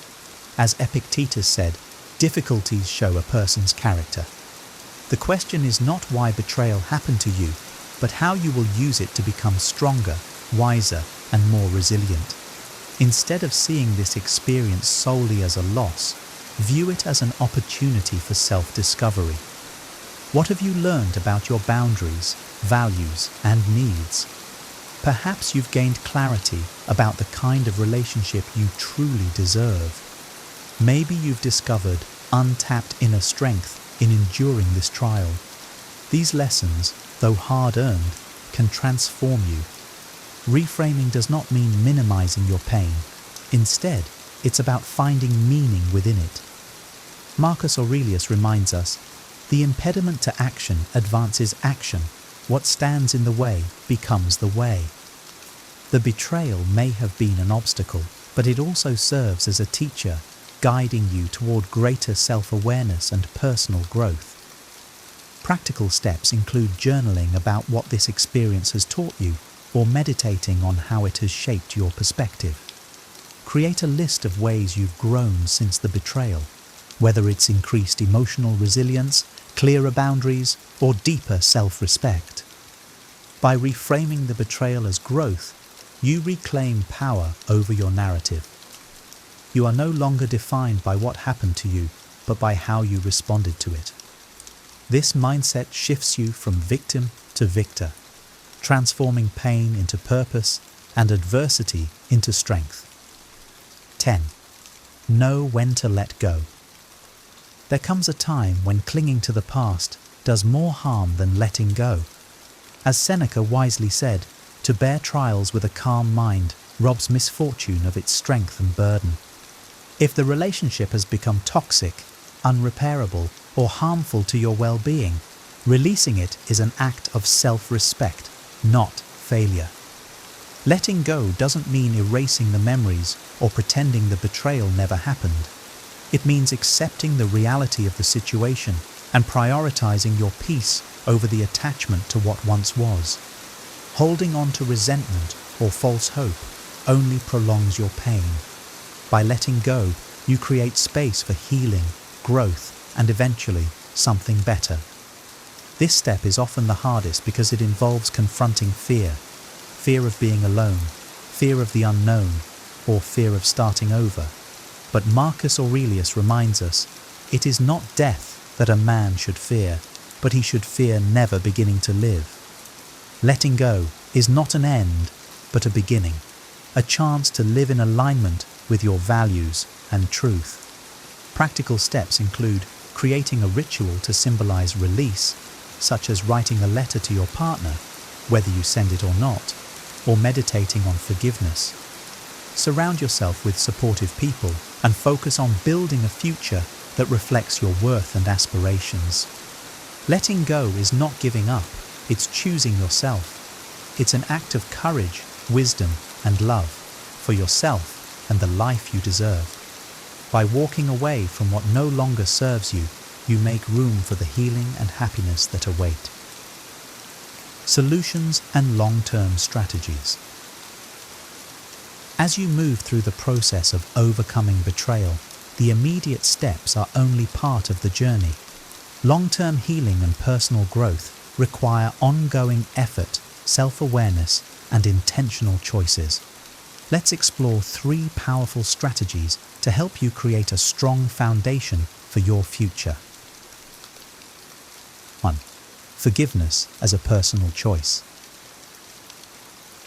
[SPEAKER 4] As Epictetus said, difficulties show a person's character. The question is not why betrayal happened to you, but how you will use it to become stronger, wiser, and more resilient. Instead of seeing this experience solely as a loss, view it as an opportunity for self-discovery. What have you learned about your boundaries, values, and needs? Perhaps you've gained clarity about the kind of relationship you truly deserve. Maybe you've discovered untapped inner strength in enduring this trial. These lessons, though hard-earned, can transform you. Reframing does not mean minimizing your pain. Instead, it's about finding meaning within it. Marcus Aurelius reminds us, "The impediment to action advances action. What stands in the way becomes the way." The betrayal may have been an obstacle, but it also serves as a teacher, guiding you toward greater self-awareness and personal growth. Practical steps include journaling about what this experience has taught you, or meditating on how it has shaped your perspective. Create a list of ways you've grown since the betrayal, whether it's increased emotional resilience, clearer boundaries, or deeper self-respect. By reframing the betrayal as growth, you reclaim power over your narrative. You are no longer defined by what happened to you, but by how you responded to it. This mindset shifts you from victim to victor, transforming pain into purpose and adversity into strength. 10. Know when to let go. There comes a time when clinging to the past does more harm than letting go. As Seneca wisely said, "To bear trials with a calm mind robs misfortune of its strength and burden." If the relationship has become toxic, unrepairable, or harmful to your well-being, releasing it is an act of self-respect, not failure. Letting go doesn't mean erasing the memories or pretending the betrayal never happened. It means accepting the reality of the situation and prioritizing your peace over the attachment to what once was. Holding on to resentment or false hope only prolongs your pain. By letting go, you create space for healing, growth, and eventually something better. This step is often the hardest because it involves confronting fear of being alone, fear of the unknown, or fear of starting over. But Marcus Aurelius reminds us, it is not death that a man should fear, but he should fear never beginning to live. Letting go is not an end, but a beginning, a chance to live in alignment with your values and truth. Practical steps include creating a ritual to symbolize release, such as writing a letter to your partner, whether you send it or not, or meditating on forgiveness. Surround yourself with supportive people and focus on building a future that reflects your worth and aspirations. Letting go is not giving up, it's choosing yourself. It's an act of courage, wisdom, and love for yourself and the life you deserve. By walking away from what no longer serves you, you make room for the healing and happiness that await. Solutions and long-term strategies. As you move through the process of overcoming betrayal, the immediate steps are only part of the journey. Long-term healing and personal growth require ongoing effort, self-awareness, and intentional choices. Let's explore 3 powerful strategies to help you create a strong foundation for your future. 1. Forgiveness as a personal choice.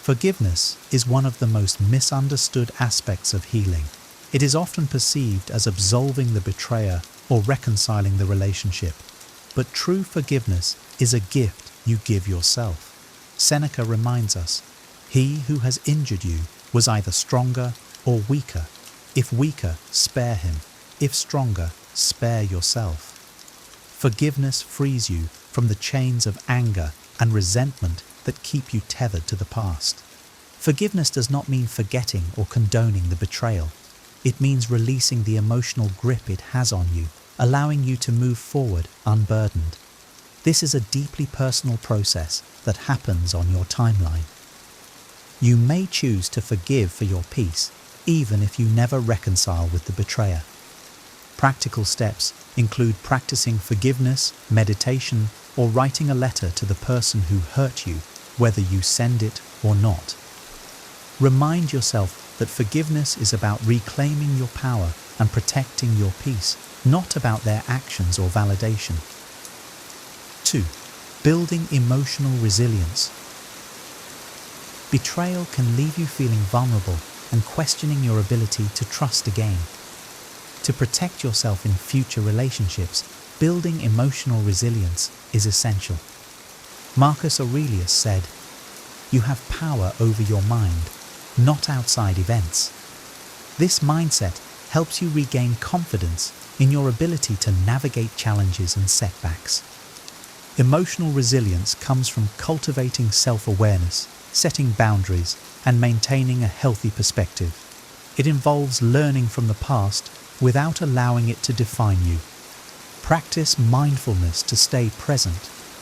[SPEAKER 4] Forgiveness is one of the most misunderstood aspects of healing. It is often perceived as absolving the betrayer or reconciling the relationship. But true forgiveness is a gift you give yourself. Seneca reminds us, "He who has injured you was either stronger or weaker. If weaker, spare him. If stronger, spare yourself." Forgiveness frees you from the chains of anger and resentment that keep you tethered to the past. Forgiveness does not mean forgetting or condoning the betrayal. It means releasing the emotional grip it has on you, allowing you to move forward unburdened. This is a deeply personal process that happens on your timeline. You may choose to forgive for your peace, even if you never reconcile with the betrayer. Practical steps include practicing forgiveness, meditation, or writing a letter to the person who hurt you, whether you send it or not. Remind yourself that forgiveness is about reclaiming your power and protecting your peace, not about their actions or validation. 2. Building emotional resilience. Betrayal can leave you feeling vulnerable and questioning your ability to trust again. To protect yourself in future relationships, building emotional resilience is essential. Marcus Aurelius said, "You have power over your mind, not outside events." This mindset helps you regain confidence in your ability to navigate challenges and setbacks. Emotional resilience comes from cultivating self-awareness, setting boundaries, and maintaining a healthy perspective. It involves learning from the past without allowing it to define you. Practice mindfulness to stay present,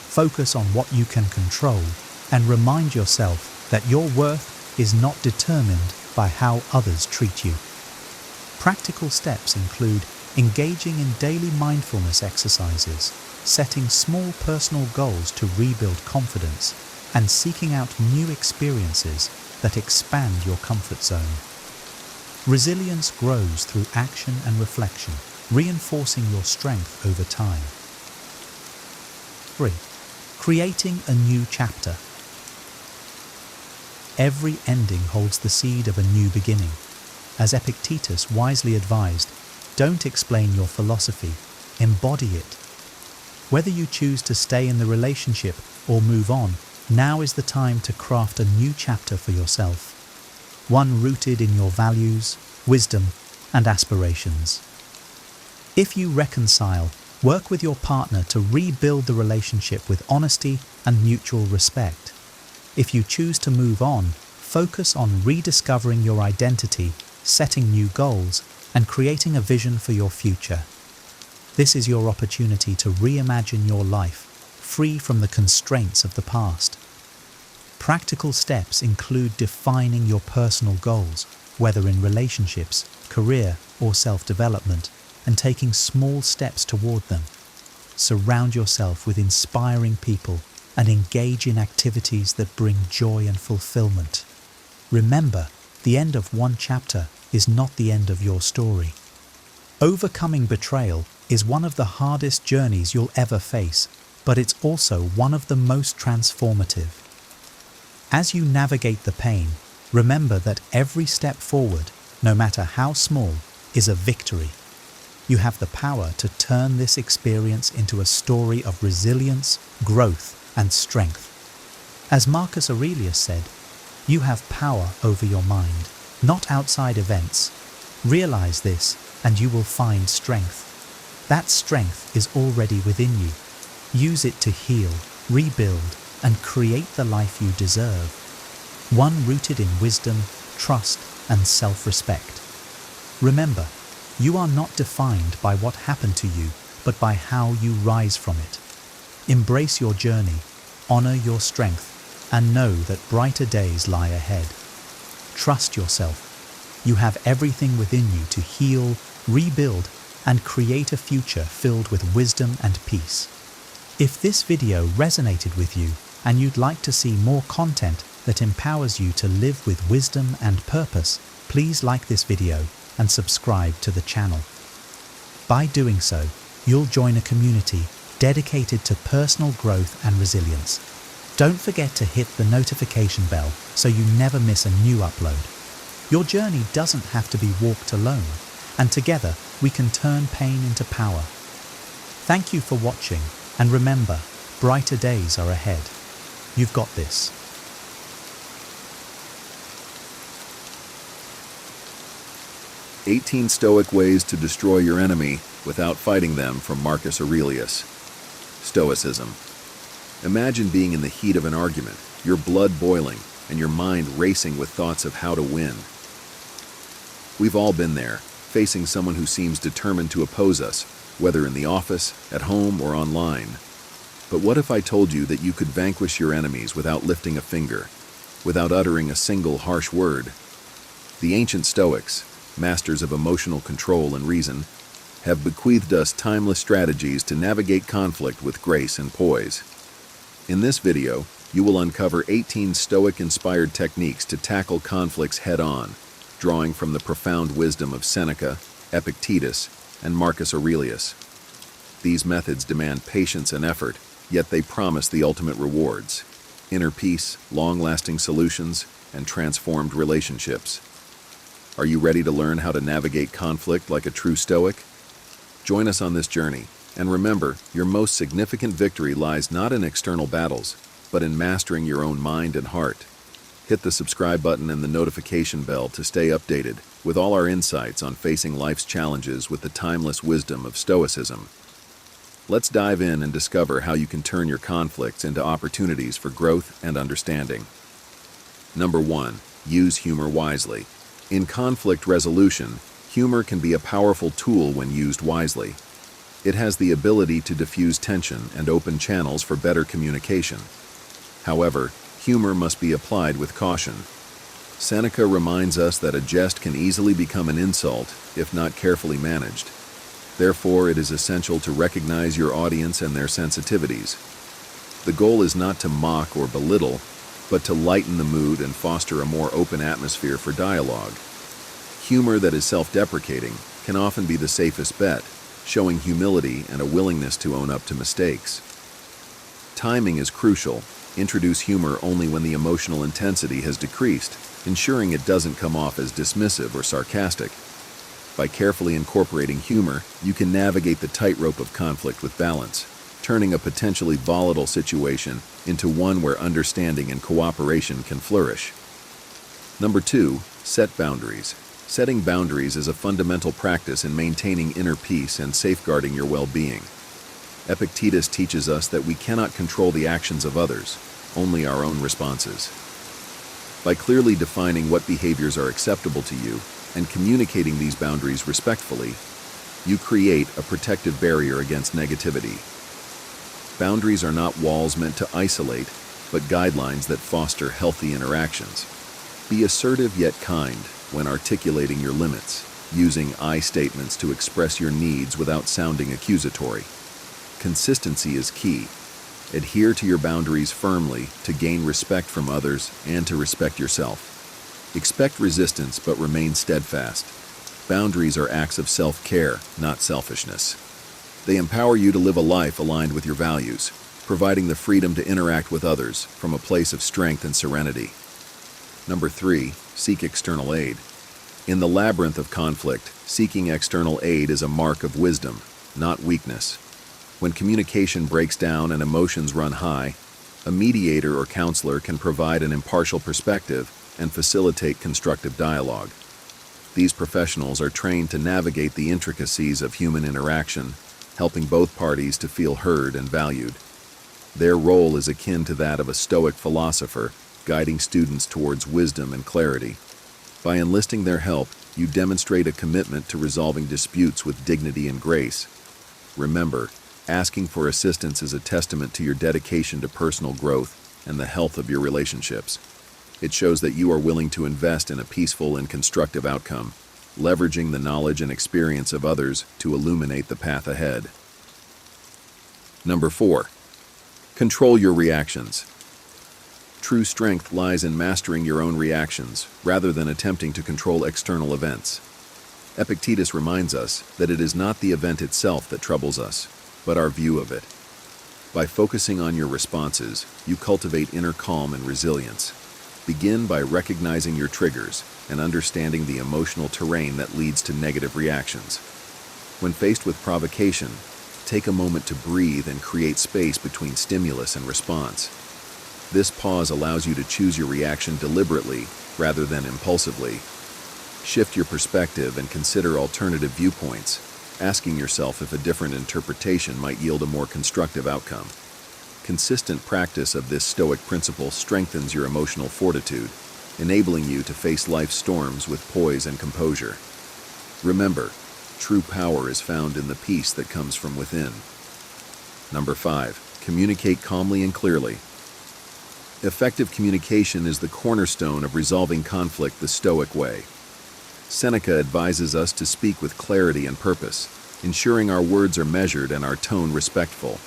[SPEAKER 4] focus on what you can control, and remind yourself that your worth is not determined by how others treat you. Practical steps include engaging in daily mindfulness exercises, setting small personal goals to rebuild confidence, and seeking out new experiences that expand your comfort zone. Resilience grows through action and reflection, reinforcing your strength over time. 3. Creating a new chapter. Every ending holds the seed of a new beginning. As Epictetus wisely advised, don't explain your philosophy, embody it. Whether you choose to stay in the relationship or move on, now is the time to craft a new chapter for yourself. One rooted in your values, wisdom, and aspirations. If you reconcile, work with your partner to rebuild the relationship with honesty and mutual respect. If you choose to move on, focus on rediscovering your identity, setting new goals, and creating a vision for your future. This is your opportunity to reimagine your life, free from the constraints of the past. Practical steps include defining your personal goals, whether in relationships, career, or self-development, and taking small steps toward them. Surround yourself with inspiring people and engage in activities that bring joy and fulfillment. Remember, the end of one chapter is not the end of your story. Overcoming betrayal is one of the hardest journeys you'll ever face, but it's also one of the most transformative. As you navigate the pain, remember that every step forward, no matter how small, is a victory. You have the power to turn this experience into a story of resilience, growth, and strength. As Marcus Aurelius said, you have power over your mind, not outside events. Realize this, and you will find strength. That strength is already within you. Use it to heal, rebuild, and create the life you deserve. One rooted in wisdom, trust, and self-respect. Remember, you are not defined by what happened to you, but by how you rise from it. Embrace your journey, honor your strength, and know that brighter days lie ahead. Trust yourself. You have everything within you to heal, rebuild, and create a future filled with wisdom and peace. If this video resonated with you and you'd like to see more content that empowers you to live with wisdom and purpose, please like this video and subscribe to the channel. By doing so, you'll join a community dedicated to personal growth and resilience. Don't forget to hit the notification bell so you never miss a new upload. Your journey doesn't have to be walked alone, and together we can turn pain into power. Thank you for watching, and remember, brighter days are ahead. You've got this.
[SPEAKER 1] "18 Stoic Ways to Destroy Your Enemy Without Fighting Them" from Marcus Aurelius. Stoicism. Imagine being in the heat of an argument, your blood boiling, and your mind racing with thoughts of how to win. We've all been there, facing someone who seems determined to oppose us, whether in the office, at home, or online. But what if I told you that you could vanquish your enemies without lifting a finger, without uttering a single harsh word? The ancient Stoics, masters of emotional control and reason, have bequeathed us timeless strategies to navigate conflict with grace and poise. In this video, you will uncover 18 Stoic-inspired techniques to tackle conflicts head-on, drawing from the profound wisdom of Seneca, Epictetus, and Marcus Aurelius. These methods demand patience and effort, yet they promise the ultimate rewards: inner peace, long-lasting solutions, and transformed relationships. Are you ready to learn how to navigate conflict like a true Stoic? Join us on this journey, and remember, your most significant victory lies not in external battles, but in mastering your own mind and heart. Hit the subscribe button and the notification bell to stay updated with all our insights on facing life's challenges with the timeless wisdom of Stoicism. Let's dive in and discover how you can turn your conflicts into opportunities for growth and understanding. Number 1. Use humor wisely. In conflict resolution, humor can be a powerful tool when used wisely. It has the ability to diffuse tension and open channels for better communication. However, humor must be applied with caution. Seneca reminds us that a jest can easily become an insult if not carefully managed. Therefore, it is essential to recognize your audience and their sensitivities. The goal is not to mock or belittle, but to lighten the mood and foster a more open atmosphere for dialogue. Humor that is self-deprecating can often be the safest bet, showing humility and a willingness to own up to mistakes. Timing is crucial. Introduce humor only when the emotional intensity has decreased, ensuring it doesn't come off as dismissive or sarcastic. By carefully incorporating humor, you can navigate the tightrope of conflict with balance, turning a potentially volatile situation into one where understanding and cooperation can flourish. Number 2, set boundaries. Setting boundaries is a fundamental practice in maintaining inner peace and safeguarding your well-being. Epictetus teaches us that we cannot control the actions of others, only our own responses. By clearly defining what behaviors are acceptable to you and communicating these boundaries respectfully, you create a protective barrier against negativity. Boundaries are not walls meant to isolate, but guidelines that foster healthy interactions. Be assertive yet kind when articulating your limits, using I statements to express your needs without sounding accusatory. Consistency is key. Adhere to your boundaries firmly to gain respect from others and to respect yourself. Expect resistance but remain steadfast. Boundaries are acts of self-care, not selfishness. They empower you to live a life aligned with your values, providing the freedom to interact with others from a place of strength and serenity. Number 3, seek external aid. In the labyrinth of conflict, seeking external aid is a mark of wisdom, not weakness. When communication breaks down and emotions run high, a mediator or counselor can provide an impartial perspective and facilitate constructive dialogue. These professionals are trained to navigate the intricacies of human interaction, helping both parties to feel heard and valued. Their role is akin to that of a Stoic philosopher, guiding students towards wisdom and clarity. By enlisting their help, you demonstrate a commitment to resolving disputes with dignity and grace. Remember, asking for assistance is a testament to your dedication to personal growth and the health of your relationships. It shows that you are willing to invest in a peaceful and constructive outcome, leveraging the knowledge and experience of others to illuminate the path ahead. Number 4, control your reactions. True strength lies in mastering your own reactions, rather than attempting to control external events. Epictetus reminds us that it is not the event itself that troubles us, but our view of it. By focusing on your responses, you cultivate inner calm and resilience. Begin by recognizing your triggers and understanding the emotional terrain that leads to negative reactions. When faced with provocation, take a moment to breathe and create space between stimulus and response. This pause allows you to choose your reaction deliberately rather than impulsively. Shift your perspective and consider alternative viewpoints, asking yourself if a different interpretation might yield a more constructive outcome. Consistent practice of this Stoic principle strengthens your emotional fortitude, enabling you to face life's storms with poise and composure. Remember, true power is found in the peace that comes from within. Number 5, communicate calmly and clearly. Effective communication is the cornerstone of resolving conflict the Stoic way. Seneca advises us to speak with clarity and purpose, ensuring our words are measured and our tone respectful.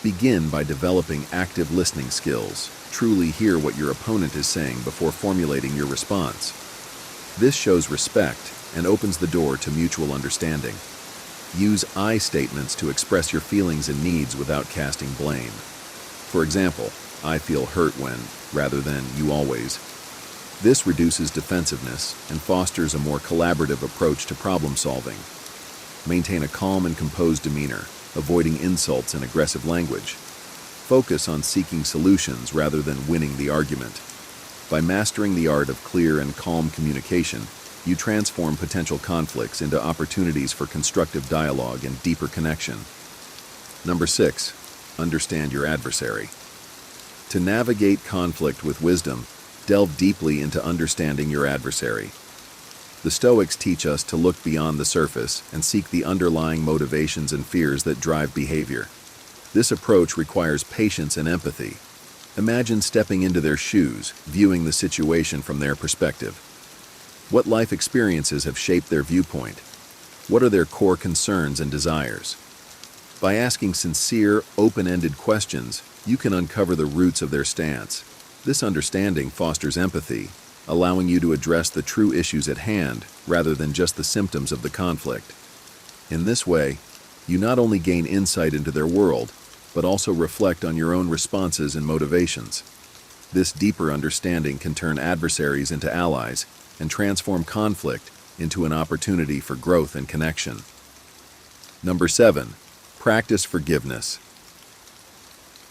[SPEAKER 1] Begin by developing active listening skills. Truly hear what your opponent is saying before formulating your response. This shows respect and opens the door to mutual understanding. Use I statements to express your feelings and needs without casting blame. For example, I feel hurt when, rather than you always. This reduces defensiveness and fosters a more collaborative approach to problem solving. Maintain a calm and composed demeanor, avoiding insults and aggressive language. Focus on seeking solutions rather than winning the argument. By mastering the art of clear and calm communication, you transform potential conflicts into opportunities for constructive dialogue and deeper connection. Number 6, understand your adversary. To navigate conflict with wisdom, delve deeply into understanding your adversary. The Stoics teach us to look beyond the surface and seek the underlying motivations and fears that drive behavior. This approach requires patience and empathy. Imagine stepping into their shoes, viewing the situation from their perspective. What life experiences have shaped their viewpoint? What are their core concerns and desires? By asking sincere, open-ended questions, you can uncover the roots of their stance. This understanding fosters empathy, allowing you to address the true issues at hand rather than just the symptoms of the conflict. In this way, you not only gain insight into their world, but also reflect on your own responses and motivations. This deeper understanding can turn adversaries into allies and transform conflict into an opportunity for growth and connection. Number 7, practice forgiveness.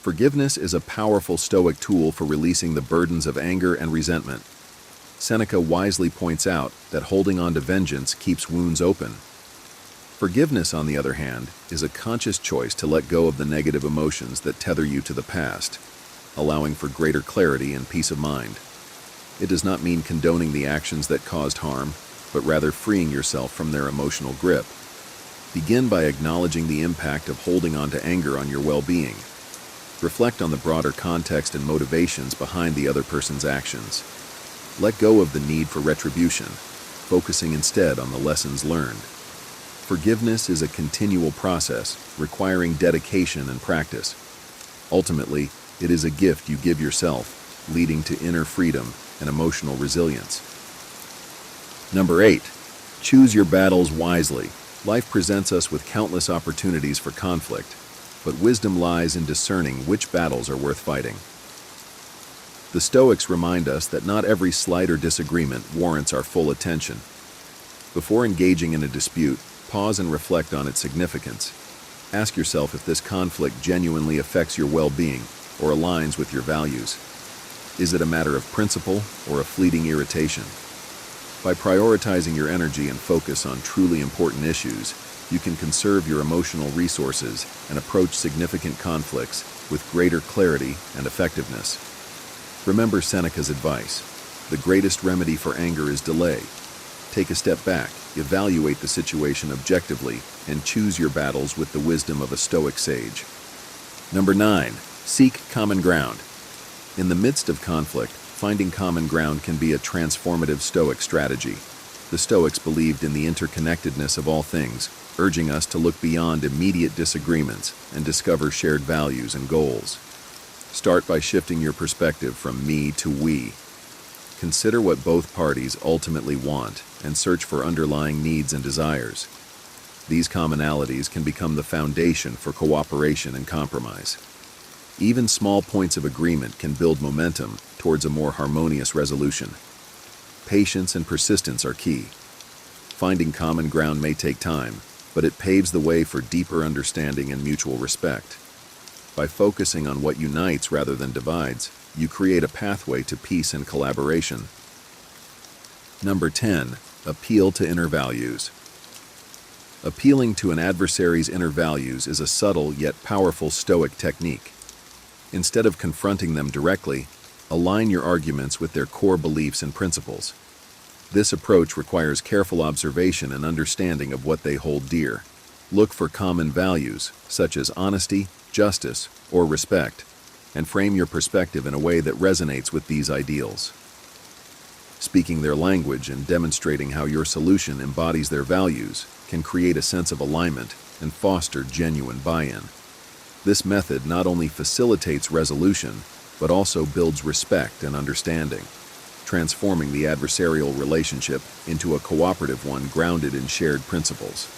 [SPEAKER 1] Forgiveness is a powerful Stoic tool for releasing the burdens of anger and resentment. Seneca wisely points out that holding on to vengeance keeps wounds open. Forgiveness, on the other hand, is a conscious choice to let go of the negative emotions that tether you to the past, allowing for greater clarity and peace of mind. It does not mean condoning the actions that caused harm, but rather freeing yourself from their emotional grip. Begin by acknowledging the impact of holding on to anger on your well-being. Reflect on the broader context and motivations behind the other person's actions. Let go of the need for retribution, focusing instead on the lessons learned. Forgiveness is a continual process, requiring dedication and practice. Ultimately, it is a gift you give yourself, leading to inner freedom and emotional resilience. Number 8, choose your battles wisely. Life presents us with countless opportunities for conflict, but wisdom lies in discerning which battles are worth fighting. The Stoics remind us that not every slight or disagreement warrants our full attention. Before engaging in a dispute, pause and reflect on its significance. Ask yourself if this conflict genuinely affects your well-being or aligns with your values. Is it a matter of principle or a fleeting irritation? By prioritizing your energy and focus on truly important issues, you can conserve your emotional resources and approach significant conflicts with greater clarity and effectiveness. Remember Seneca's advice: the greatest remedy for anger is delay. Take a step back, evaluate the situation objectively, and choose your battles with the wisdom of a Stoic sage. Number 9, seek common ground. In the midst of conflict, finding common ground can be a transformative Stoic strategy. The Stoics believed in the interconnectedness of all things, urging us to look beyond immediate disagreements and discover shared values and goals. Start by shifting your perspective from me to we. Consider what both parties ultimately want and search for underlying needs and desires. These commonalities can become the foundation for cooperation and compromise. Even small points of agreement can build momentum towards a more harmonious resolution. Patience and persistence are key. Finding common ground may take time, but it paves the way for deeper understanding and mutual respect. By focusing on what unites rather than divides, you create a pathway to peace and collaboration. Number 10. Appeal to inner values. Appealing to an adversary's inner values is a subtle yet powerful Stoic technique. Instead of confronting them directly, align your arguments with their core beliefs and principles. This approach requires careful observation and understanding of what they hold dear. Look for common values, such as honesty, justice, or respect, and frame your perspective in a way that resonates with these ideals. Speaking their language and demonstrating how your solution embodies their values can create a sense of alignment and foster genuine buy-in. This method not only facilitates resolution, but also builds respect and understanding, transforming the adversarial relationship into a cooperative one grounded in shared principles.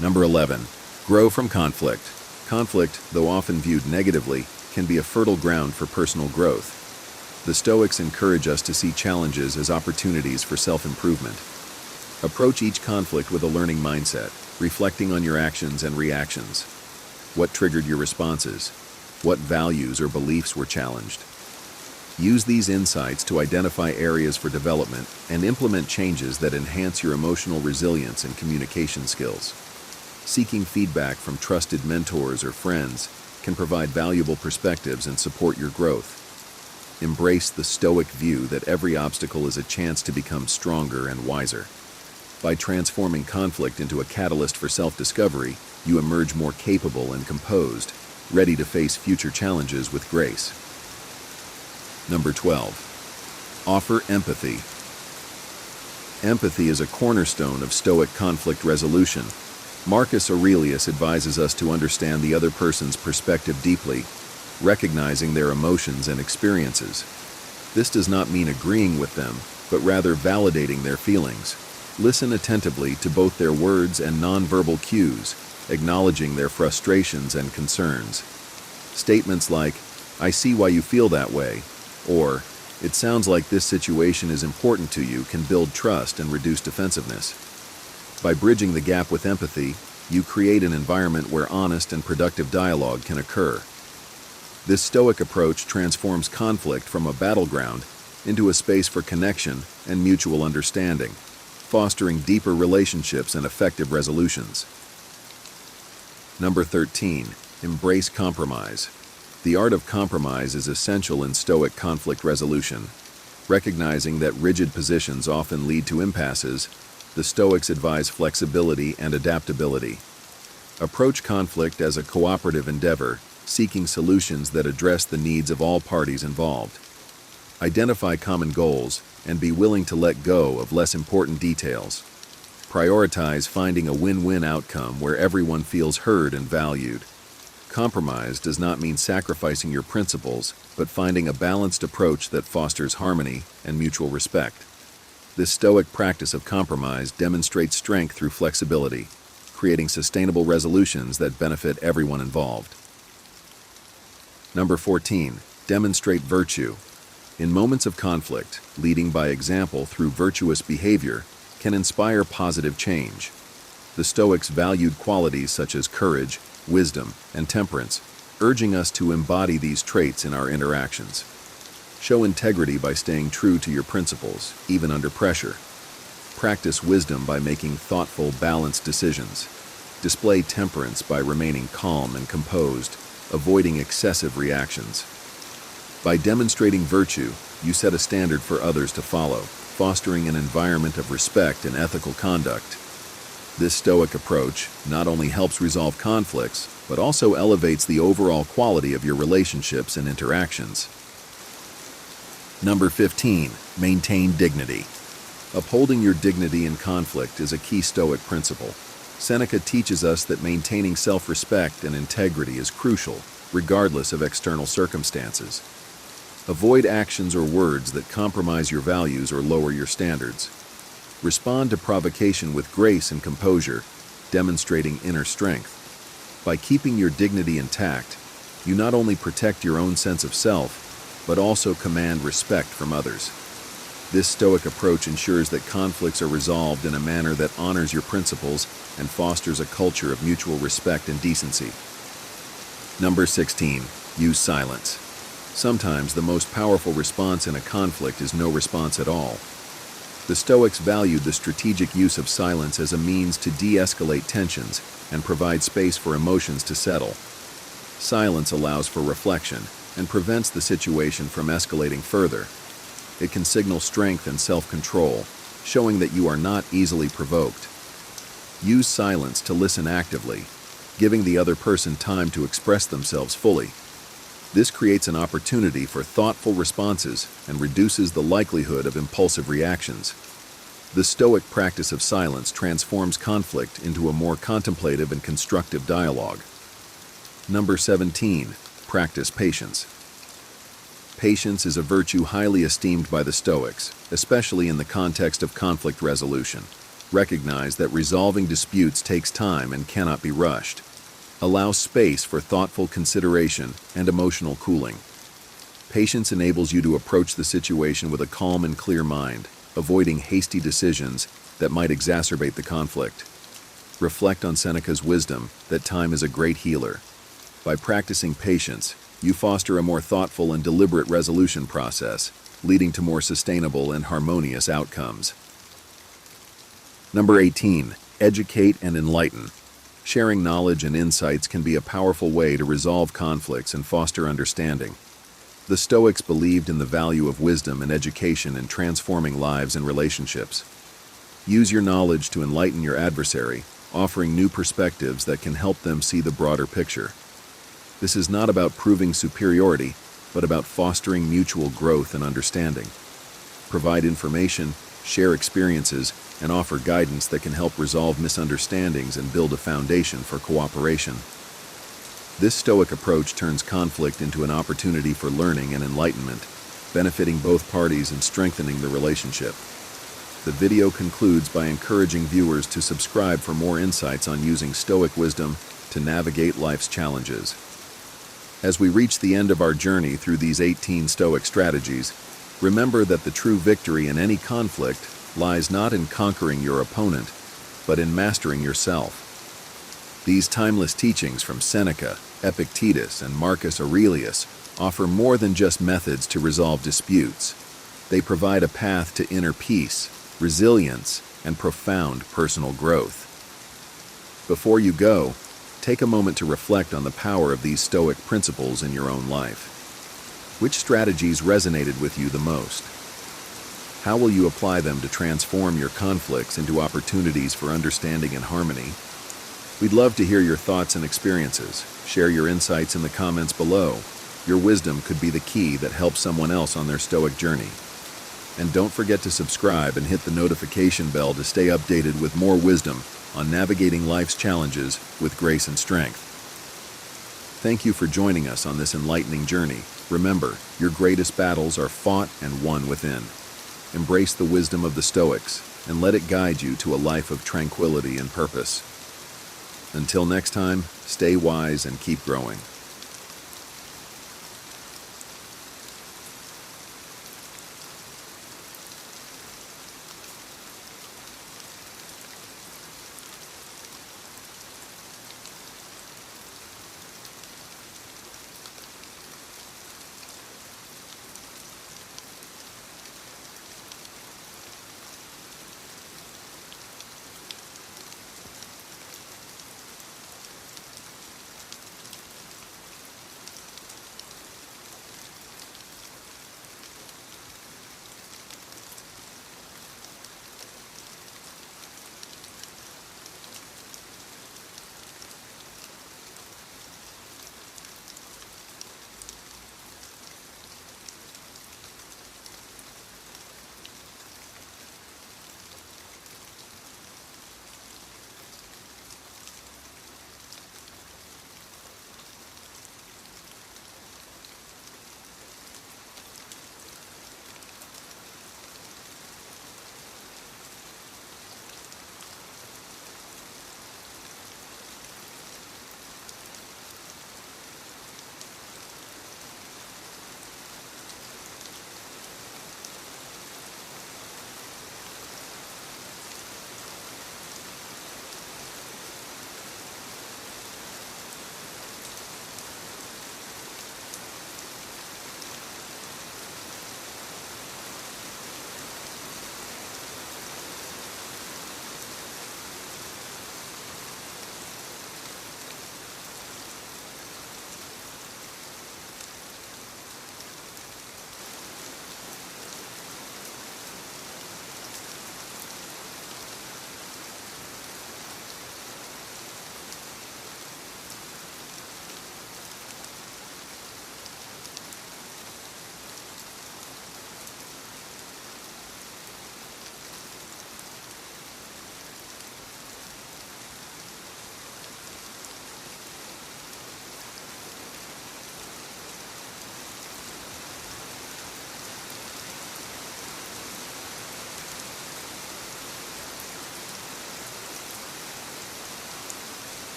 [SPEAKER 1] Number 11. Grow from conflict. Conflict, though often viewed negatively, can be a fertile ground for personal growth. The Stoics encourage us to see challenges as opportunities for self-improvement. Approach each conflict with a learning mindset, reflecting on your actions and reactions. What triggered your responses? What values or beliefs were challenged? Use these insights to identify areas for development and implement changes that enhance your emotional resilience and communication skills. Seeking feedback from trusted mentors or friends can provide valuable perspectives and support your growth. Embrace the Stoic view that every obstacle is a chance to become stronger and wiser. By transforming conflict into a catalyst for self-discovery, you emerge more capable and composed, ready to face future challenges with grace. Number 12. Offer empathy. Empathy is a cornerstone of Stoic conflict resolution. Marcus Aurelius advises us to understand the other person's perspective deeply, recognizing their emotions and experiences. This does not mean agreeing with them, but rather validating their feelings. Listen attentively to both their words and nonverbal cues, acknowledging their frustrations and concerns. Statements like, "I see why you feel that way," or, "It sounds like this situation is important to you," can build trust and reduce defensiveness. By bridging the gap with empathy, you create an environment where honest and productive dialogue can occur. This Stoic approach transforms conflict from a battleground into a space for connection and mutual understanding, fostering deeper relationships and effective resolutions. Number 13. Embrace compromise. The art of compromise is essential in Stoic conflict resolution. Recognizing that rigid positions often lead to impasses, the Stoics advise flexibility and adaptability. Approach conflict as a cooperative endeavor, seeking solutions that address the needs of all parties involved. Identify common goals and be willing to let go of less important details. Prioritize finding a win-win outcome where everyone feels heard and valued. Compromise does not mean sacrificing your principles, but finding a balanced approach that fosters harmony and mutual respect. This Stoic practice of compromise demonstrates strength through flexibility, creating sustainable resolutions that benefit everyone involved. Number 14. Demonstrate virtue. In moments of conflict, leading by example through virtuous behavior can inspire positive change. The Stoics valued qualities such as courage, wisdom, and temperance, urging us to embody these traits in our interactions. Show integrity by staying true to your principles, even under pressure. Practice wisdom by making thoughtful, balanced decisions. Display temperance by remaining calm and composed, avoiding excessive reactions. By demonstrating virtue, you set a standard for others to follow, fostering an environment of respect and ethical conduct. This Stoic approach not only helps resolve conflicts, but also elevates the overall quality of your relationships and interactions. Number 15. Maintain dignity. Upholding your dignity in conflict is a key Stoic principle. Seneca teaches us that maintaining self-respect and integrity is crucial, regardless of external circumstances. Avoid actions or words that compromise your values or lower your standards. Respond to provocation with grace and composure, demonstrating inner strength. By keeping your dignity intact, You not only protect your own sense of self, but also command respect from others. This Stoic approach ensures that conflicts are resolved in a manner that honors your principles and fosters a culture of mutual respect and decency. Number 16. Use silence. Sometimes the most powerful response in a conflict is no response at all. The Stoics valued the strategic use of silence as a means to de-escalate tensions and provide space for emotions to settle. Silence allows for reflection and prevents the situation from escalating further. It can signal strength and self-control, showing that you are not easily provoked. Use silence to listen actively, giving the other person time to express themselves fully. This creates an opportunity for thoughtful responses and reduces the likelihood of impulsive reactions. The Stoic practice of silence transforms conflict into a more contemplative and constructive dialogue. Number 17. Practice patience. Patience is a virtue highly esteemed by the Stoics, especially in the context of conflict resolution. Recognize that resolving disputes takes time and cannot be rushed. Allow space for thoughtful consideration and emotional cooling. Patience enables you to approach the situation with a calm and clear mind, avoiding hasty decisions that might exacerbate the conflict. Reflect on Seneca's wisdom that time is a great healer. By practicing patience, you foster a more thoughtful and deliberate resolution process, leading to more sustainable and harmonious outcomes. Number 18. Educate and enlighten. Sharing knowledge and insights can be a powerful way to resolve conflicts and foster understanding. The Stoics believed in the value of wisdom and education in transforming lives and relationships. Use your knowledge to enlighten your adversary, offering new perspectives that can help them see the broader picture. This is not about proving superiority, but about fostering mutual growth and understanding. Provide information, share experiences, and offer guidance that can help resolve misunderstandings and build a foundation for cooperation. This Stoic approach turns conflict into an opportunity for learning and enlightenment, benefiting both parties and strengthening the relationship. The video concludes by encouraging viewers to subscribe for more insights on using Stoic wisdom to navigate life's challenges. As we reach the end of our journey through these 18 Stoic strategies, remember that the true victory in any conflict lies not in conquering your opponent, but in mastering yourself. These timeless teachings from Seneca, Epictetus, and Marcus Aurelius offer more than just methods to resolve disputes. They provide a path to inner peace, resilience, and profound personal growth. Before you go, take a moment to reflect on the power of these Stoic principles in your own life. Which strategies resonated with you the most? How will you apply them to transform your conflicts into opportunities for understanding and harmony? We'd love to hear your thoughts and experiences. Share your insights in the comments below. Your wisdom could be the key that helps someone else on their Stoic journey. And don't forget to subscribe and hit the notification bell to stay updated with more wisdom on navigating life's challenges with grace and strength. Thank you for joining us on this enlightening journey. Remember, your greatest battles are fought and won within. Embrace the wisdom of the Stoics and let it guide you to a life of tranquility and purpose. Until next time, stay wise and keep growing.